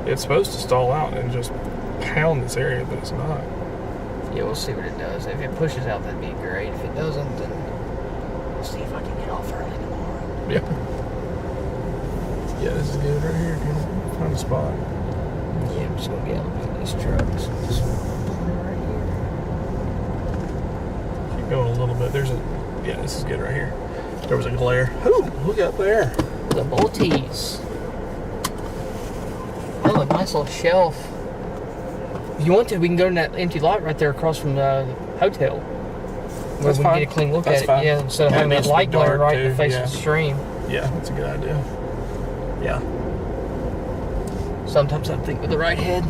it's supposed to stall out and just pound this area, but it's not. Yeah, we'll see what it does. If it pushes out, that'd be great. If it doesn't, then we'll see if I can get off early tomorrow. Yeah. Yeah, this is good right here. Find a spot. Yeah, I'm just gonna get looking at these trucks. Just pull it right here. Keep going a little bit. Yeah, this is good right here. There was a glare. Ooh, look up there. The Maltese. Oh, a nice little shelf. If you want to, we can go to that empty lot right there across from the hotel. Where That's we fine. can get a clean look That's at fine. it. Yeah, instead of having it that needs to be light glare dark, right in the too. face Yeah. of the stream. Yeah, that's a good idea. Yeah. Sometimes I think with the right head.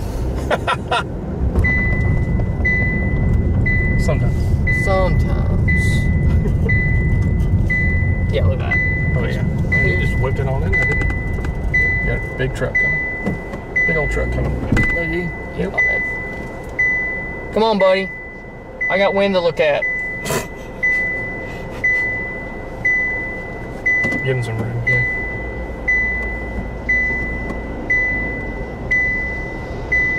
Sometimes. Sometimes. Yeah, look at that. Oh, yeah. He here. just whipped it on in there, didn't he? Got a big truck coming. Big old truck coming. Did he? Yeah. Come on, buddy. I got wind to look at. Give him some room, yeah.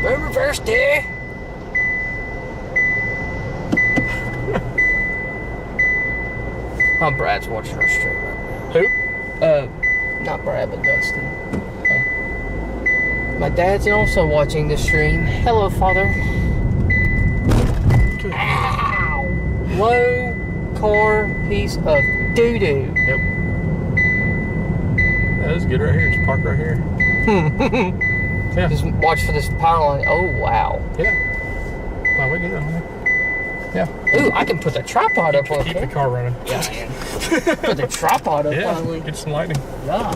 Reverse there. Oh, Brad's watching our stream right now. Who? Not Brad, but Dustin. My dad's also watching the stream. Hello, Father. Ow! Low car piece of doo-doo. Yep. That is good right here. Just park right here. Yeah. Just watch for this power line. Oh, wow. Yeah. Wow, we good on there. Yeah. Ooh, I can put the tripod up on Keep here. the car running. Yeah, man. Put the tripod up Yeah. finally. Get some lightning. Yeah.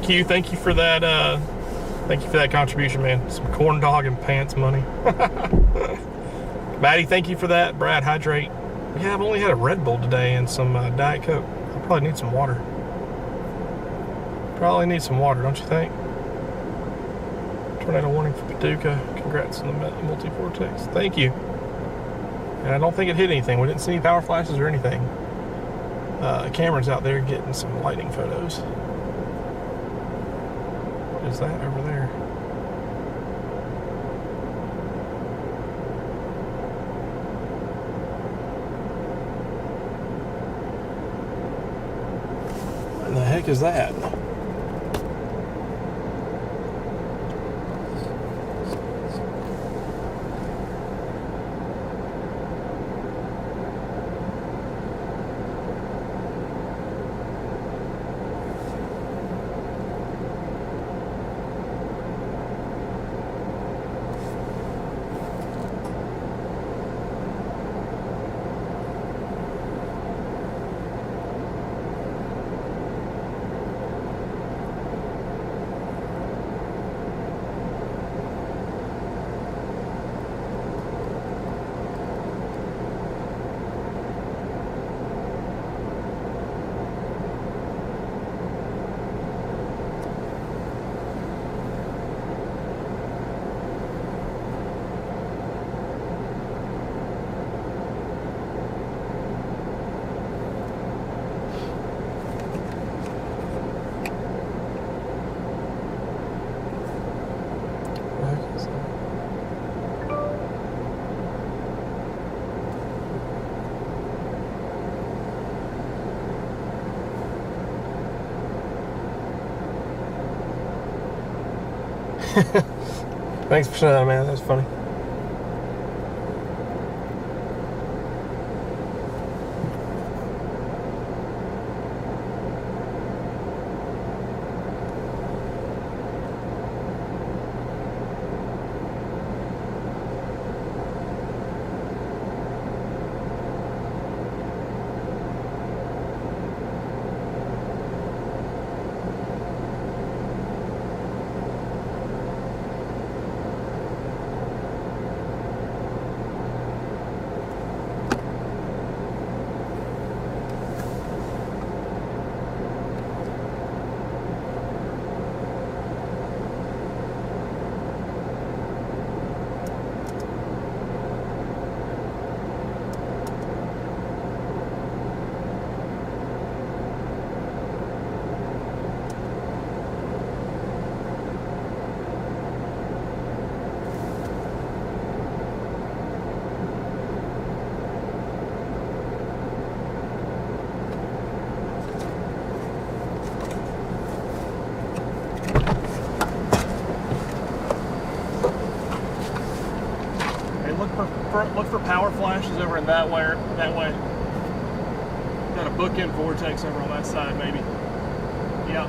Q, thank you for that. Thank you for that contribution, man. Some corn dog and pants money. Maddie, thank you for that. Brad, hydrate. Yeah, I've only had a Red Bull today and some Diet Coke. I probably need some water. Probably need some water, don't you think? Tornado warning for Paducah. Congrats on the multi-vortex. Thank you. And I don't think it hit anything. We didn't see any power flashes or anything. Cameron's out there getting some lightning photos. What is that over there? What the heck is that? Thanks for saying that, man. That's funny. Look for power flashes over in that way. Got a bookend vortex over on that side, maybe. Yeah.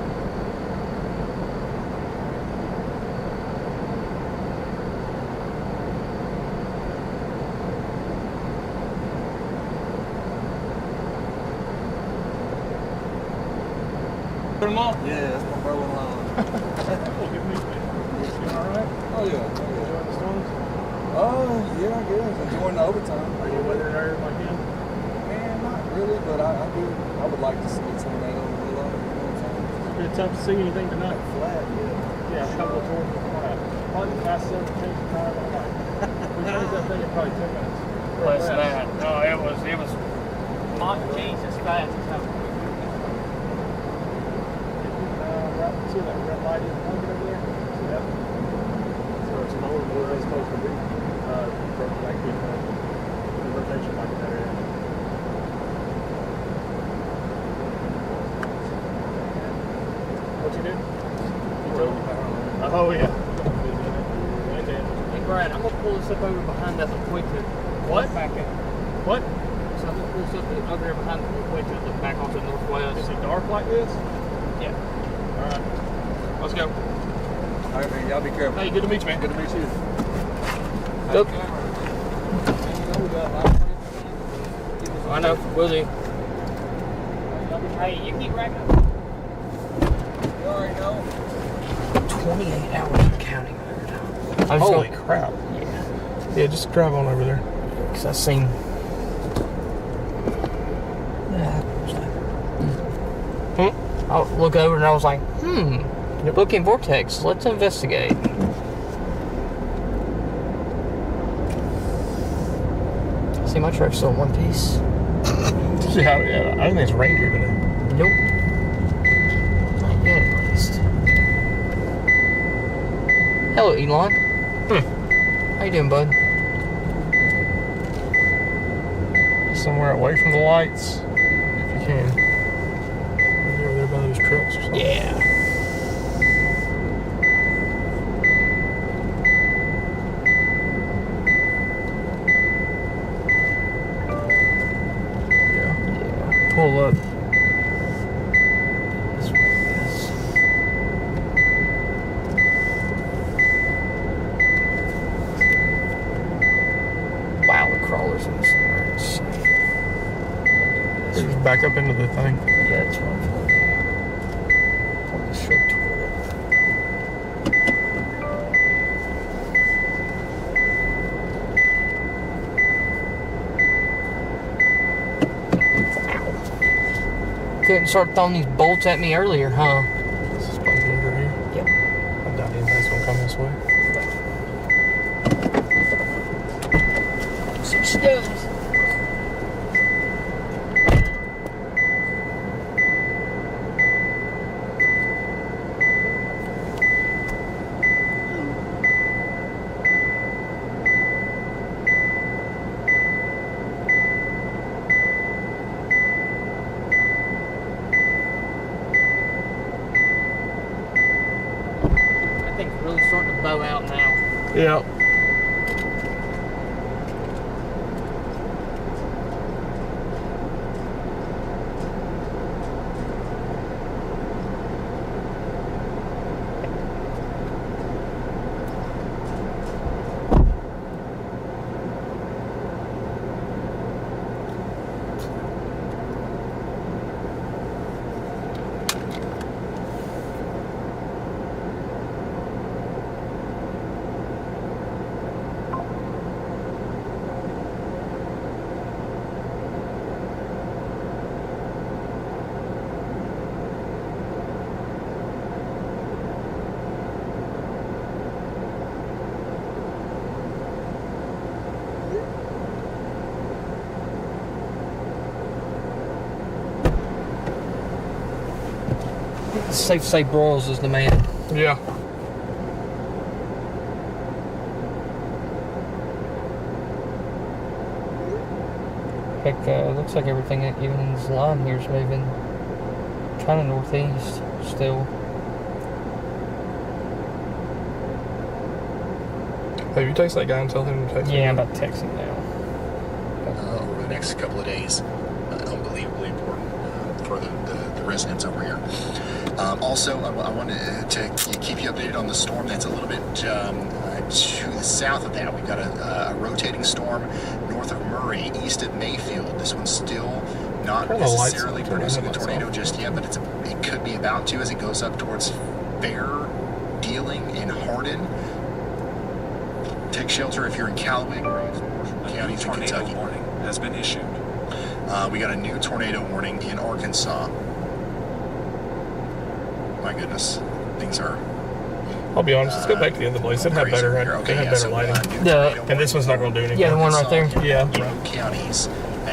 brother-in-law? Yeah, that's my brother-in-law. Oh, good meeting you. You all right? Oh, yeah. Enjoying the storms? Yeah, I guess. Enjoying the overtime. Are you a weather nerd like him? Man, not really, but I would like to see a tornado in real life. You know what I'm saying? It's been tough to see anything tonight. Flat, yeah. Yeah, a couple of tours were flat. Probably the fastest ever changed the tire of my life. We changed that thing in probably 10 minutes. Less than that. No, it was not Jesus fast. Right, see that red light is blinking over there? See that? So it's north where it's supposed to be. Like the rotation like that area. What you do? You drove? Oh yeah. Hey Brad, I'm gonna pull this up over behind that equator. What? Back in. What? So I'm gonna pull this up over here behind the equator, look back onto the northwest. Is it dark like this? Yeah. Alright. Let's go. All right, man. Y'all be careful. Hey, good to meet you, man. Good to meet you. Nope. I know, will do. Hey, you keep racking up. You already know. 28 hours of counting overtime. Holy crap. Yeah. Yeah, just drive on over there. Because I seen. I look over and I was like, booking vortex. Let's investigate. See, my truck's still in one piece. Yeah, I don't think it's reindeer today. Nope. Not yet, at least. Hello, Elon. How you doing, bud? Somewhere away from the lights, if you can. Maybe over there by those trucks or something. Yeah. Pull up. Wow, the crawlers in this thing are insane. Just back up into the thing. Yeah, that's what I'm doing. Point the stroke toward it. Couldn't start throwing these bolts at me earlier, huh? This is probably over here. Yep. I doubt anybody's gonna come this way. So she goes. I think it's really starting to bow out now. Yeah. It's safe to say Broyles is the man. Yeah. Heck, looks like everything even in this line here is moving kind of northeast still. Have you texted that guy and tell him to text me? Yeah, I'm about to text him now. Over the next couple of days. Unbelievably important for the residents over here. Also, I wanted to keep you updated on the storm that's a little bit to the south of that. We've got a rotating storm north of Murray, east of Mayfield. This one's still not Turn the lights necessarily on, turn the producing a lights tornado on. just yet, but it could be about to as it goes up towards Fair, Dealing, and Hardin. Take shelter if you're in Callaway, counties in Tornado Kentucky. warning has been issued. We got a new tornado warning in Arkansas. My goodness, things are. I'll be honest, let's go back to the other place. It had better, lighting. And this one's not going to do anything. Yeah, the one right there. Yeah. Counties.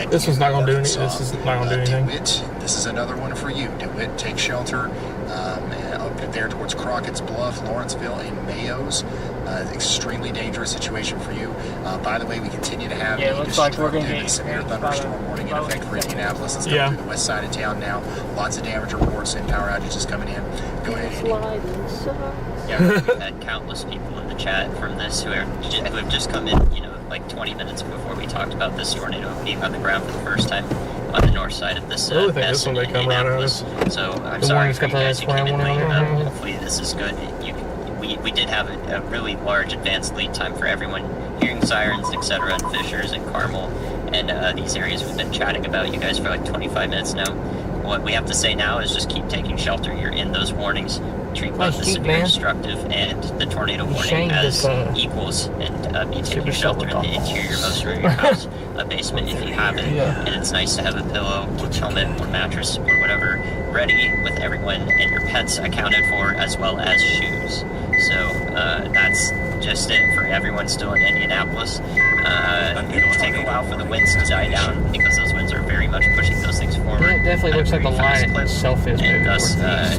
This one's not going to do anything. This is not going to do anything. DeWitt, this is another one for you. DeWitt, take shelter up there towards Crockett's Bluff, Lawrenceville, and Mayos. Extremely dangerous situation for you. By the way, we continue to have it looks like we're going to get severe thunderstorm warning in effect for Indianapolis. It's coming through the west side of town now. Lots of damage reports and power outages coming in. Go ahead, Andy. Yeah, we've had countless people in the chat from this who have just come in, like 20 minutes before we talked about this tornado being on the ground for the first time on the north side of this. I really think this one may come right out of So I'm sorry for you guys who came in late. Hopefully this is good. We did have a really large advanced lead time for everyone hearing sirens, etc., and Fishers and Carmel and these areas we've been chatting about you guys for like 25 minutes now. What we have to say now is just keep taking shelter. You're in those warnings. Treat both the severe destructive and the tornado warning as equals, and be taking shelter in the interior most of your house, a basement if you have it. And it's nice to have a pillow, or helmet, or mattress, or whatever ready with everyone and your pets accounted for, as well as shoes. So that's just it for everyone still in Indianapolis. It'll take a while for the winds to die down because those winds are very much pushing those things forward. Yeah, it definitely looks like the line itself is moving. And thus,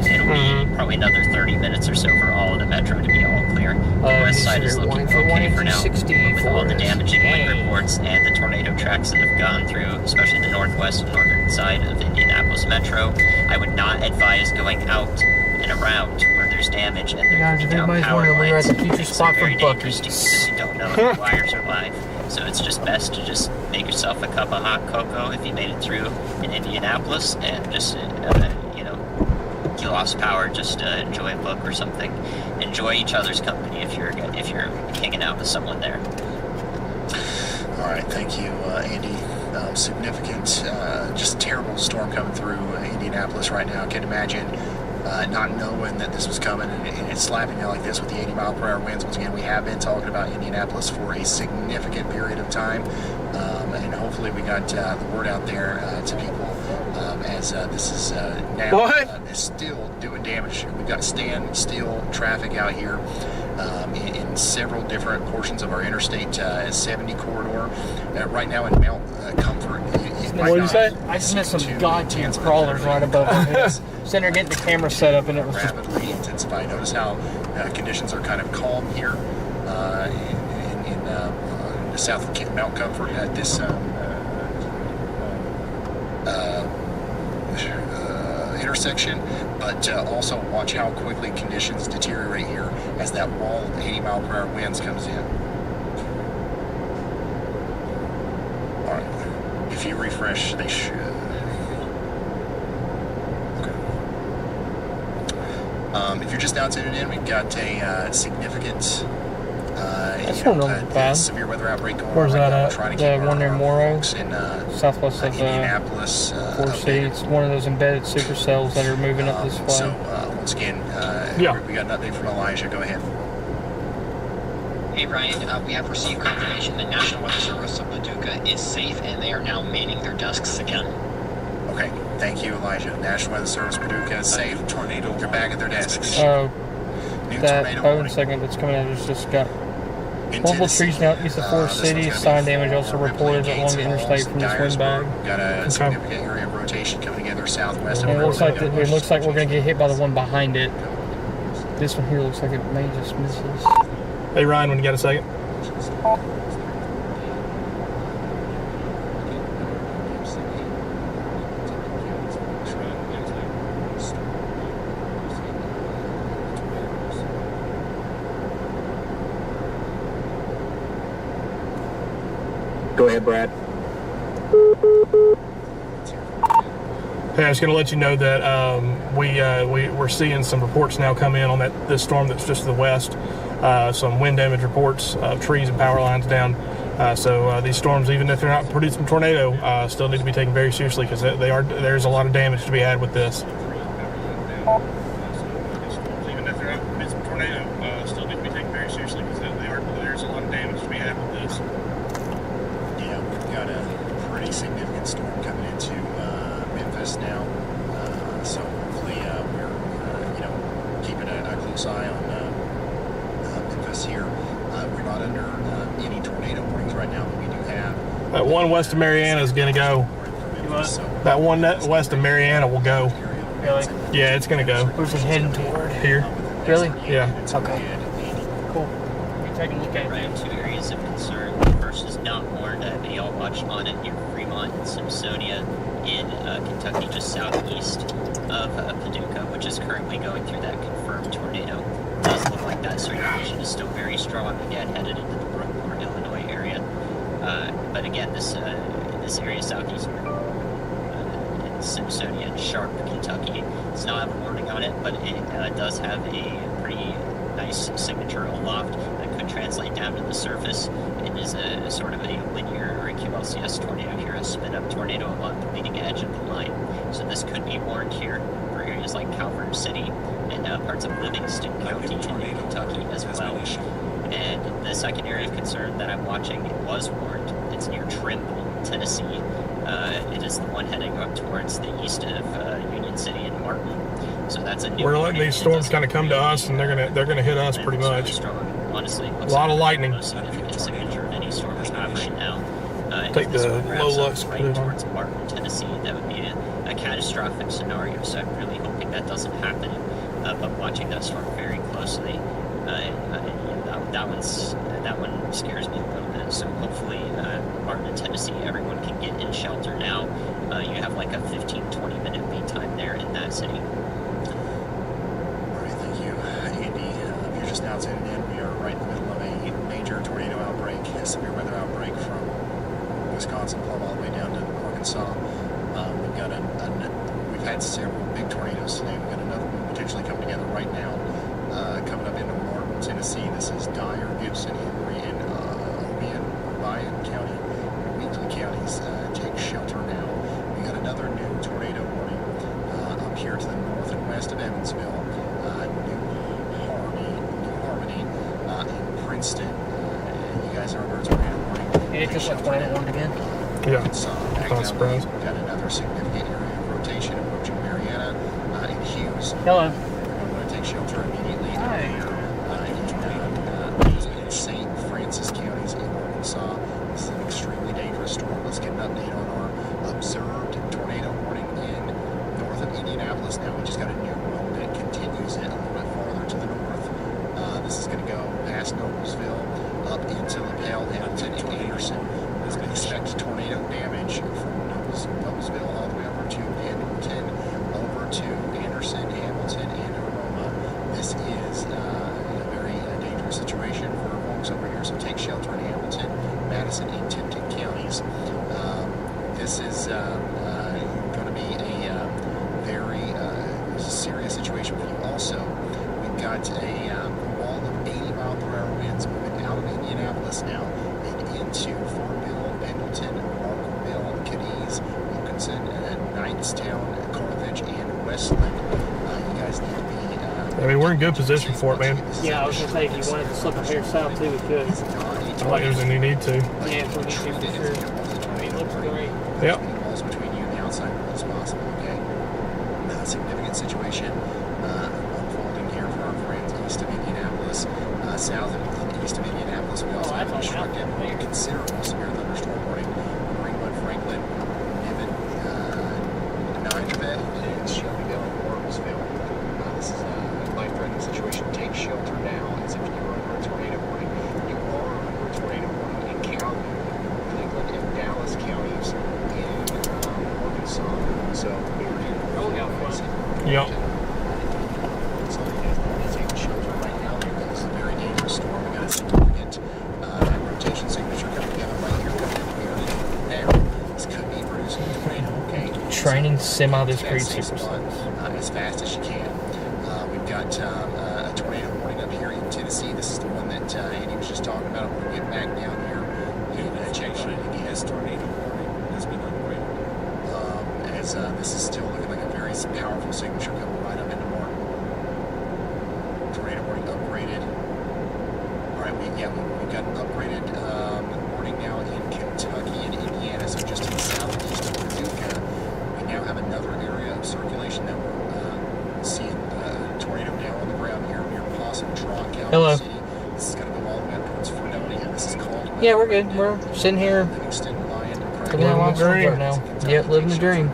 it'll be probably another 30 minutes or so for all of the metro to be all clear. The west side is looking okay for now, but with all the damaging wind reports and the tornado tracks that have gone through, especially the northwest and northern side of Indianapolis metro, I would not advise going out and around where there's damage and there could be down power lines. We're at the future spot for dangerous because you don't know if the wires are live. So it's just best to just make yourself a cup of hot cocoa if you made it through in Indianapolis, and just you lost power, just enjoy a book or something. Enjoy each other's company if you're hanging out with someone there. All right, thank you, Andy. Significant, just terrible storm coming through Indianapolis right now. I can imagine not knowing that this was coming and it's slapping you like this with the 80-mile-per-hour winds. Once again, we have been talking about Indianapolis for a significant period of time, and hopefully we got the word out there to people as this is now is still doing damage. We've got standstill traffic out here in several different portions of our Interstate 70 corridor. Right now in Mount Comfort. What did you say? I just missed some goddamn crawlers right above my head. Sitting there getting the camera set up, and it was rapidly intensifying. Notice how conditions are kind of calm here in the south of Mount Comfort at this intersection, but also watch how quickly conditions deteriorate here as that wall of 80-mile-per-hour winds comes in. All right, if you refresh, they should. If you're just now tuning in, we've got a significant severe weather outbreak going Where's on right that now. We're trying to the keep one near Morrow? in Southwest of Indianapolis. Fort City. It's one of those embedded supercells that are moving up this way. So once again, we got an update from Elijah. Go ahead. Hey Ryan, we have received confirmation that National Weather Service of Paducah is safe and they are now manning their desks again. Okay, thank you, Elijah. National Weather Service Paducah is safe. Tornado. They're back at their desks. That Owen segment that's coming out has just got multiple trees now east of Forest City. Sign damage also reported along the interstate from this wind bag. Got a significant area of rotation coming together southwest. And it looks like we're going to get hit by the one behind it. This one here looks like it may just miss us. Hey Ryan, when you got a second? Go ahead, Brad. Hey, I was going to let you know that we're seeing some reports now come in on this storm that's just to the west. Some wind damage reports, trees and power lines down So these storms, even if they're not producing tornado, still need to be taken very seriously because there's a lot of damage to be had with this. Even if they're not producing tornado, still need to be taken very seriously because there's a lot of damage to be had with this. Yeah, we've got a pretty significant storm coming into Memphis now. So hopefully we're keeping a close eye on Memphis here. We're not under any tornado warnings right now, but we do have. That one west of Mariana is going to go. That one west of Mariana will go. Really? Yeah, it's going to go. Where's it heading toward? Here. Really? Yeah. Okay. Cool. You take a look at Right, it. two areas of concern. The first is not warned. They all watch on it near Fremont and Simpsonia in Kentucky, just southeast of Paducah, which is currently going through that confirmed tornado. It does look like that circulation is still very strong, again, headed into the Brookport, Illinois area. But again, this area southeast in Simpsonia and Sharp, Kentucky, does not have a warning on it, but it does have a pretty nice signature aloft that could translate down to the surface. It is a sort of a linear or a QLCS tornado here, a spin-up tornado along the leading edge of the line. So this could be warned here for areas like Calvert City and parts of Livingston County in Kentucky as well. And the second area of concern that I'm watching was warned. It's near Trimble, Tennessee. It is the one heading up towards the east of Union City and Martin. So that's a new. We're letting these storms kind of come to us, and they're gonna hit us pretty much. Honestly, a lot of lightning. Most significant signature of any storm we have right now. Take if this the one wraps low up lux, put right it on. towards Martin, Tennessee. That would be a catastrophic scenario. So I'm really hoping that doesn't happen. But watching that storm very closely, that one scares me a little bit. So hopefully, Martin and Tennessee, everyone can get in shelter now. You have like a 15-20 minute lead time there in that city. All right, thank you, Andy. You're just now tuning in. We are right in the middle of a major tornado outbreak, a severe weather outbreak from Wisconsin plumb all the way down to Arkansas. We've had several big tornadoes today. We've got another one potentially coming together right now, coming up into Martin, Tennessee. This is Dyer, Gibson, Henry, and Obion County, Weakley counties. Take shelter now. We got another new tornado warning up here to the north and west of Evansville, New Harmony, and Princeton. You guys are under a tornado warning. And it's just like tornado warned again? Yeah. Not surprised. We've got another significant area of rotation approaching Mariana and Hughes. Hello. I'm going to take shelter immediately. Hi. In St. Francis counties in Arkansas. This is an extremely dangerous storm. Let's get an update on our observed tornado warning in north of Indianapolis. Now we just got a new one that continues it a little bit farther to the north. This is going to go past Noblesville up into LaPel, Hamilton, and Anderson. We're going to expect tornado damage from Noblesville all the way over to Hamilton, over to Anderson, Hamilton, and Aroma. This is a very dangerous situation for folks over here, so take shelter in Hamilton, Madison, and Tipton counties. This is going to be a very serious situation for you. Also, we've got a wall of 80-mile-per-hour winds moving out of Indianapolis now and into Fort Bill, Pendleton, Markville, Cadiz, Wilkinson, Knightstown, Carthage, and Westland. You guys need to be. I mean, we're in good position for it, man. Yeah, I was gonna say if you wanted to slip up here south too, we could. There's any need to. Yeah, if we need to, for sure. I mean, it looks great. Yep. Walls between you and the outside world as possible. Okay. Significant situation unfolding here for our friends east of Indianapolis, south and east of Indianapolis. We also have instructed considerable severe thunderstorm warning. Greenwood, Franklin, Niven, Nineveh, and Shelbyville and Martinsville. This is a life-threatening situation. Take shelter now as if you were under a tornado warning. You are under a tornado warning in Calhoun, Cleveland, and Dallas counties in Arkansas. So we are here. Yep. So take shelter right now. This is a very dangerous storm. We got a significant rotation signature coming together right here. This could be producing a tornado. Okay. Training semi-discrete supercells as fast as you can. We've got a tornado warning up here in Tennessee. This is the one that Andy was just talking about. I'm going to get back down here Yeah, we've got an upgraded warning now in Kentucky and Indiana, so just to the southeast of Paducah, we now have another area of circulation that we're seeing a tornado now on the ground here near Possum Trot, Calvert Hello. City. This is going to go all the way up towards Fredonia. This is called... Yeah, we're good. We're sitting here. Livingston, Lyon, Living our dream. right now. Yep, living the dream.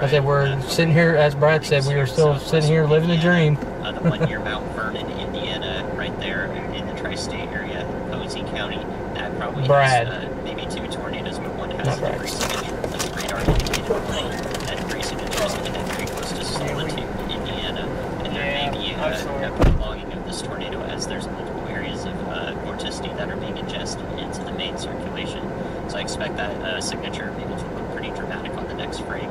I said we're sitting here, as Brad said, we were still sitting here living the dream. The one near Mount Vernon, Indiana, right there in the tri-state area, Posey County, that probably Brad. has maybe 2 tornadoes, but one has Not the Brad. degree signature of the radar indicated plane. That degree signature is headed very close to Solitude, Indiana, and there may be a prolonging of this tornado as there's multiple areas of vorticity that are being ingested into the main circulation. So I expect that signature maybe to look pretty dramatic on the next frame.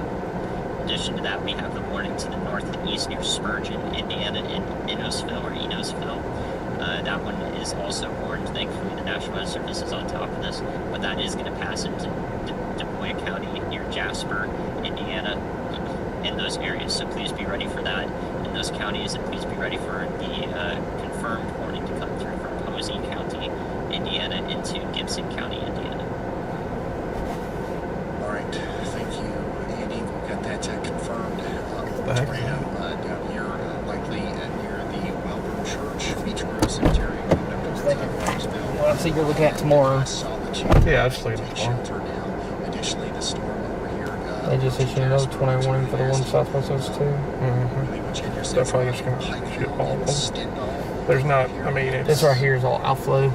In addition to that, we have the warning to the north and east near Spurgeon, Indiana, in Enosville. That one is also warned. Thankfully, the National Weather Service is on top of this, but that is going to pass into Des Moines County near Jasper, Indiana, in those areas. So please be ready for that in those counties, and please be ready for the confirmed warning to come through from Posey County, Indiana, into Gibson County, Indiana. All right, thank you, Andy. We've got that confirmed. Tornado down here, likely near the Welborn Church Beach Grove Cemetery. I'll see you're looking at tomorrow. Yeah, I just leave it tomorrow. Additionally, the storm over here. They just issued another tornado warning for the one southwest of us too. That's probably just going to shit all of them. There's not, I mean, it's... This right here is all outflow.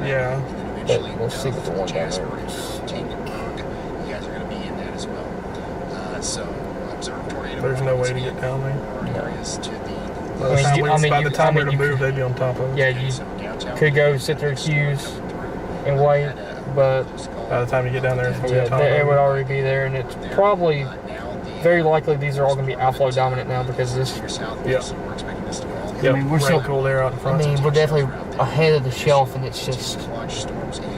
Yeah. But we'll see what the one down there is. You guys are going to be in that as well. So, observe tornado. There's no way to get down there. Areas to the... By the time we're to move, they'd be on top of it. Yeah, you could go sit there, queues, and wait, but by the time you get down there, it's going to be on top of it would it. already be there, and it's probably very likely these are all going to be outflow dominant now because of this. Yeah. I mean, we're still cool there out in front. I mean, we're definitely ahead of the shelf, and it's just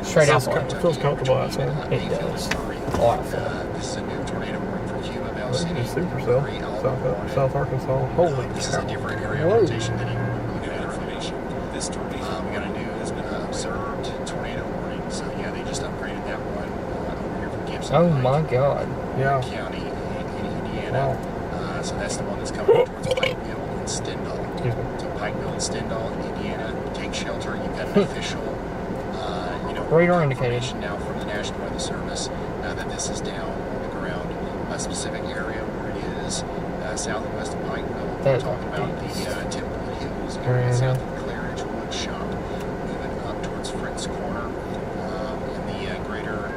straight outflow. It feels comfortable outside. It does. All outflow. This is a new tornado warning for Cuba, Bell This City. is Supercell, South Arkansas. Holy This is a cow. different area of Whoa. rotation than you were looking at information. This tornado We got a new observed tornado warning. So yeah, they just upgraded that one over here from Gibson. Oh my God. Yeah. County in Indiana. Wow. So that's the one that's coming towards Pikeville and Stendal. Excuse me. So Pikeville and Stendal in Indiana, take shelter. You've got an official, Radar indicated. confirmation now from the National Weather Service that this is down on the ground. A specific area where it is south and west of Pikeville. We're talking about the Temple Hills area, south of Claridge Wood Shop, moving up towards Fritz Corner in the greater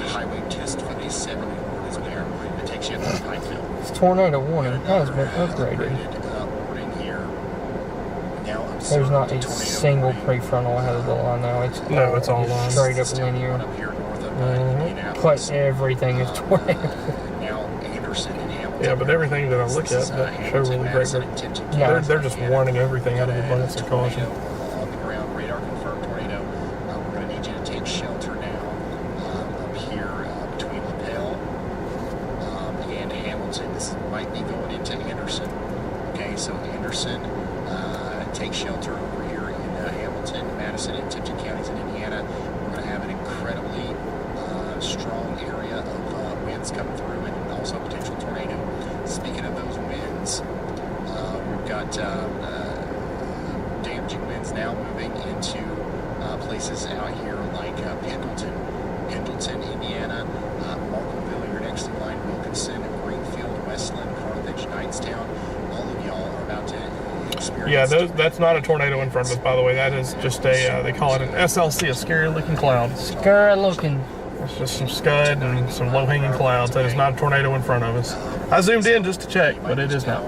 Highway 57 is there. It takes you up to Pikeville. This tornado warning has been upgraded. Warning here. Now There's not a single prefrontal ahead of the line now. It's all just line. straight up linear. up here north of But everything is tornado. now Anderson and Hamilton. Yeah, but everything that I look at doesn't show really great. They're just warning everything out of abundance of caution. On the ground, radar confirmed tornado. We're going to need you to take shelter now up here between LaPel and Hamilton. This might be going into Anderson. Okay, so Anderson, take shelter over here in Hamilton, Madison, and Tipton counties in Indiana. We're going to have an incredibly strong area of winds coming through and also potential tornado. Speaking of those winds, we've got damaging winds now moving into places out here like Pendleton, Indiana, Markville, your next in line, Wilkinson, Greenfield, Westland, Carthage, Knightstown. All of y'all are about to experience. Yeah, that's not a tornado in front of us, by the way. That is just a, they call it an SLC, a scary looking cloud. Scary looking. It's just some scud and some low-hanging clouds. That is not a tornado in front of us. I zoomed in just to check, but it is not.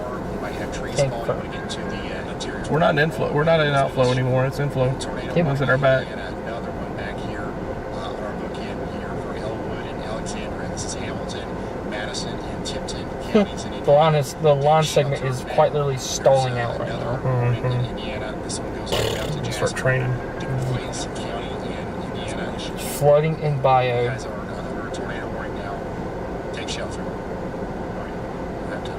We're not in inflow. We're not in outflow anymore. It's inflow. Ones at our back. Another one back here on our bookend here for Elwood and Alexandria. This is Hamilton, Madison, and Tipton counties in Indiana. The line segment is quite literally stalling out right now. Indiana. This one goes all the way out to Start Jasper. training. DuPuis County in Indiana. Flooding in You bio. guys are under a tornado warning now. Take shelter. All right. We have to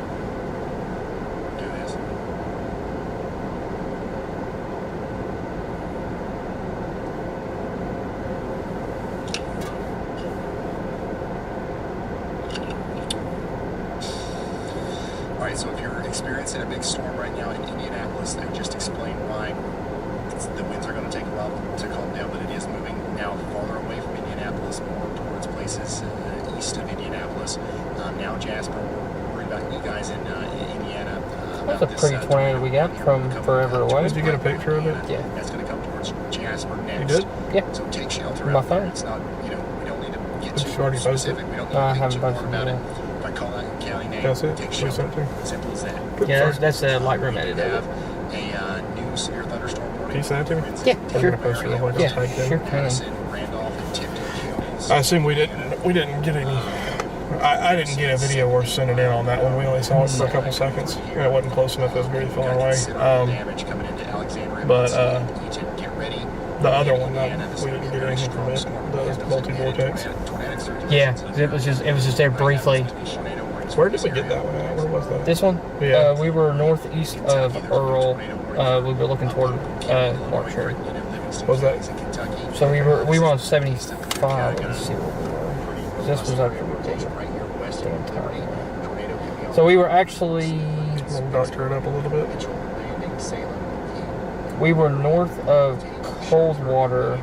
do this. storm right now in Indianapolis. They just explained why. The winds are going to take a while to calm down, but it is moving now farther away from Indianapolis, more towards places east of Indianapolis. Now, Jasper, we're worried about you guys in Indiana. That's a pretty tornado we got from forever away. Did you get a picture of it? Yeah. That's going to come towards Jasper next. You did? Yeah. So take shelter My out there. phone. It's not, we don't need to get It's too already posted. specific. We don't need I to haven't get too posted hard about it it. If I call out a county name, That's it? take What you sent shelter. to? Simple as that. Yeah, that's a Lightroom edit. We have a new severe thunderstorm warning. Can you send it to me? Yeah, I'm sure. gonna post it real quick. Yeah, I'll type it in. sure can. Madison, Randolph, and Tipton counties. I assume we didn't get any. I didn't get a video worth sending in on that one. We only saw it for a couple seconds, and it wasn't close enough. It was very far away. Damage coming into Alexandria. But get ready. the other one, we didn't get anything from it. The multi-vortex. Yeah, it was just there briefly. Where did we get that one at? Where was that? This one? Yeah. We were northeast of Earl. We were looking toward Marshall. Was that? So we were on 75. Let's see what we were. This was after we did. So we were actually. We'll doctor it up a little bit. We were north of Coldwater,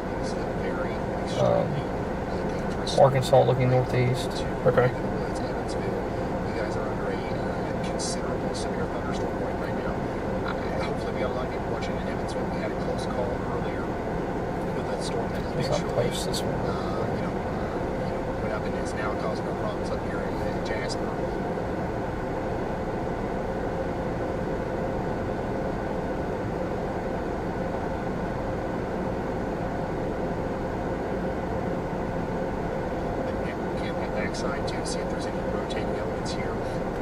Arkansas, looking northeast. Okay. You guys are under a considerable severe thunderstorm warning right now. Hopefully, we got a lot of people watching in Evansville. We had a close call earlier with that storm that eventually, this one. went up and is now causing no problems up here in Jasper. Backside too, see if there's any rotating elements here.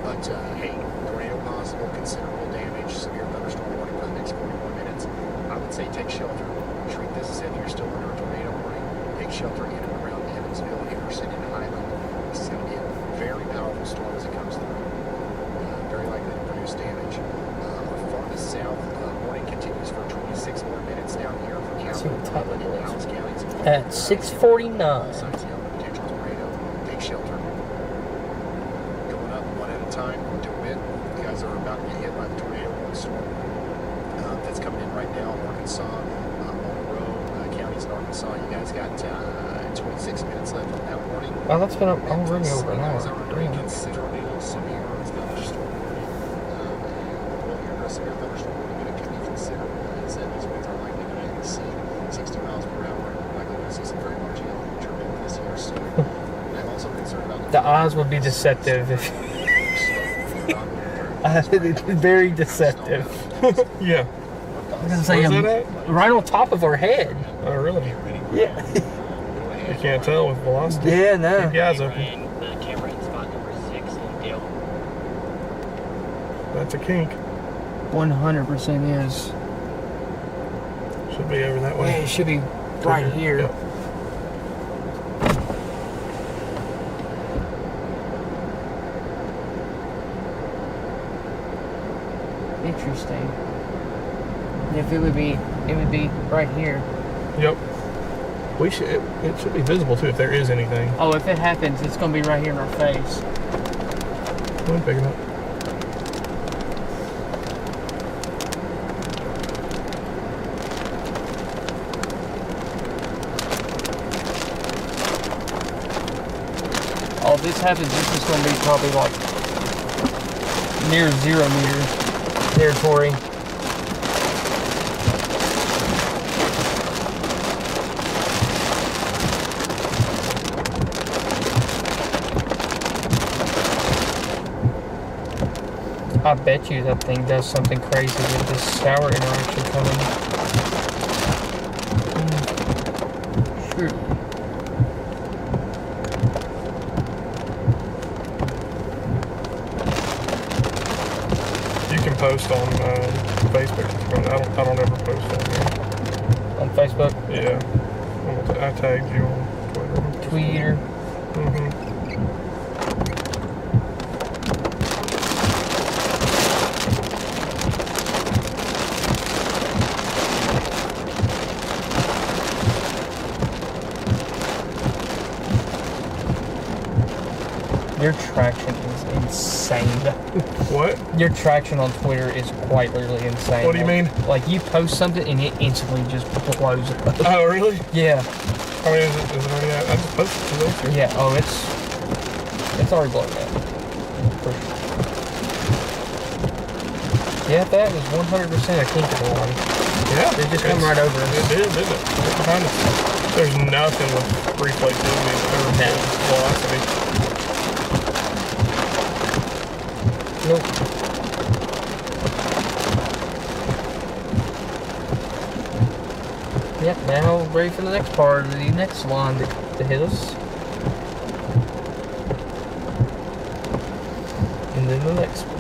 But hey, tornado possible, considerable damage, severe thunderstorm warning for the next 41 minutes. I would say take shelter. Treat this as if you're still under a tornado warning. Take shelter in and around Evansville, Henderson, and Highland. This is going to be a very powerful storm as it comes through. Very likely to produce damage. Our farthest south warning continues for 26 more minutes down here for Calhoun, Highland, and Dallas counties. At 6:49. Shelter. Going up one at a time, to a bit. You guys are about to get hit by the tornado warning storm that's coming in right now in Arkansas, Monroe counties in Arkansas. You guys got 26 minutes left on that warning. Oh, that's been already over an hour. Considerably severe thunderstorm warning. Well, you're a severe thunderstorm warning, but it could be considerable. As I said, these winds are likely going to exceed 60 miles per hour. We're likely going to see some very large hail this year. So I'm also concerned about the odds would be deceptive. Very deceptive. Yeah. I was gonna say, right on top of our head. Oh, really? Yeah. You can't tell with velocity. Yeah, no. Keep your eyes open. Camera in spot number 6 in Dale. That's a kink. 100% is. Should be over that Yeah, way. it should be right here. Yep. Interesting. If it would be right here. Yep. It should be visible too if there is anything. Oh, if it happens, it's gonna be right here in our face. Go ahead and pick it up. Oh, if this happens, this is gonna be probably like near 0 meter territory. I bet you that thing does something crazy with this shower interaction coming. Sure. You can post on Facebook. I don't ever post on there. On Facebook? Yeah. I tagged you on Twitter. Twitter. Mm-hmm. Your traction is insane. What? Your traction on Twitter is quite literally insane. What do you mean? Like you post something and it instantly just blows up. Oh, really? Yeah. I mean, is it already out? I just posted it. Yeah. Oh, it's already blown up. For sure. Yeah, that was 100% a kinkable one. Yeah. It just come right over us. It did, didn't it? Right behind us. There's nothing with reflectivity over velocity. Nope. Yep, now ready for the next part of the next line to hit us. And then the next one.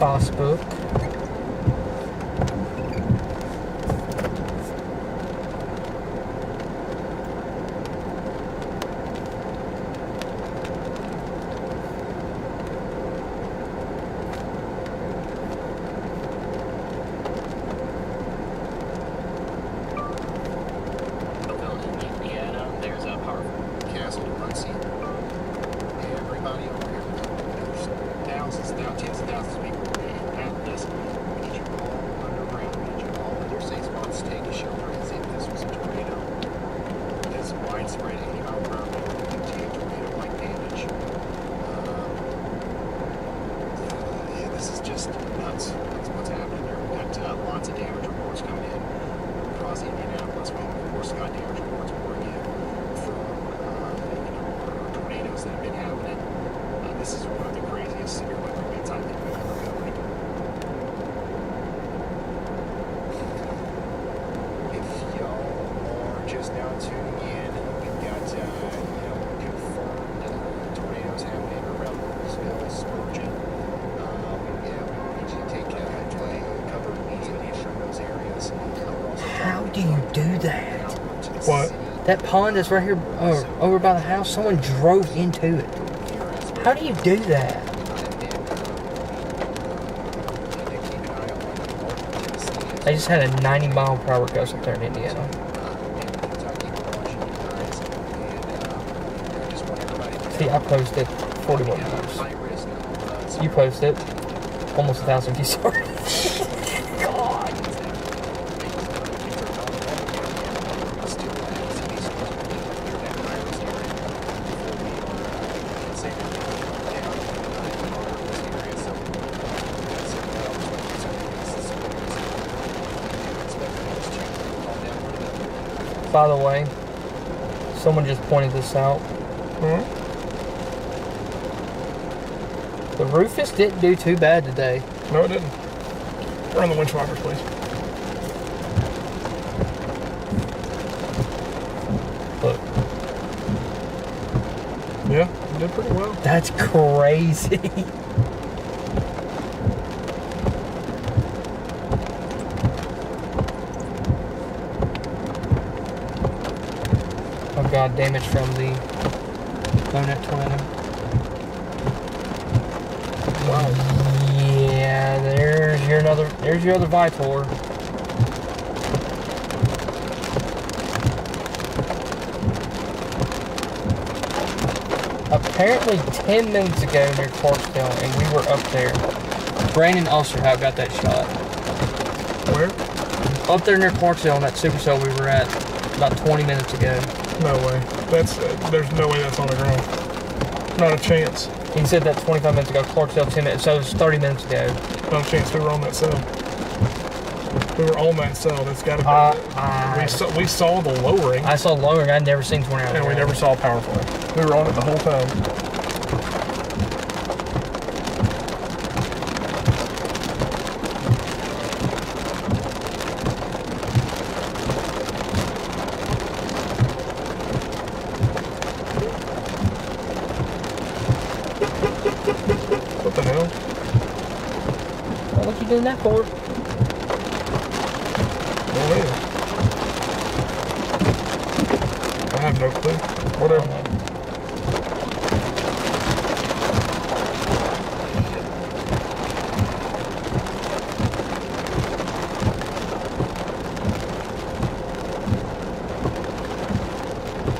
Facebook. Indiana, there's a powerful castle in Muncie. Everybody over here, there's thousands, tens of thousands of people. This. We need you all underground. We need you all in your safe spots. Take a shelter as if this was a tornado. This widespread 80-mile-per-hour wind contained tornado-like damage. Yeah, this is just nuts. That's what's happening here. We've got lots of damage reports coming in across Indianapolis. We, of course, got damage reports pouring in from tornadoes that have been happening. This is one of the craziest severe weather events I think we've ever covered. If y'all are just now tuning in, we've got confirmed tornadoes happening around Louisville, Spurgeon. We need you to take cover immediately from those areas. How do you do that? What? That pond is right here over by the house. Someone drove into it. How do you do that? I just had a 90-mile-per-hour gust up there in Indiana. See, I posted 41 views. You posted almost 1,000 views. Sorry. God. By the way, someone just pointed this out. The Rufus didn't do too bad today. No, it didn't. Run the winch wipers, please. Look. Yeah, it did pretty well. That's crazy. Oh god, damage from the donut tornado. Wow. Yeah, there's your other Vitor. Apparently 10 minutes ago near Clarksdale, and we were up there. Brandon Osterhout got that shot. Where? Up there near Clarksdale on that supercell we were at about 20 minutes ago. No way. There's no way that's on the ground. Not a chance. He said that 25 minutes ago, Clarksdale 10 minutes, so it was 30 minutes ago. Not a chance we were on that cell. We were on that cell. That's got to be. We saw the lowering. I saw lowering. I'd never seen tornado. And we never saw power flow. We were on it the whole time. What the hell? Well, what you doing that for? I have no clue. Whatever.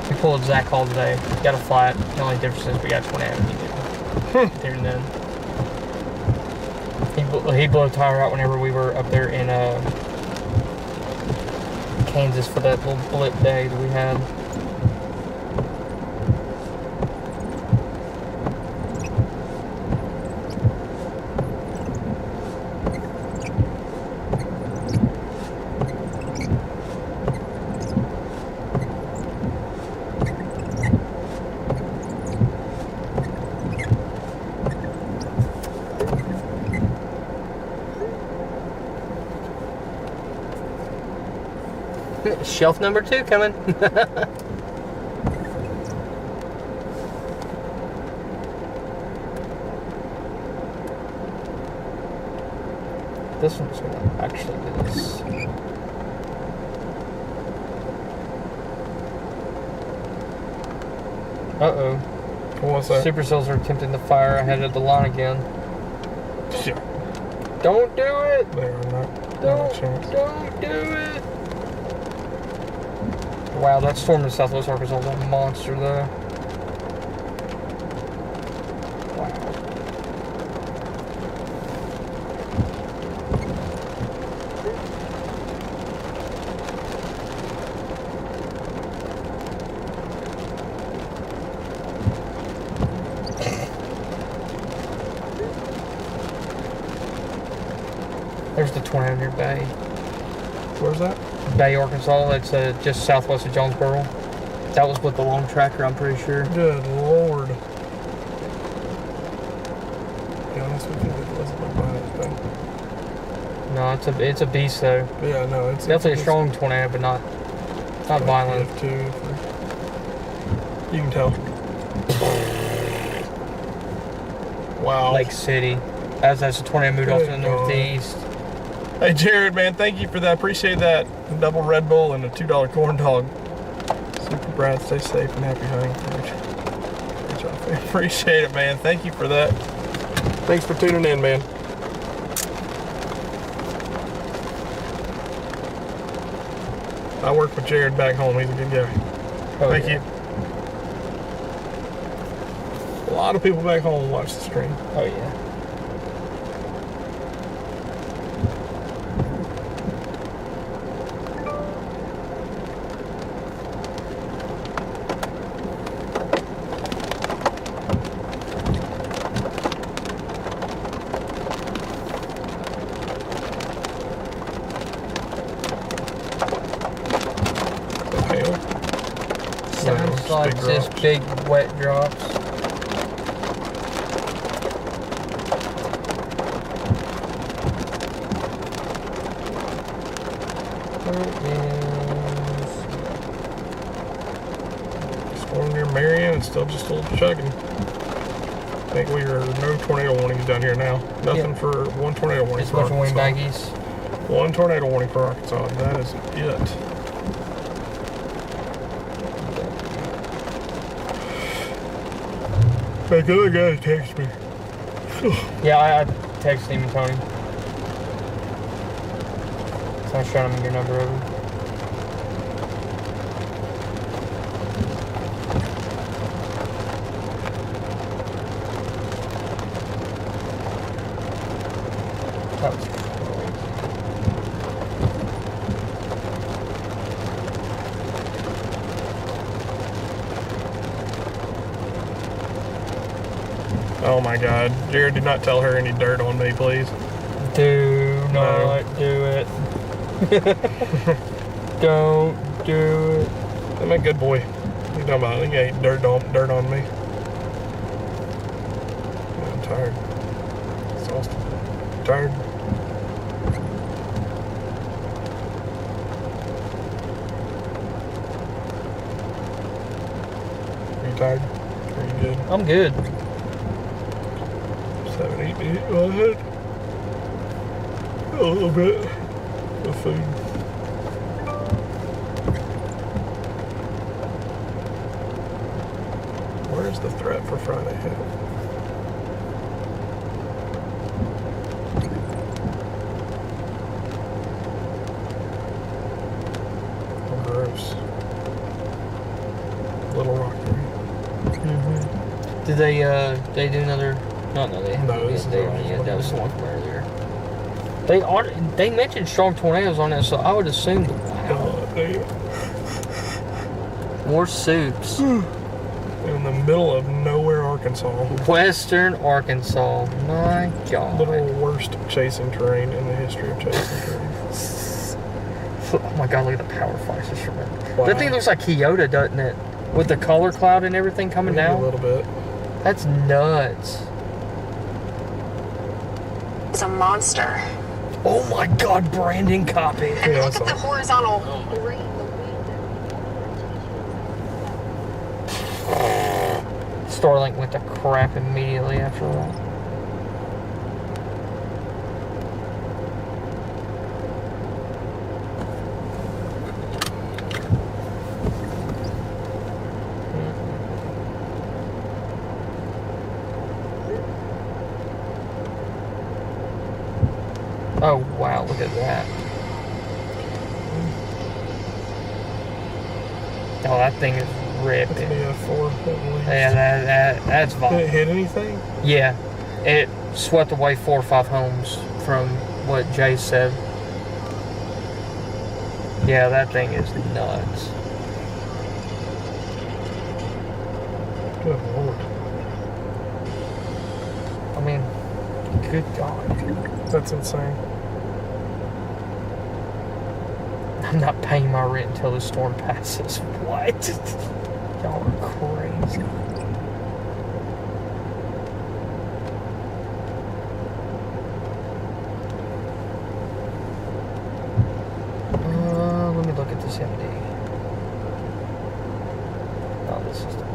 We pulled Zach Hall today. Got a flat. The only difference is we got 20 out. He didn't. There and then. He blew a tire out whenever we were up there in Kansas for that little blip day that we had. Shelf number 2 coming. This one's gonna actually do this. Uh-oh. What's that? Supercells are attempting to fire ahead of the line again. Shit. Don't do it! They are not. Don't do it! Wow, that storm in Southwest Arkansas was a monster, though. Wow. There's the tornado near Bay. Where's that? Bay, Arkansas. It's just southwest of Jonesboro. That was with the long tracker, I'm pretty sure. Good Lord. To be honest with you, it doesn't look like anything. No, it's a beast though. Yeah, no, it's definitely a strong tornado, but not violent. You can tell. Wow. Lake City. That's a tornado moved off to the northeast. Hey Jared, man, thank you for that. Appreciate that. A double Red Bull and a $2 corn dog. Super Brad, stay safe and happy hunting. Good job. Appreciate it, man. Thank you for that. Thanks for tuning in, man. I work with Jared back home. He's a good guy. Thank you. A lot of people back home watch the stream. Oh yeah. Sounds like just big wet drops. Storm near Marion and still just a little chugging. I think we are no tornado warnings down here now. Nothing for one tornado warning. Just a bunch of wind baggies. One tornado warning for Arkansas. That is it. That other guy texted me. Yeah, I texted him and Tony. So I was trying to make your number over. That was Oh my God. Jared, do not tell her any dirt on me, please. Do not do it. Don't do it. I'm a good boy. You know about it. You ain't dirt on me. I'm tired. Exhausted. Tired. Are you tired? Are you good? I'm good. 7, 8 minutes. Go ahead. A little bit of food. Where's the threat for Friday hit? Oh, gross. Little Rock area. Did they do another? No, they haven't No, released this a is date on it yet. one That was here. the one from earlier. They mentioned strong tornadoes on it, so I would assume. Wow. More soups. In the middle of nowhere, Arkansas. Western Arkansas. My God. Literal worst chasing terrain in the history of chasing terrain. Oh my God, look at the power flashes from it. Wow. That thing looks like Kyoto, doesn't it? With the color cloud and everything coming Maybe down. a little bit. That's nuts. It's a monster. Oh my God, Brandon, copy. And Yeah, look at the horizontal rain. Starlink went to crap immediately after that. Oh wow, look at that. Oh, that thing is ripping. That's a 4, I believe. Yeah, that's Did violent. it hit anything? Yeah, it swept away 4 or 5 homes from what Jay said. Yeah, that thing is nuts. Good Lord. I mean, good God. That's insane. I'm not paying my rent until the storm passes. What? Y'all are crazy. Let me look at this MD. Oh, this is the one.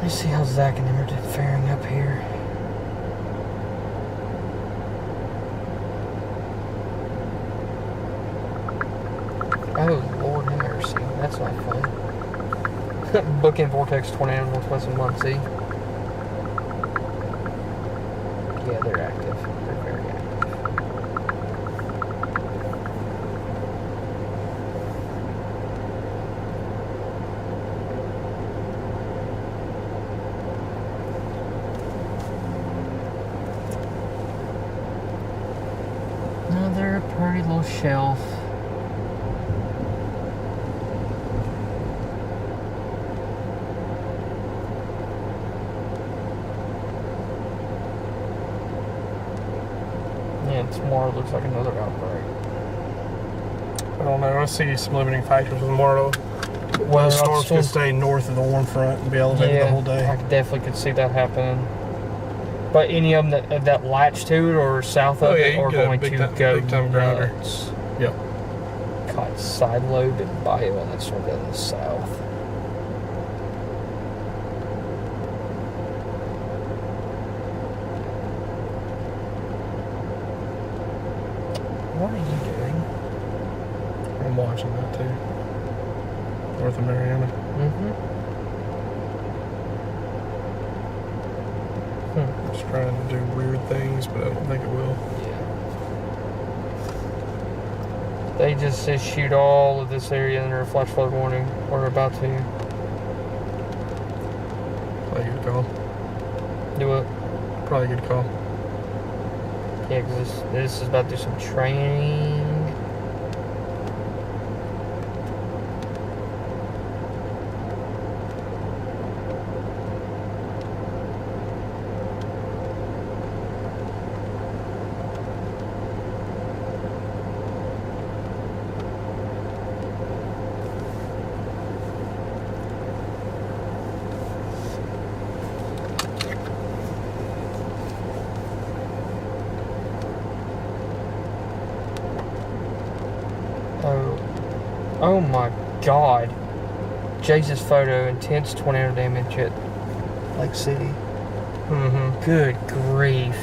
Let's see how Zach and him are faring up here. Oh, Lord have mercy. That's not fun. Booking Vortex Tornado Northwest of Muncie. Yeah, they're active. They're very active. Another pretty little shelf. Yeah, tomorrow looks like another outbreak. I don't know. I see some limiting factors with tomorrow. Well, the storms could stay north of the warm front and be elevated the whole day. I definitely could see that happening. But any of them that latch to it or south of it are going to go nuts. Yep. Caught side load and bio on that storm down in the south. What are you doing? I'm watching that too. North of Mariana. Just trying to do weird things, but I don't think it will. Yeah. They just issued all of this area under a flash flood warning. We're about to. Probably a good call. Do what? Probably a good call. Yeah, because this is about to do some training. Oh my God. Jace's photo, intense tornado damage at Lake City. Mm-hmm. Good grief.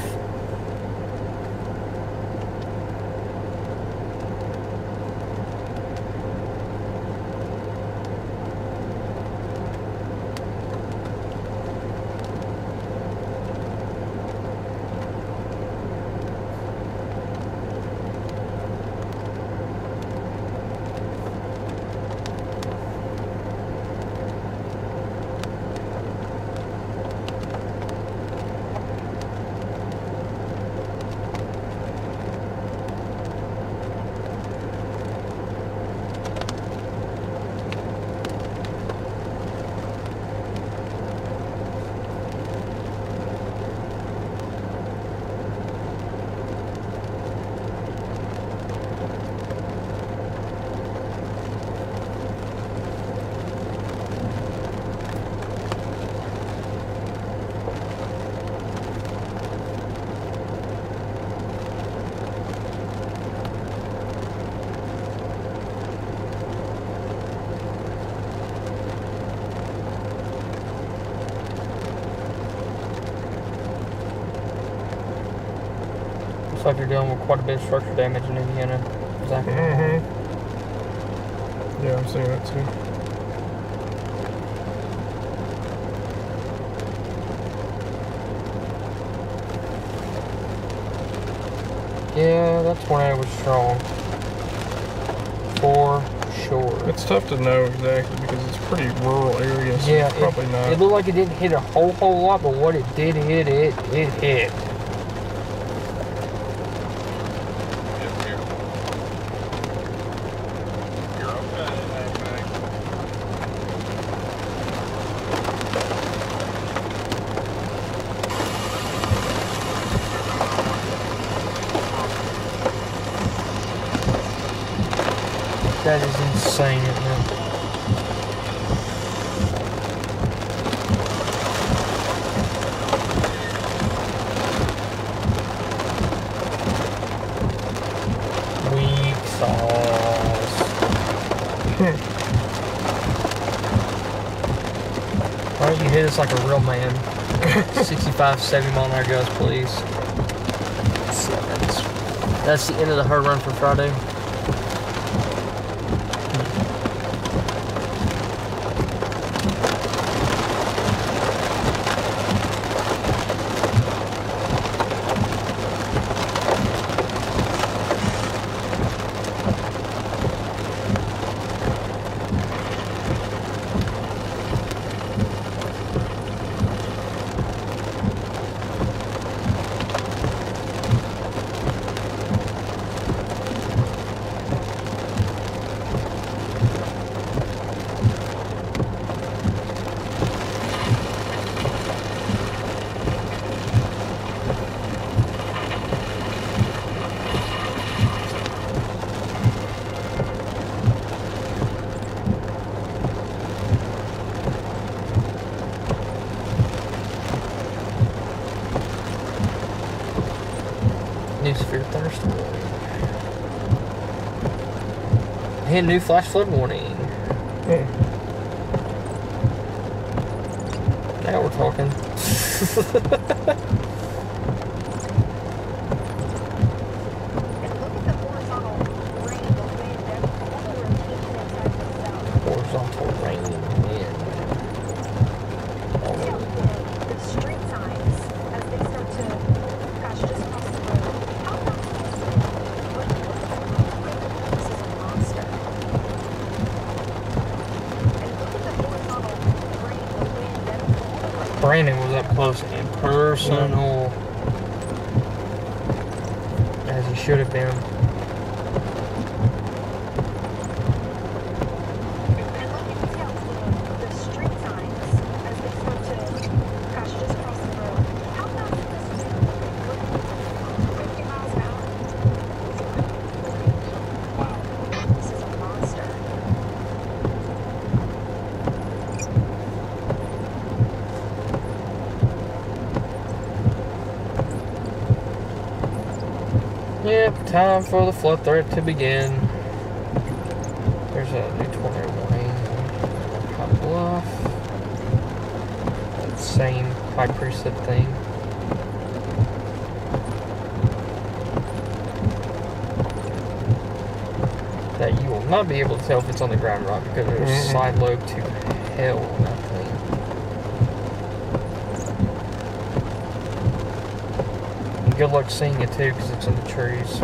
Looks like you're dealing with quite a bit of structure damage in Indiana. Exactly. Mm-hmm. Yeah, I'm seeing that too. Yeah, that tornado was strong. For sure. It's tough to know exactly because it's pretty rural area, so Yeah, it's probably not. It looked like it didn't hit a whole lot, but what it did hit, it hit. That is insane, isn't it? Weak sauce. Why don't you hit us like a real man? 65, 70 mile an hour gusts, please. That's the end of the hard run for Friday. New severe thunderstorm. Hit new flash flood warning. Now we're talking. Horizontal rain and wind. The street signs as they start to crash just across the road. How fast is this? Brandon was up close and personal, as he should have been. And let me point out the street signs as they start to crash just across the road. How fast is this thing? 50 miles an hour? Wow. This is a monster. Yep, time for the flood threat to begin. There's a new tornado warning. Hot Bluff. That same high precip thing. That you will not be able to tell if it's on the ground right because there's side lobe to hell on that thing. Good luck seeing it too, because it's in the trees.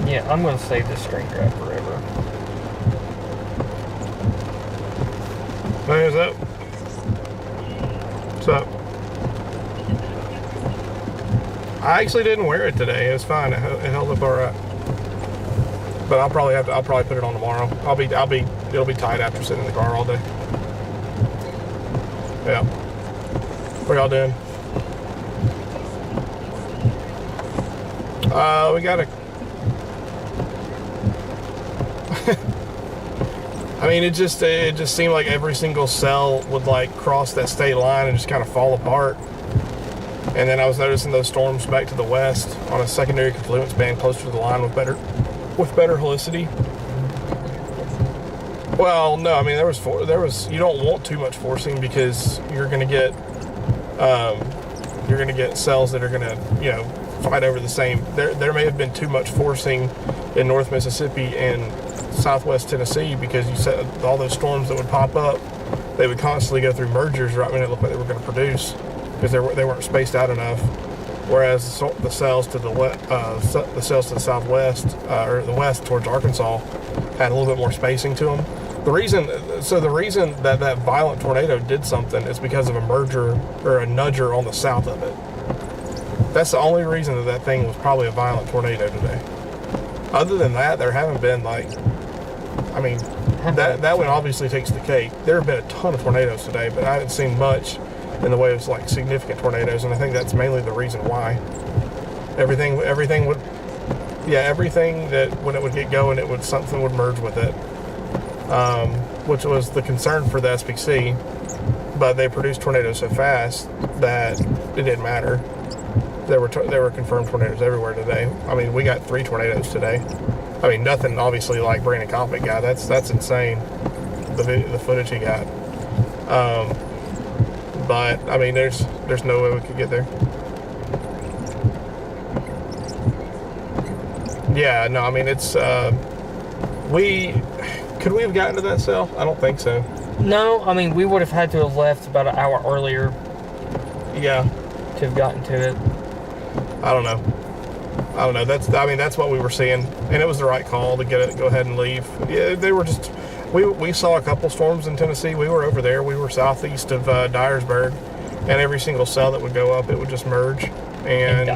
Yeah, I'm going to save this screen grab forever. Hey, what's up? What's up? I actually didn't wear it today. It was fine. It held up all right. But I'll probably put it on tomorrow. It'll be tight after sitting in the car all day. Yeah. What y'all doing? We got a. I mean, it just seemed like every single cell would like cross that state line and just kind of fall apart. And then I was noticing those storms back to the west on a secondary confluence band closer to the line with better helicity. Well, no, I mean there was you don't want too much forcing because you're gonna get cells that are gonna fight over the same. There may have been too much forcing in North Mississippi and Southwest Tennessee because you said all those storms that would pop up, they would constantly go through mergers right when it looked like they were going to produce. Because they weren't spaced out enough, whereas the cells to the southwest or the west towards Arkansas had a little bit more spacing to them. The reason that violent tornado did something is because of a merger or a nudger on the south of it. That's the only reason that thing was probably a violent tornado today. Other than that, there haven't been that one obviously takes the cake. There have been a ton of tornadoes today, but I haven't seen much in the way of like significant tornadoes, and I think that's mainly the reason why. Everything that when it would get going, something would merge with it, which was the concern for the SPC. But they produced tornadoes so fast that it didn't matter. There were confirmed tornadoes everywhere today. I mean, we got 3 tornadoes today. I mean, nothing obviously like Brandon Copic got. That's insane. The footage he got. But I mean, there's no way we could get there. Yeah, no, I mean it's could we have gotten to that cell? I don't think so. No, I mean we would have had to have left about an hour earlier. Yeah, to have gotten to it. I don't know. That's what we were seeing, and it was the right call to go ahead and leave. Yeah, they were just. We saw a couple storms in Tennessee. We were over there. We were southeast of Dyersburg, and every single cell that would go up, it would just merge and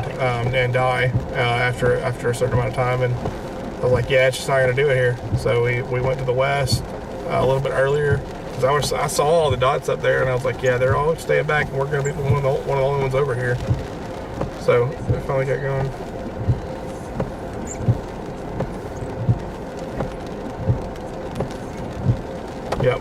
die after a certain amount of time. And I was like, yeah, it's just not going to do it here. So we went to the west a little bit earlier. Because I saw all the dots up there, and I was like, yeah, they're all staying back, and we're going to be one of the only ones over here. So we finally got going. Yep.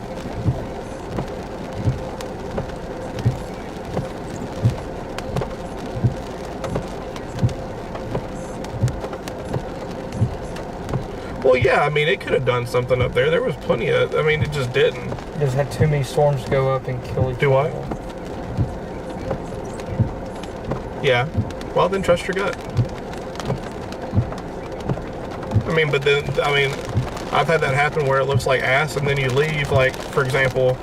Well, yeah, I mean, it could have done something up there. There was plenty of, I mean, it just didn't. Just had too many storms go up and kill each other. Do what? Yeah. Well, then trust your gut. I mean, I've had that happen where it looks like ass and then you leave, like, for example,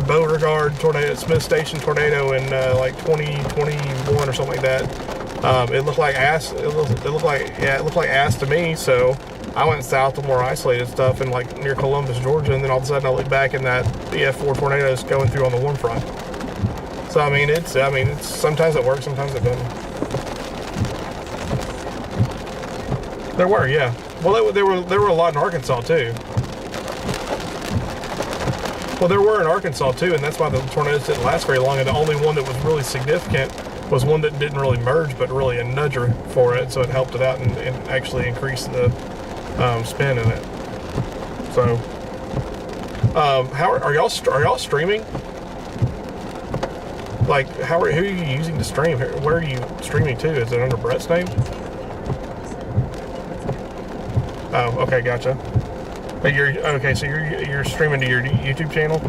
Beauregard tornado, Smith Station tornado in like 2021 or something like that. It looked like ass. It looked like ass to me. So I went south to more isolated stuff in like near Columbus, Georgia, and then all of a sudden I look back and that the F4 tornado is going through on the warm front. So I mean, it's sometimes it works, sometimes it doesn't. There were, yeah. Well, there were a lot in Arkansas too. Well, there were in Arkansas too, and that's why the tornadoes didn't last very long. And the only one that was really significant was one that didn't really merge, but really a nudger for it, so it helped it out and actually increased the spin in it. So, how are y'all streaming? Like, who are you using to stream? Where are you streaming to? Is it under Brett's name? Oh, okay, gotcha. But so you're streaming to your YouTube channel?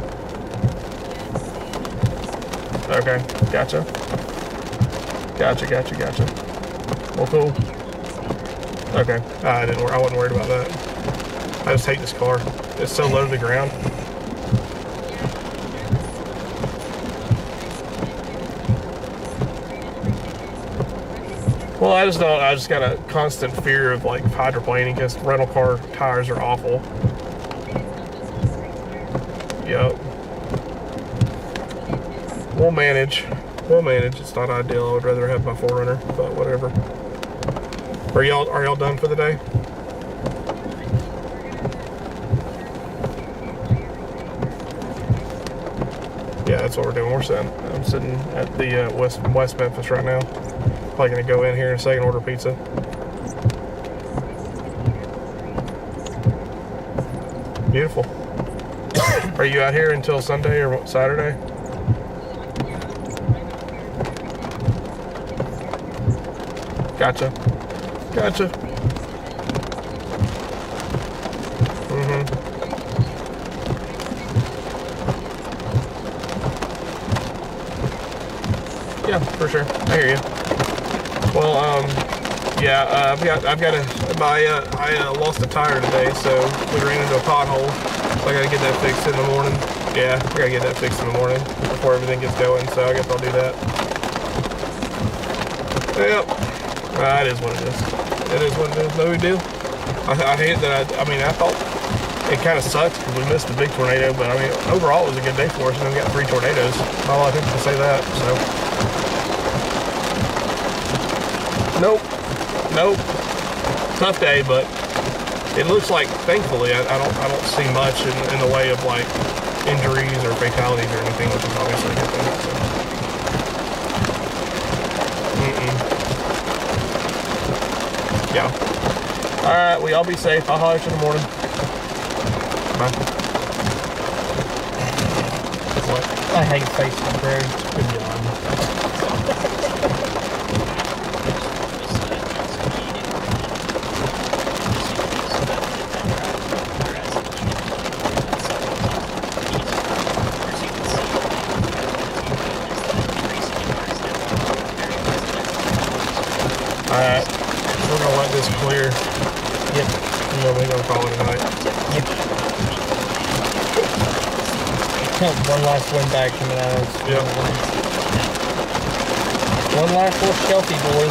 Okay, gotcha. Gotcha. Well, cool. Okay, I wasn't worried about that. I just hate this car. It's so low to the ground. Well, I just got a constant fear of like hydroplaning because rental car tires are awful. Yep. We'll manage. It's not ideal. I would rather have my 4Runner, but whatever. Are y'all done for the day? Yeah, that's what we're doing. I'm sitting at the West Memphis right now. Probably gonna go in here in a second, order pizza. Beautiful. Are you out here until Sunday or Saturday? Gotcha. Yeah, for sure. I hear you. Well, yeah, I've got to buy. I lost a tire today, so we ran into a pothole. So I got to get that fixed in the morning. Yeah, I got to get that fixed in the morning before everything gets going. So I guess I'll do that. Yep. It is what it is. It is what it is. No big deal. I hate that. I thought it kind of sucks because we missed the big tornado, but I mean, overall it was a good day for us, and we got 3 tornadoes. Not a lot of people can say that. So. Nope. Tough day, but it looks like, thankfully, I don't see much in the way of like injuries or fatalities or anything, which is obviously a good thing. So. Yeah. All right. Well, y'all be safe. I'll holler at you in the morning. Bye. What? I hate Facebook prayers. Good job. Alright, we're gonna let this clear. Yep. And then we're gonna call it a night. Yep. One last win back coming out of us. Yep. One last little stealthy, boys.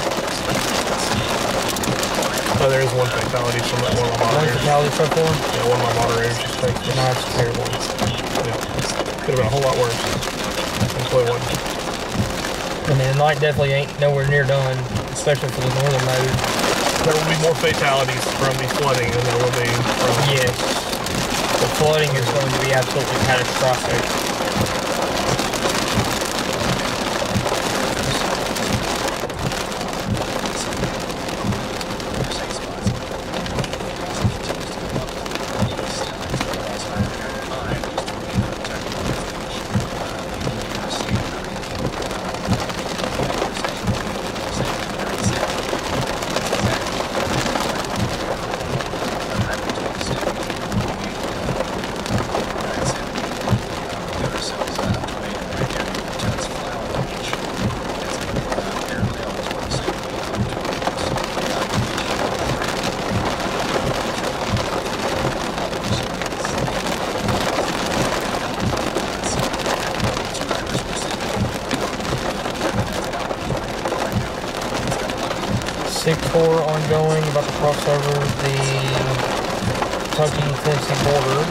Oh, there is one fatality from one of my moderators. One fatality so far? Yeah, one of my moderators just takes the That's terrible. Yeah. Could have been a whole lot worse. Hopefully it wasn't. I mean, the night definitely ain't nowhere near done, especially for the northern mode. There will be more fatalities from the flooding than there will be from... Yes. The flooding is going to be absolutely catastrophic. Ourselves cross over the Kentucky-Tennessee border.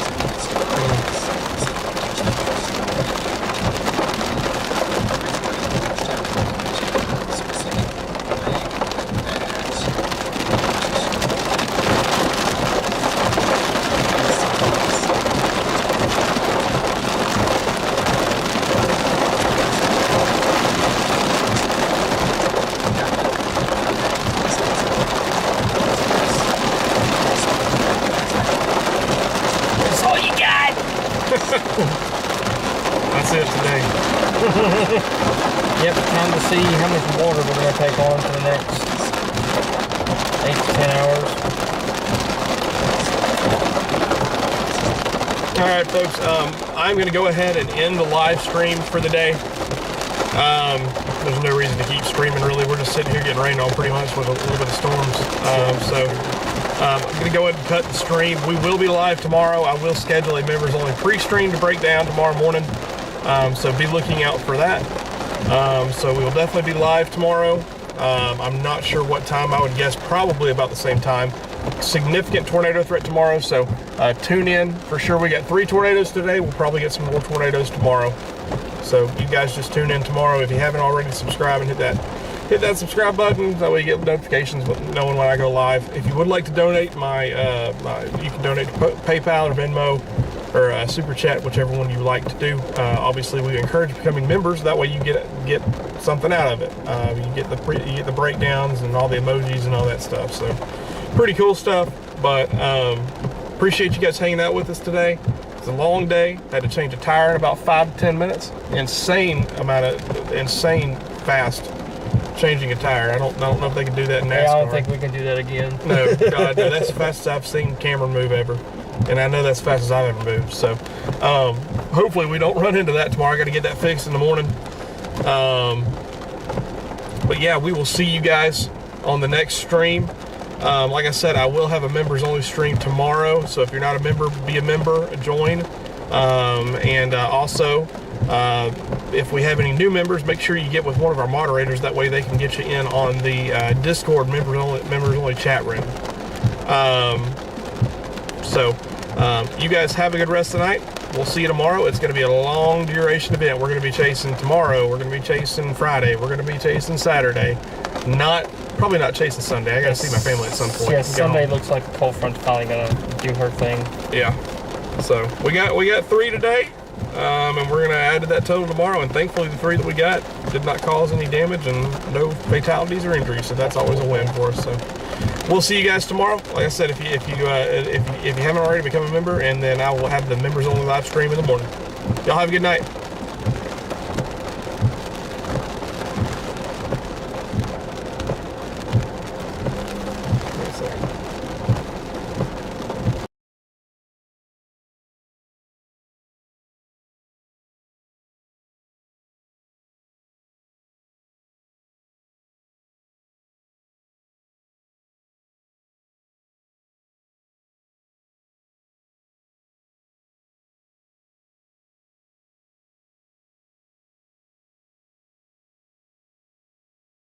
That's it today. Yep, time to see how much water we're going to take on for the next 8 to 10 hours. All right, folks, I'm going to go ahead and end the live stream for the day. There's no reason to keep streaming, really. We're just sitting here getting rained on pretty much with a little bit of storms. I'm going to go ahead and cut the stream. We will be live tomorrow. I will schedule a members-only pre-stream to break down tomorrow morning. So be looking out for that. So we will definitely be live tomorrow. I'm not sure what time. I would guess probably about the same time. Significant tornado threat tomorrow, so tune in. For sure, we got 3 tornadoes today. We'll probably get some more tornadoes tomorrow. So you guys just tune in tomorrow. If you haven't already, subscribe and hit that subscribe button. That way you get notifications knowing when I go live. If you would like to donate, you can donate to PayPal or Venmo or Super Chat, whichever one you like to do. Obviously, we encourage becoming members. That way you get something out of it. You get the breakdowns and all the emojis and all that stuff. So pretty cool stuff. But appreciate you guys hanging out with us today. It's a long day. Had to change a tire in about 5 to 10 minutes. Insane fast changing a tire. I don't know if they can do that in NASCAR. Yeah, I don't think we can do that again. No, God, no. That's the fastest I've seen Cameron move ever. And I know that's the fastest I've ever moved. So hopefully we don't run into that tomorrow. I got to get that fixed in the morning. But yeah, we will see you guys on the next stream. Like I said, I will have a members only stream tomorrow. So if you're not a member, be a member, join. Also, if we have any new members, make sure you get with one of our moderators. That way they can get you in on the Discord members only chat room. You guys have a good rest of the night. We'll see you tomorrow. It's going to be a long duration event. We're going to be chasing tomorrow. We're going to be chasing Friday. We're going to be chasing Saturday. Probably not chasing Sunday. I got to see my family at some point. Yeah, Sunday looks like the cold front's finally going to do her thing. Yeah. So we got 3 today, and we're going to add to that total tomorrow. And thankfully, the 3 that we got did not cause any damage and no fatalities or injuries. So that's always a win for us. So we'll see you guys tomorrow. Like I said, if you haven't already, become a member, and then I will have the members only live stream in the morning. Y'all have a good night.